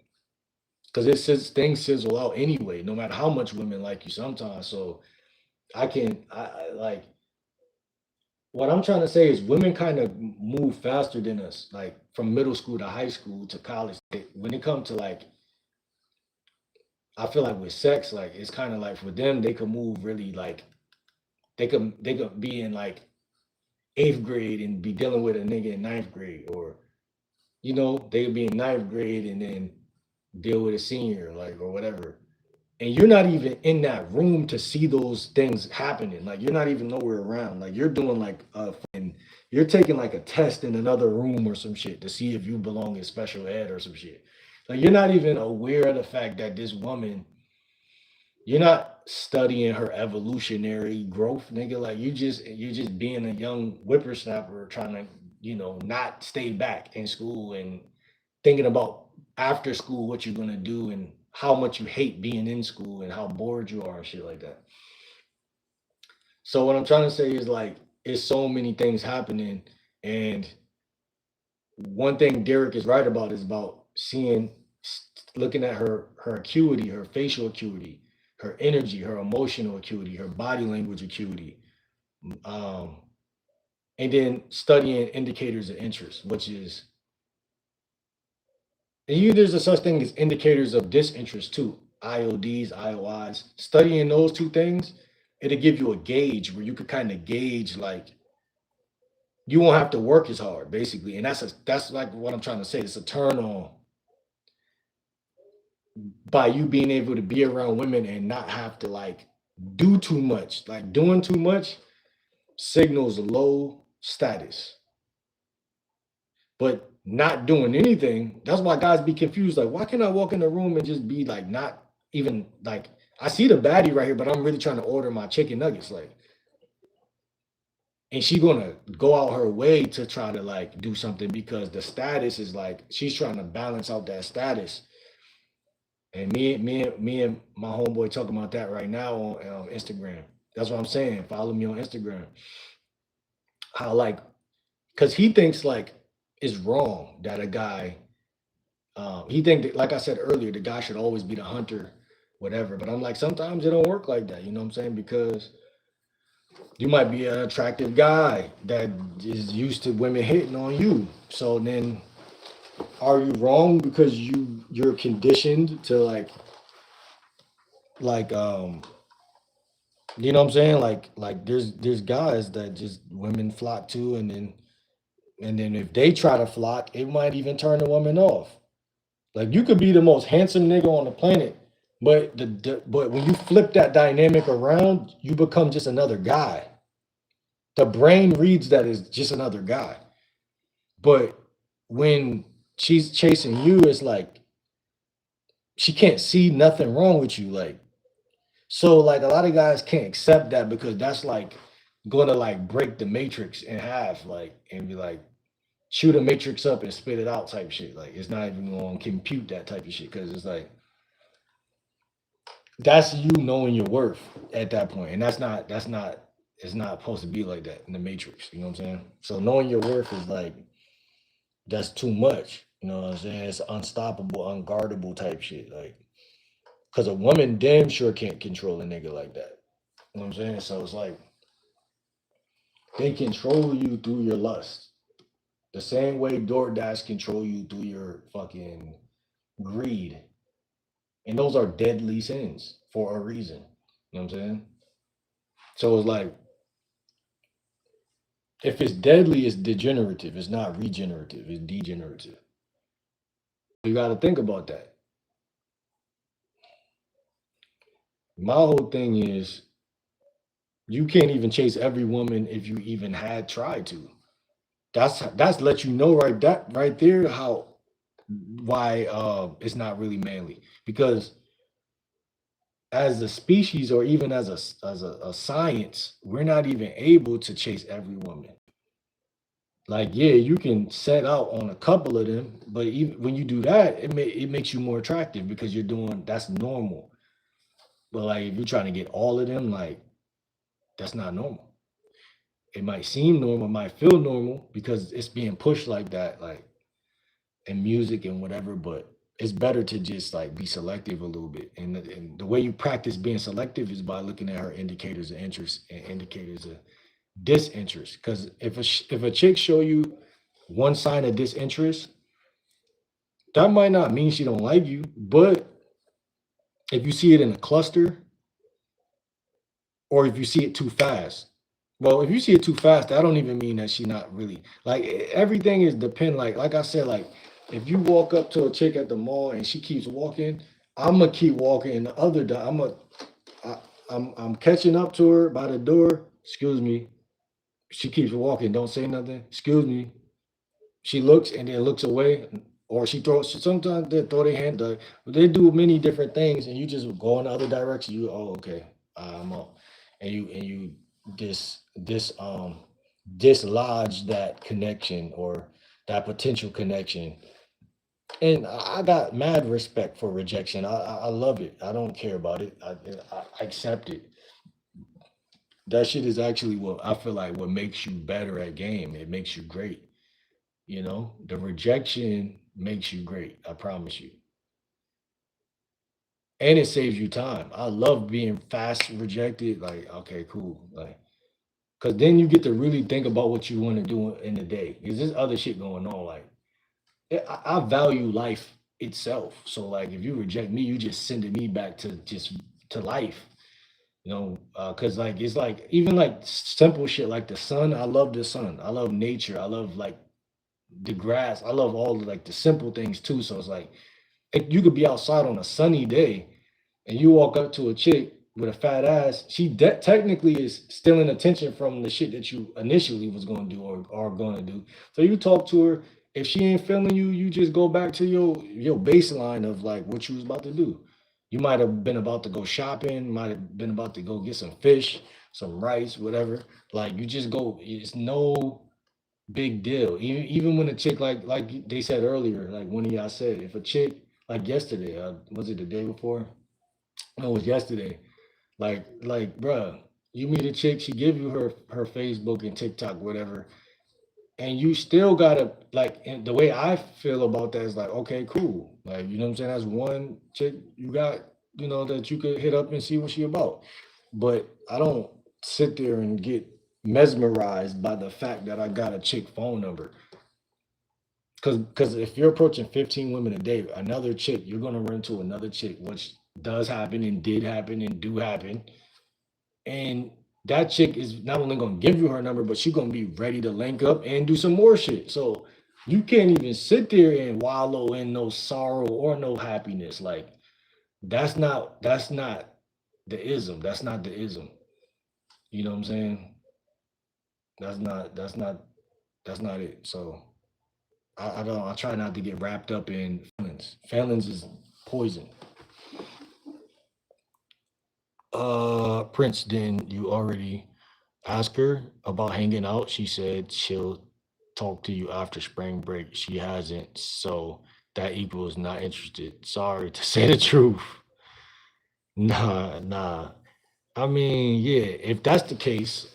because it says things sizzle out anyway, no matter how much women like you sometimes. So I like what I'm trying to say is women kind of move faster than us, like from middle school to high school to college. When it comes to like, I feel like with sex, like it's kind of like for them, they could move really like they could be in like eighth grade and be dealing with a nigga in ninth grade, or they could be in ninth grade and then deal with a senior, like or whatever. And you're not even in that room to see those things happening. Like you're not even nowhere around. Like you're doing like you're taking like a test in another room or some shit to see if you belong in special ed or some shit. Like you're not even aware of the fact that this woman, you're not studying her evolutionary growth, nigga. Like you're just being a young whippersnapper trying to, not stay back in school and thinking about after school what you're gonna do and how much you hate being in school and how bored you are and shit like that. So what I'm trying to say is like it's so many things happening, and one thing Derek is right about is about looking at her acuity, her facial acuity, her energy, her emotional acuity, her body language acuity, um, and then studying indicators of interest, which is and there's a such thing as indicators of disinterest too. IODs, IOIs. Studying those two things, it'll give you a gauge where you could kind of gauge like you won't have to work as hard, basically. And that's like what I'm trying to say. It's a turn on by you being able to be around women and not have to like do too much. Like doing too much signals low status. But not doing anything, that's why guys be confused. Like, why can't I walk in the room and just be like, not even like, I see the baddie right here, but I'm really trying to order my chicken nuggets. Like, and she gonna go out her way to try to like do something because the status is like she's trying to balance out that status. And me and my homeboy talking about that right now on Instagram. That's what I'm saying. Follow me on Instagram. How like, cause he thinks like it's wrong that a guy he think that, like I said earlier, the guy should always be the hunter, whatever. But I'm like, sometimes it don't work like that. You know what I'm saying? Because you might be an attractive guy that is used to women hitting on you. So then, are you wrong because you're conditioned to like you know what I'm saying? Like there's guys that just women flock to, and then if they try to flock, it might even turn the woman off. Like you could be the most handsome nigga on the planet, but but when you flip that dynamic around, you become just another guy. The brain reads that as just another guy. But when she's chasing you, it's like she can't see nothing wrong with you. Like so, like a lot of guys can't accept that because that's like gonna like break the matrix in half, like and be like shoot a matrix up and spit it out type shit. Like it's not even gonna compute that type of shit because it's like that's you knowing your worth at that point, and that's not it's not supposed to be like that in the matrix. You know what I'm saying? So knowing your worth is like that's too much. You know what I'm saying? It's unstoppable, unguardable type shit. Like because a woman damn sure can't control a nigga like that. You know what I'm saying? So it's like they control you through your lust. The same way DoorDash control you through your fucking greed. And those are deadly sins for a reason. You know what I'm saying? So it's like if it's deadly, it's degenerative. It's not regenerative. It's degenerative. You got to think about that. My whole thing is you can't even chase every woman if you even had tried to. That's let you know right there how why it's not really manly, because as a species or even as a science, we're not even able to chase every woman. Like, yeah, you can set out on a couple of them, but even when you do that, it makes you more attractive because you're doing that's normal. But like if you're trying to get all of them, like that's not normal. It might seem normal, might feel normal because it's being pushed like that, like in music and whatever, but it's better to just like be selective a little bit. And the way you practice being selective is by looking at her indicators of interest and indicators of disinterest. Because if a chick show you one sign of disinterest, that might not mean she don't like you, but if you see it in a cluster or if you see it too fast, well, if you see it too fast, that don't even mean that she not really like everything is depend like I said, like if you walk up to a chick at the mall and she keeps walking, I'm gonna keep walking in the other I, I'm catching up to her by the door. Excuse me. She keeps walking, don't say nothing. Excuse me. She looks and then looks away, or she throws. Sometimes they throw their hand. They do many different things, and you just go in the other direction. You okay? I'm up, and you this dislodge that connection or that potential connection. And I got mad respect for rejection. I love it. I don't care about it. I accept it. That shit is actually what I feel like what makes you better at game. It makes you great. You know, the rejection makes you great. I promise you. And it saves you time. I love being fast rejected. Like, okay, cool. Like, cause then you get to really think about what you want to do in the day. Is this other shit going on? Like, I value life itself. So, like, if you reject me, you just sending me back to just to life. You know, cause like it's like even like simple shit like the sun. I love the sun. I love nature. I love like the grass. I love all the like the simple things too. So it's like you could be outside on a sunny day and you walk up to a chick with a fat ass, she technically is stealing attention from the shit that you initially was going to do or are going to do. So you talk to her. If she ain't feeling you, you just go back to your baseline of like what you was about to do. You might have been about to go shopping, might have been about to go get some fish, some rice, whatever. Like you just go. It's no big deal. Even when a chick like they said earlier, like one of y'all said, if a chick like yesterday, was it the day before? No, it was yesterday. Bruh, you meet a chick, she give you her Facebook and TikTok, whatever, and you still gotta like. And the way I feel about that is like, okay, cool, like you know what I'm saying. That's one chick you got, you know, that you could hit up and see what she about. But I don't sit there and get mesmerized by the fact that I got a chick phone number. Because if you're approaching 15 women a day, another chick, you're gonna run into another chick, which does happen and did happen and do happen. And that chick is not only gonna give you her number, but she's gonna be ready to link up and do some more shit. So you can't even sit there and wallow in no sorrow or no happiness. Like that's not the ism. That's not the ism. You know what I'm saying? That's not it. So I don't. I try not to get wrapped up in feelings. Feelings is poison. Prince, then you already asked her about hanging out. She said she'll talk to you after spring break. She hasn't, so that equals not interested. Sorry to say the truth. Nah, nah. I mean, yeah, if that's the case,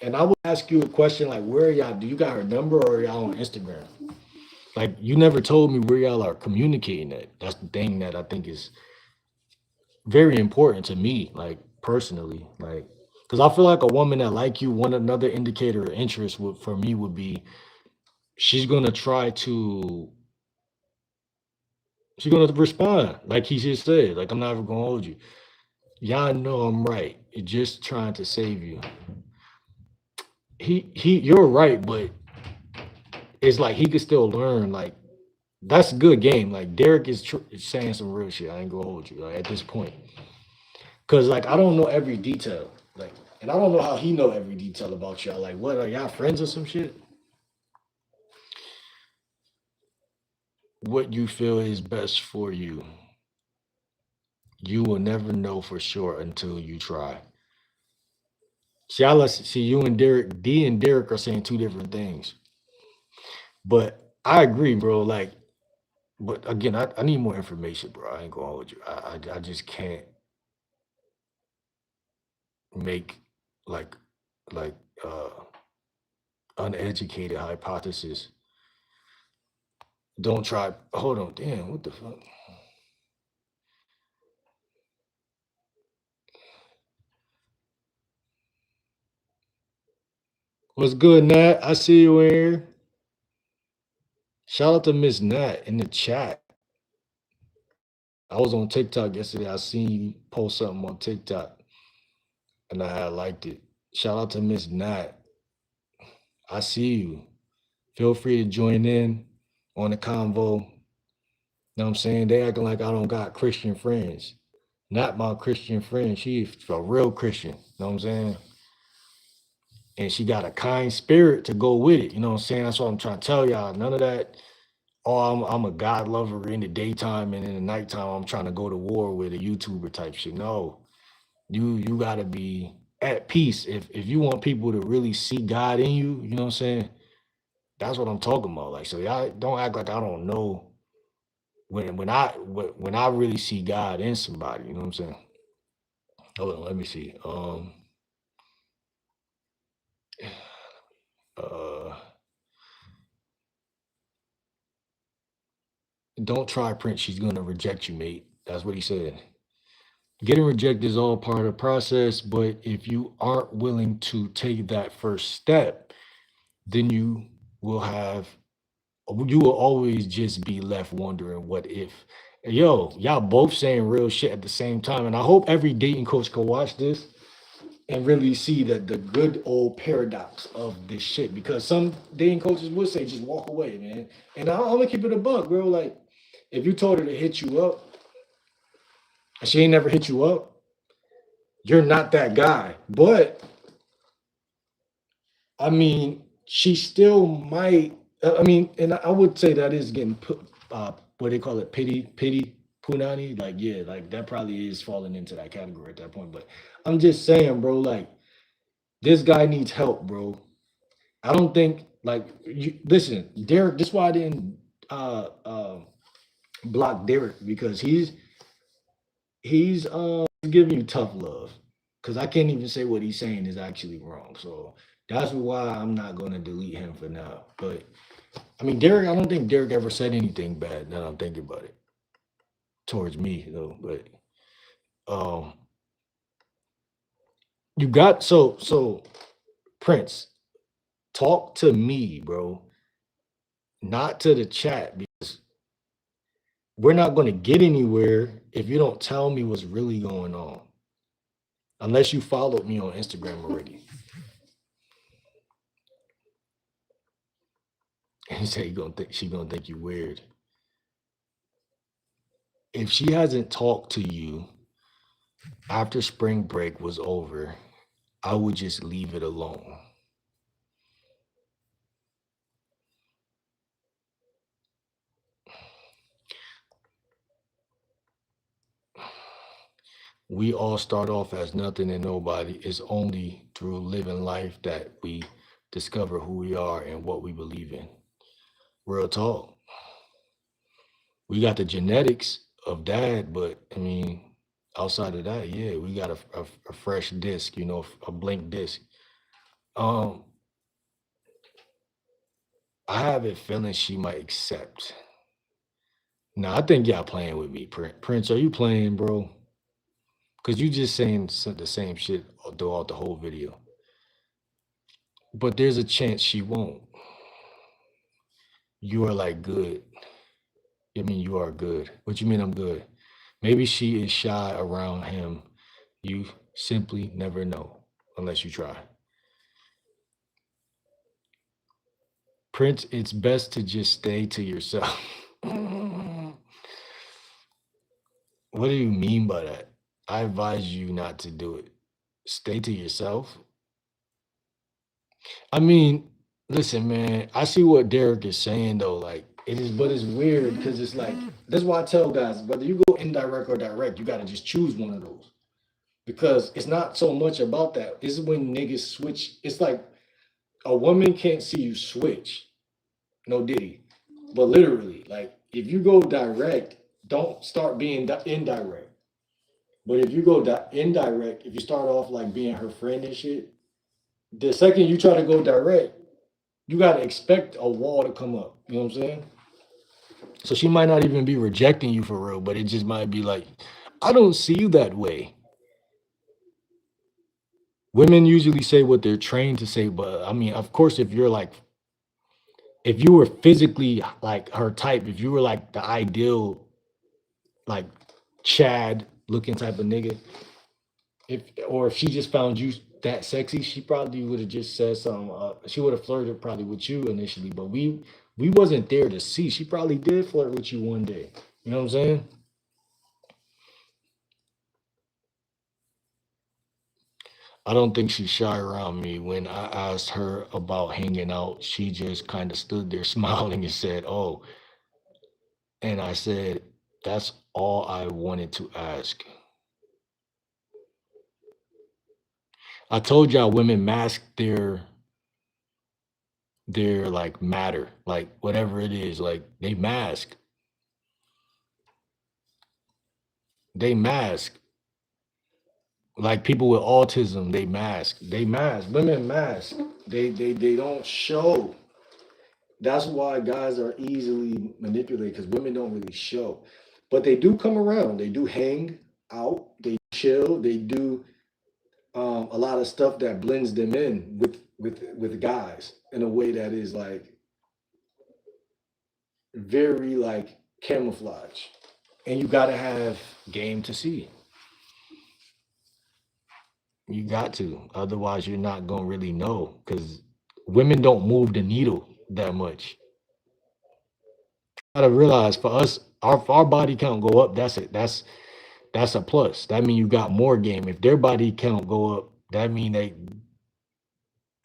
and I would ask you a question like, where are y'all? Do you got her number or are y'all on Instagram? Like, you never told me where y'all are communicating at. That's the thing that I think is very important to me, like personally, like because I feel like a woman that like you, one another indicator of interest would for me would be she's gonna try to she's gonna respond like he just said, like I'm not even gonna hold you. Y'all know I'm right. You're just trying to save you. You're right, but it's like he could still learn. Like that's a good game. Like Derek is saying some real shit. I ain't gonna hold you like, at this point, cause like I don't know every detail. Like, and I don't know how he know every detail about y'all. Like, what are y'all friends or some shit? What you feel is best for you. You will never know for sure until you try. See, see you and Derek, D and Derek are saying two different things. But I agree, bro. Like, but again, I need more information, bro. I ain't gonna hold you. I just can't make like like uh uneducated hypothesis. Don't try. Hold on, damn. What the fuck? What's good, Nat? I see you in here. Shout out to Miss Nat in the chat. I was on TikTok yesterday. I seen you post something on TikTok, and I had liked it. Shout out to Miss Nat. I see you. Feel free to join in on the convo. You know what I'm saying? They acting like I don't got Christian friends. Not my Christian friend. She's a real Christian. You know what I'm saying? And she got a kind spirit to go with it. You know what I'm saying? That's what I'm trying to tell y'all. None of that. Oh, I'm a God lover in the daytime, and in the nighttime I'm trying to go to war with a YouTuber type shit. No, you gotta be at peace. If you want people to really see God in you, you know what I'm saying? That's what I'm talking about. Like, so y'all don't act like I don't know when I really see God in somebody. You know what I'm saying? Hold on, let me see. Uh, don't try Prince. She's gonna reject you, mate. That's what he said. Getting rejected is all part of the process, but if you aren't willing to take that first step, then you will always just be left wondering what if. Yo, y'all both saying real shit at the same time. And I hope every dating coach can watch this and really see that the good old paradox of this shit. Because some dating coaches would say just walk away, man. And I'm gonna keep it a buck, bro. Like, if you told her to hit you up and she ain't never hit you up, you're not that guy. But I mean, she still might. I mean, and I would say that is getting put. What they call it, pity, punani. Like, yeah, like that probably is falling into that category at that point. But I'm just saying, bro. Like, this guy needs help, bro. I don't think like you. Listen, Derek. This is why I didn't uh, uh, block Derek because he's giving you tough love because I can't even say what he's saying is actually wrong. So that's why I'm not going to delete him for now. But I mean, Derek, I don't think Derek ever said anything bad. Now that I'm thinking about it towards me though. But um, you got so Prince, talk to me, bro, not to the chat because we're not going to get anywhere if you don't tell me what's really going on. Unless you followed me on Instagram already. He said she gonna think you weird. If she hasn't talked to you after spring break was over, I would just leave it alone. We all start off as nothing and nobody. It's only through living life that we discover who we are and what we believe in. Real talk. We got the genetics of dad, but I mean, outside of that, yeah, we got a fresh disc, you know, a blank disc. Um, I have a feeling she might accept. No, I think y'all playing with me, Prince. Are you playing, bro? Because you just saying the same shit throughout the whole video. But there's a chance she won't. You are like good. I mean, you are good. What you mean I'm good? Maybe she is shy around him. You simply never know unless you try. Prince, it's best to just stay to yourself. What do you mean by that? I advise you not to do it. Stay to yourself. I mean, listen, man, I see what Derek is saying though. Like it is, but it's weird because it's like that's why I tell guys whether you go indirect or direct, you gotta just choose one of those. Because it's not so much about that. This is when niggas switch. It's like a woman can't see you switch. No diddy. But literally, like if you go direct, don't start being indirect. But if you go indirect, if you start off like being her friend and shit, the second you try to go direct, you gotta expect a wall to come up. You know what I'm saying? So she might not even be rejecting you for real, but it just might be like, I don't see you that way. Women usually say what they're trained to say, but I mean, of course, if you were physically like her type, if you were like the ideal, like Chad looking type of nigga, if she just found you that sexy, she probably would have just said something. She would have flirted probably with you initially, but we wasn't there to see. She probably did flirt with you one day. You know what I'm saying? I don't think she's shy around me. When I asked her about hanging out, she just kind of stood there smiling and said, "Oh," and I said, "That's all I wanted to ask." I told y'all women mask their like matter, like whatever it is, like they mask. They mask. Like people with autism, they mask. They mask. Women mask. They don't show. That's why guys are easily manipulated because women don't really show. But they do come around. They do hang out. They chill. They do a lot of stuff that blends them in with guys in a way that is like very like camouflage. And you gotta have game to see. You got to. Otherwise, you're not gonna really know because women don't move the needle that much. Gotta realize for us, our body count go up. That's it. That's a plus. That mean you got more game. If their body count go up, that mean they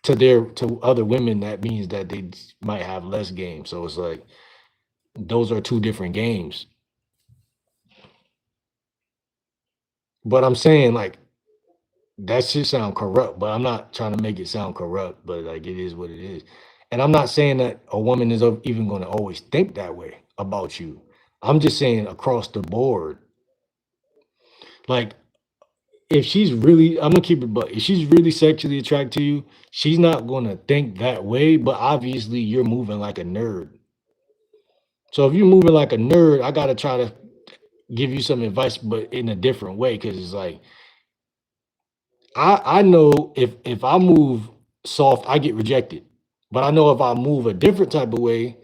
to other women. That means that they might have less game. So it's like those are two different games. But I'm saying like that should sound corrupt, but I'm not trying to make it sound corrupt, but like it is what it is. And I'm not saying that a woman is even going to always think that way about you. I'm just saying across the board. Like if she's really, I'm gonna keep it, but if she's really sexually attracted to you, she's not gonna think that way. But obviously, you're moving like a nerd. So if you're moving like a nerd, I gotta try to give you some advice, but in a different way, because it's like I know if I move soft, I get rejected. But I know if I move a different type of way,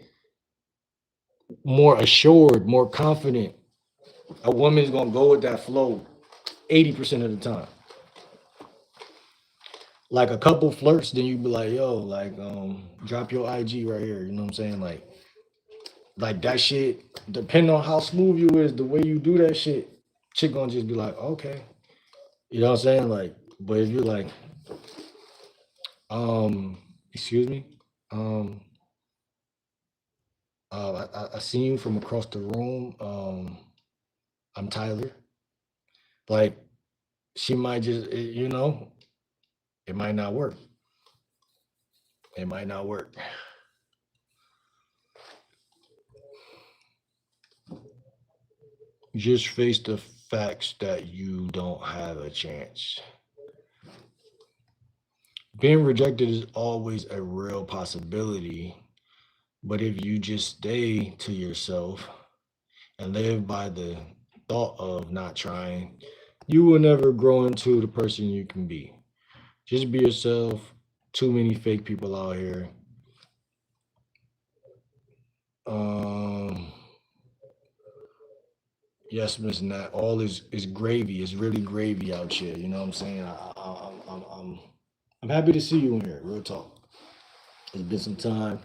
more assured, more confident, a woman's gonna go with that flow 80% of the time. Like a couple flirts, then you be like, yo, like drop your IG right here. You know what I'm saying? Like that shit, depending on how smooth you is, the way you do that shit, chick gonna just be like, okay. You know what I'm saying? Like, but if you're like, excuse me, um, I seen you from across the room. I'm Tyler. Like, she might just, you know, it might not work. It might not work. Just face the facts that you don't have a chance. Being rejected is always a real possibility, but if you just stay to yourself and live by the thought of not trying, you will never grow into the person you can be. Just be yourself. Too many fake people out here. Um, yes, Miss Nat. All is gravy. It's really gravy out here. You know what I'm saying? I'm happy to see you in here. Real talk. It's been some time,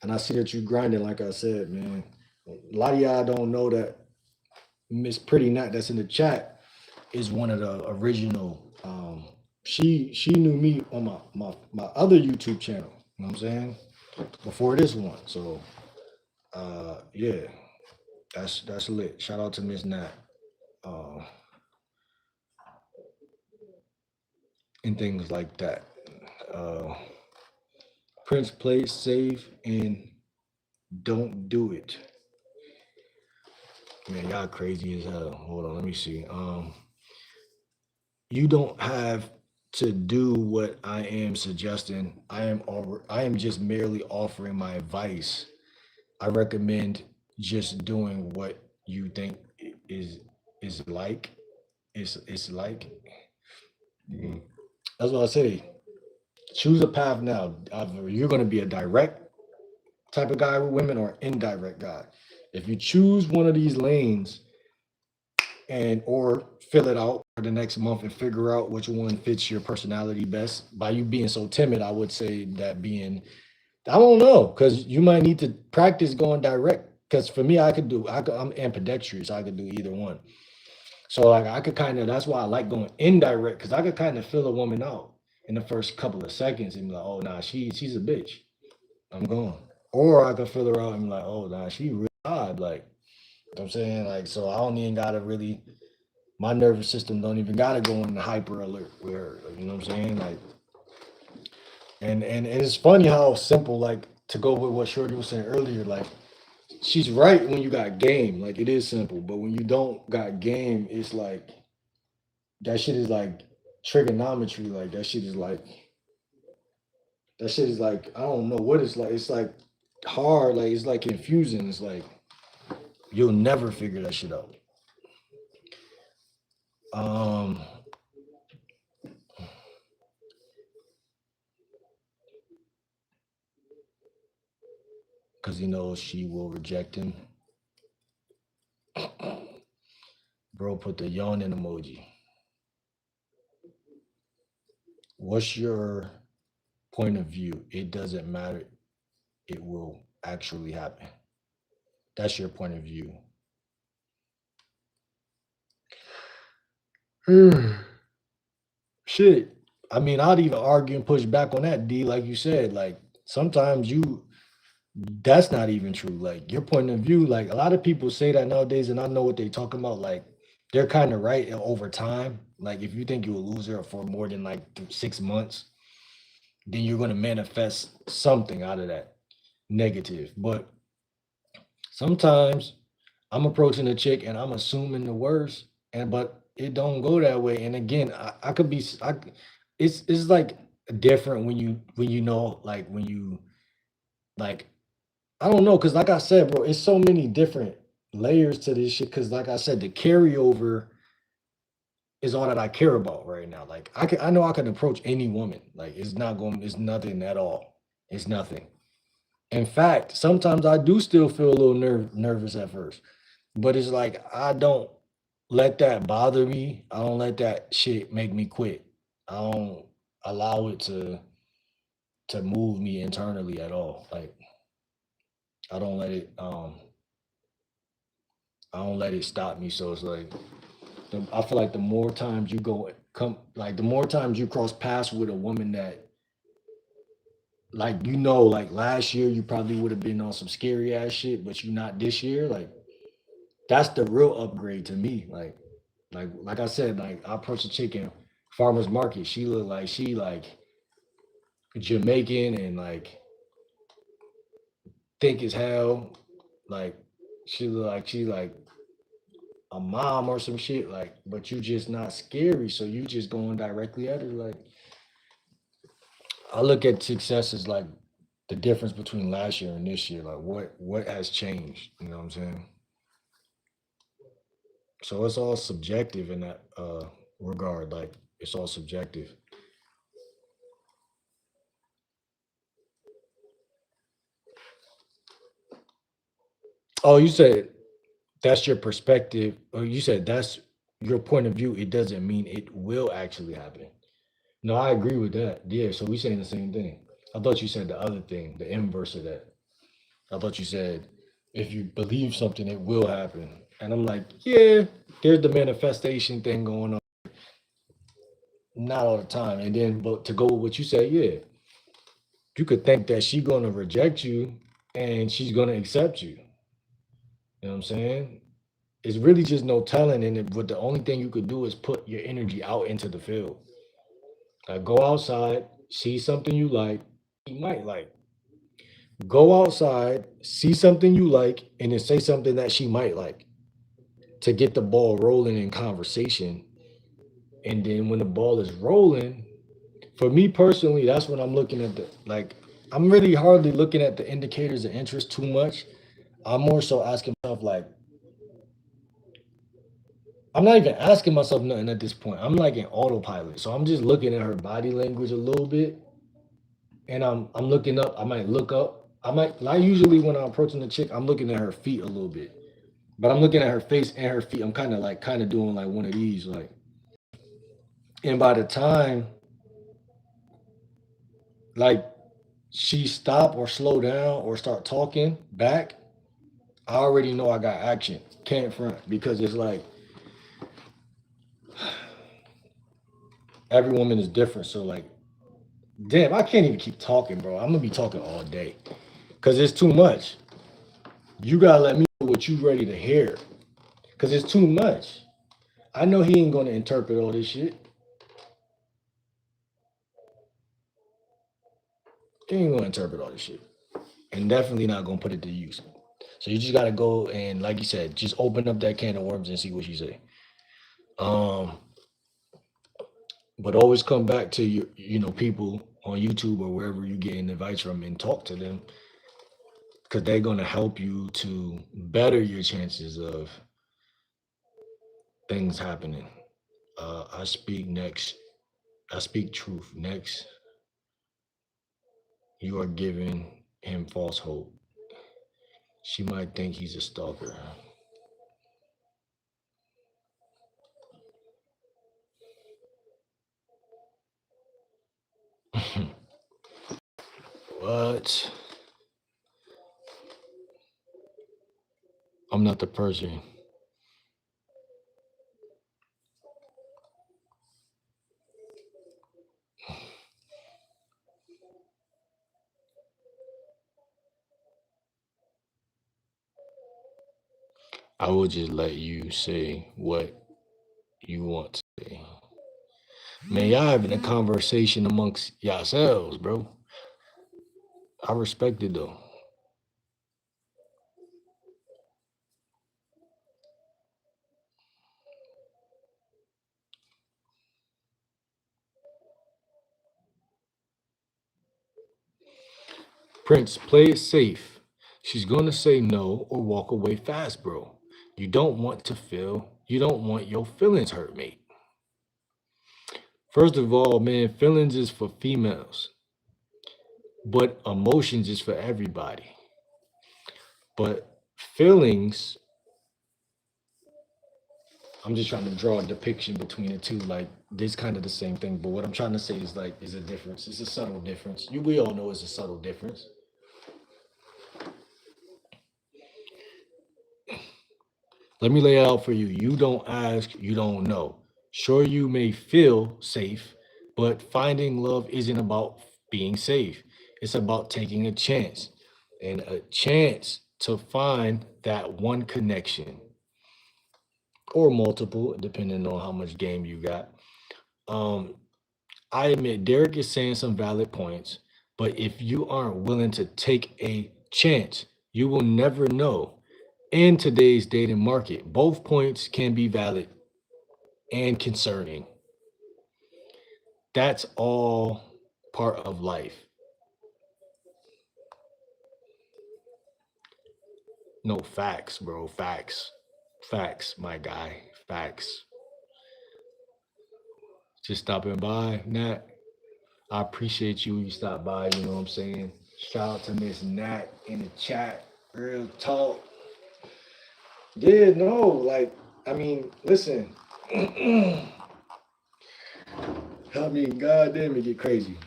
and I see that you grinding. Like I said, man. A lot of y'all don't know that Miss Pretty Knot that's in the chat is one of the original. She knew me on my other YouTube channel. You know what I'm saying? Before this one. So yeah, that's lit. Shout out to Miss Nat. Uh, and things like that. Uh, Prince plays safe and don't do it. Man, y'all crazy as hell. Hold on, let me see. You don't have to do what I am suggesting. I am just merely offering my advice. I recommend just doing what you think is is like. It's like. Mhm. That's what I say. Choose a path now. Either you're going to be a direct type of guy with women or indirect guy. If you choose one of these lanes and or fill it out for the next month and figure out which one fits your personality best, by you being so timid, I would say that being, I don't know, because you might need to practice going direct. Because for me, I'm ambidextrous. I could do either one. So like I could kind of, that's why I like going indirect, because I could kind of feel a woman out in the first couple of seconds and be like, oh nah, she's a bitch. I'm gone. Or I could feel her out and be like, oh nah, she really odd. Like, you know what I'm saying? Like, so I don't even gotta really, my nervous system don't even gotta go into hyper alert with her. Like, you know what I'm saying? Like, and it's funny how simple, like, to go with what Shorty was saying earlier, like she's right when you got game. Like it is simple, but when you don't got game, it's like that shit is like trigonometry. Like that shit is like, I don't know what it's like. It's like hard, like it's like confusing. It's like you'll never figure that shit out. Um, because he knows she will reject him. Bro, put the yawning emoji. What's your point of view? It doesn't matter. It will actually happen. That's your point of view. Shit. I mean, I'd even argue and push back on that, D. Like you said, like sometimes that's not even true. Like your point of view, like a lot of people say that nowadays, and I know what they talking about. Like they're kind of right over time. Like if you think you're a loser for more than like 6 months, then you're gonna manifest something out of that negative. But sometimes I'm approaching a chick and I'm assuming the worst, and but it don't go that way. And again, I could be it's like different when you know, like when you like, I don't know, because like I said, bro, it's so many different layers to this shit. Because like I said, the carryover is all that I care about right now. Like I know I can approach any woman. Like it's nothing at all. It's nothing. In fact, sometimes I do still feel a little nervous at first, but it's like I don't let that bother me. I don't let that shit make me quit. I don't allow it to move me internally at all. Like I don't let it I don't let it stop me. So it's like I feel like the more times you go come like the more times you cross paths with a woman that, like, you know, like last year you probably would have been on some scary ass shit, but you not this year. Like that's the real upgrade to me. Like I said, like I approached a chicken farmer's market. She looked like she like Jamaican and like thick as hell. Like she looked like she like a mom or some shit. Like, but you just not scary, so you just going directly at her. Like I look at success as like the difference between last year and this year. Like what has changed? You know what I'm saying? So it's all subjective in that regard. Like it's all subjective. Oh, you said that's your perspective, or you said that's your point of view. It doesn't mean it will actually happen. No, I agree with that. Yeah, so we saying the same thing. I thought you said the other thing, the inverse of that. I thought you said if you believe something, it will happen. And I'm like, yeah, there's the manifestation thing going on. Not all the time. And then, but to go with what you say, yeah, you could think that she's gonna reject you and she's gonna accept you. You know what I'm saying? It's really just no telling. And but the only thing you could do is put your energy out into the field. Like go outside, see something you like, you might like. Go outside, see something you like, and then say something that she might like to get the ball rolling in conversation. And then when the ball is rolling, for me personally, that's when I'm looking at the like I'm really hardly looking at the indicators of interest too much. I'm more so asking myself like I'm not even asking myself nothing at this point. I'm like in autopilot. So I'm just looking at her body language a little bit and I'm looking up. I might look up. I might not usually when I'm approaching the chick, I'm looking at her feet a little bit. But I'm looking at her face and her feet. I'm kind of doing like one of these like and by the time like she stop or slow down or start talking back, I already know I got action. Can't front because it's like every woman is different. So like, damn, I can't even keep talking, bro. I'm gonna be talking all day because it's too much. You gotta let me know what you ready to hear because it's too much. I know he ain't gonna interpret all this shit. He ain't gonna interpret all this shit, and definitely not gonna put it to use. So you just gotta go and, like you said, just open up that can of worms and see what she say. Um, but always come back to people on YouTube or wherever you getting advice from and talk to them because they're gonna help you to better your chances of things happening. I speak next. I speak truth next. You are giving him false hope. She might think he's a stalker. But I'm not the person. I will just let you say what you want to say. Man, y'all having a conversation amongst yourselves, bro. I respect it though. Prince, play it safe. She's gonna say no or walk away fast, bro. You don't want your feelings hurt, mate. First of all, man, feelings is for females, but emotions is for everybody. But feelings, I'm just trying to draw a depiction between the two. Like this kind of the same thing, but what I'm trying to say is like is a difference. It's a subtle difference. We all know it's a subtle difference. Let me lay it out for you. You don't ask, you don't know. Sure, you may feel safe, but finding love isn't about being safe. It's about taking a chance and a chance to find that one connection or multiple, depending on how much game you got. Um, I admit Derek is saying some valid points, but if you aren't willing to take a chance, you will never know. In today's dating market, both points can be valid and concerning. That's all part of life. No, facts, bro. Facts. Facts, my guy. Facts. Just stopping by, Nat. I appreciate you. You stopped by, you know what I'm saying? Shout out to Miss Nat in the chat. Real talk. Yeah, no, like, I mean, listen. I mean, goddamn, it get crazy.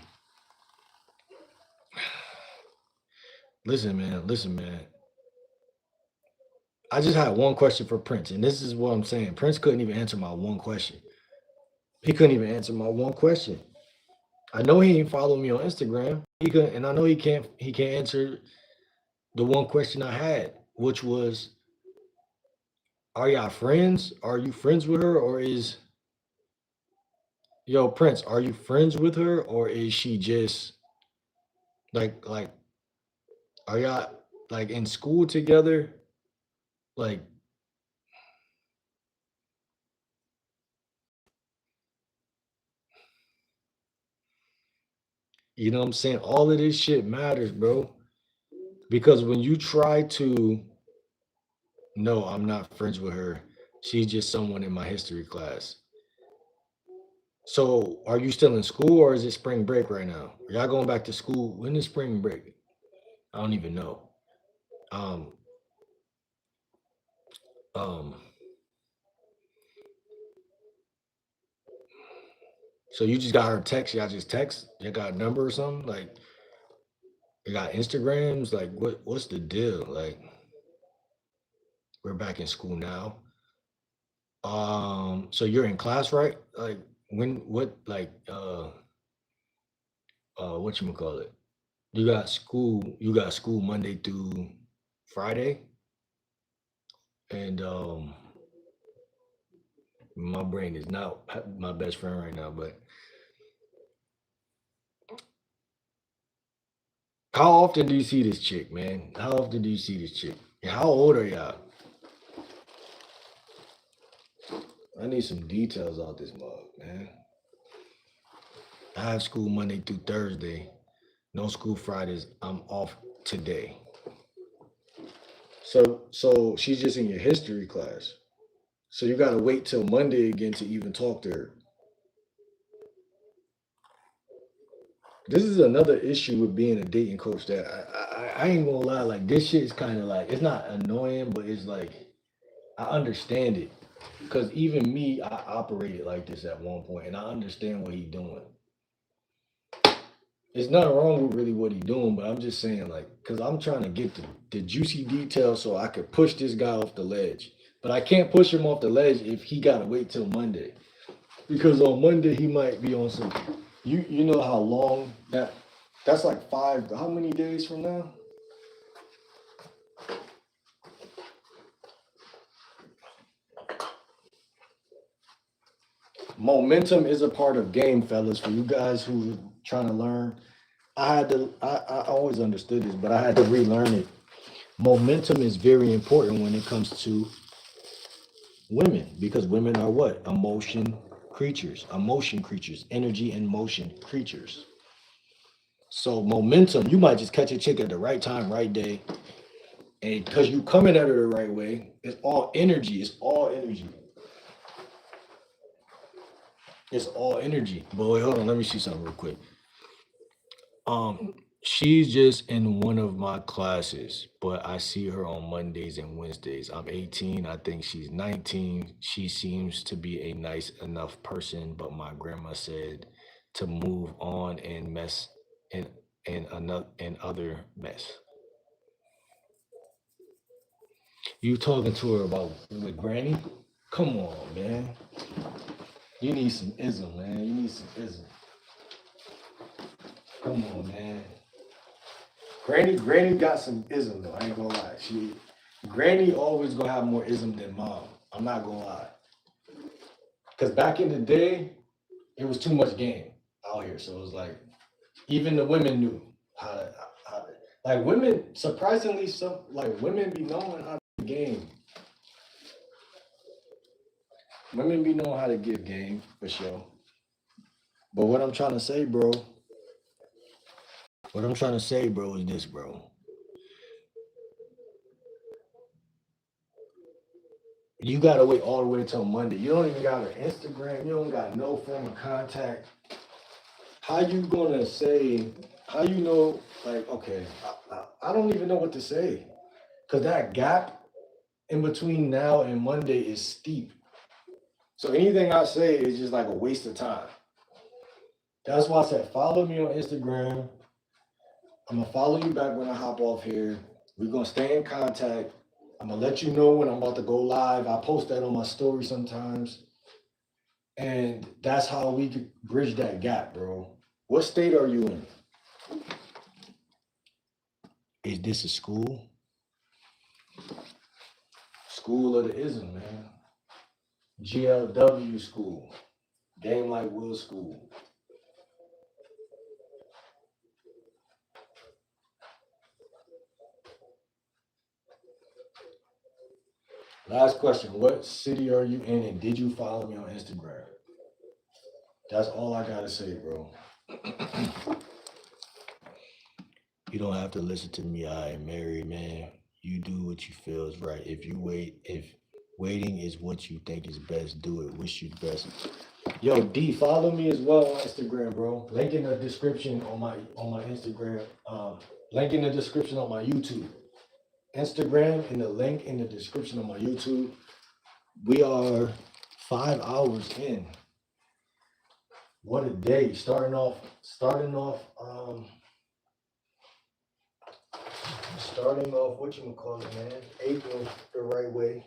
Listen, man. Listen, man. I just had one question for Prince, and this is what I'm saying. Prince couldn't even answer my one question. He couldn't even answer my one question. I know he ain't follow me on Instagram. He couldn't, and I know he can't answer the one question I had, which was, are y'all friends? Are you friends with her, or is yo Prince? Are you friends with her, or is she just like are y'all like in school together? Like, you know what I'm saying? All of this shit matters, bro. Because when you try to, no, I'm not friends with her. She's just someone in my history class. So, are you still in school or is it spring break right now? Are y'all going back to school? When is spring break? I don't even know. Um, um, so you just got her text, y'all just text, you got a number or something? Like, you got Instagrams? Like, what's the deal? Like, we're back in school now. So you're in class, right? Like, what, like, what you call it? You got school Monday through Friday, and my brain is not my best friend right now. But how often do you see this chick, man? How often do you see this chick? And how old are y'all? I need some details out this mug, man. I have school Monday through Thursday. No school Fridays. I'm off today. So she's just in your history class. So you gotta wait till Monday again to even talk to her. This is another issue with being a dating coach that I ain't gonna lie, like this shit is kind of like it's not annoying, but it's like I understand it. Cause even me, I operated like this at one point and I understand what he doing. It's nothing wrong with really what he doing, but I'm just saying, like, cause I'm trying to get the juicy details so I could push this guy off the ledge. But I can't push him off the ledge if he gotta wait till Monday. Because on Monday he might be on some. You know how long that's like five. How many days from now? Momentum is a part of game, fellas. For you guys who trying to learn, I had to. I always understood this, but I had to relearn it. Momentum is very important when it comes to women because women are what? Emotion creatures, energy and motion creatures. So momentum, you might just catch a chick at the right time, right day, and because you coming at her the right way, it's all energy. It's all energy. It's all energy. But wait, hold on. Let me see something real quick. She's just in one of my classes, but I see her on Mondays and Wednesdays. I'm 18. I think she's 19. She seems to be a nice enough person, but my grandma said to move on and mess and another and other mess. You talking to her about with Granny? Come on, man. You need some ism, man. You need some ism. Come on, man. Granny got some ism though. I ain't gonna lie. Granny always gonna have more ism than mom. I'm not gonna lie. Cause back in the day, it was too much game out here. So it was like even the women knew how to like women. Surprisingly, some like women be knowing how to game. Women be knowing how to give game for sure. But what I'm trying to say, bro, is this, bro. You gotta wait all the way till Monday. You don't even got an Instagram. You don't got no form of contact. How you gonna say? How you know? Like, okay, I don't even know what to say because that gap in between now and Monday is steep. So anything I say is just like a waste of time. That's why I said follow me on Instagram. I'm gonna follow you back when I hop off here. We're gonna stay in contact. I'm gonna let you know when I'm about to go live. I post that on my story sometimes. And that's how we could bridge that gap, bro. What state are you in? Is this a school? School of the ism, man. GLW school. Game like Will school. Last question. What city are you in and did you follow me on Instagram? That's all I gotta say, bro. You don't have to listen to me. I am married, man. You do what you feel is right. If waiting is what you think is best, do it. Wish you the best. Yo, D, follow me as well on Instagram, bro. Link in the description on my Instagram. Link in the description on my YouTube. Instagram and the link in the description on my YouTube. We are 5 hours in. What a day. Starting off, whatchamacallit, man, April the right way.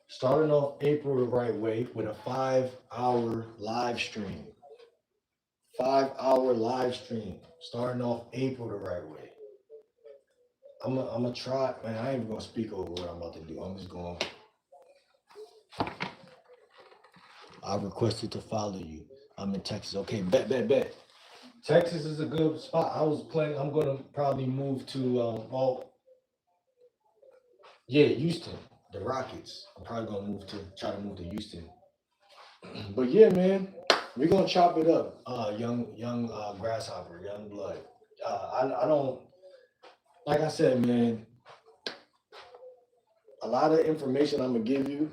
Starting off April the right way with a 5-hour live stream. 5-hour live stream. Starting off April the right way. I'm gonna try, man. I ain't even gonna speak over what I'm about to do. I'm just going. I requested to follow you. I'm in Texas. Okay, bet. Texas is a good spot. I'm gonna probably move to Houston, the Rockets. I'm probably gonna try to move to Houston. But yeah, man, we're gonna chop it up. Young grasshopper, young blood. I don't, like I said, man. A lot of information I'm gonna give you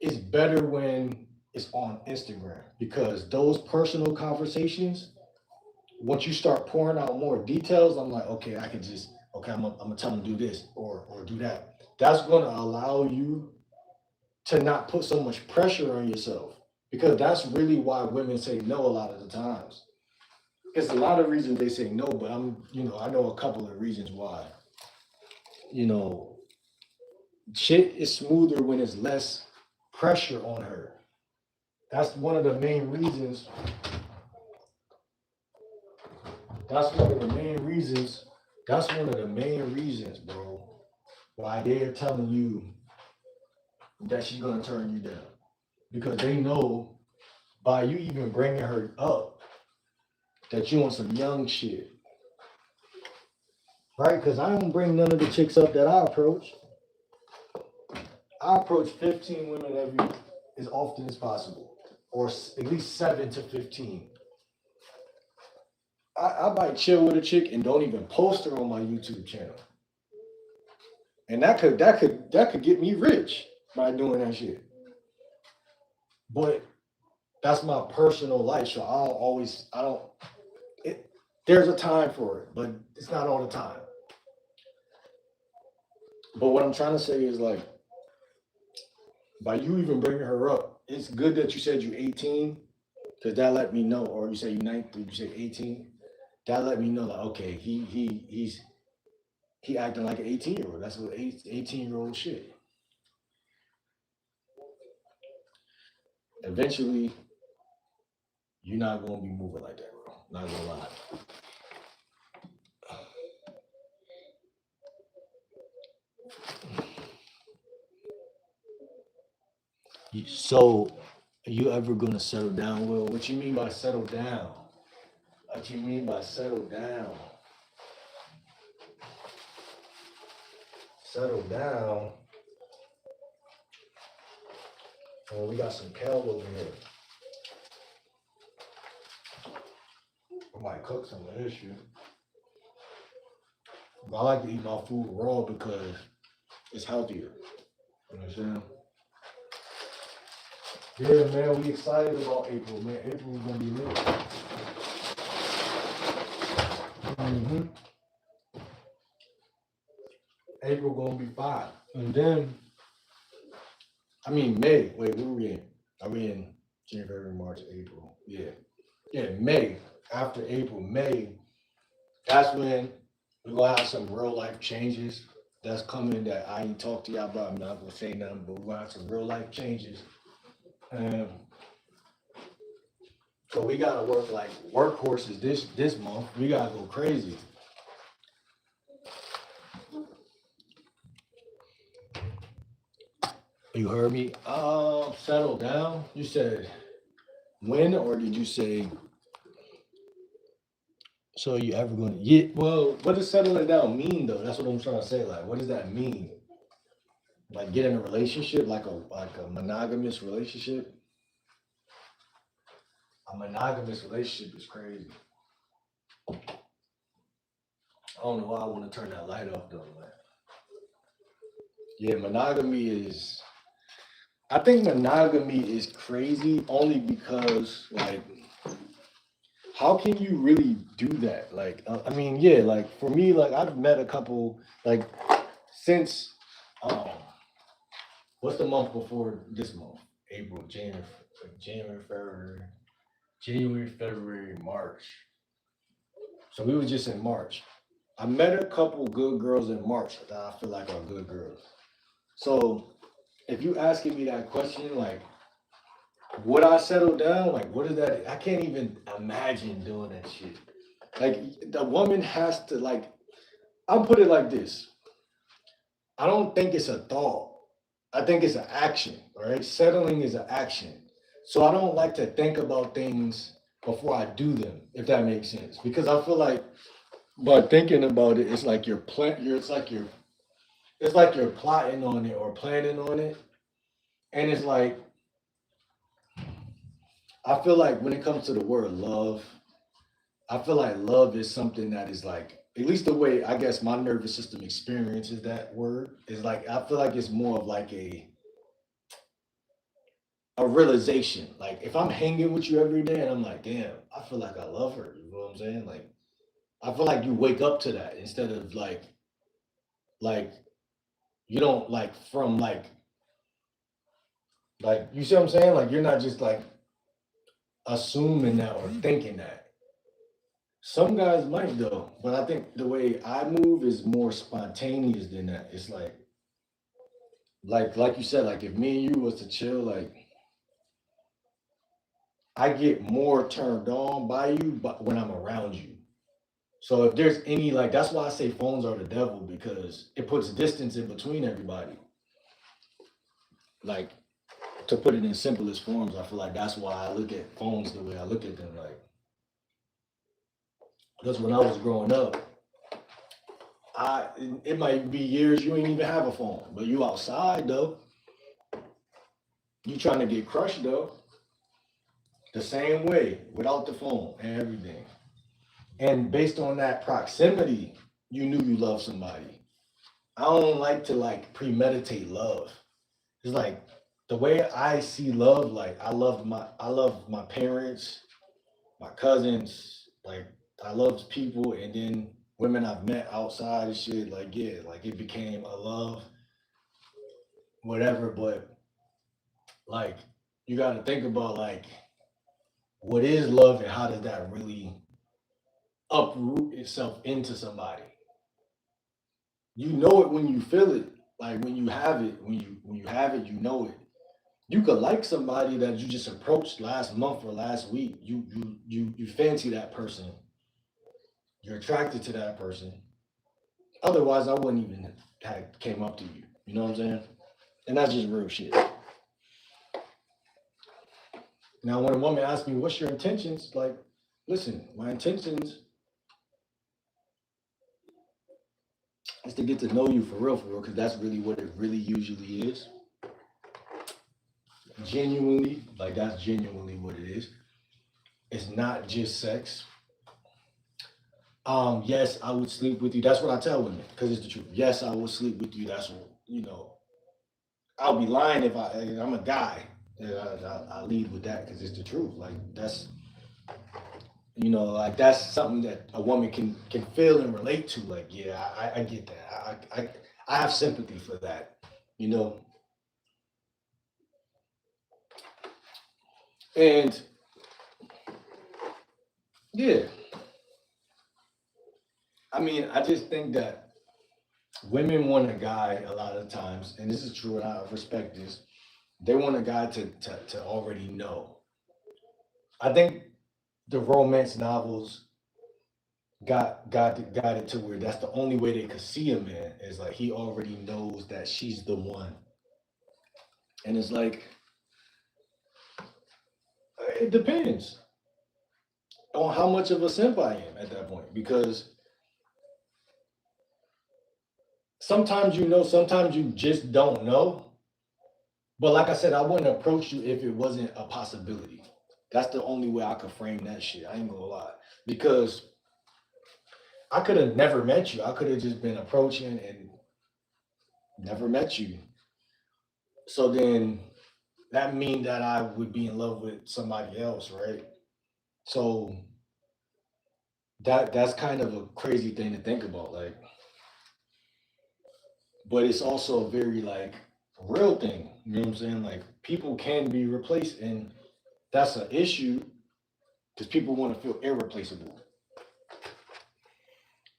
is better when it's on Instagram because those personal conversations, once you start pouring out more details, I'm like, okay, I'm gonna tell them to do this or do that. That's gonna allow you to not put so much pressure on yourself because that's really why women say no a lot of the times. It's a lot of reasons they say no, but I know a couple of reasons why. Shit is smoother when it's less pressure on her. That's one of the main reasons. That's one of the main reasons. That's one of the main reasons, bro, why they're telling you that she's gonna turn you down. Because they know by you even bringing her up that you want some young shit. Right? Because I don't bring none of the chicks up that I approach. I approach 15 women as often as possible, or at least 7 to 15. I might chill with a chick and don't even post her on my YouTube channel, and that could get me rich by doing that shit. But that's my personal life, so there's a time for it, but it's not all the time. But what I'm trying to say is like, by you even bringing her up, it's good that you said you're 18, because that let me know, or you say you're 19, you say 18. That let me know that okay, he acting like an 18-year-old. That's what 18-year-old shit. Eventually, you're not gonna be moving like that, bro. Not gonna lie. So, are you ever gonna settle down, Will? What you mean by settle down? What you mean by settle down? Settle down. Oh, we got some kale over here. I might cook some of this shit. But I like to eat my food raw because it's healthier. You understand? Yeah, man, we excited about April, man. April is gonna be lit. April gonna be fine. And then, May. Wait, where are we in? Are we in January, March, April? Yeah. Yeah, May. After April, May, that's when we're gonna have some real life changes that's coming that I ain't talked to y'all about. I'm not gonna say nothing, but we're gonna have some real life changes. Um, so we gotta work like workhorses this month. We gotta go crazy. You heard me? Settle down. You said when, or did you say so? You ever gonna? Yeah. Well, what does settling down mean though? That's what I'm trying to say. Like, what does that mean? Like, get in a relationship, like a monogamous relationship. A monogamous relationship is crazy. I don't know why I want to turn that light off though. Man. Yeah, monogamy is. I think monogamy is crazy only because like how can you really do that? Like, I mean, yeah, like for me, like I've met a couple, like since, um, what's the month before this month? April, January, February, March. So we were just in March. I met a couple good girls in March that I feel like are good girls. So if you asking me that question, like, would I settle down? Like, what is that? I can't even imagine doing that shit. Like, the woman has to like. I'll put it like this. I don't think it's a thought. I think it's an action. All right, settling is an action. So I don't like to think about things before I do them, if that makes sense. Because I feel like by thinking about it, it's like you're it's like you're plotting on it or planning on it, and it's like I feel like when it comes to the word love, I feel like love is something that is like, at least the way I guess my nervous system experiences that word is like, I feel like it's more of like a realization. Like if I'm hanging with you every day and I'm like, damn, I feel like I love her. You know what I'm saying? Like I feel like you wake up to that instead of like you don't like from like you see what I'm saying? Like you're not just like assuming that or thinking that. Some guys might though, but I think the way I move is more spontaneous than that. It's like you said, like if me and you was to chill, like I get more turned on by you, but when I'm around you. So if there's any like that's why I say phones are the devil because it puts distance in between everybody. Like to put it in simplest forms, I feel like that's why I look at phones the way I look at them. Like because when I was growing up, it might be years you ain't even have a phone, but you outside though. You trying to get crushed though. The same way without the phone and everything. And based on that proximity, you knew you loved somebody. I don't like to like premeditate love. It's like the way I see love, like I love my parents, my cousins, like I love people and then women I've met outside and shit, like yeah, like it became a love, whatever, but like you gotta think about like what is love and how does that really uproot itself into somebody. You know it when you feel it. Like when you have it, when you have it, you know it. You could like somebody that you just approached last month or last week. You fancy that person. You're attracted to that person. Otherwise, I wouldn't even have came up to you. You know what I'm saying? And that's just real shit. Now, when a woman asks me, "What's your intentions?" Like, listen, my intentions is to get to know you for real, because that's really what it really usually is. Genuinely, like that's genuinely what it is. It's not just sex. Yes, I would sleep with you. That's what I tell women because it's the truth. Yes, I would sleep with you. That's what I'll be lying if I'm a guy. Yeah, I lead with that because it's the truth. Like that's like that's something that a woman can feel and relate to. Like yeah, I get that. I have sympathy for that. You know, and yeah, I mean, I just think that women want a guy a lot of times, and this is true, and I respect this. They want a guy to already know. I think the romance novels got it to where that's the only way they could see a man is like he already knows that she's the one, and it's like it depends on how much of a simp I am at that point because sometimes you know, sometimes you just don't know. But like I said, I wouldn't approach you if it wasn't a possibility. That's the only way I could frame that shit. I ain't gonna lie. Because I could have never met you. I could have just been approaching and never met you. So then that mean that I would be in love with somebody else, right? So that's kind of a crazy thing to think about. Like, but it's also a very like real thing. You know what I'm saying? Like people can be replaced and that's an issue because people want to feel irreplaceable.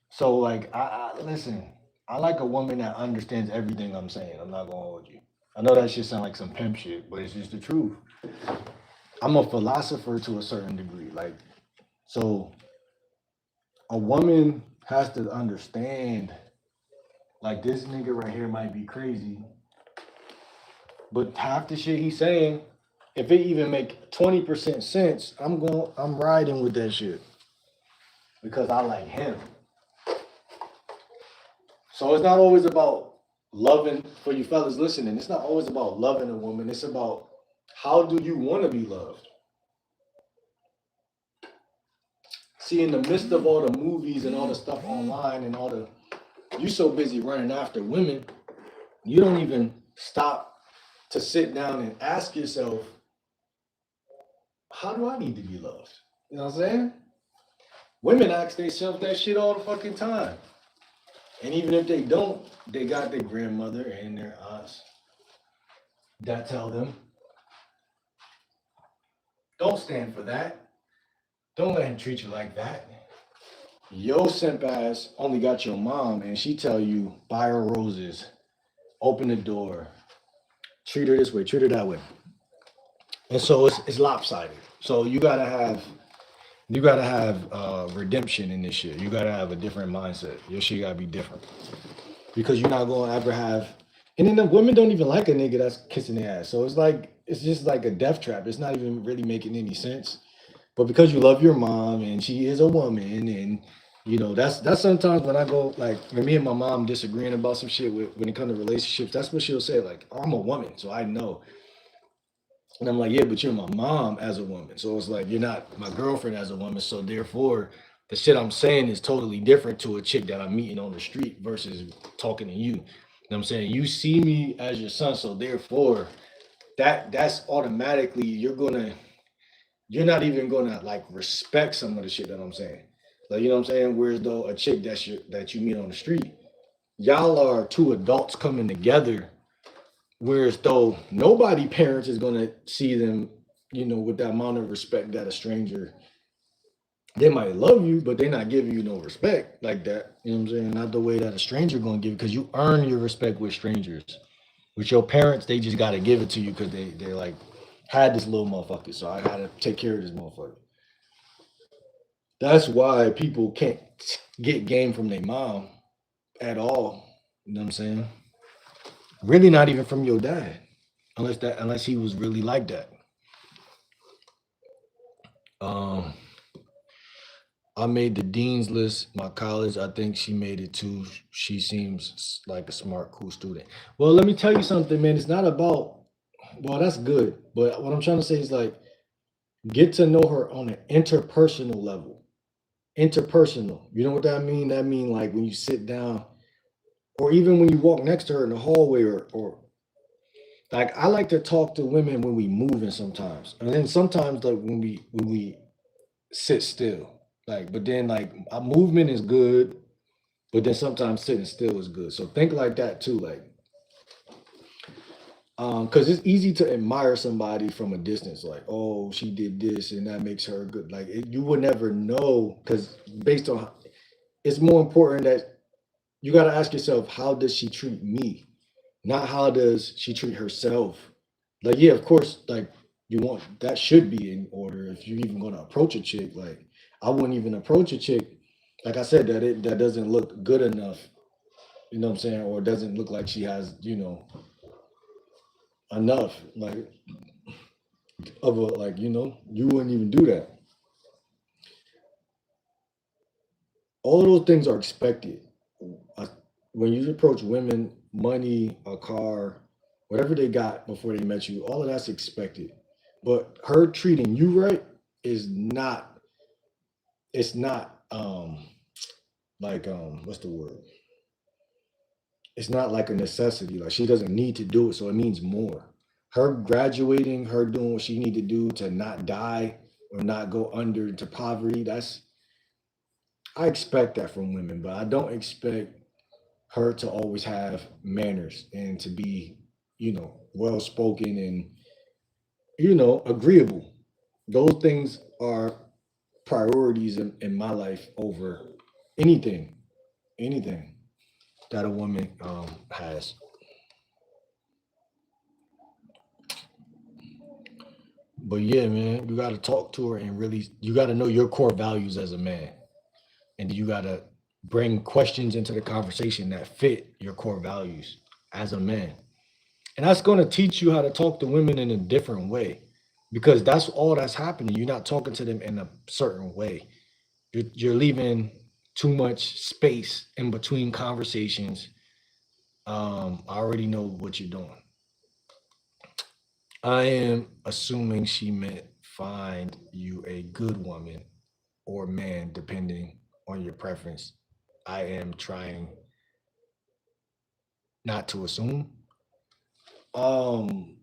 So like I listen, I like a woman that understands everything I'm saying. I'm not gonna hold you. I know that shit sound like some pimp shit, but it's just the truth. I'm a philosopher to a certain degree. Like so a woman has to understand like this nigga right here might be crazy, but half the shit he's saying, if it even make 20% sense, I'm riding with that shit because I like him. So it's not always about loving for you fellas listening. It's not always about loving a woman. It's about how do you want to be loved? See, in the midst of all the movies and all the stuff online and all the you so busy running after women, you don't even stop to sit down and ask yourself, how do I need to be loved? You know what I'm saying? Women ask themselves that shit all the fucking time. And even if they don't, they got their grandmother and their aunts that tell them, don't stand for that. Don't let him treat you like that. Yo simp ass only got your mom and she tell you, buy her roses, open the door, treat her this way, treat her that way. And so it's lopsided. So you gotta have redemption in this shit. You gotta have a different mindset. Your shit gotta be different. Because you're not gonna ever have and then the women don't even like a nigga that's kissing their ass. So it's just like a death trap. It's not even really making any sense. But because you love your mom and she is a woman and you know that's sometimes when I go like when me and my mom disagreeing about some shit when it comes to relationships, that's what she'll say, like, oh, I'm a woman, so I know. And I'm like, yeah, but you're my mom as a woman. So it's like you're not my girlfriend as a woman. So therefore, the shit I'm saying is totally different to a chick that I'm meeting on the street versus talking to you. You know what I'm saying? You see me as your son, so therefore that's automatically you're not even gonna like respect some of the shit that I'm saying. Like you know what I'm saying? Whereas though a chick that you meet on the street, y'all are two adults coming together. Whereas though nobody parents is gonna see them, you know, with that amount of respect that a stranger they might love you, but they're not giving you no respect like that. You know what I'm saying? Not the way that a stranger gonna give because you earn your respect with strangers. With your parents, they just gotta give it to you because they're like had this little motherfucker, so I gotta take care of this motherfucker. That's why people can't get game from their mom at all. You know what I'm saying? Really not even from your dad. Unless he was really like that. Um I made the dean's list. My college, I think she made it too. She seems like a smart, cool student. Well, let me tell you something, man. It's not about, well, that's good. But what I'm trying to say is like, get to know her on an interpersonal level. Interpersonal. You know what that mean? That mean like when you sit down, or even when you walk next to her in the hallway, or like I like to talk to women when we moving sometimes, and then sometimes like when we sit still. Like, but then like a movement is good, but then sometimes sitting still is good. So think like that too. Like, because it's easy to admire somebody from a distance, like, oh, she did this and that makes her good. Like you would never know because based on it's more important that you got to ask yourself, how does she treat me? Not how does she treat herself. Like, yeah, of course, like you want that should be in order if you're even gonna approach a chick. Like, I wouldn't even approach a chick, like I said, that doesn't look good enough, you know what I'm saying, or doesn't look like she has, enough, like of a like, you wouldn't even do that. All of those things are expected. Uh, When you approach women, money, a car, whatever they got before they met you, all of that's expected. But her treating you right is not. It's not like what's the word? It's not like a necessity. Like she doesn't need to do it, so it means more. Her graduating, her doing what she need to do to not die or not go under to poverty. That's I expect that from women, but I don't expect her to always have manners and to be, well spoken and, agreeable. Those things are priorities in my life over anything, anything that a woman has. But yeah, man, you got to talk to her and really, you got to know your core values as a man. And you got to bring questions into the conversation that fit your core values as a man. And that's going to teach you how to talk to women in a different way because that's all that's happening. You're not talking to them in a certain way. You're leaving too much space in between conversations. I already know what you're doing. I am assuming she meant find you a good woman or man, depending on your preference. I am trying not to assume. Um,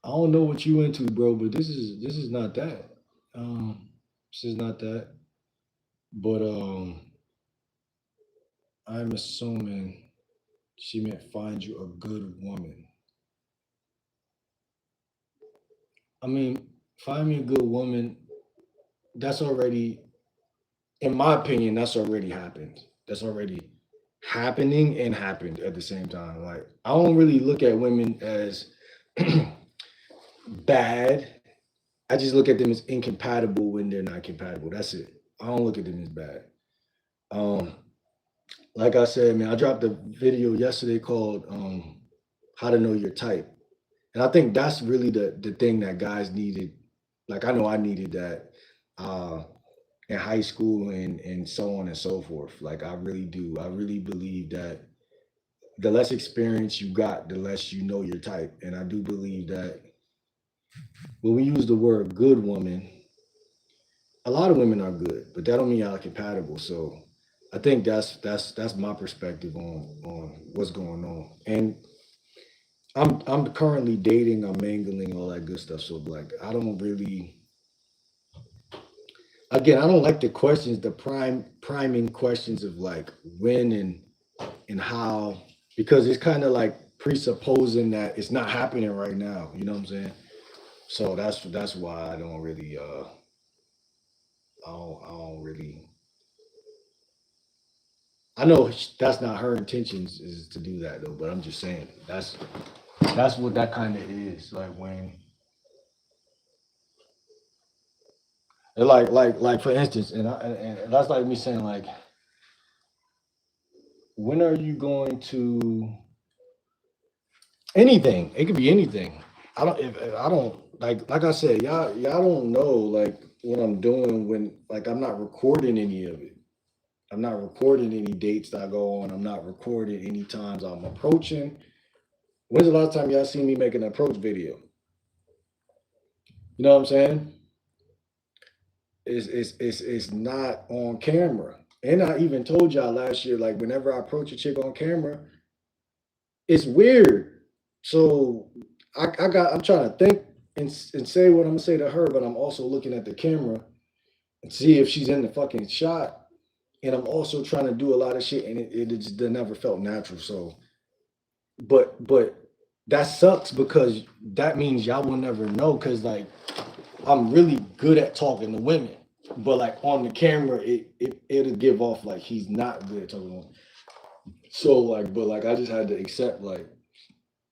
I don't know what you into, bro, but this is not that. This is not that. But I'm assuming she meant find you a good woman. I mean, find me a good woman. That's already, in my opinion, that's already happened. That's already happening and happened at the same time. Like I don't really look at women as bad. I just look at them as incompatible when they're not compatible. That's it. I don't look at them as bad. Um, like I said, man, I dropped a video yesterday called "How to Know Your Type," and I think that's really the thing that guys needed. Like I know I needed that uh, in high school and so on and so forth. Like I really do. I really believe that the less experience you got, the less you know your type, and I do believe that when we use the word "good woman," a lot of women are good, but that don't mean y'all are compatible. So I think that's my perspective on what's going on. And I'm currently dating, I'm mingling, all that good stuff. So like I don't really again I don't like the questions, the priming questions of like when and how, because it's kind of like presupposing that it's not happening right now. You know what I'm saying? So that's why I don't really I don't really I know that's not her intentions is to do that though, but I'm just saying that's what that kind of is like when like for instance, and that's like me saying like when are you going to anything? It could be anything. I don't if I don't like I said, y'all don't know like what I'm doing when like I'm not recording any of it. I'm not recording any dates that I go on. I'm not recording any times I'm approaching. When's the last time y'all seen me make an approach video? You know what I'm saying? It's not on camera. And I even told y'all last year, like whenever I approach a chick on camera, it's weird. So I'm trying to think and say what I'm gonna say to her, but I'm also looking at the camera and see if she's in the fucking shot. And I'm also trying to do a lot of shit, and it just never felt natural. So but that sucks because that means y'all will never know. Cause like I'm really good at talking to women, but like on the camera, it'll give off like he's not good at talking to women. So like, but like I just had to accept like,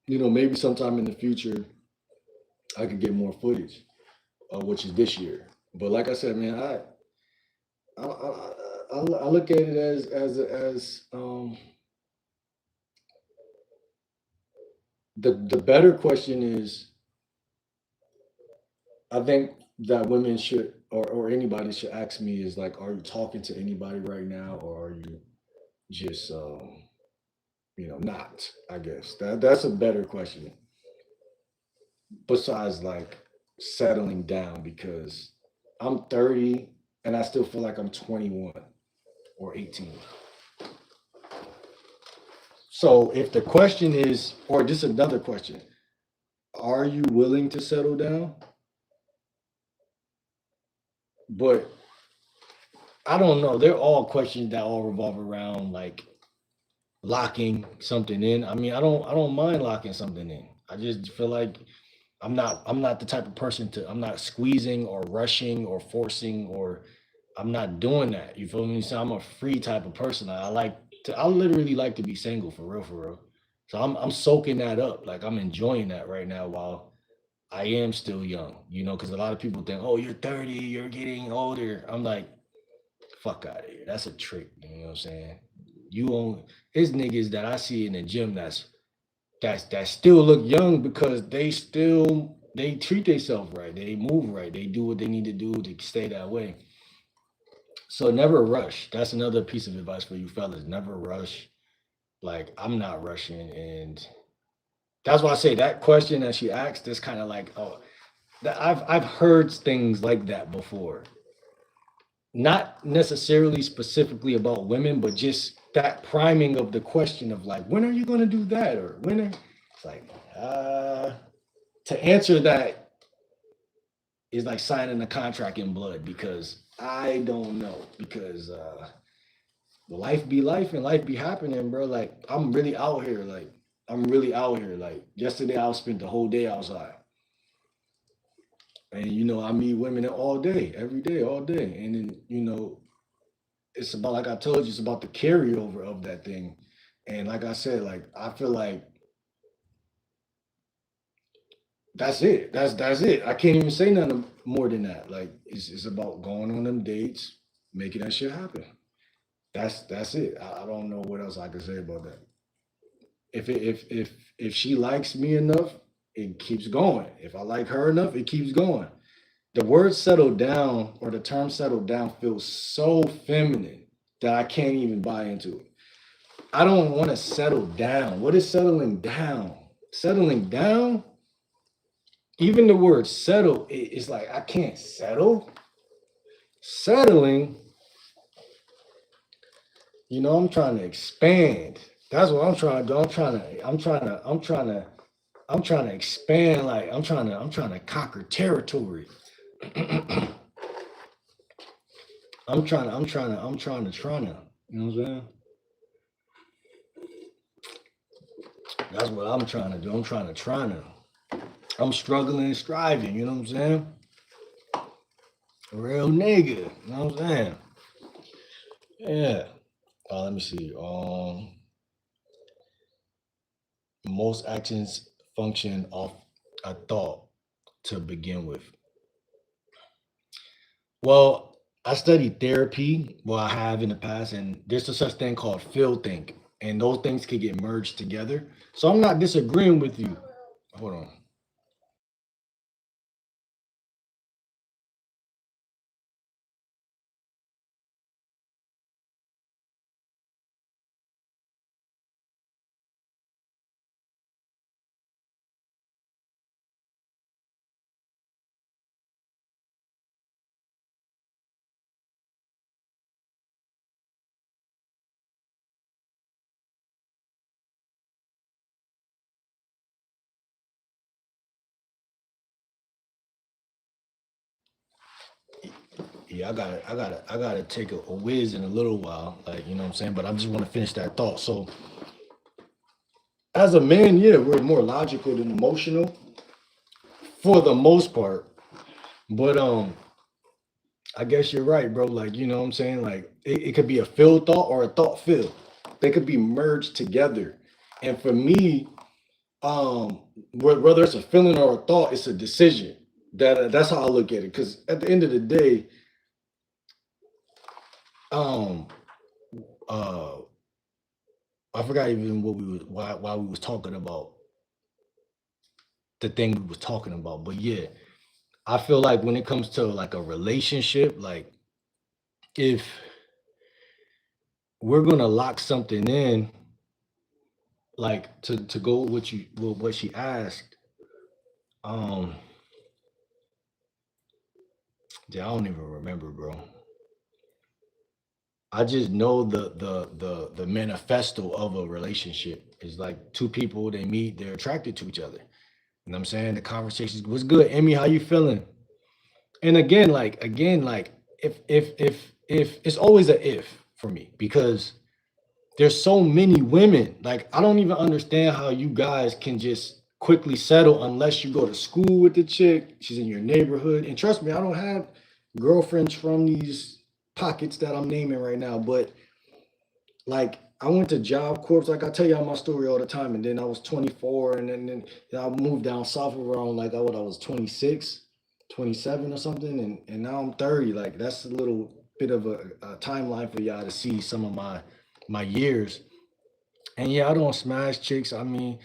maybe sometime in the future I could get more footage, which is this year. But like I said, man, I look at it as the better question is, I think that women should, or anybody should ask me is like, are you talking to anybody right now, or are you just not? I guess that's a better question. Besides like settling down, because I'm 30 and I still feel like I'm 21 or 18. So if the question is, or just another question, are you willing to settle down? But I don't know. They're all questions that all revolve around like locking something in. I mean, I don't mind locking something in. I just feel like I'm not the type of person to I'm not squeezing or rushing or forcing, or I'm not doing that. You feel me? So I'm a free type of person. I literally like to be single for real, for real. So I'm soaking that up. Like I'm enjoying that right now while I am still young, because a lot of people think, oh, you're 30, you're getting older. I'm like, fuck out of here. That's a trick. You know what I'm saying? You own It's niggas that I see in the gym that still look young because they treat themselves right. They move right. They do what they need to do to stay that way. So never rush. That's another piece of advice for you fellas. Never rush. Like I'm not rushing, and that's why I say that question that she asked is kind of like, oh, that I've heard things like that before. Not necessarily specifically about women, but just that priming of the question of like, when are you going to do that, or it's like, to answer that is like signing a contract in blood, because I don't know, because life be life and life be happening, bro. Like I'm really out here. Like yesterday, I spent the whole day outside, and I meet women all day, every day, all day, and then it's about, like I told you, it's about the carryover of that thing. And like I said, like I feel like that's it. That's it. I can't even say nothing more than that. Like it's about going on them dates, making that shit happen. That's it. I don't know what else I can say about that. If she likes me enough, it keeps going. If I like her enough, it keeps going. The word settle down, or the term settle down, feels so feminine that I can't even buy into it. I don't want to settle down. What is settling down? Settling down, even the word settle is like I can't settle. Settling, I'm trying to expand. That's what I'm trying to do. I'm trying to expand. Like I'm trying to conquer territory. I'm trying to. You know what I'm saying? That's what I'm trying to do. I'm trying to. I'm struggling and striving. You know what I'm saying? Real nigga. You know what I'm saying? Yeah. Let me see. Most actions function off a thought to begin with. Well, I studied therapy. Well, I have in the past, and there's a such thing called field think, and those things can get merged together. So I'm not disagreeing with you. Hold on. Yeah, I gotta take a whiz in a little while, like what I'm saying. But I just want to finish that thought. So as a man, yeah, we're more logical than emotional for the most part. But I guess you're right, bro. Like, you know what I'm saying? Like it could be a feel thought or a thought feel. They could be merged together. And for me, whether it's a feeling or a thought, it's a decision. That's how I look at it. Because at the end of the day, um, uh, I forgot even what we was why we was talking about the thing we was talking about. But yeah, I feel like when it comes to like a relationship, like if we're gonna lock something in, like to go with what she asked, um, yeah, I don't even remember, bro. I just know the manifesto of a relationship is like two people they meet, they're attracted to each other. You know what I'm saying? The conversation was good. Emmy, how you feeling? And again, like if it's always a if for me because there's so many women. Like I don't even understand how you guys can just quickly settle unless you go to school with the chick, she's in your neighborhood. And trust me, I don't have girlfriends from these pockets that I'm naming right now, but like I went to Job Corps, like I tell y'all my story all the time, and then I was 24, and then I moved down south around like I was 26, 27 or something, and now I'm 30. Like that's a little bit of a timeline for y'all to see some of my years. And yeah, I don't smash chicks. I mean,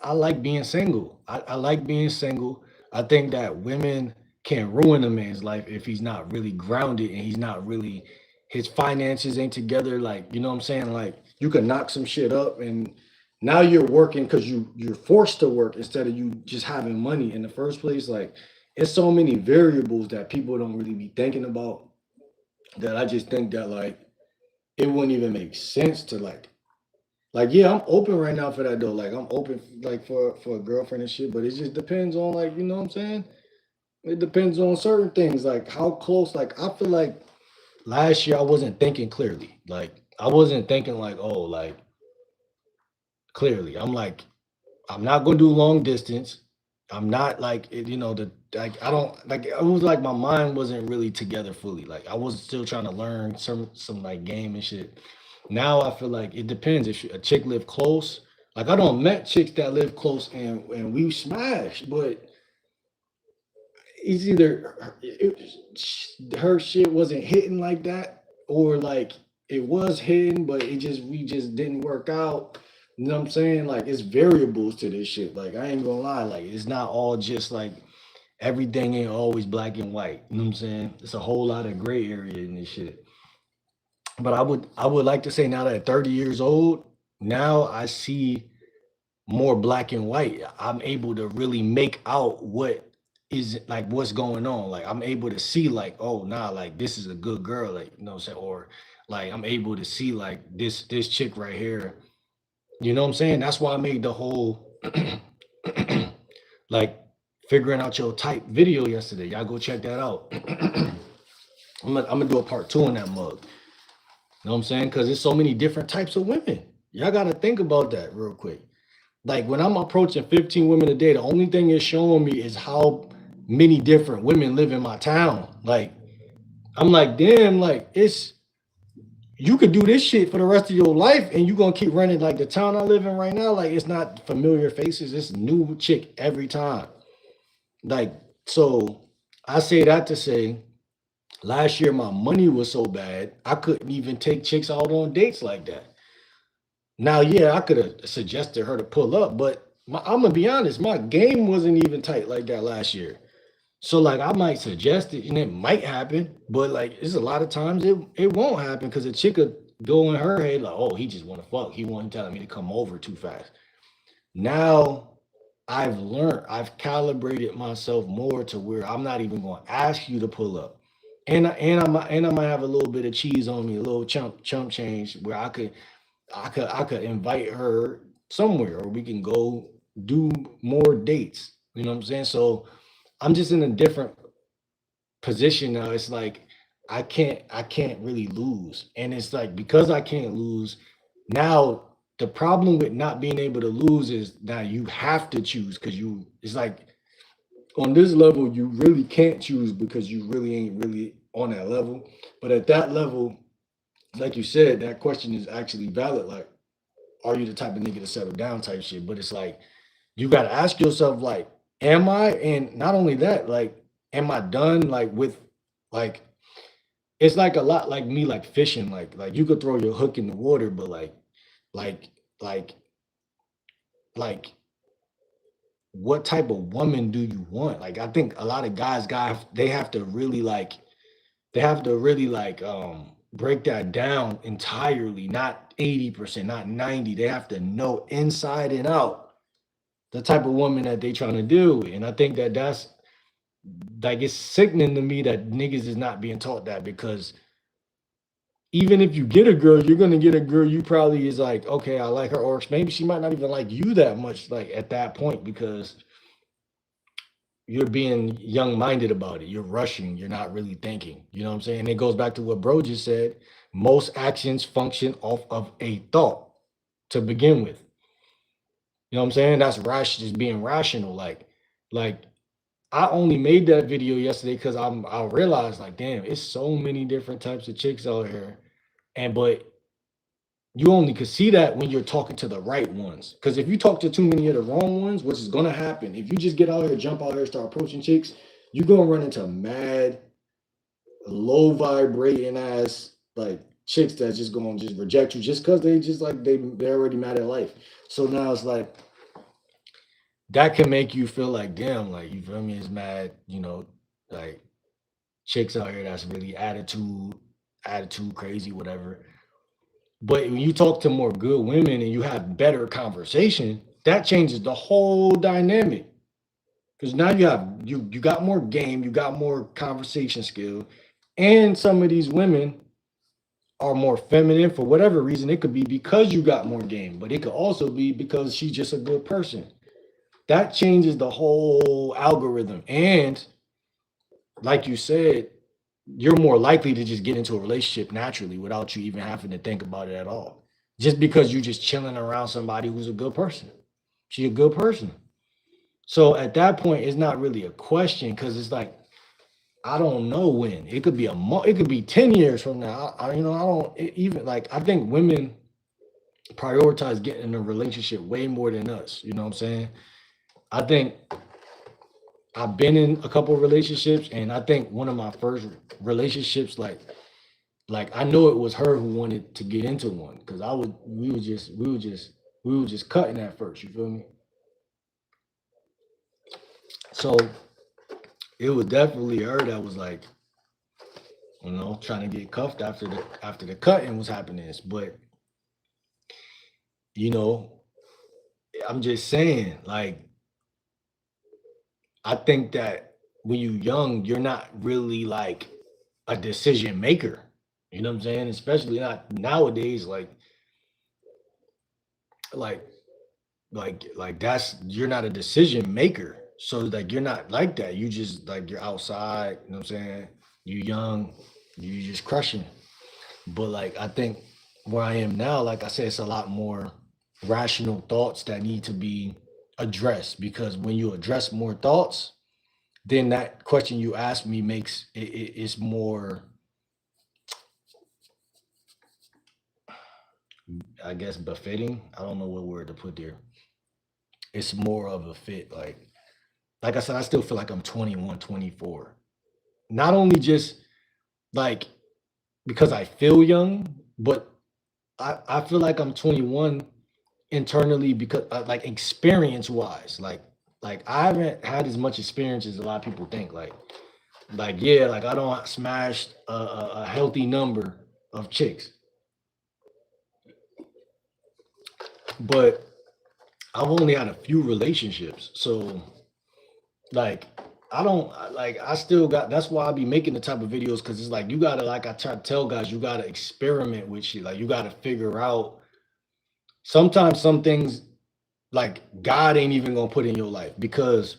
I like being single. I like being single. I think that women can ruin a man's life if he's not really grounded and he's not really his finances ain't together. Like, you know what I'm saying? Like you can knock some shit up and now you're working because you're forced to work instead of you just having money in the first place. Like it's so many variables that people don't really be thinking about that I just think that like it wouldn't even make sense to like yeah, I'm open right now for that though. Like I'm open like for a girlfriend and shit, but it just depends on like you know what I'm saying. It depends on certain things like how close. Like I feel like last year I wasn't thinking clearly. Like I wasn't thinking like oh like clearly. I'm like I'm not gonna do long distance. I'm not like you know the like I don't like it was like my mind wasn't really together fully. Like I was still trying to learn some like game and shit. Now I feel like it depends if a chick live close. Like I don't met chicks that live close and we smashed, but it's either her shit wasn't hitting like that, or like it was hitting, but it just we just didn't work out. You know what I'm saying? Like it's variables to this shit. Like I ain't gonna lie, like it's not all just like everything ain't always black and white. You know what I'm saying? It's a whole lot of gray area in this shit. But I would like to say now that 30 years old, now I see more black and white. I'm able to really make out what is like what's going on. Like I'm able to see like, oh nah, like this is a good girl, like you know what I'm saying? Or like I'm able to see like this chick right here. You know what I'm saying? That's why I made the whole like figuring out your type video yesterday. Y'all go check that out. I'm gonna do a part two on that mug. You know what I'm saying? Because there's so many different types of women. Y'all gotta think about that real quick. Like when I'm approaching 15 women a day, the only thing it's showing me is how many different women live in my town. Like I'm like, damn, like it's you could do this shit for the rest of your life and you gonna keep running like the town I live in right now. Like it's not familiar faces, it's new chick every time. Like, so I say that to say last year my money was so bad, I couldn't even take chicks out on dates like that. Now, yeah, I could have suggested her to pull up, but I'm gonna be honest, my game wasn't even tight like that last year. So like I might suggest it and it might happen, but like it's a lot of times it won't happen because a chick could go in her head like, oh, he just want to fuck. He wasn't telling me to come over too fast. Now I've learned, I've calibrated myself more to where I'm not even going to ask you to pull up. And I might have a little bit of cheese on me, a little chump change where I could invite her somewhere or we can go do more dates. You know what I'm saying? So I'm just in a different position now. It's like I can't really lose. And it's like because I can't lose, now the problem with not being able to lose is that you have to choose because it's like on this level, you really can't choose because you really ain't really on that level. But at that level, like you said, that question is actually valid. Like, are you the type of nigga to settle down type shit? But it's like you gotta ask yourself, like, am I? And not only that, like, am I done like with like it's like a lot like me like fishing. Like you could throw your hook in the water, but like like like what type of woman do you want? Like I think a lot of guys got they have to really like they have to really like break that down entirely, not 80%, not 90. They have to know inside and out the type of woman that they trying to deal with. And I think that that's like it's sickening to me that niggas is not being taught that because even if you get a girl, you're gonna get a girl you probably is like, okay, I like her, or maybe she might not even like you that much, like at that point, because you're being young-minded about it. You're rushing, you're not really thinking. You know what I'm saying? And it goes back to what bro just said. Most actions function off of a thought to begin with. You know what I'm saying? That's just being rational. Like I only made that video yesterday because I realized like, damn, it's so many different types of chicks out here. And but you only could see that when you're talking to the right ones. Because if you talk to too many of the wrong ones, which is gonna happen, if you just get out here, jump out here, start approaching chicks, you're gonna run into mad, low vibrating ass like chicks that's just gonna just reject you just because they just like they're already mad at life. So now it's like that can make you feel like damn, like you feel me, it's mad, like chicks out here that's really attitude crazy, whatever. But when you talk to more good women and you have better conversation, that changes the whole dynamic. Because now you got more game, you got more conversation skill, and some of these women are more feminine for whatever reason. It could be because you got more game, but it could also be because she's just a good person. That changes the whole algorithm. And like you said, you're more likely to just get into a relationship naturally without you even having to think about it at all. Just because you're just chilling around somebody who's a good person. She's a good person. So at that point, it's not really a question because it's like, I don't know when. It could be a month, it could be 10 years from now. I don't even like, I think women prioritize getting in a relationship way more than us. You know what I'm saying? I think I've been in a couple of relationships, and I think one of my first relationships, like I know it was her who wanted to get into one because we were just cutting at first. You feel me? So it was definitely her that was like, trying to get cuffed after the cutting was happening. But you know, I'm just saying, like, I think that when you're young, you're not really like a decision maker. You know what I'm saying? Especially not nowadays, like like that's you're not a decision maker. So like you're not like that. You just like you're outside, you know what I'm saying? You young, you just crushing. But like I think where I am now, like I said, it's a lot more rational thoughts that need to be addressed because when you address more thoughts, then that question you asked me makes it's more, I guess, befitting. I don't know what word to put there. It's more of a fit. Like I said, I still feel like I'm 21, 24. Not only just like because I feel young, but I feel like I'm 21 internally because like experience wise, like I haven't had as much experience as a lot of people think. Like yeah, like I don't smash a healthy number of chicks, but I've only had a few relationships, so like I don't like I still got that's why I be making the type of videos because it's like you gotta like I try to tell guys you gotta experiment with shit. Like you gotta figure out sometimes some things like God ain't even gonna put in your life because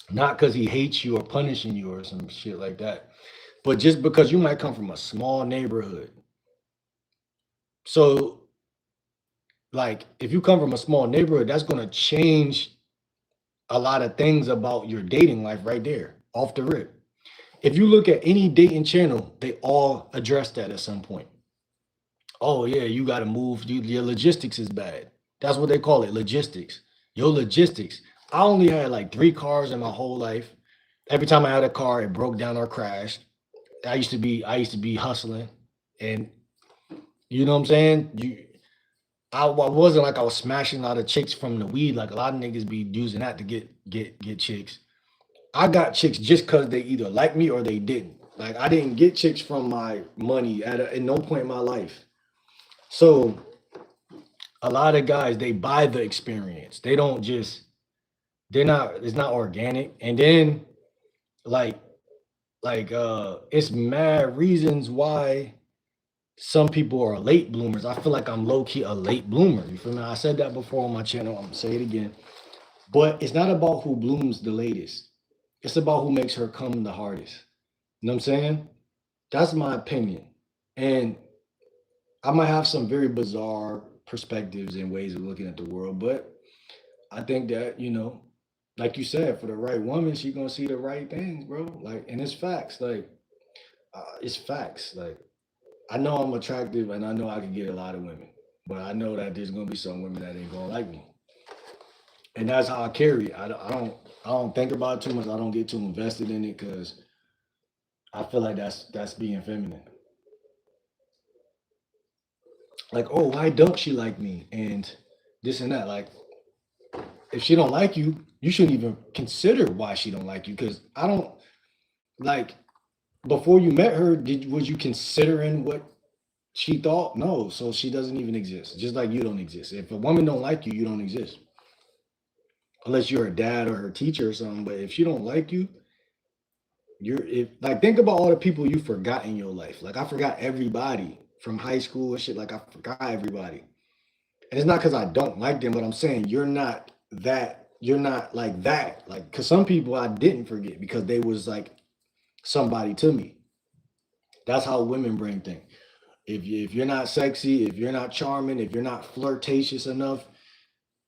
not because he hates you or punishing you or some shit like that, but just because you might come from a small neighborhood. So like if you come from a small neighborhood, that's gonna change a lot of things about your dating life right there, off the rip. If you look at any dating channel, they all address that at some point. Oh yeah, you got to move. Your logistics is bad. That's what they call it, logistics. Your logistics. I only had like 3 cars in my whole life. Every time I had a car, it broke down or crashed. I used to be hustling, and you know what I'm saying. I wasn't like I was smashing a lot of chicks from the weed. Like a lot of niggas be using that to get chicks. I got chicks just because they either like me or they didn't. Like I didn't get chicks from my money at no point in my life. So a lot of guys they buy the experience. They don't just they're not it's not organic. And then like it's mad reasons why some people are late bloomers. I feel like I'm low key a late bloomer. You feel me? I said that before on my channel. I'm gonna say it again. But it's not about who blooms the latest. It's about who makes her come the hardest. You know what I'm saying? That's my opinion. And I might have some very bizarre perspectives and ways of looking at the world, but I think that, like you said, for the right woman, she gonna see the right things, bro. Like, and it's facts. Like, it's facts. Like, I know I'm attractive and I know I can get a lot of women, but I know that there's gonna be some women that ain't gonna like me, and that's how I carry it. I don't think about it too much. I don't get too invested in it because I feel like that's being feminine. Like, oh, why don't she like me? And this and that. Like, if she don't like you, you shouldn't even consider why she don't like you. Because I don't like before you met her, was you considering what she thought? No, so she doesn't even exist. Just like you don't exist. If a woman don't like you, you don't exist. Unless you're her dad or her teacher or something. But if she don't like you, you're if like think about all the people you forgot in your life. Like I forgot everybody from high school and shit. Like I forgot everybody. And it's not because I don't like them, but I'm saying you're not like that. Like because some people I didn't forget because they was like somebody to me. That's how women bring things. If you're not sexy, if you're not charming, if you're not flirtatious enough,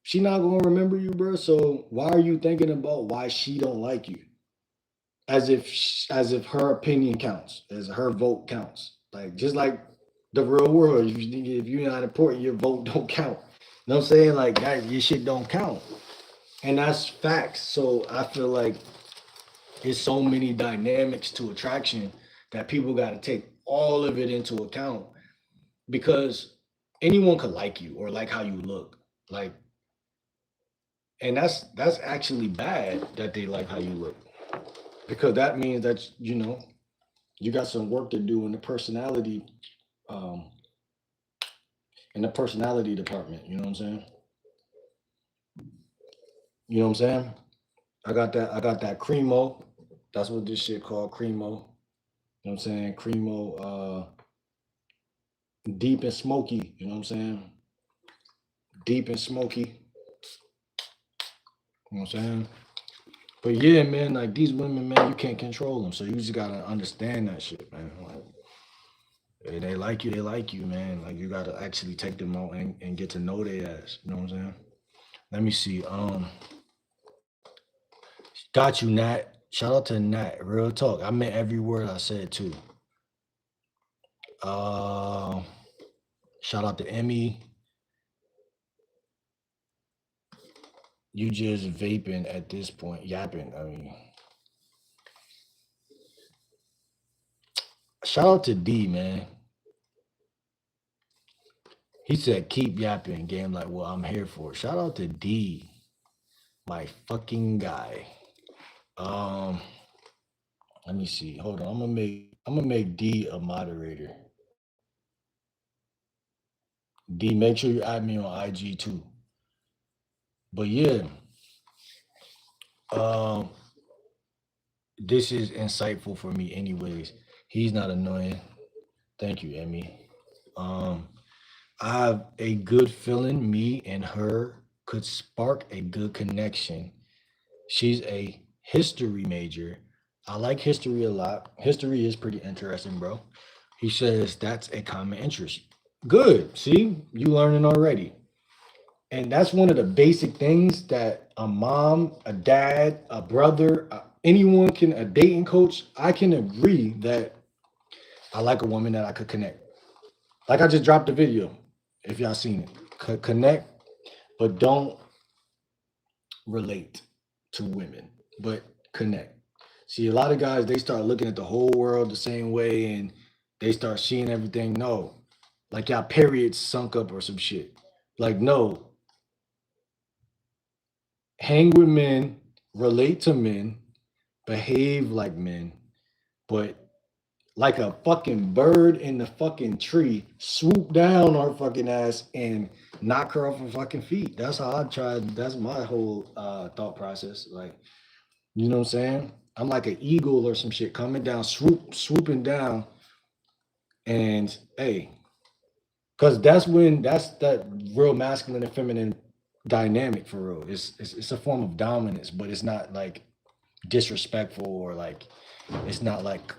she not gonna remember you, bro. So why are you thinking about why she don't like you? As if her opinion counts, as her vote counts. Like just like the real world. If you're not important, your vote don't count. You know what I'm saying? Like that, your shit don't count. And that's facts. So I feel like it's so many dynamics to attraction that people gotta take all of it into account because anyone could like you or like how you look. Like, and that's actually bad that they like how you look because that means that you got some work to do um in the personality department. You know what I'm saying? You know what I'm saying? I got that cremo. That's what this shit called cremo. You know what I'm saying? Cremo deep and smoky, you know what I'm saying? Deep and smoky, you know what I'm saying? But yeah, man, like these women, man, you can't control them. So you just gotta understand that shit, man. Like they like you, man. Like you gotta actually take them out and get to know their ass. You know what I'm saying? Let me see. Got you, Nat. Shout out to Nat. Real talk. I meant every word I said too. Uh, shout out to Emmy. You just vaping at this point, yapping. I mean, shout out to D, man. He said, keep yapping. Game like, well, I'm here for it. Shout out to D, my fucking guy. Um, Let me see. Hold on. I'm gonna make D a moderator. D, make sure you add me on IG too. But yeah, um, this is insightful for me anyways. He's not annoying. Thank you, Emmy. Um, I have a good feeling me and her could spark a good connection. She's a history major. I like history a lot. History is pretty interesting, bro. He says that's a common interest. Good. See, you learning already. And that's one of the basic things that a mom, a dad, a brother, anyone can, a dating coach, I can agree that I like a woman that I could connect. Like I just dropped a video, if y'all seen it. Connect, but don't relate to women, but connect. See, a lot of guys, they start looking at the whole world the same way and they start seeing everything. No, like y'all periods sunk up or some shit. Like, no, hang with men, relate to men, behave like men, but like a fucking bird in the fucking tree, swoop down our fucking ass and knock her off her fucking feet. That's how I tried. That's my whole thought process. Like, you know what I'm saying? I'm like an eagle or some shit coming down, swooping down, and hey, because that's that real masculine and feminine dynamic for real. It's a form of dominance, but it's not like disrespectful or like it's not like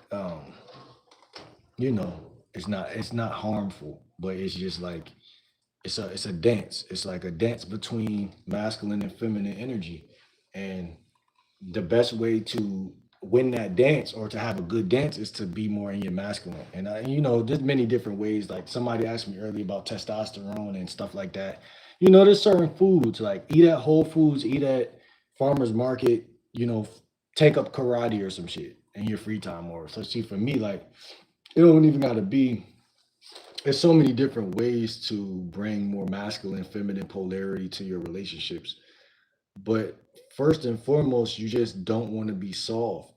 you know, it's not harmful, but it's just like it's a dance. It's like a dance between masculine and feminine energy. And the best way to win that dance or to have a good dance is to be more in your masculine. And there's many different ways. Like somebody asked me earlier about testosterone and stuff like that. There's certain foods like eat at Whole Foods, eat at farmers market, take up karate or some shit in your free time. Or so see for me, like it don't even gotta be. There's so many different ways to bring more masculine, feminine polarity to your relationships. But first and foremost, you just don't want to be soft.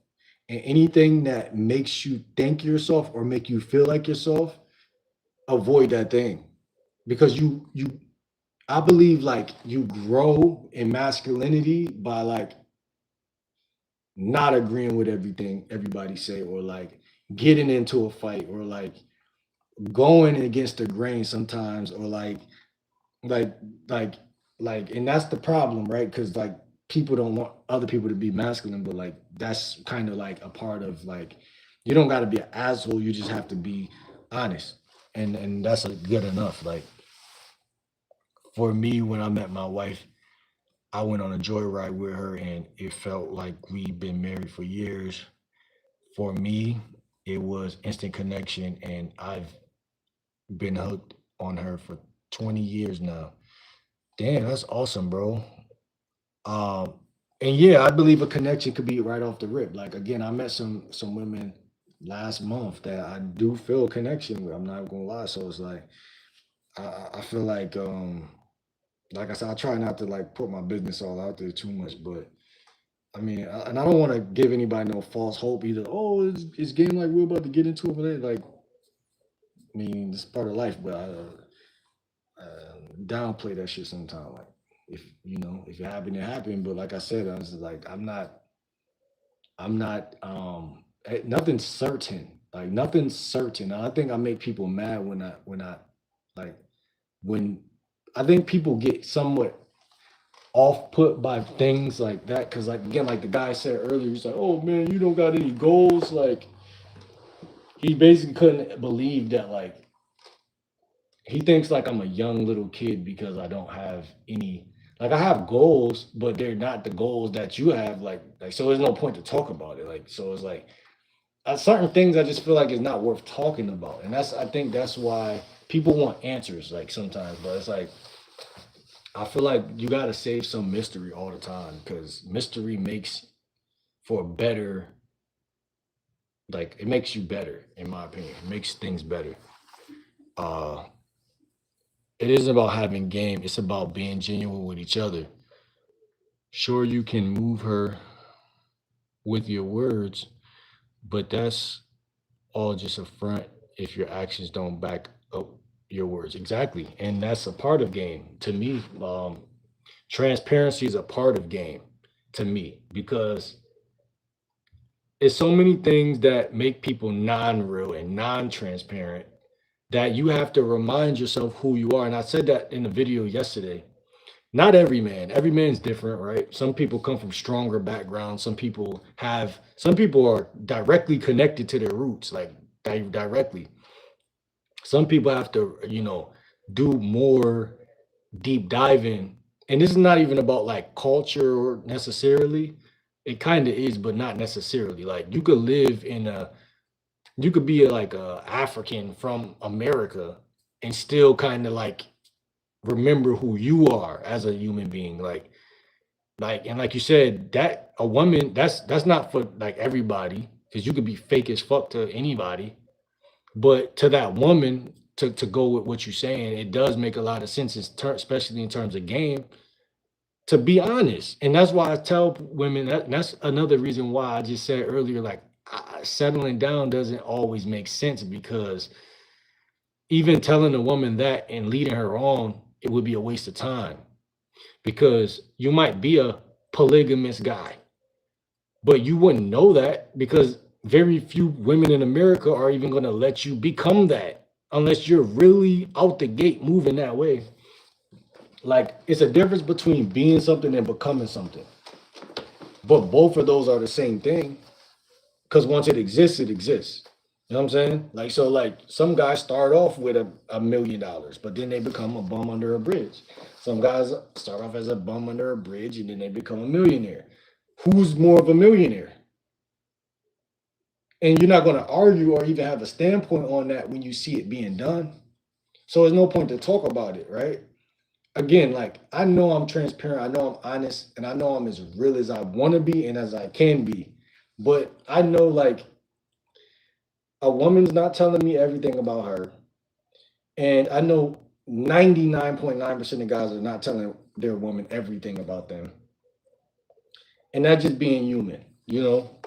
And anything that makes you think you're soft or make you feel like you're soft, avoid that thing. Because I believe like you grow in masculinity by like not agreeing with everything everybody say or like getting into a fight or like going against the grain sometimes or like like and that's the problem, right? Because like people don't want other people to be masculine, but like that's kind of like a part of like you don't got to be an asshole, you just have to be honest, and that's good enough. Like for me, when I met my wife, I went on a joyride with her and it felt like we've been married for years. For me, it was instant connection, and I've been hooked on her for 20 years now. Damn, that's awesome, bro. Um, and yeah, I believe a connection could be right off the rip. Like again, I met some women last month that I do feel a connection with. I'm not gonna lie. So it's like I feel like I said, I try not to like put my business all out there too much, but I mean, and I don't want to give anybody no false hope either. Oh, it's game like we're about to get into it, but like I mean, it's part of life, but downplay that shit sometimes. Like if it happened, it happened. But like I said, I was like, I'm not nothing's certain. Like nothing's certain. And I think I make people mad when I like when I think people get somewhat off put by things like that. Cause like again, like the guy said earlier, he's like, oh man, you don't got any goals. Like he basically couldn't believe that like he thinks like I'm a young little kid because I don't have any like I have goals, but they're not the goals that you have. Like so there's no point to talk about it. Like so it's like certain things I just feel like it's not worth talking about. And I think that's why people want answers like sometimes, but it's like I feel like you gotta save some mystery all the time because mystery makes for better, like it makes you better, in my opinion. It makes things better. Uh it isn't about having game, it's about being genuine with each other. Sure, you can move her with your words, but that's all just a front if your actions don't back up your words. Exactly. And that's a part of game. To me, transparency is a part of game to me because it's so many things that make people non-real and non-transparent that you have to remind yourself who you are. And I said that in the video yesterday. Not every man's different, right? Some people come from stronger backgrounds. Some people are directly connected to their roots, like directly. Some people have to, do more, deep diving, and this is not even about like culture necessarily. It kind of is, but not necessarily. Like you could live in a, you could be like a African from America and still kind of like remember who you are as a human being. Like and like you said, that a woman, that's not for like everybody, because you could be fake as fuck to anybody. But to that woman, to go with what you're saying, it does make a lot of sense, especially in terms of game, to be honest. And that's why I tell women that's another reason why I just said earlier, like settling down doesn't always make sense, because even telling a woman that and leading her on, it would be a waste of time, because you might be a polygamous guy, but you wouldn't know that, because very few women in America are even going to let you become that unless you're really out the gate moving that way. Like it's a difference between being something and becoming something. But both of those are the same thing, because once it exists, it exists. You know what I'm saying? Like, so like some guys start off with $1 million, but then they become a bum under a bridge. Some guys start off as a bum under a bridge and then they become a millionaire. Who's more of a millionaire? And you're not going to argue or even have a standpoint on that when you see it being done. So there's no point to talk about it, right? Again, like I know I'm transparent, I know I'm honest, and I know I'm as real as I want to be and as I can be. But I know like a woman's not telling me everything about her. And I know 99.9% of guys are not telling their woman everything about them. And that's just being human, you know?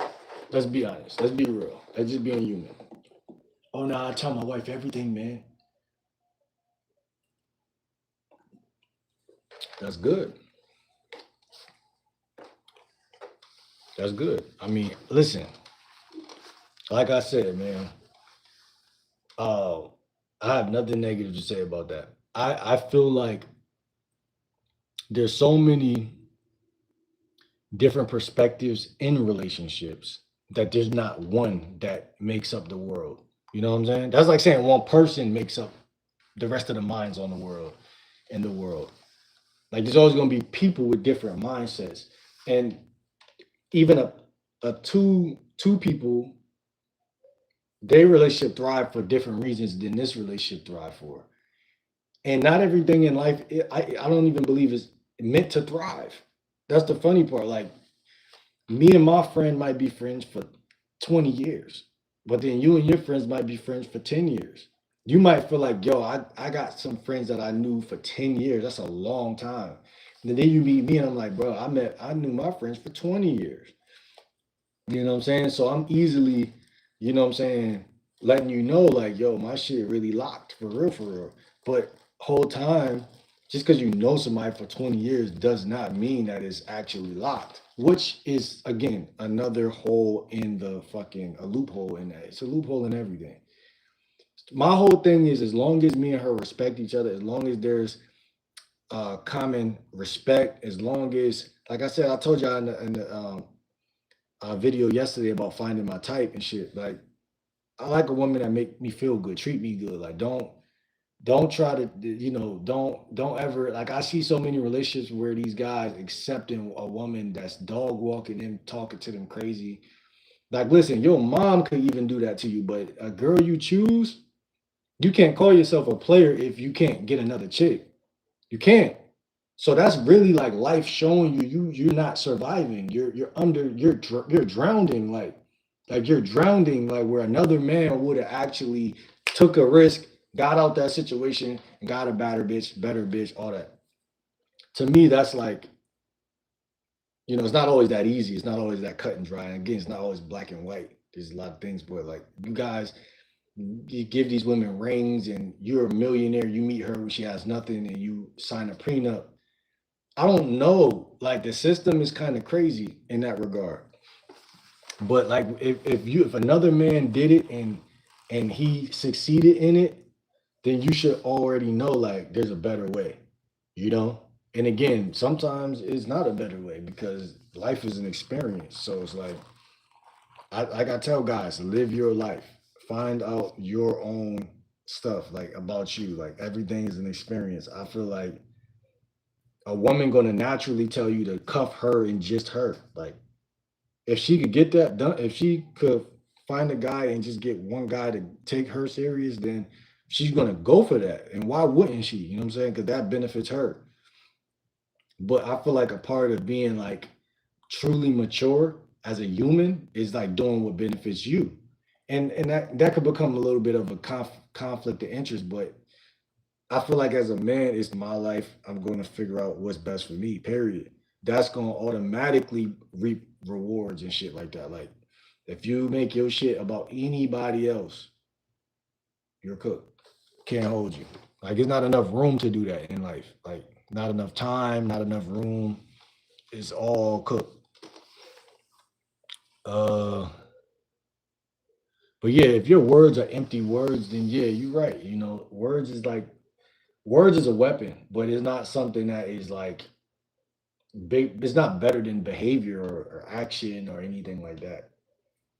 Let's be honest. Let's be real. That's just being human. Oh no, I tell my wife everything, man. That's good. That's good. I mean, listen, like I said, man, uh, I have nothing negative to say about that. I feel like there's so many different perspectives in relationships that there's not one that makes up the world. You know what I'm saying? That's like saying one person makes up the rest of the minds on the world in the world. Like there's always gonna be people with different mindsets. And even a two people, their relationship thrive for different reasons than this relationship thrive for. And not everything in life, I don't even believe is meant to thrive. That's the funny part. Like me and my friend might be friends for 20 years, but then you and your friends might be friends for 10 years. You might feel like, yo, I got some friends that I knew for 10 years. That's a long time. And then you meet me and I'm like, bro, I knew my friends for 20 years. You know what I'm saying? So I'm easily, you know what I'm saying, letting you know, like, yo, my shit really locked for real, for real. But whole time, just because you know somebody for 20 years does not mean that it's actually locked, which is again another hole in the fucking a loophole in that. It's a loophole in everything. My whole thing is as long as me and her respect each other, as long as there's common respect, as long as, like I said, I told y'all in the video yesterday about finding my type and shit. Like I like a woman that make me feel good, treat me good. Like don't try to, you know, don't ever, like I see so many relationships where these guys accepting a woman that's dog walking them, talking to them crazy. Like listen, your mom could even do that to you, but a girl you choose, you can't call yourself a player if you can't get another chick. You can't. So that's really like life showing you're not surviving. You're drowning, like you're drowning, like where another man would have actually took a risk, got out that situation, and got a better bitch, all that. To me, that's like, you know, it's not always that easy. It's not always that cut and dry. And again, it's not always black and white. There's a lot of things, but like you guys, you give these women rings and you're a millionaire, you meet her when she has nothing and you sign a prenup. I don't know. Like the system is kind of crazy in that regard. But like if another man did it and he succeeded in it, then you should already know like there's a better way, you know? And again, sometimes it's not a better way because life is an experience. So it's like I tell guys, live your life. Find out your own stuff like about you. Like everything is an experience. I feel like A woman gonna naturally tell you to cuff her and just her. Like if she could get that done, if she could find a guy and just get one guy to take her serious, then she's gonna go for that. And why wouldn't she? You know what I'm saying? Because that benefits her. But I feel like a part of being like truly mature as a human is like doing what benefits you. And that could become a little bit of a conflict of interest, but I feel like as a man, it's my life. I'm going to figure out what's best for me. Period. That's going to automatically reap rewards and shit like that. Like if you make your shit about anybody else, you're cooked. Can't hold you. Like it's not enough room to do that in life. Like not enough time, not enough room. It's all cooked. Uh, but yeah, if your words are empty words, then yeah, you're right. You know, words is a weapon, but it's not something that is like big. It's not better than behavior or action or anything like that.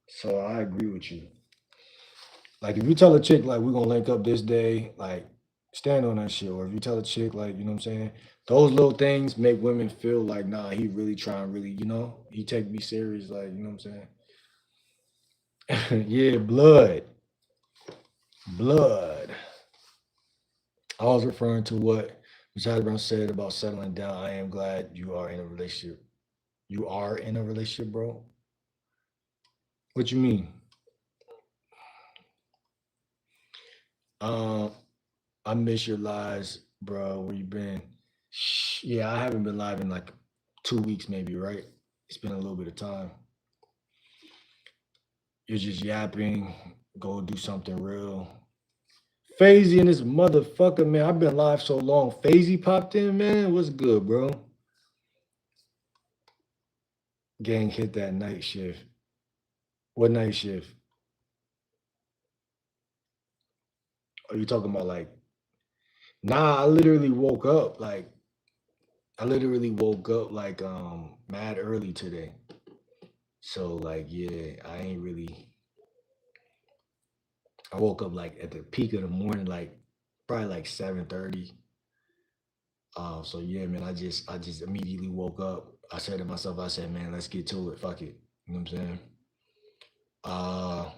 So I agree with you. Like if you tell a chick like we're gonna link up this day, like stand on that shit. Or if you tell a chick like, you know what I'm saying, those little things make women feel like, nah, he really trying really, he take me serious, like, you know what I'm saying? Yeah, blood. Blood. I was referring to what Mr. Brown said about settling down. I am glad you are in a relationship. You are in a relationship, bro. What you mean? Um, I miss your lives, bro. Where you been? Yeah, I haven't been live in like 2 weeks, maybe, right? It's been a little bit of time. You're just yapping. Go do something real. Fazy and this motherfucker, man. I've been live so long. Fazy popped in, man. What's good, bro? Gang hit that night shift. What night shift? Are you talking about like, nah, I literally woke up mad early today. So like yeah, I woke up like at the peak of the morning, like probably like 7:30. So yeah, man, I just immediately woke up. I said to myself, I said, man, let's get to it. Fuck it. You know what I'm saying? Uh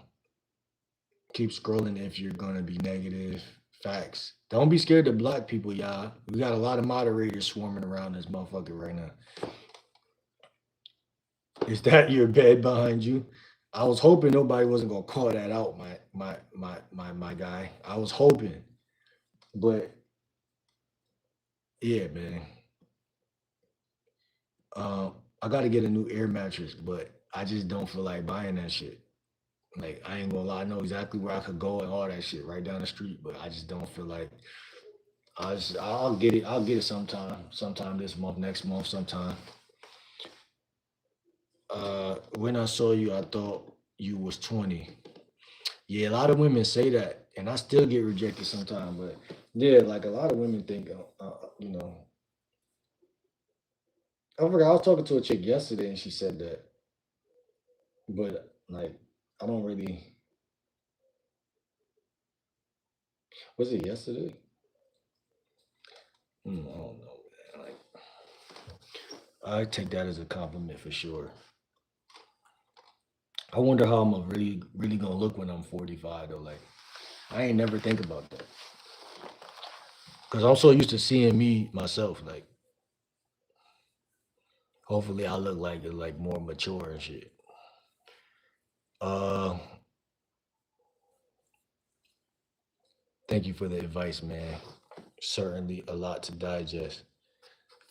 keep scrolling if you're gonna be negative. Facts. Don't be scared to block people, y'all. We got a lot of moderators swarming around this motherfucker right now. Is that your bed behind you? I was hoping nobody wasn't gonna call that out, my guy. I was hoping, but yeah, man. I got to get a new air mattress, but I just don't feel like buying that shit. Like I ain't gonna lie, I know exactly where I could go and all that shit right down the street, but I just don't feel like I'll get it. I'll get it sometime this month, next month, sometime. When I saw you, I thought you was 20. Yeah, a lot of women say that, and I still get rejected sometimes. But yeah, like a lot of women think, you know, I forgot. I was talking to a chick yesterday, and she said that, but like, I don't really. Was it yesterday? I don't know, man. Like, I take that as a compliment for sure. I wonder how I'm really, really gonna look when I'm 45 though. Like, I ain't never think about that because I'm so used to seeing me myself. Like, hopefully, I look like more mature and shit. Uh, Thank you for the advice, man. Certainly a lot to digest.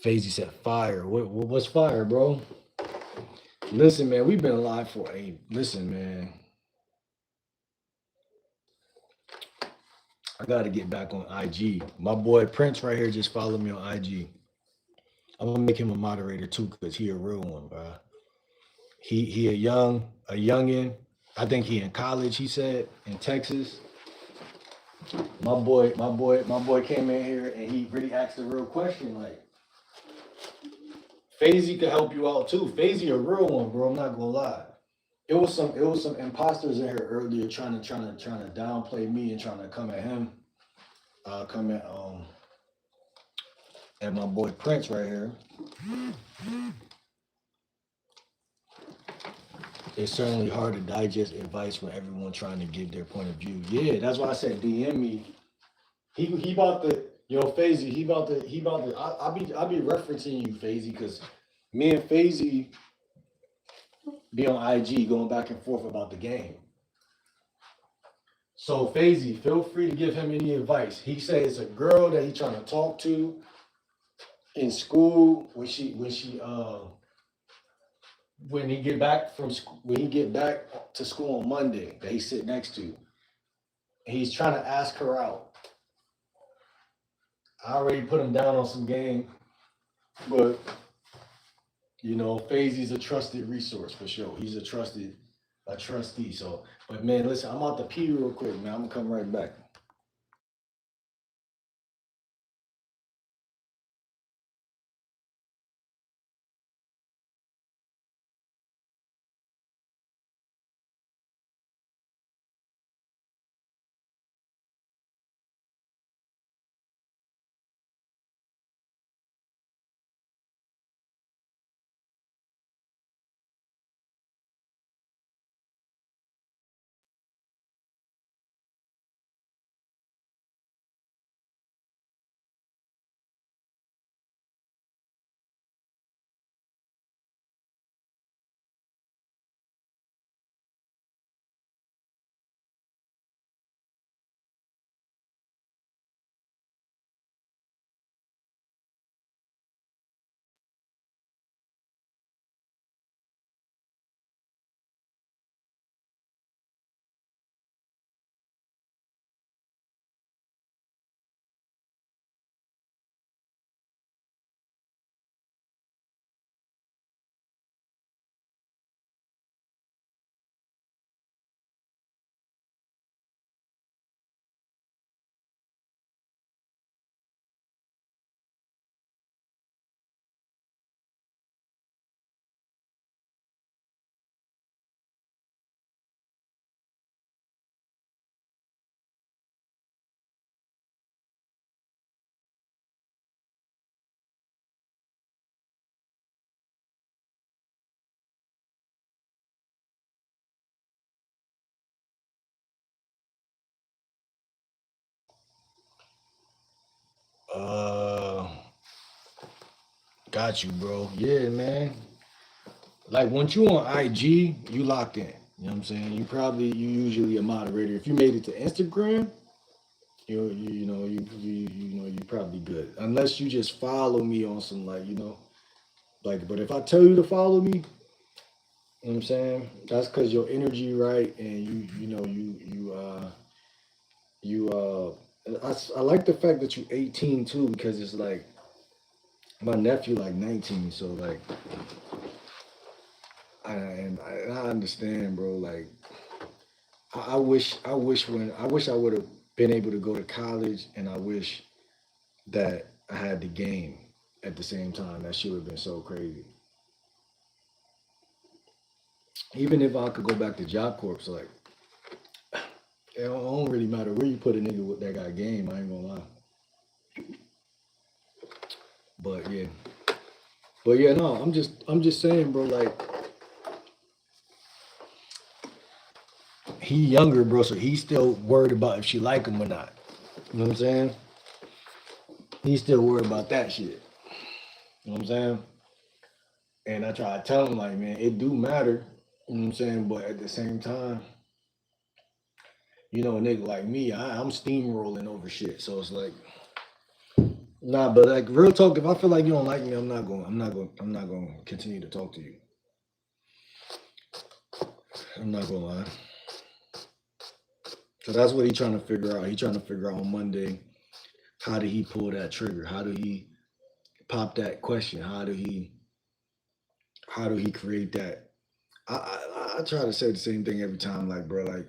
Fazy said fire. What's fire, bro? Listen, man, we've been alive for a listen, man. I gotta get back on IG. My boy Prince right here just followed me on IG. I'm gonna make him a moderator too, cause he a real one, bro. He a youngin. I think he in college, he said, in Texas. My boy came in here and he really asked a real question, like, Fazy could help you out too. Fazy a real one, bro. I'm not gonna lie. It was some imposters in here earlier trying to downplay me and trying to come at him, come at and my boy Prince right here. It's certainly hard to digest advice from everyone trying to give their point of view. Yeah, that's why I said DM me. He about to, Fazy, I'll be referencing you, Fazy, because me and Fazy be on IG going back and forth about the game. So Fazy, feel free to give him any advice. He said it's a girl that he's trying to talk to in school when he get back from school, when he get back to school on Monday that he sit next to. He's trying to ask her out. I already put him down on some game, but Fazy's a trusted resource for sure. He's a trustee. So, but man, listen, I'm out to pee real quick, man. I'm gonna come right back. Uh, got you, bro. Yeah, man. Like once you on IG, you locked in. You know what I'm saying? You usually a moderator. If you made it to Instagram, you probably good. Unless you just follow me on some but if I tell you to follow me, you know what I'm saying? That's because your energy right, and I like the fact that you 18 too, because it's like my nephew like 19, so like I understand, bro. Like I wish I would have been able to go to college, and I wish that I had the game at the same time. That shit would have been so crazy. Even if I could go back to Job Corps, so like it don't really matter where you put a nigga with that got game. I ain't gonna lie. But yeah, no, I'm just saying, bro. Like he younger, bro, so he's still worried about if she like him or not. You know what I'm saying? He's still worried about that shit. You know what I'm saying? And I try to tell him like, man, it do matter. You know what I'm saying? But at the same time, a nigga like me, I'm steamrolling over shit. So it's like, nah, but like real talk, if I feel like you don't like me, I'm not going to continue to talk to you. I'm not gonna lie. So that's what he's trying to figure out. He's trying to figure out on Monday, how did he pull that trigger? How did he pop that question? How do he create that? I try to say the same thing every time, like bro, like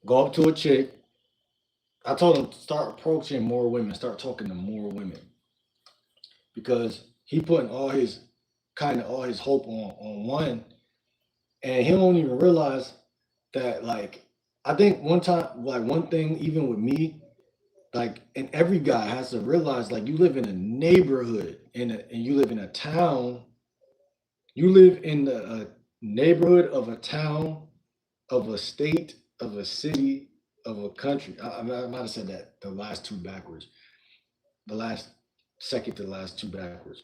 go up to a chick. I told him start approaching more women, start talking to more women, because he putting all his hope on one, and he don't even realize that like I think one time, like one thing even with me, Like, and every guy has to realize, like, you live in a neighborhood, and you live in a town. You live in a neighborhood of a town, of a state, of a city, of a country. I might have said that the last two backwards. The last second to the last two backwards.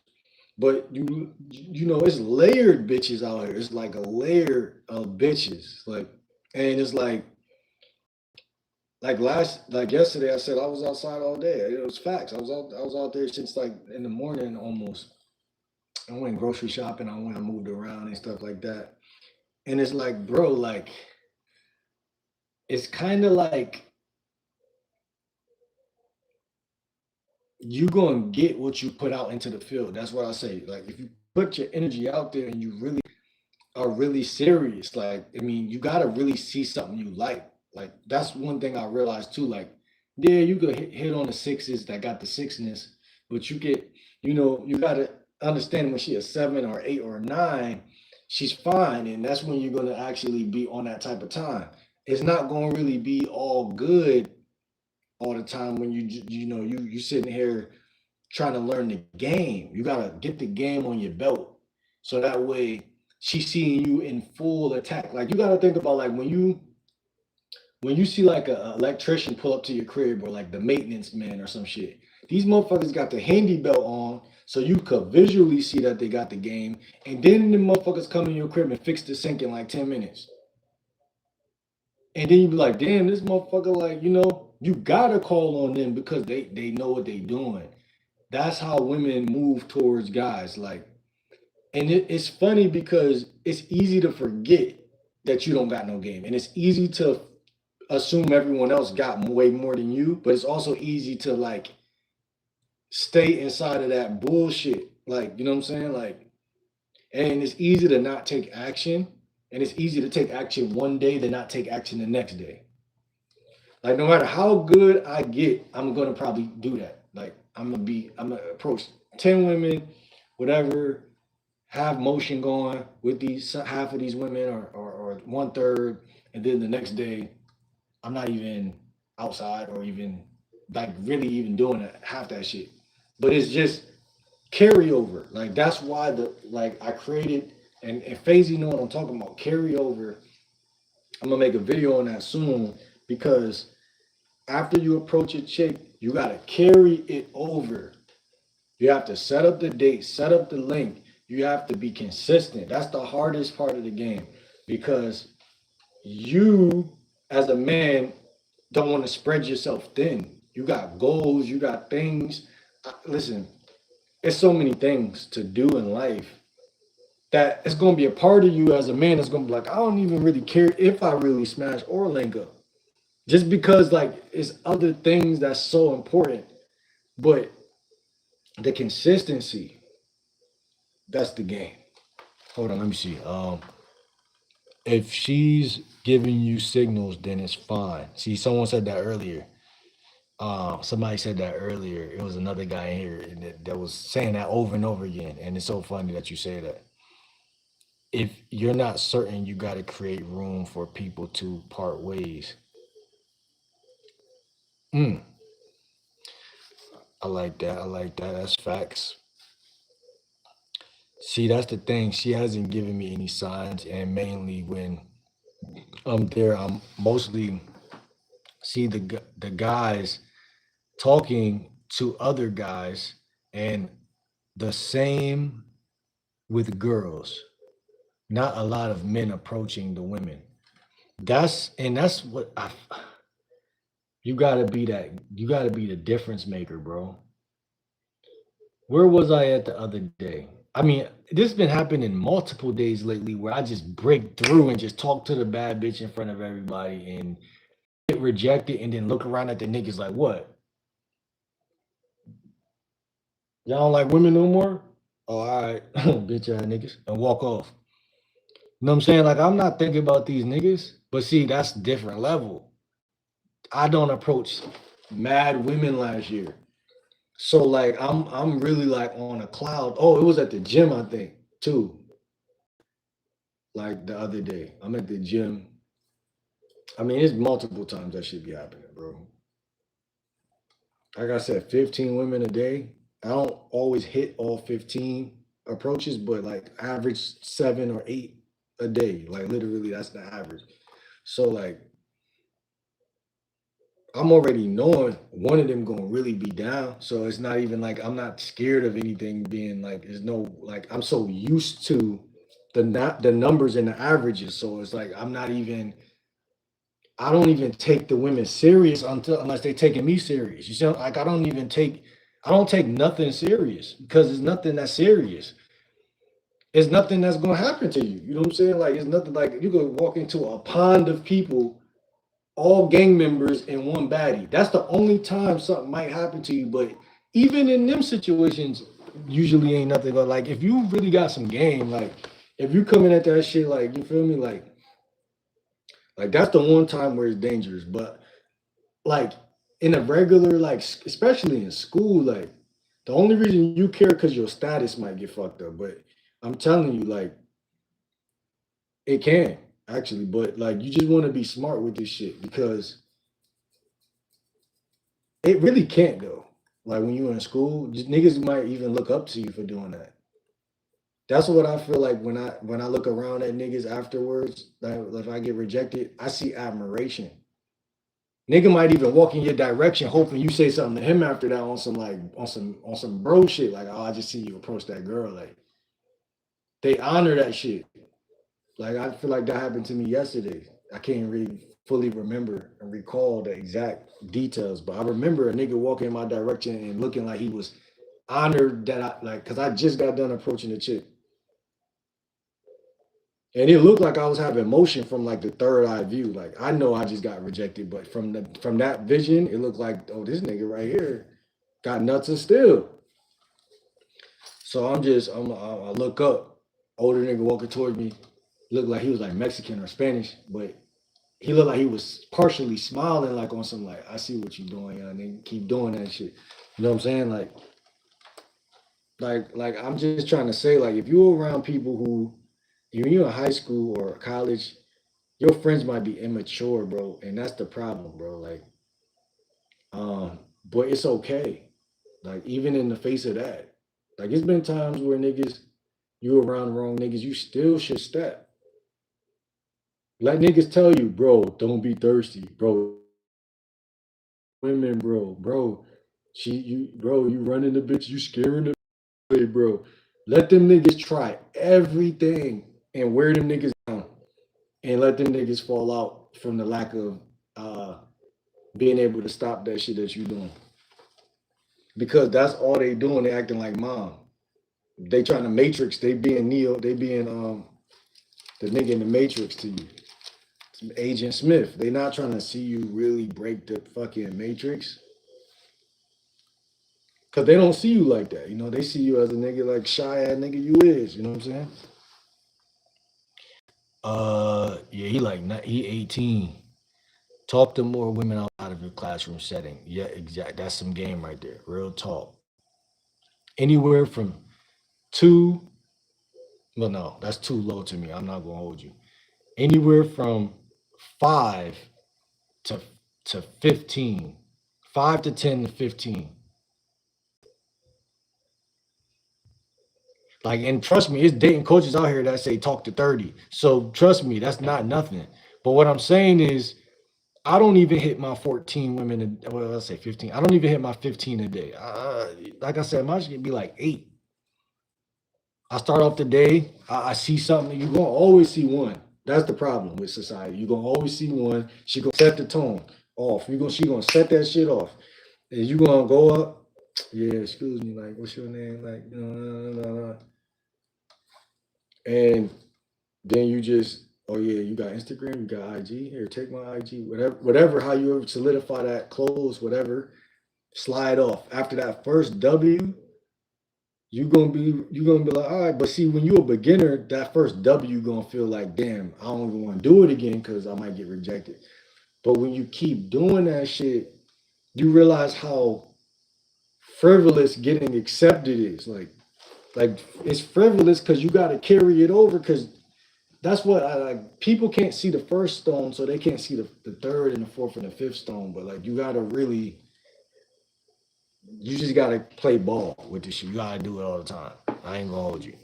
But it's layered bitches out here. It's like a layer of bitches. And it's like yesterday I said I was outside all day. It was facts. I was out there since like in the morning almost. I went grocery shopping, I moved around and stuff like that. And it's like, bro, like it's kind of like you gonna get what you put out into the field. That's what I say. Like if you put your energy out there and you really are really serious. Like, I mean, you gotta really see something you like. Like, that's one thing I realized too. Like, yeah, you could hit on the sixes that got the sixness, but you gotta understand when she a 7 or 8 or 9, she's fine, and that's when you're gonna actually be on that type of time. It's not gonna really be all good all the time when you sitting here trying to learn the game. You gotta get the game on your belt, so that way she's seeing you in full attack. Like you gotta think about like when you see like a electrician pull up to your crib or like the maintenance man or some shit. These motherfuckers got the handy belt on, so you could visually see that they got the game, and then the motherfuckers come in your crib and fix the sink in like 10 minutes. And then you be like, damn, this motherfucker, like, you gotta call on them because they know what they doing. That's how women move towards guys. Like, and it's funny because it's easy to forget that you don't got no game, and it's easy to assume everyone else got way more than you. But it's also easy to like stay inside of that bullshit. Like, you know what I'm saying? Like, and it's easy to not take action, and it's easy to take action one day than not take action the next day. Like no matter how good I get, I'm gonna probably do that. Like I'm gonna approach 10 women, whatever, have motion going with these half of these women or one third, and then the next day I'm not even outside or even like really even doing half that shit. But it's just carryover. Like that's why I created and Fazy know what I'm talking about. Carryover. I'm gonna make a video on that soon because after you approach a chick, you gotta carry it over. You have to set up the date, set up the link. You have to be consistent. That's the hardest part of the game because you, as a man, don't want to spread yourself thin. You got goals, you got things. Listen, there's so many things to do in life that it's going to be a part of you as a man that's going to be like, I don't even really care if I really smash or link up. Just because, like, it's other things that's so important. But the consistency, that's the game. Hold on, let me see. If she's giving you signals, then it's fine. See, someone said that earlier. Somebody said that earlier. It was another guy in here that was saying that over and over again. And it's so funny that you say that. If you're not certain, you got to create room for people to part ways. Mm, I like that. I like that. That's facts. See, that's the thing. She hasn't given me any signs, and mainly when I'm there, I'm mostly see the guys talking to other guys, and the same with girls. Not a lot of men approaching the women. That's what you gotta be that you gotta be the difference maker, bro. Where was I at the other day? I mean, this has been happening multiple days lately where I just break through and just talk to the bad bitch in front of everybody and get rejected and then look around at the niggas like, what? Y'all don't like women no more? Oh, all right, bitch ass niggas, and walk off. You know what I'm saying? Like, I'm not thinking about these niggas, but see, that's different level. I don't approach mad women last year. So like I'm really like on a cloud. Oh, it was at the gym, I think, too. Like the other day. I'm at the gym. I mean, it's multiple times that should be happening, bro. like I said, 15 women a day. I don't always hit all 15 approaches, but like average 7 or 8 a day. Like literally, that's the average. So like I'm already knowing one of them gonna really be down. So it's not even like I'm not scared of anything being like there's no like I'm so used to the numbers and the averages. So it's like I'm not even I don't even take the women serious unless they taking me serious. You see, like I don't take nothing serious because it's nothing that's serious. It's nothing that's gonna happen to you. You know what I'm saying? Like it's nothing like you could walk into a pond of people, all gang members and one baddie. That's the only time something might happen to you. But even in them situations, usually ain't nothing. But like if you really got some game, like if you coming at that shit, like you feel me, like that's the one time where it's dangerous. But like in a regular, like especially in school, like the only reason you care because your status might get fucked up. But I'm telling you, like it can actually, but like you just want to be smart with this shit because it really can't though. Like when you're in school, just niggas might even look up to you for doing that. That's what I feel like when I look around at niggas afterwards. Like if I get rejected, I see admiration. Nigga might even walk in your direction, hoping you say something to him after that on some like on some bro shit. Like, oh, I just see you approach that girl. Like they honor that shit. Like I feel like that happened to me yesterday. I can't really fully remember and recall the exact details, but I remember a nigga walking in my direction and looking like he was honored that I like because I just got done approaching the chick. And it looked like I was having motion from like the third eye view. Like I know I just got rejected, but from that vision, it looked like, oh, this nigga right here got nuts and still. So I look up, older nigga walking towards me, looked like he was like Mexican or Spanish, but he looked like he was partially smiling, like on some like, I see what you're doing, young nigga. Keep doing that shit. You know what I'm saying? Like I'm just trying to say, like, if you're around people who when you're in high school or college, your friends might be immature, bro, and that's the problem, bro. Like, but it's okay. Like, even in the face of that, like, it's been times where niggas, you around the wrong niggas, you still should step. Let niggas tell you, bro, don't be thirsty, bro. Women, bro, bro, you running the bitch, you scaring the way, bro. Let them niggas try everything and wear them niggas down, and let them niggas fall out from the lack of being able to stop that shit that you doing. Because that's all they doing. They acting like mom. They trying to matrix. They being Neo. They being the nigga in the matrix to you. Agent Smith. They not trying to see you really break the fucking matrix. Cause they don't see you like that. You know, they see you as a nigga like shy ass nigga you is. You know what I'm saying? Yeah, he 18. Talk to more women outside of your classroom setting. Yeah, exact. That's some game right there. Real talk. Anywhere from two. Well, no, that's too low to me. I'm not gonna hold you. Anywhere from 5 to 15. 5 to 10 to 15. Like, and trust me, it's dating coaches out here that say talk to 30. So trust me, that's not nothing. But what I'm saying is, I don't even hit my 14 women. Well, let's say 15. I don't even hit my 15 a day. Like I said, my shit be like 8. I start off the day, I see something, you're gonna always see one. That's the problem with society. You're gonna always see one. She gonna set the tone off. She gonna set that shit off. And you gonna go up, yeah, excuse me, like, what's your name? Like, and then you just, oh yeah, you got Instagram, you got IG. Here, take my IG, whatever, how you solidify that, close, whatever, slide off. After that first W, you gonna be like, all right, but see, when you're a beginner, that first W gonna feel like, damn, I don't even want to do it again because I might get rejected. But when you keep doing that shit, you realize how frivolous getting accepted is. Like it's frivolous because you got to carry it over because that's what I like. People can't see the first stone, so they can't see the third and the fourth and the fifth stone. But like you gotta really you just gotta play ball with this shit. You gotta do it all the time. I ain't gonna hold you.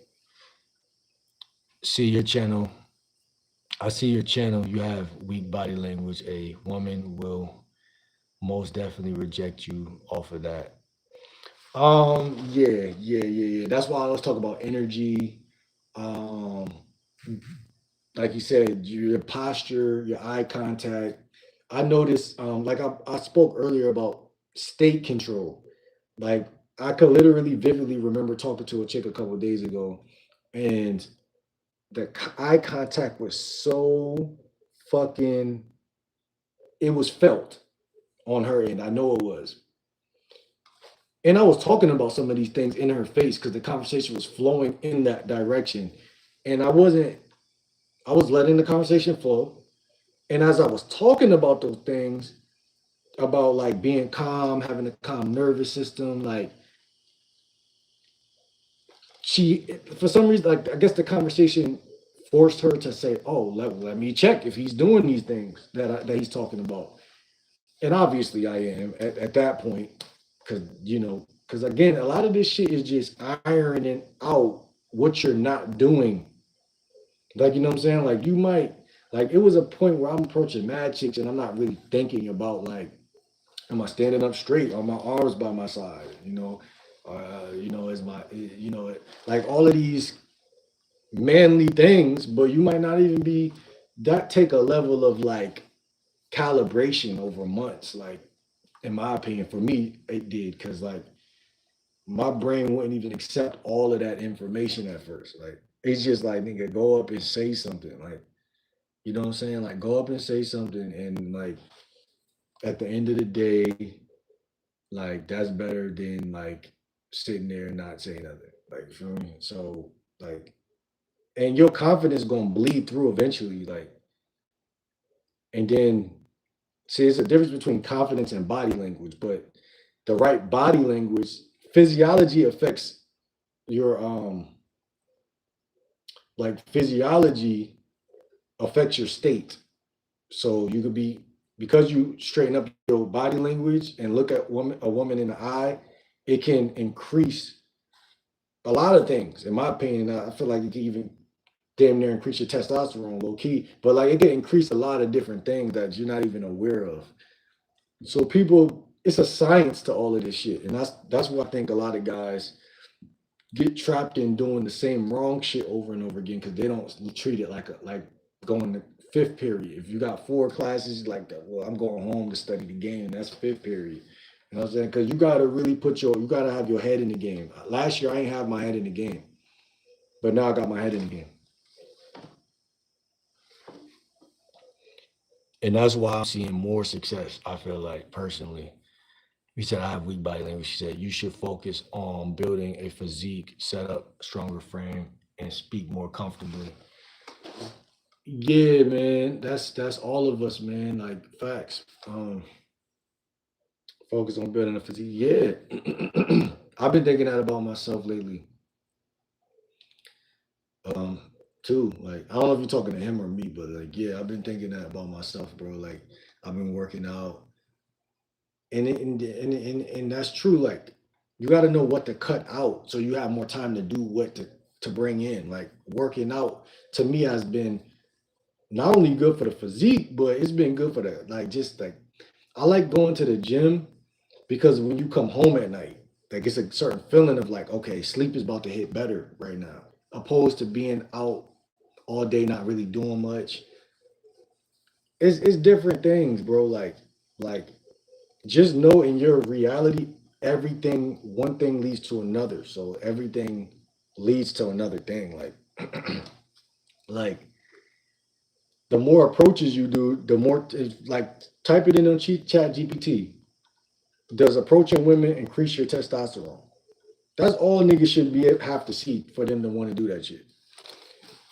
See your channel. I see your channel. You have weak body language. A woman will most definitely reject you off of that. Yeah. That's why I always talk about energy. Um, like you said, your posture, your eye contact. I noticed, like I spoke earlier about state control. Like I could literally vividly remember talking to a chick a couple of days ago, and eye contact was so fucking. It was felt on her end. I know it was, and I was talking about some of these things in her face because the conversation was flowing in that direction, and I wasn't. I was letting the conversation flow, and as I was talking about those things, about like being calm, having a calm nervous system, like she, for some reason, like I guess the conversation forced her to say, "Oh, let me check if he's doing these things that he's talking about." And obviously, I am at that point because because again, a lot of this shit is just ironing out what you're not doing. Like you know what I'm saying? Like you might like it was a point where I'm approaching mad chicks and I'm not really thinking about like, am I standing up straight? Are my arms by my side? Is my like all of these manly things, but you might not even be that take a level of like calibration over months. Like in my opinion, for me, it did because like my brain wouldn't even accept all of that information at first. Like it's just like nigga, go up and say something. Like you know what I'm saying? Like go up and say something, and like at the end of the day, like that's better than like sitting there and not saying nothing. Like you feel me? So like, and your confidence gonna bleed through eventually. Like, and then see, it's a difference between confidence and body language, but the right body language, physiology affects your like physiology affects your state. So you could be because you straighten up your body language and look at a woman in the eye, it can increase a lot of things. In my opinion, I feel like it can even damn near increase your testosterone low key, but like it can increase a lot of different things that you're not even aware of. So people, it's a science to all of this shit, and that's what I think a lot of guys get trapped in doing the same wrong shit over and over again because they don't treat it like going to fifth period. If you got four classes like that, well, I'm going home to study the game. That's fifth period. You know what I'm saying? Because you gotta really you gotta have your head in the game. Last year I ain't have my head in the game, but now I got my head in the game, and that's why I'm seeing more success. I feel like personally. You said I have weak body language. She said you should focus on building a physique, set up stronger frame, and speak more comfortably. Yeah, man, that's all of us, man. Like facts. Focus on building a physique. Yeah, I've been thinking that about myself lately. Um, too. Like I don't know if you're talking to him or me, but like yeah, I've been thinking that about myself, bro. Like I've been working out, and that's true. Like you got to know what to cut out, so you have more time to do what to bring in. Like working out to me has been not only good for the physique, but it's been good for the like just like I like going to the gym because when you come home at night, like it's a certain feeling of like, okay, sleep is about to hit better right now, opposed to being out all day not really doing much. It's different things, bro. Like just know in your reality, everything one thing leads to another. So everything leads to another thing. Like the more approaches you do, the more like type it in on chat GPT. Does approaching women increase your testosterone? That's all niggas should be have to see for them to want to do that shit.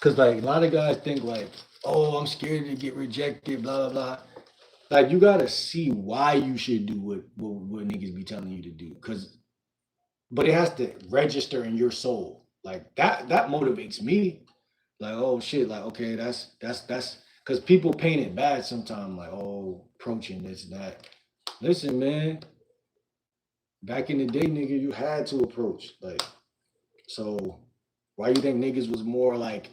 Cause like a lot of guys think like, oh, I'm scared to get rejected, blah blah blah. Like you gotta see why you should do what niggas be telling you to do. Cause but it has to register in your soul. Like that motivates me. Like, oh shit, like okay, that's because people paint it bad sometimes, like, oh, approaching this, that. Listen, man, Back in the day, nigga, you had to approach. Like, so why you think niggas was more like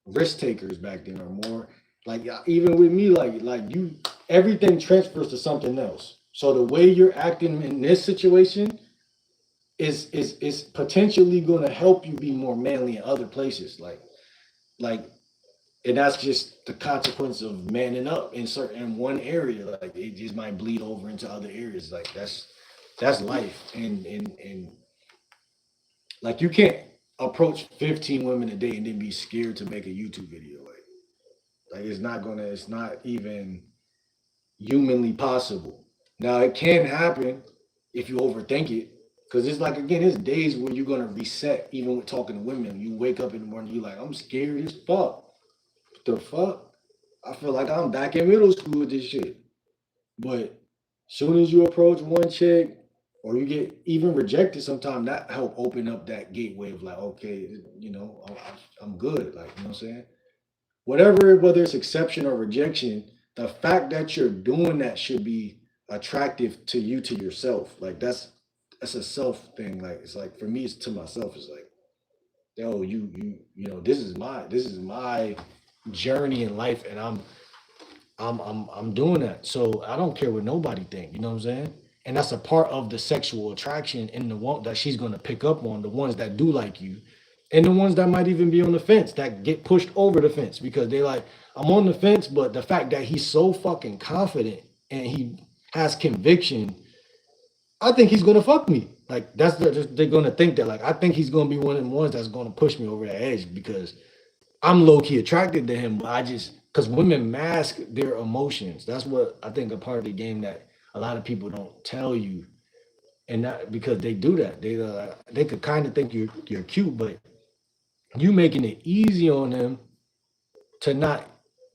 risk takers back then, or more like even with me, like you, everything transfers to something else. So the way you're acting in this situation is potentially going to help you be more manly in other places. Like, and that's just the consequence of manning up in certain in one area. Like it just might bleed over into other areas. Like that's life. And like you can't approach 15 women a day and then be scared to make a YouTube video. Like it's not even humanly possible. Now it can happen if you overthink it. Cause it's like again, there's days where you're gonna reset, even with talking to women. You wake up in the morning, you're like, I'm scared as fuck. What the fuck? I feel like I'm back in middle school with this shit. But soon as you approach one chick or you get even rejected, sometimes that help open up that gateway of like, okay, I'm good. Like, you know what I'm saying? Whatever, whether it's exception or rejection, the fact that you're doing that should be attractive to you, to yourself. Like that's a self thing. Like it's like for me, it's to myself. It's like, yo, this is my journey in life, and I'm doing that. So I don't care what nobody think. You know what I'm saying? And that's a part of the sexual attraction in the one that she's gonna pick up on, the ones that do like you, and the ones that might even be on the fence that get pushed over the fence because they like, I'm on the fence, but the fact that he's so fucking confident and he has conviction, I think he's gonna fuck me. Like they're gonna think that like I think he's gonna be one of the ones that's gonna push me over the edge because I'm low key attracted to him, but I just because women mask their emotions. That's what I think a part of the game that a lot of people don't tell you, and not because they do that. They could kind of think you're cute, but you making it easy on them to not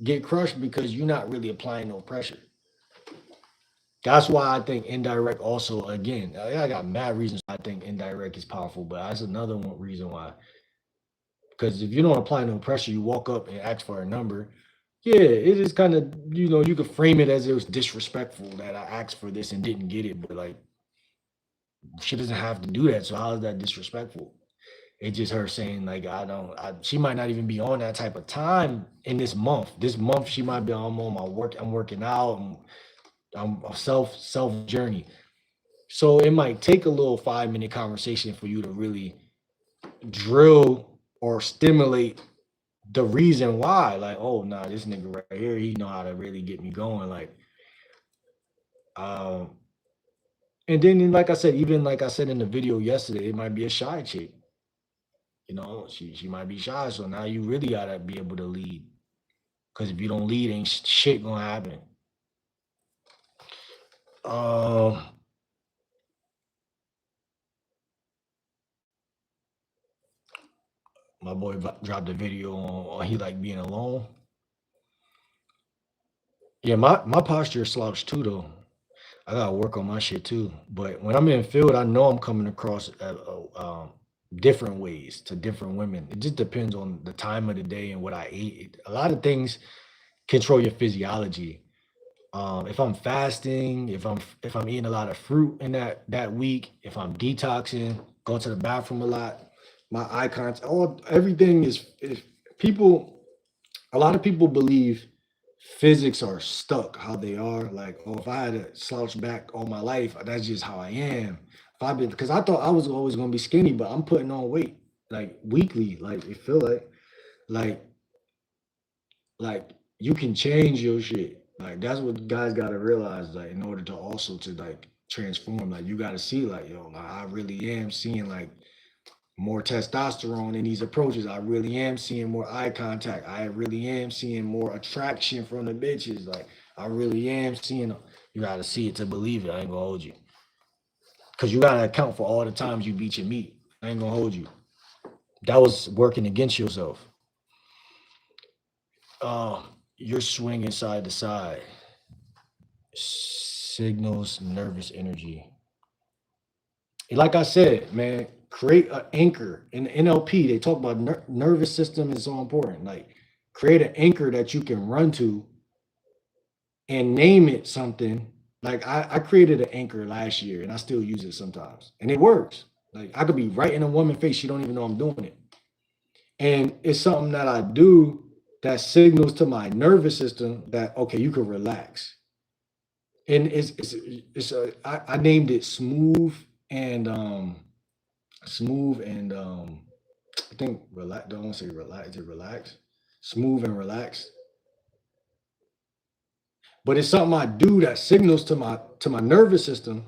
get crushed because you're not really applying no pressure. That's why I think indirect also again. I got mad reasons I think indirect is powerful, but that's another one reason why. Because if you don't apply no pressure, you walk up and ask for a number. Yeah, it is kind of, you could frame it as it was disrespectful that I asked for this and didn't get it, but like she doesn't have to do that. So how is that disrespectful? It's just her saying like she might not even be on that type of time in this month. This month she might be on my work. I'm working out. I'm a self journey. So it might take a little 5-minute conversation for you to really drill or stimulate the reason why. Like, oh nah, this nigga right here, he know how to really get me going. Like, um, and then like I said, even like I said in the video yesterday, it might be a shy chick. She might be shy. So now you really gotta be able to lead. Cause if you don't lead, ain't shit gonna happen. Um, my boy dropped a video on he like being alone. Yeah, my posture is slouched too though. I gotta work on my shit too. But when I'm in field, I know I'm coming across different ways to different women. It just depends on the time of the day and what I ate. A lot of things control your physiology. If I'm fasting, if I'm eating a lot of fruit in that week, if I'm detoxing, going to the bathroom a lot, my eye contact, everything is people. A lot of people believe physics are stuck how they are. Like, oh, if I had to slouch back all my life, that's just how I am. If I've been, because I thought I was always gonna be skinny, but I'm putting on weight like weekly. Like, it feel like, like you can change your shit. Like, that's what guys gotta realize. Like, in order to also to like transform, like you gotta see, like, yo, like, I really am seeing like more testosterone in these approaches. I really am seeing more eye contact. I really am seeing more attraction from the bitches. Like I really am seeing. You gotta see it to believe it. I ain't gonna hold you, cause you gotta account for all the times you beat your meat. I ain't gonna hold you. That was working against yourself. You're swinging side to side. Signals nervous energy. Like I said, man, create an anchor in the NLP. They talk about nervous system is so important. Like, create an anchor that you can run to and name it something. Like I created an anchor last year and I still use it sometimes. And it works. Like I could be right in a woman's face, she don't even know I'm doing it. And it's something that I do that signals to my nervous system that okay, you can relax. And I named it and smooth and I think relax. Don't want to say relax. Is it relax? Smooth and relaxed. But it's something I do that signals to my nervous system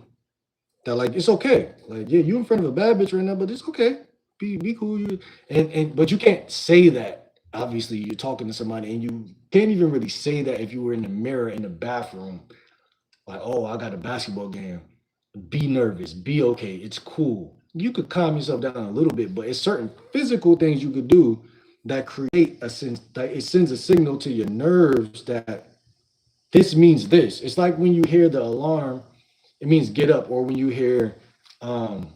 that like it's okay. Like yeah, you in front of a bad bitch right now, but it's okay. Be cool. And but you can't say that. Obviously, you're talking to somebody, and you can't even really say that if you were in the mirror in the bathroom. Like, oh, I got a basketball game. Be nervous. Be okay. It's cool. You could calm yourself down a little bit, but it's certain physical things you could do that create a sense that it sends a signal to your nerves that this means this. It's like when you hear the alarm, it means get up, or when you hear um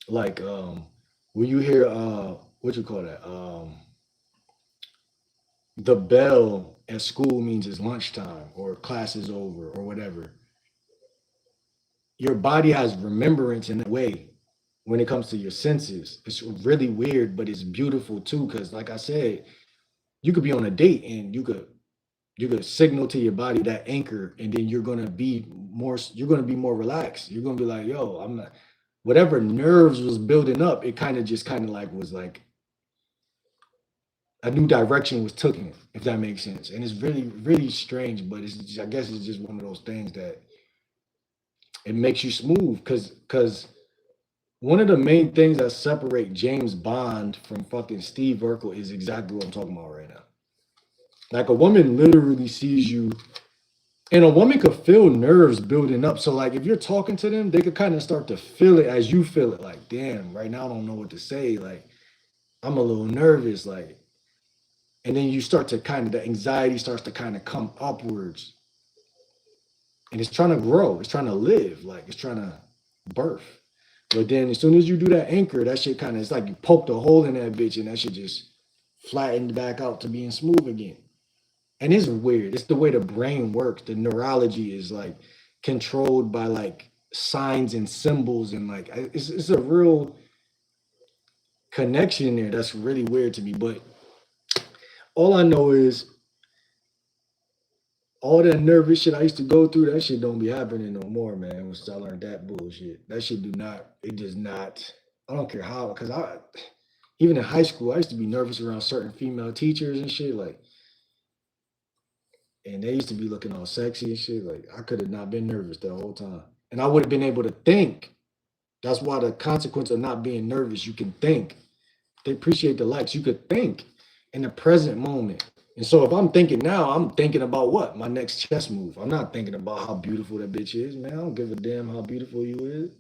like when you hear what you call that? The bell at school means it's lunchtime or class is over or whatever. Your body has remembrance in a way when it comes to your senses. It's really weird, but it's beautiful too. Cause like I said, you could be on a date and you could signal to your body that anchor, and then you're gonna be more relaxed. You're gonna be like, yo, I'm not whatever nerves was building up, it kind of like was like a new direction was taken, if that makes sense. And it's really, really strange, but I guess it's just one of those things that it makes you smooth because one of the main things that separate James Bond from fucking Steve Urkel is exactly what I'm talking about right now. Like a woman literally sees you, and a woman could feel nerves building up. So like if you're talking to them, they could kind of start to feel it as you feel it. Like, damn, right now I don't know what to say. Like I'm a little nervous. Like, and then you start to kind of the anxiety starts to kind of come upwards, and it's trying to grow. It's trying to live. Like it's trying to birth. But then as soon as you do that anchor, that shit kind of it's like you poked a hole in that bitch and that shit just flattened back out to being smooth again. And it's weird. It's the way the brain works. The neurology is like controlled by like signs and symbols and like it's a real connection there that's really weird to me. But all I know is all that nervous shit I used to go through, that shit don't be happening no more, man. Once I learned that bullshit, that shit do not. It does not. I don't care how, because I even in high school, I used to be nervous around certain female teachers and shit, like, and they used to be looking all sexy and shit. Like, I could have not been nervous the whole time, and I would have been able to think. That's why the consequence of not being nervous, you can think. They appreciate the likes. You could think in the present moment. And so if I'm thinking now, I'm thinking about what? My next chess move. I'm not thinking about how beautiful that bitch is, man. I don't give a damn how beautiful you is.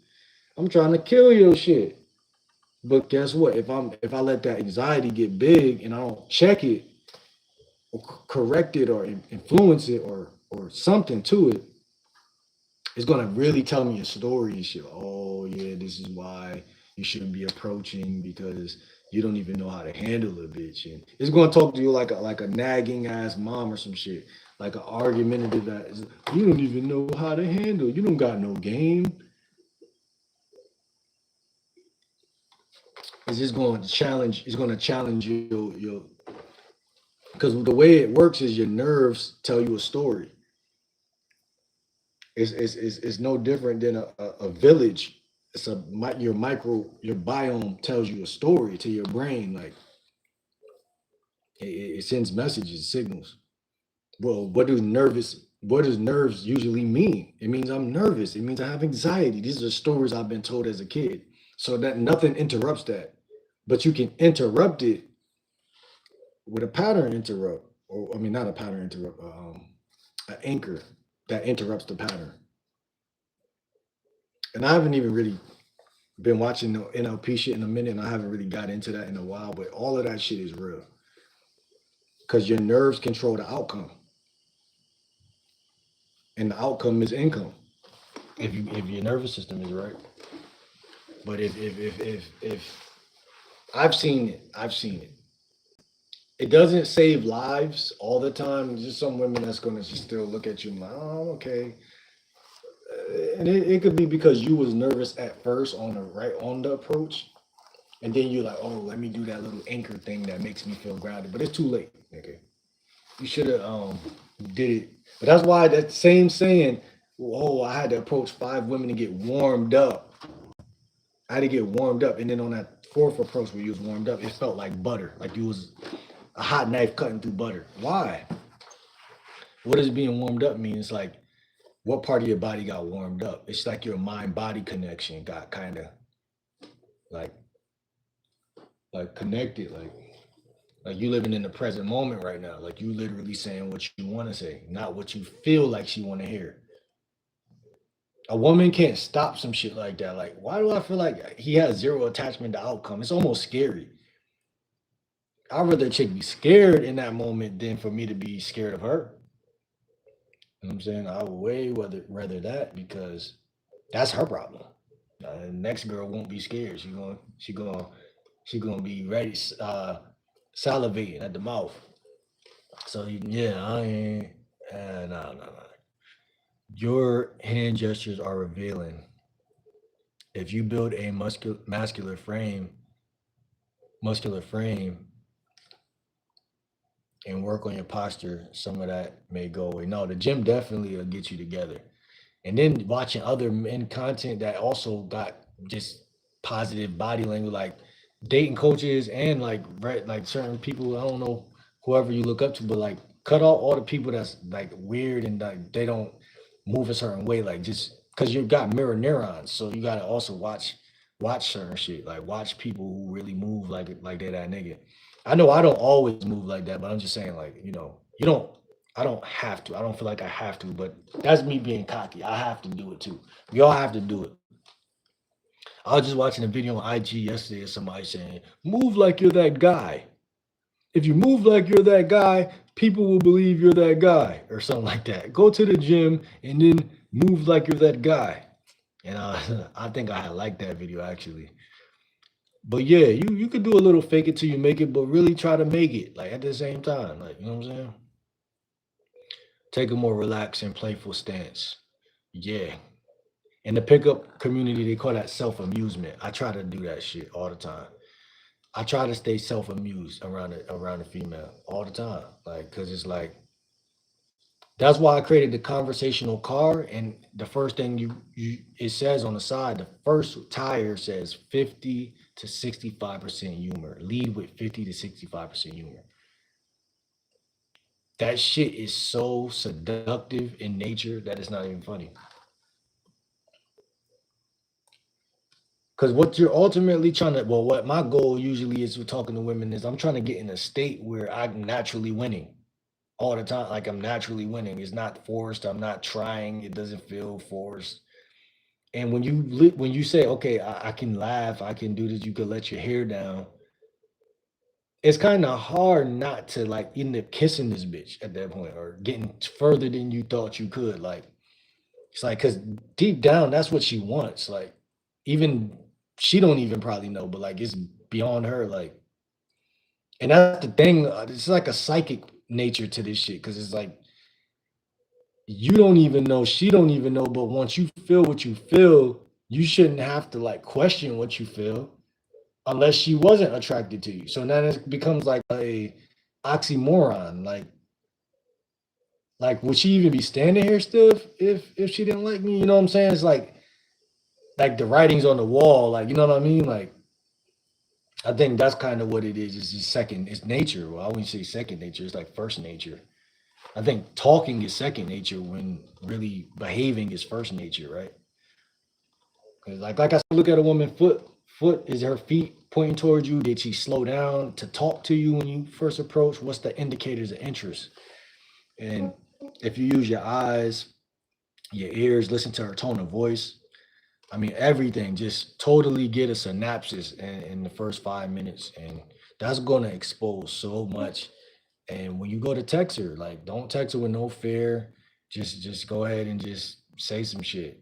I'm trying to kill your shit. But guess what? If I let that anxiety get big and I don't check it or correct it or influence it or something to it, it's gonna really tell me a story and shit. Oh yeah, this is why you shouldn't be approaching because you don't even know how to handle a bitch. And it's gonna talk to you like a nagging ass mom or some shit, like an argumentative ass. You don't even know how to handle. You don't got no game. It's just going to challenge. It's going to challenge your because the way it works is your nerves tell you a story. It's no different than a village. It's your biome tells you a story to your brain. Like it sends messages, signals. Well, what does nerves usually mean? It means I'm nervous. It means I have anxiety. These are stories I've been told as a kid. So that nothing interrupts that. But you can interrupt it with a pattern interrupt. Or I mean not a pattern interrupt, an anchor that interrupts the pattern. And I haven't even really been watching the NLP shit in a minute, and I haven't really got into that in a while, but all of that shit is real. Because your nerves control the outcome. And the outcome is income. If your nervous system is right. But if I've seen it. It doesn't save lives all the time. There's just some women that's gonna just still look at you and like, oh, okay. And it could be because you was nervous at first on the approach, and then you're like, oh, let me do that little anchor thing that makes me feel grounded. But it's too late. Okay, you should have did it. But that's why that same saying, oh, I had to approach 5 women to get warmed up. I had to get warmed up, and then on that fourth approach where you was warmed up, it felt like butter, like you was a hot knife cutting through butter. Why? What does being warmed up mean? It's like what part of your body got warmed up? It's like your mind body connection got kind of like connected, like you living in the present moment right now. Like you literally saying what you want to say, not what you feel like she want to hear. A woman can't stop some shit like that. Like, why do I feel like he has zero attachment to outcome? It's almost scary. I'd rather a chick be scared in that moment than for me to be scared of her. You know what I'm saying? I would way rather that because that's her problem. The next girl won't be scared. She gonna be ready, salivating at the mouth. So yeah, I ain't. No. Your hand gestures are revealing. If you build a muscular frame, and work on your posture, some of that may go away. No, the gym definitely will get you together. And then watching other men content that also got just positive body language, like dating coaches and like certain people. I don't know whoever you look up to, but like cut out all the people that's like weird and like they don't move a certain way. Like just because you got mirror neurons, so you gotta also watch certain shit. Like watch people who really move like they that nigga. I know I don't always move like that, but I'm just saying like you don't. I don't have to. I don't feel like I have to, but that's me being cocky. I have to do it too. We all have to do it. I was just watching a video on IG yesterday of somebody saying, move like you're that guy. If you move like you're that guy, people will believe you're that guy, or something like that. Go to the gym and then move like you're that guy. And I think I like that video actually. But yeah, you could do a little fake it till you make it, but really try to make it like at the same time. Like, you know what I'm saying? Take a more relaxed and playful stance. Yeah. In the pickup community, they call that self-amusement. I try to do that shit all the time. I try to stay self-amused around the female all the time. Like, cause it's like that's why I created the conversational car. And the first thing you it says on the side, the first tire says 50 to 65% humor. Lead with 50 to 65% humor. That shit is so seductive in nature that it's not even funny. Because what you're ultimately trying to, well, what my goal usually is with talking to women is I'm trying to get in a state where I'm naturally winning all the time. Like I'm naturally winning. It's not forced. I'm not trying. It doesn't feel forced. And when you say, okay, I can laugh, I can do this, you can let your hair down. It's kind of hard not to like end up kissing this bitch at that point or getting further than you thought you could. Like it's like because deep down, that's what she wants. Like even she don't even probably know, but like it's beyond her. Like, and that's the thing. It's like a psychic nature to this shit because it's like you don't even know, she don't even know. But once you feel what you feel, you shouldn't have to like question what you feel unless she wasn't attracted to you. So then it becomes like a oxymoron. Like would she even be standing here still if she didn't like me? You know what I'm saying? It's like the writings on the wall, like you know what I mean? Like I think that's kind of what it is. It's just second, it's nature. Well, I wouldn't say second nature, it's like first nature. I think talking is second nature when really behaving is first nature, right? 'Cause like I said, look at a woman foot is her feet pointing towards you. Did she slow down to talk to you when you first approach? What's the indicators of interest? And if you use your eyes, your ears, listen to her tone of voice, I mean, everything, just totally get a synopsis in the first 5 minutes. And that's going to expose so much. And when you go to text her, like, don't text her with no fear. Just go ahead and just say some shit.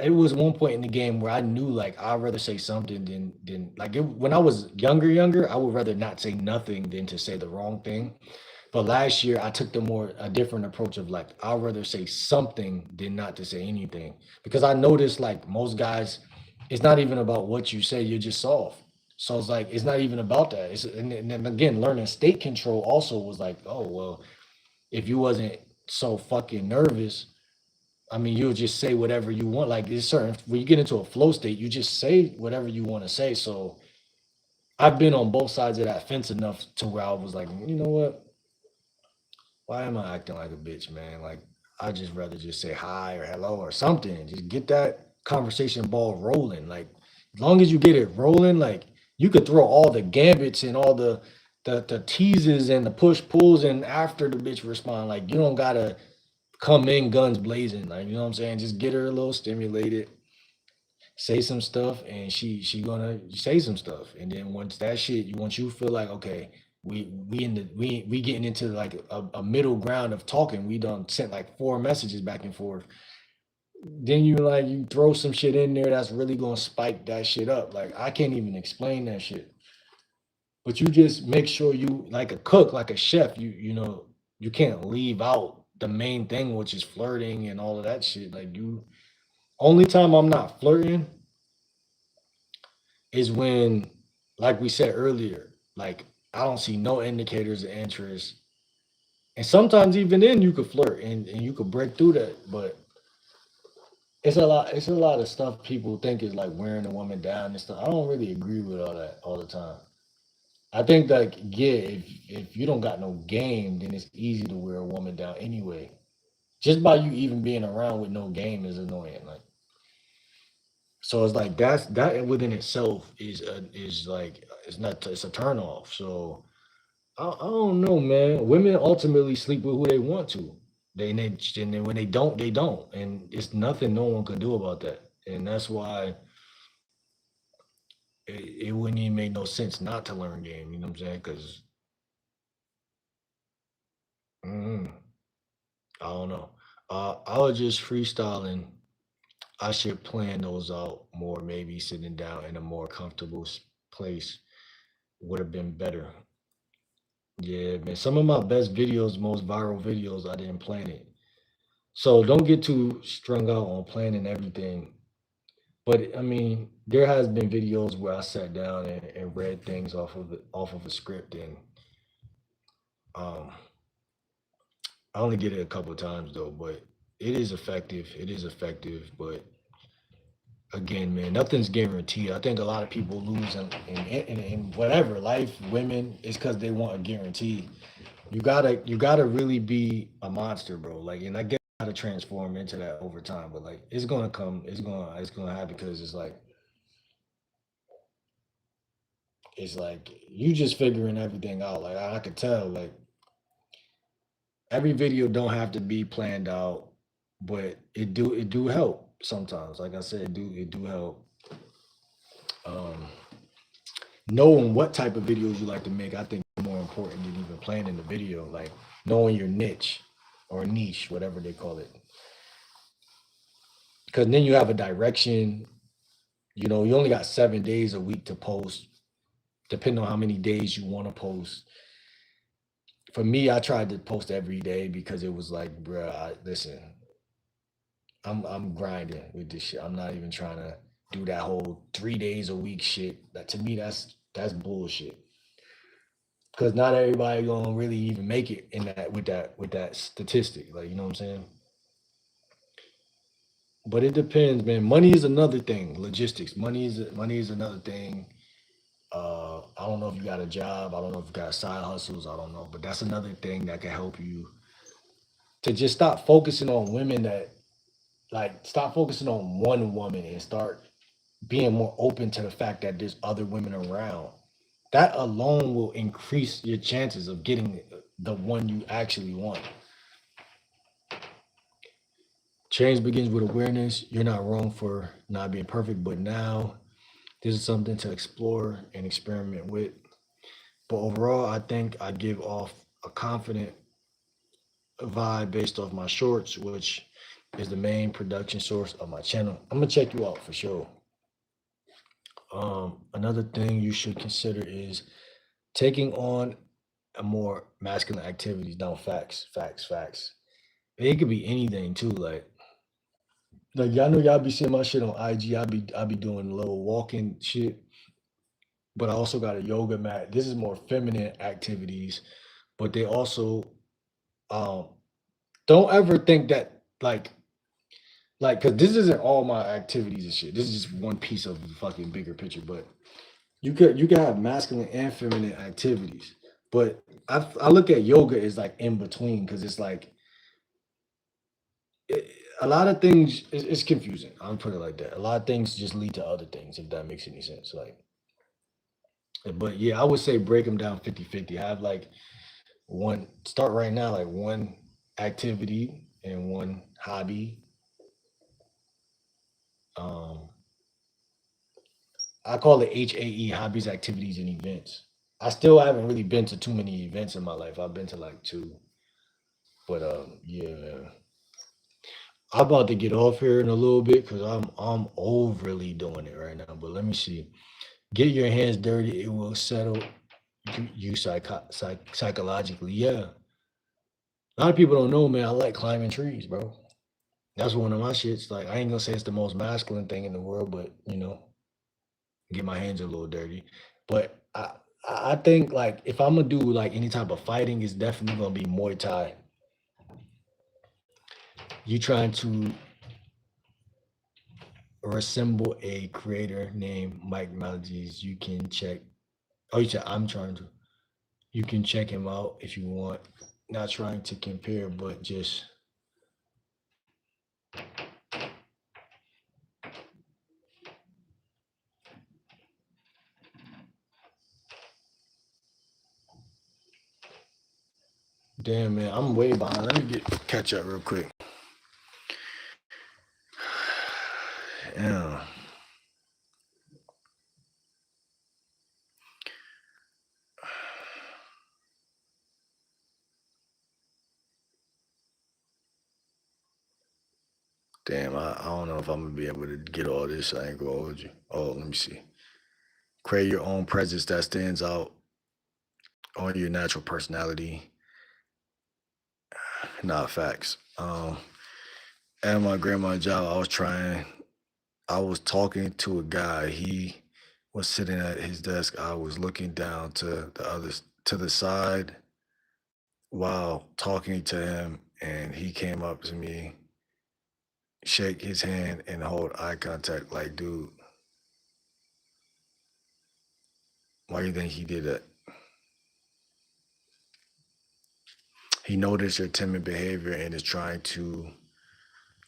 It was one point in the game where I knew, like, I'd rather say something than like, when I was younger, I would rather not say nothing than to say the wrong thing. But last year I took a different approach of like I'd rather say something than not to say anything. Because I noticed like most guys, it's not even about what you say, you're just soft. So it's like it's not even about that. And then again, learning state control also was like, oh well, if you wasn't so fucking nervous, I mean, you'll just say whatever you want. Like it's certain when you get into a flow state, you just say whatever you want to say. So I've been on both sides of that fence enough to where I was like, you know what? Why am I acting like a bitch, man? Like I just rather just say hi or hello or something. Just get that conversation ball rolling. Like as long as you get it rolling, like you could throw all the gambits and all the teases and the push pulls and after the bitch respond. Like you don't gotta come in guns blazing. Like you know what I'm saying? Just get her a little stimulated, say some stuff, and she gonna say some stuff. And then once that shit, once you feel like okay, we getting into like a middle ground of talking. We done sent like 4 messages back and forth. Then you throw some shit in there that's really gonna spike that shit up. Like I can't even explain that shit. But you just make sure you like a cook, like a chef, you can't leave out the main thing, which is flirting and all of that shit. Like you only time I'm not flirting is when, like we said earlier, like I don't see no indicators of interest. And sometimes even then you could flirt and you could break through that. But it's a lot of stuff people think is like wearing a woman down and stuff. I don't really agree with all that all the time. I think like yeah, if you don't got no game, then it's easy to wear a woman down anyway. Just by you even being around with no game is annoying. Like so it's like that within itself is like it's a turn off. So I don't know, man. Women ultimately sleep with who they want to. And then when they don't, they don't, and it's nothing no one can do about that. And that's why it wouldn't even make no sense not to learn game. You know what I'm saying? Because I don't know. I was just freestyling. I should plan those out more. Maybe sitting down in a more comfortable place would have been better. Yeah, man. Some of my best videos, most viral videos, I didn't plan it. So don't get too strung out on planning everything. But I mean, there has been videos where I sat down and read things off of a script, and um, I only did it a couple of times though. But it is effective. It is effective. But again, man, nothing's guaranteed. I think a lot of people lose in whatever life, women, is because they want a guarantee. You gotta really be a monster, bro. Like, and I get how to transform into that over time, but like it's gonna come, it's gonna happen because it's like you just figuring everything out. Like I could tell, like every video don't have to be planned out, but it do help sometimes. Like I said, it do help. Um, knowing what type of videos you like to make, I think is more important than even planning the video. Like knowing your niche or niche, whatever they call it. Because then you have a direction. You only got 7 days a week to post, depending on how many days you want to post. For me, I tried to post every day because it was like, bruh, listen, I'm grinding with this shit. I'm not even trying to do that whole 3 days a week shit. That to me, that's bullshit. Because not everybody gonna really even make it in that statistic. Like, you know what I'm saying? But it depends, man. Money is another thing. Logistics. Money is another thing. I don't know if you got a job. I don't know if you got side hustles. I don't know, but that's another thing that can help you to just stop focusing on women that like stop focusing on one woman and start being more open to the fact that there's other women around. That alone will increase your chances of getting the one you actually want. Change begins with awareness. You're not wrong for not being perfect, but now this is something to explore and experiment with. But overall, I think I give off a confident vibe based off my shorts, which is the main production source of my channel. I'm gonna check you out for sure. Another thing you should consider is taking on more masculine activities. No, facts, facts, facts. It could be anything too. Like y'all know y'all be seeing my shit on IG. I be doing a little walking shit, but I also got a yoga mat. This is more feminine activities, but they also um don't ever think that because this isn't all my activities and shit. This is just one piece of the fucking bigger picture. But you could have masculine and feminine activities. But I look at yoga as like in between because it's like it, a lot of things it's confusing. I'll put it like that. A lot of things just lead to other things if that makes any sense. But yeah, I would say break them down 50-50. Have like one start right now, like one activity and one hobby. Um, I call it HAE, hobbies, activities, and events. I still haven't really been to too many events in my life. I've been to like two, but yeah, man. I'm about to get off here in a little bit because I'm overly doing it right now. But let me see. Get your hands dirty; it will settle you psychologically. Yeah, a lot of people don't know, man. I like climbing trees, bro. That's one of my shits. Like I ain't gonna say it's the most masculine thing in the world, but get my hands a little dirty. But I think like if I'm gonna do like any type of fighting, it's definitely gonna be Muay Thai. You trying to resemble a creator named Mike Maldies. You can check. Oh, you said I'm trying to. You can check him out if you want. Not trying to compare, but just damn man, I'm way behind. Let me get catch up real quick. Yeah. Damn, I don't know if I'm gonna be able to get all this. I ain't gonna hold you. Oh, let me see. Create your own presence that stands out on your natural personality. Not facts. At my grandma's job, I was talking to a guy. He was sitting at his desk. I was looking down to the side while talking to him, and he came up to me, shake his hand, and hold eye contact. Like, dude, why do you think he did that? He noticed your timid behavior and is trying to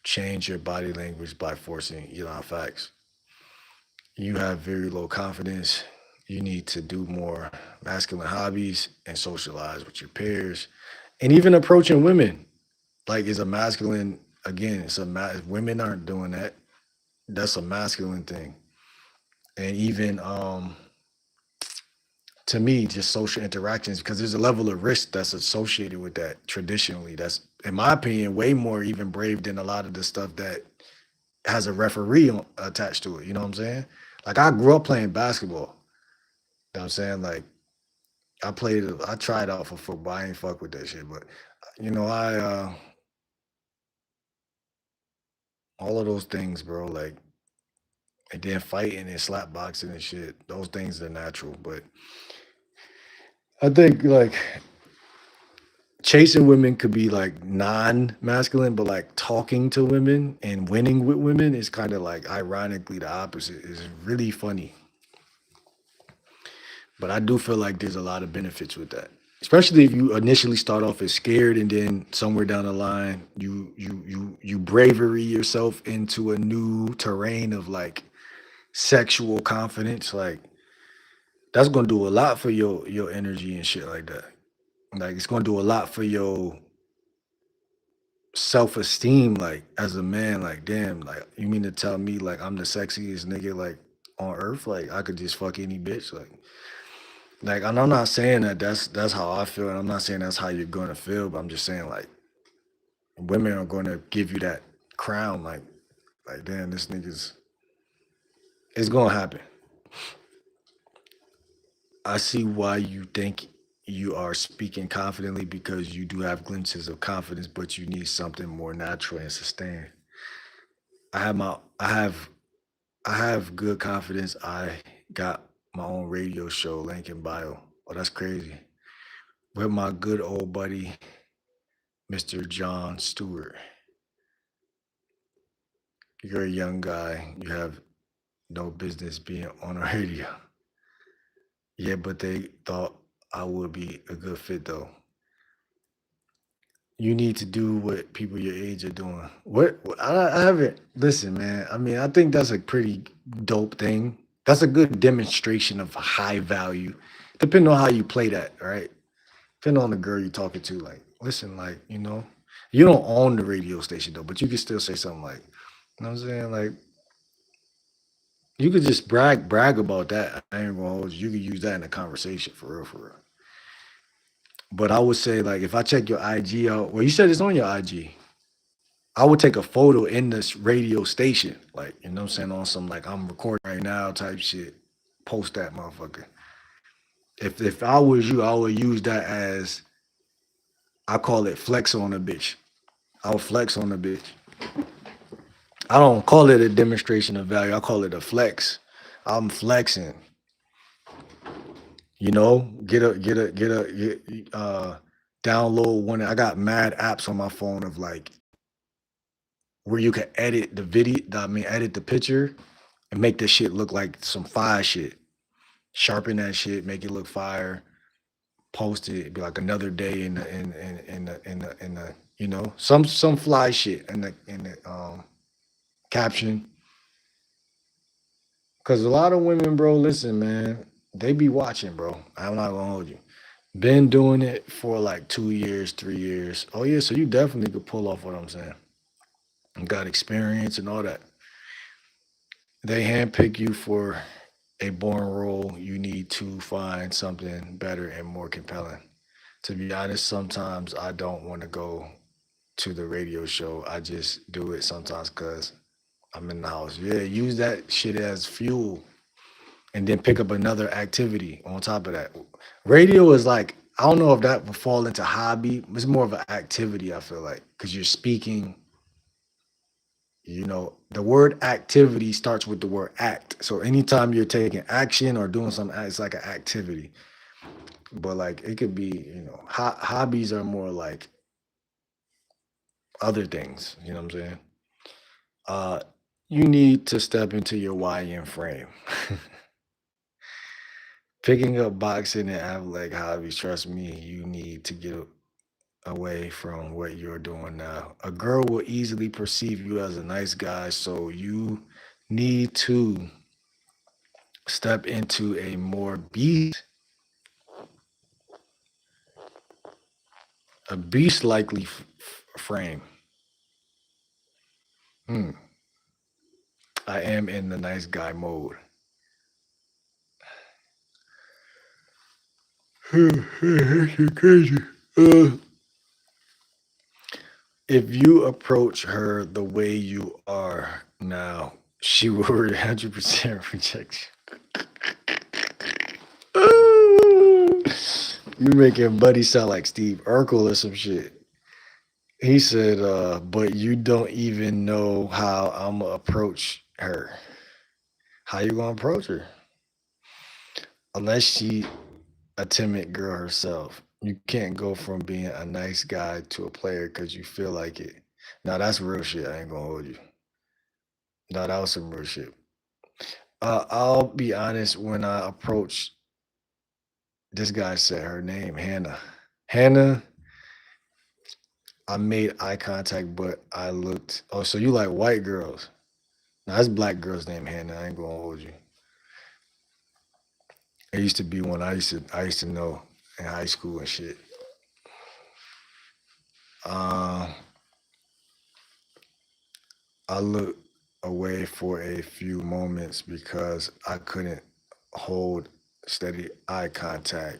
change your body language by forcing you on facts. You have very low confidence. You need to do more masculine hobbies and socialize with your peers. And even approaching women like is a masculine, again, women aren't doing that. That's a masculine thing. And even to me, just social interactions, because there's a level of risk that's associated with that traditionally. That's, in my opinion, way more even brave than a lot of the stuff that has a referee attached to it. You know what I'm saying? Like I grew up playing basketball. You know what I'm saying? Like I tried out for football. I ain't fuck with that shit. But I all of those things, bro, like and then fighting and slap boxing and shit, those things are natural. But I think like chasing women could be like non-masculine, but like talking to women and winning with women is kind of like ironically the opposite. It's really funny. But I do feel like there's a lot of benefits with that. Especially if you initially start off as scared and then somewhere down the line you bravery yourself into a new terrain of like sexual confidence. Like that's gonna do a lot for your energy and shit like that. Like it's gonna do a lot for your self-esteem, like as a man, like damn, like you mean to tell me like I'm the sexiest nigga like on earth? Like I could just fuck any bitch. Like and I'm not saying that that's how I feel, and I'm not saying that's how you're gonna feel, but I'm just saying like women are gonna give you that crown, like damn, this nigga's it's gonna happen. I see why you think you are speaking confidently because you do have glimpses of confidence, but you need something more natural and sustained. I have my I have good confidence. I got my own radio show, link in bio. Oh, that's crazy. With my good old buddy, Mr. John Stewart. You're a young guy. You have no business being on the radio. Yeah, but they thought I would be a good fit though. You need to do what people your age are doing. I haven't listen, man. I mean, I think that's a pretty dope thing. That's a good demonstration of high value. Depending on how you play that, right? Depending on the girl you're talking to, like, listen, like, you don't own the radio station though, but you can still say something like, you know what I'm saying? Like, you could just brag about that. I ain't gonna hold you. You could use that in a conversation for real, for real. But I would say, like, if I check your IG out, well, you said it's on your IG. I would take a photo in this radio station, like, you know what I'm saying, on some like I'm recording right now type shit. Post that motherfucker. If I was you, I would use that as I call it flex on a bitch. I would flex on a bitch. I don't call it a demonstration of value. I call it a flex. I'm flexing. Download one. I got mad apps on my phone of like where you can edit the video. I mean, edit the picture and make this shit look like some fire shit. Sharpen that shit, make it look fire. Post it, be like another day in the some fly shit in the caption. Cause a lot of women, bro, listen, man, they be watching, bro. I'm not gonna hold you. Been doing it for like 2 years, 3 years. Oh yeah, so you definitely could pull off what I'm saying. And got experience and all that. They handpick you for a born role. You need to find something better and more compelling. To be honest, sometimes I don't want to go to the radio show. I just do it sometimes because I'm in the house. Yeah, use that shit as fuel and then pick up another activity on top of that. Radio is like, I don't know if that would fall into hobby. It's more of an activity, I feel like, because you're speaking, the word activity starts with the word act. So anytime you're taking action or doing something, it's like an activity. But like it could be, hobbies are more like other things. You know what I'm saying? Uh, you need to step into your YN frame. Picking up boxing and athletic hobbies, trust me, you need to get away from what you're doing now. A girl will easily perceive you as a nice guy, so you need to step into a more beast likely frame. Hmm. I am in the nice guy mode. You're crazy. Uh, if you approach her the way you are now, she will 100% reject you. You making Buddy sound like Steve Urkel or some shit. He said, but you don't even know how I'm gonna approach her. How you gonna approach her? Unless she a timid girl herself. You can't go from being a nice guy to a player because you feel like it. Now that's real shit. I ain't gonna hold you. No, that was some real shit. I'll be honest. When I approached this guy, said her name Hannah. Hannah, I made eye contact, but I looked. Oh, so you like white girls? Now that's black girl's name Hannah. I ain't gonna hold you. It used to be one I used to know in high school and shit. Uh, I looked away for a few moments because I couldn't hold steady eye contact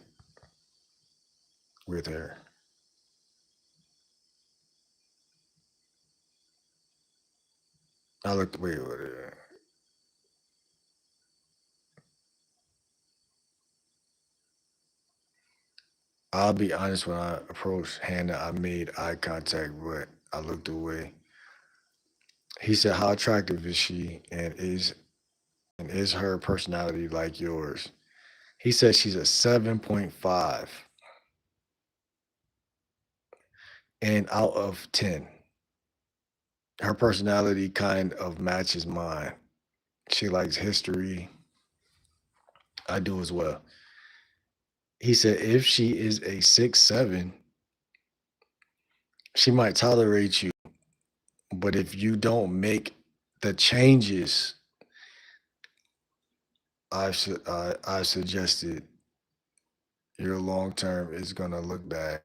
with her. I looked wait. I'll be honest, when I approached Hannah, I made eye contact, but I looked away. He said, "How attractive is she, and is her personality like yours?" He said she's a 7.5, and out of 10, her personality kind of matches mine. She likes history. I do as well. He said if she is a 6'7", she might tolerate you, but if you don't make the changes I suggested, your long term is gonna look bad.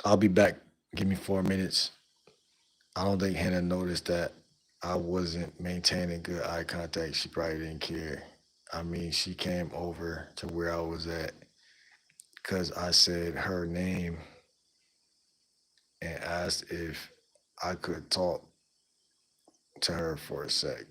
I'll be back. Give me 4 minutes. I don't think Hannah noticed that I wasn't maintaining good eye contact. She probably didn't care. I mean, she came over to where I was at because I said her name and asked if I could talk to her for a sec.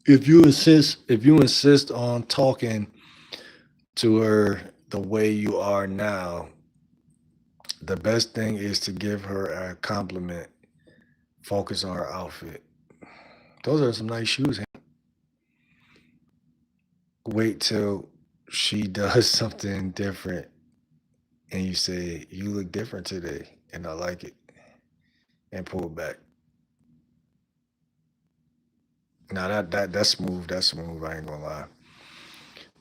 If you insist on talking to her the way you are now, the best thing is to give her a compliment. Focus on her outfit. Those are some nice shoes. Wait till she does something different and you say, "You look different today," and I like it, and pull back. Now that's smooth. That's smooth. I ain't gonna lie.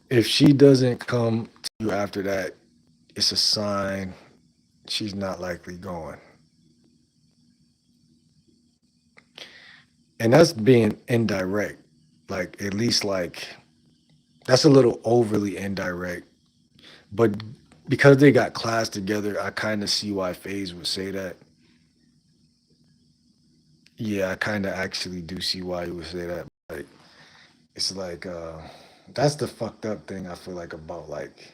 If she doesn't come to you after that, it's a sign she's not likely going. And that's being indirect. Like at least like that's a little overly indirect. But because they got class together, I kind of see why FaZe would say that. Yeah, I kind of actually do see why he would say that. Like it's like that's the fucked up thing I feel like about like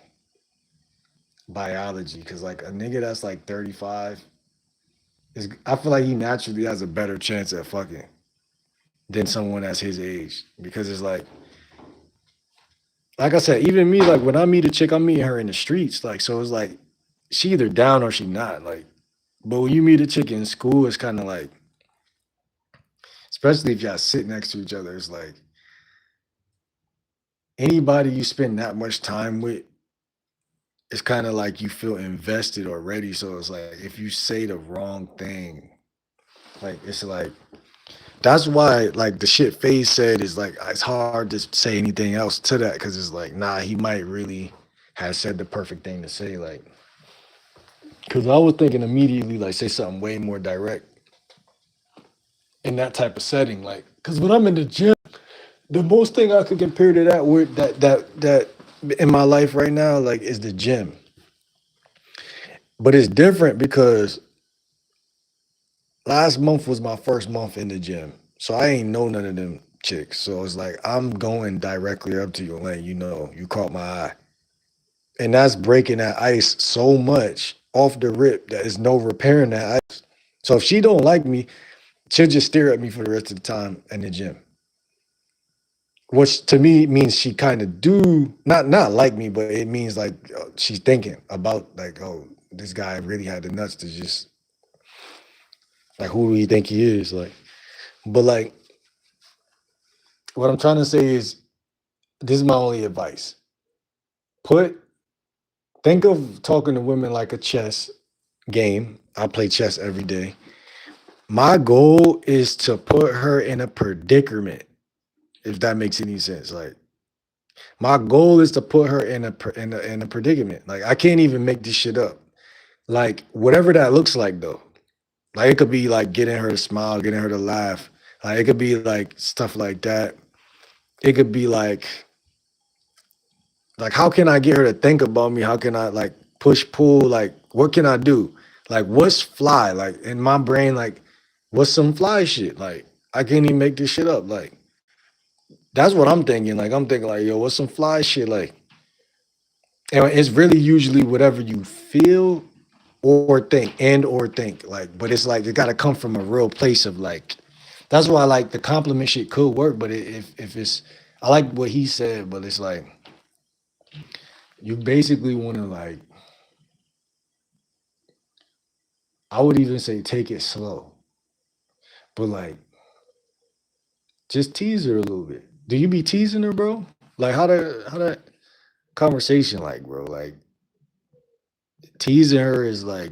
biology, because like a nigga that's like 35 is, I feel like he naturally has a better chance at fucking than someone that's his age, because it's like I said, even me, like when I meet a chick, I'm meeting her in the streets, like so it's like she either down or she not, like. But when you meet a chick in school, it's kind of like, especially if y'all sit next to each other, it's like anybody you spend that much time with, it's kind of like you feel invested already. So it's like if you say the wrong thing, like it's like that's why like the shit FaZe said is like it's hard to say anything else to that, because it's like nah, he might really have said the perfect thing to say, like because I was thinking immediately like say something way more direct in that type of setting, like because when I'm in the gym, the most thing I could compare to that word that in my life right now like is the gym. But it's different because last month was my first month in the gym. So I ain't know none of them chicks. So it's like I'm going directly up to you and letting you know you caught my eye. And that's breaking that ice so much off the rip that there's no repairing that ice. So if she don't like me, she'll just stare at me for the rest of the time in the gym. Which to me means she kind of do not like me, but it means like she's thinking about like, oh, this guy really had the nuts to just like, who do you think he is? Like, but like what I'm trying to say is this is my only advice. Put Think of talking to women like a chess game. I play chess every day. My goal is to put her in a predicament, if that makes any sense. Like my goal is to put her in a predicament. Like I can't even make this shit up. Like whatever that looks like though. Like it could be like getting her to smile, getting her to laugh. Like it could be like stuff like that. It could be like how can I get her to think about me? How can I like push pull? Like what can I do? Like what's fly? Like in my brain, like what's some fly shit? Like I can't even make this shit up. Like that's what I'm thinking. Like I'm thinking like yo, what's some fly shit? Like and it's really usually whatever you feel or think like, but it's like it got to come from a real place of like. That's why like the compliment shit could work, but if it's, I like what he said, but it's like you basically want to like, I would even say take it slow, but like just tease her a little bit. Do you be teasing her, bro? Like how that conversation like, bro? Like teasing her is like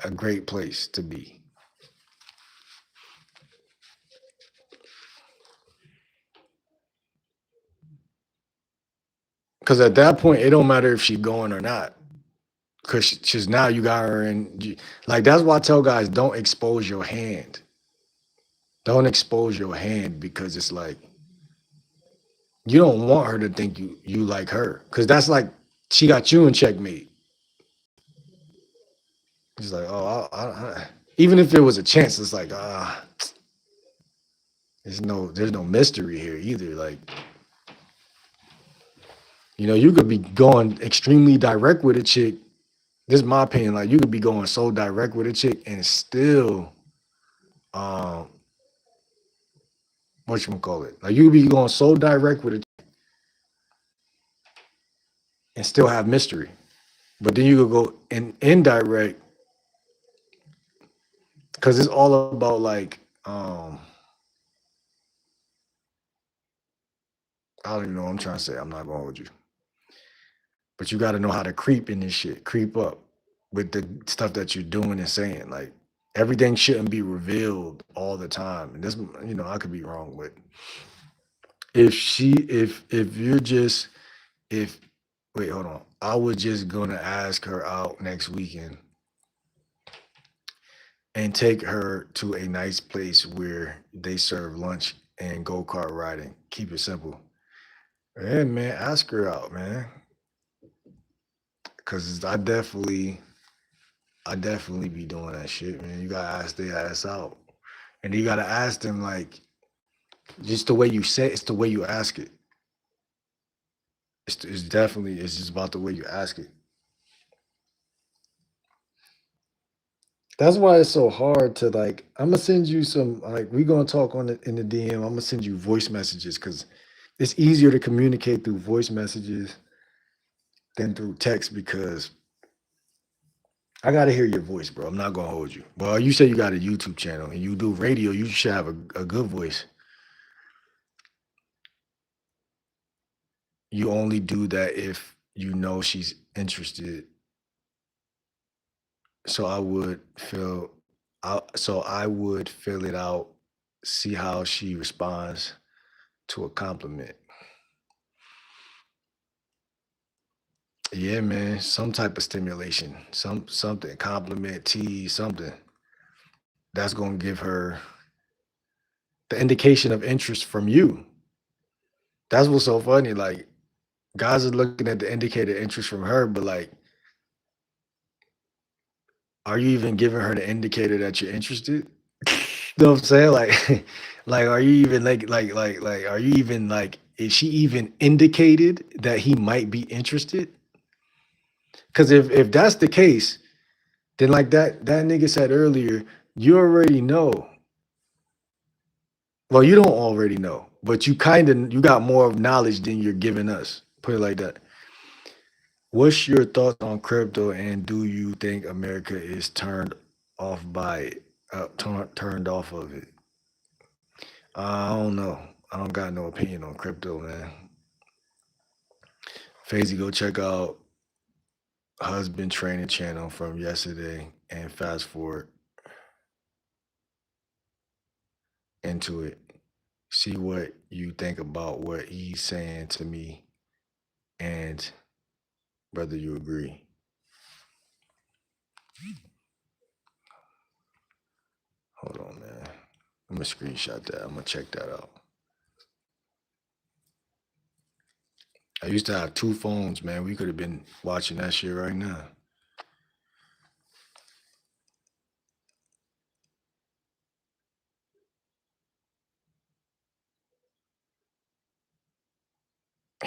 a great place to be. Cause at that point, it don't matter if she's going or not. Cause she's now you got her and like that's why I tell guys don't expose your hand. Don't expose your hand because it's like you don't want her to think you like her. Cause that's like she got you in checkmate. It's like, oh, even if it was a chance, it's like, there's no mystery here either. Like, you could be going extremely direct with a chick. This is my opinion. Like, you could be going so direct with a chick and still, um, whatchamacallit? Like, you could be going so direct with it and still have mystery. But then you could go indirect because it's all about like, I don't even know what I'm trying to say. I'm not going with you. But you got to know how to creep in this shit, creep up with the stuff that you're doing and saying. Like everything shouldn't be revealed all the time. And this, I could be wrong, but if you're just if wait, hold on. I was just gonna ask her out next weekend and take her to a nice place where they serve lunch and go-kart riding. Keep it simple. Yeah, man, ask her out, man. Cause I definitely be doing that shit, man. You gotta ask their ass out. And you gotta ask them like just the way you say it, it's the way you ask it. It's just about the way you ask it. That's why it's so hard to like. I'm gonna send you some like we gonna talk on it in the DM. I'm gonna send you voice messages because it's easier to communicate through voice messages than through text because I gotta hear your voice, bro. I'm not gonna hold you. Well, you say you got a YouTube channel and you do radio, you should have a good voice. You only do that if you know she's interested. So I would fill it out, see how she responds to a compliment. Yeah, man, some type of stimulation, something, compliment, tease, something that's gonna give her the indication of interest from you. That's what's so funny. Like guys are looking at the indicated interest from her, but like, are you even giving her the indicator that you're interested? You know what I'm saying? Like, like, are you even are you even like, is she even indicated that he might be interested? Because if that's the case, then like that nigga said earlier, you already know. Well, you don't already know, but you got more of knowledge than you're giving us. Put it like that. What's your thoughts on crypto, and do you think America is turned off by it? Turned off of it? I don't know. I don't got no opinion on crypto, man. Fazy, go check out husband training channel from yesterday and fast forward into it. See what you think about what he's saying to me and whether you agree. Hold on, man. I'm gonna screenshot that. I'm gonna check that out. I used to have two phones, man. We could have been watching that shit right now.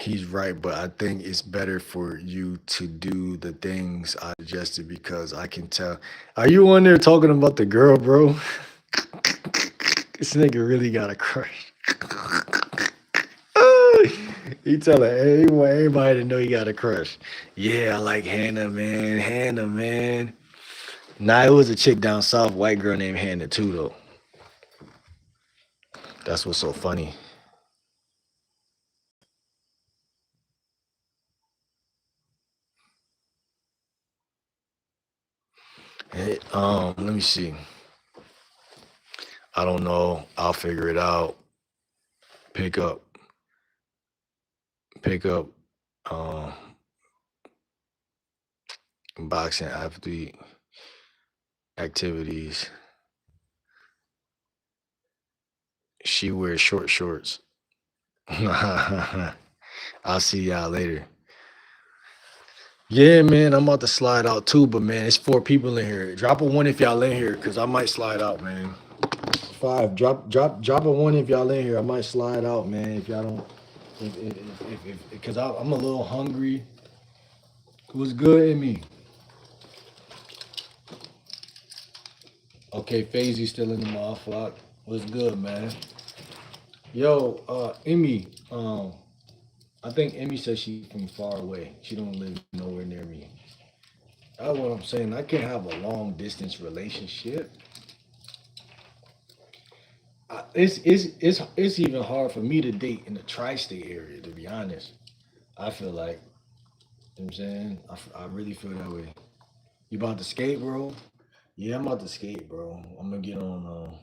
He's right, but I think it's better for you to do the things I suggested because I can tell. Are you on there talking about the girl, bro? This nigga really got a crush. He telling everybody to know he got a crush. Yeah, I like Hannah, man. Hannah, man. Nah, it was a chick down south, white girl named Hannah too, though. That's what's so funny. Let me see. I don't know. I'll figure it out. Pick up, pick up, um, boxing athlete activities. She wears short shorts. I'll see y'all later. Yeah, man, I'm about to slide out too, but man, it's 4 people in here. Drop a one if y'all in here, cause I might slide out, man. 5. Drop a one if y'all in here. I might slide out, man. If y'all don't, cause I'm a little hungry. What's good in me? Okay, Fazy still in the motherfucker. What's good, man? Yo, Emmy. I think Emmy said she's from far away. She don't live nowhere near me. That's what I'm saying. I can't have a long distance relationship. It's even hard for me to date in the tri-state area. To be honest, I feel like, you know what I'm saying, I really feel that way. You about to skate, bro? Yeah, I'm about to skate, bro. I'm gonna get on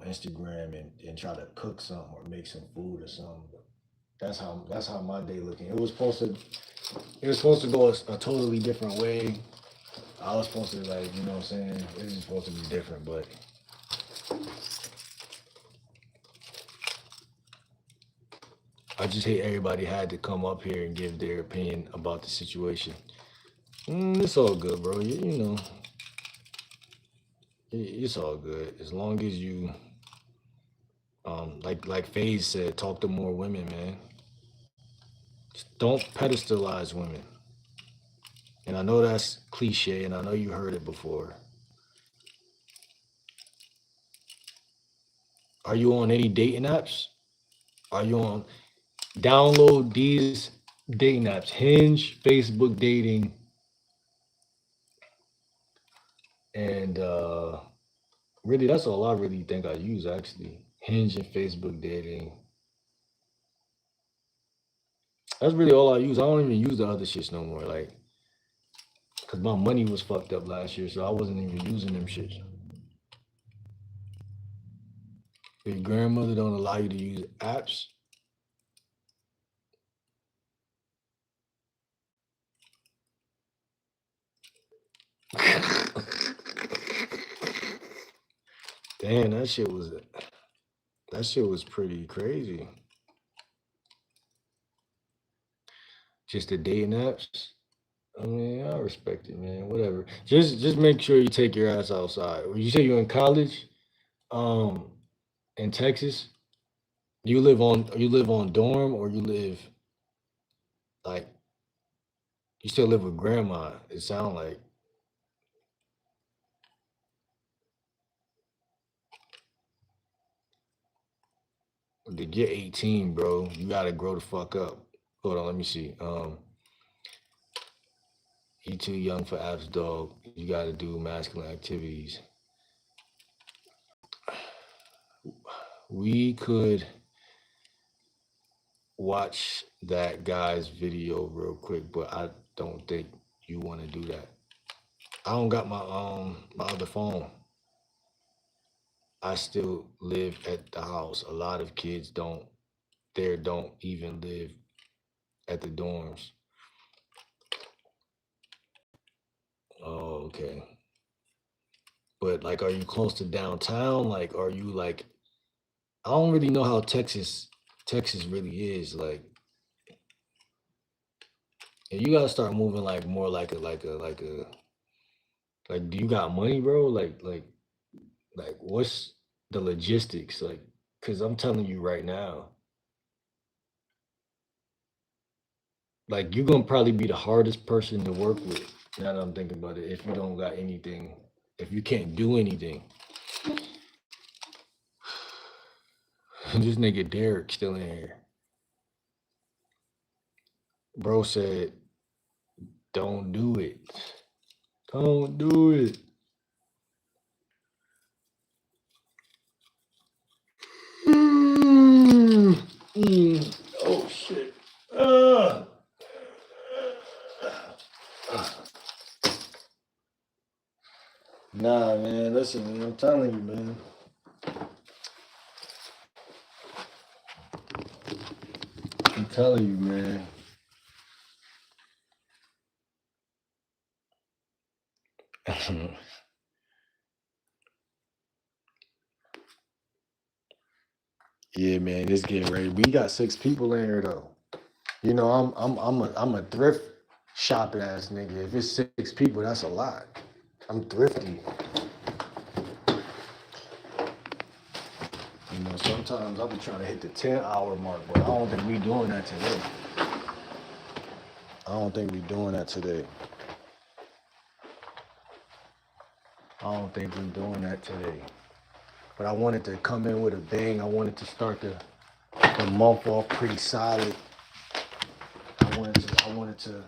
Instagram and try to cook something or make some food or something. That's how my day looking. It was supposed to go a totally different way. I was supposed to, like, you know what I'm saying? It was supposed to be different, but I just hate everybody had to come up here and give their opinion about the situation. It's all good, bro. You know, it's all good as long as you, like FaZe said, talk to more women, man. Just don't pedestalize women. And I know that's cliche, and I know you heard it before. Are you on any dating apps? Are you on download these dating apps? Hinge, Facebook dating, and really that's all I really think I use actually. Hinge and Facebook dating. That's really all I use. I don't even use the other shits no more. Like, cause my money was fucked up last year, so I wasn't even using them shits. If your grandmother don't allow you to use apps, damn, that shit was pretty crazy. Just the dating apps. I mean, I respect it, man. Whatever. Just make sure you take your ass outside. When you say you're in college, um, in Texas, you live on dorm or you live like you still live with grandma. It sound like to get 18, bro, you gotta grow the fuck up. Hold on, let me see. You too young for apps, dog. You gotta do masculine activities. We could watch that guy's video real quick, but I don't think you want to do that. I don't got my other phone. I still live at the house. A lot of kids don't even live at the dorms. Oh, okay. But like, are you close to downtown? Like, are you like? I don't really know how Texas really is. Like, and you gotta start moving like more like. Do you got money, bro? Like, what's the logistics like? Cause I'm telling you right now, like you're gonna probably be the hardest person to work with. Now that I'm thinking about it, if you don't got anything, if you can't do anything. This nigga Derek still in here. Bro said, don't do it. Don't do it. Oh shit. Nah, man, listen, man, I'm telling you, man. I'm telling you, man. Yeah, man, it's getting ready. We got 6 people in here though. You know, I'm a thrift shopping ass nigga. If it's 6 people, that's a lot. I'm thrifty. You know, sometimes I'll be trying to hit the 10-hour mark, but I don't think we doing that today. I don't think we doing that today. But I wanted to come in with a bang. I wanted to start the month off pretty solid. I wanted to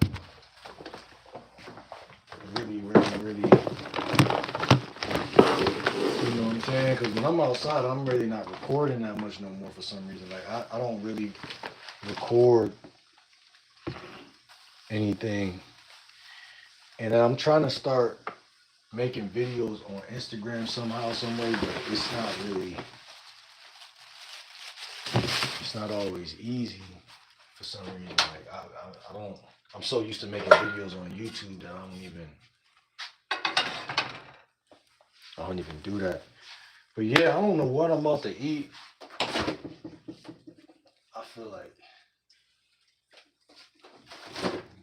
really, you know what I'm saying? Because when I'm outside, I'm really not recording that much no more for some reason. Like I don't really record anything. And I'm trying to start making videos on Instagram somehow, some way, but it's not always easy for some reason. Like I'm so used to making videos on YouTube that I don't even do that. But yeah, I don't know what I'm about to eat. I feel like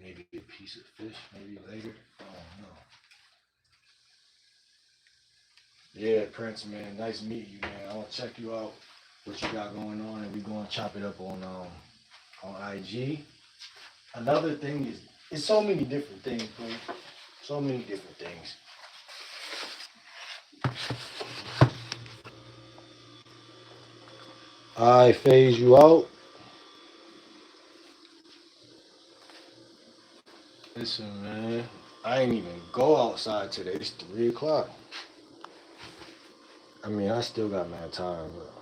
maybe a piece of fish, maybe later. I don't know. Yeah, Prince, man, nice meeting you, man. I'll check you out, what you got going on, and we gonna chop it up on IG. Another thing is, it's so many different things, bro. So many different things. I phase you out. Listen, man, I ain't even go outside today. It's 3 o'clock. I mean, I still got mad time, but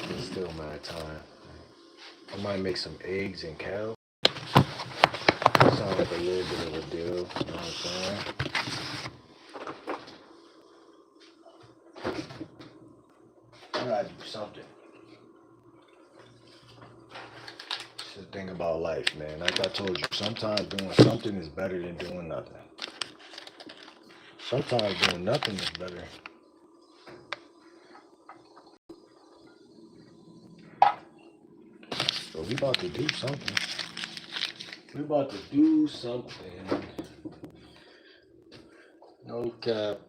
it's still mad time. I might make some eggs and cow. Sound like a little bit of a deal, you know what I'm saying? I gotta do something. It's the thing about life, man. Like I told you, sometimes doing something is better than doing nothing. Sometimes doing nothing is better. But we about to do something. No cap.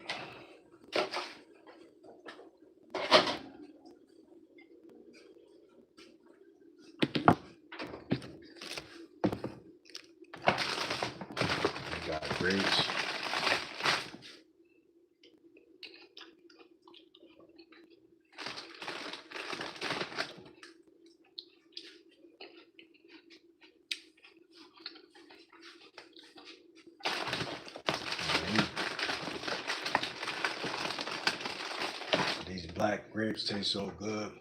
We got grapes. These black grapes taste so good.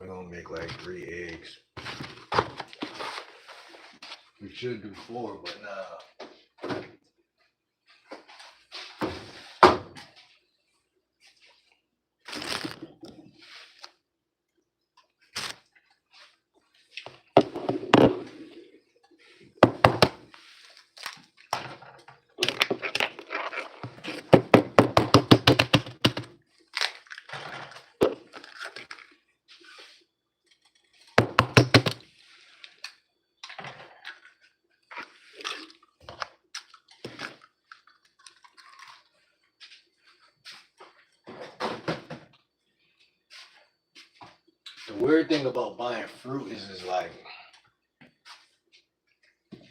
We're gonna make like 3 eggs. We should do 4, but nah. weird thing about buying fruit is like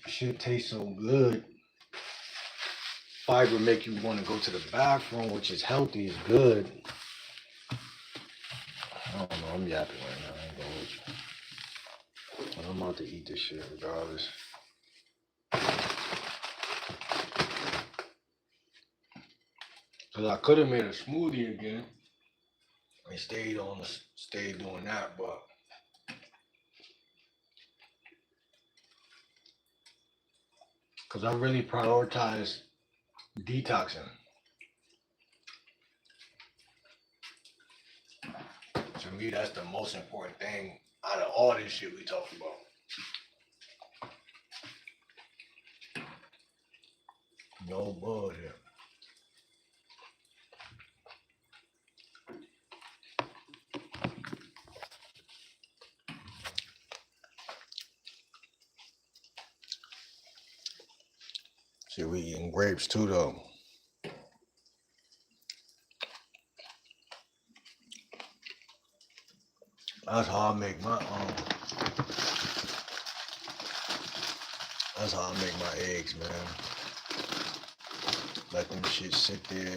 shit tastes so good. Fiber make you want to go to the bathroom, which is healthy, is good. I don't know, I'm yapping right now. I ain't gonna hold you. But I'm about to eat this shit regardless. Cause I could have made a smoothie again. I stayed doing that, but cause I really prioritize detoxing. To me, that's the most important thing out of all this shit we talk about. No bullshit. See, we eating grapes too, though. That's how I make my That's how I make my eggs, man. Let them shit sit there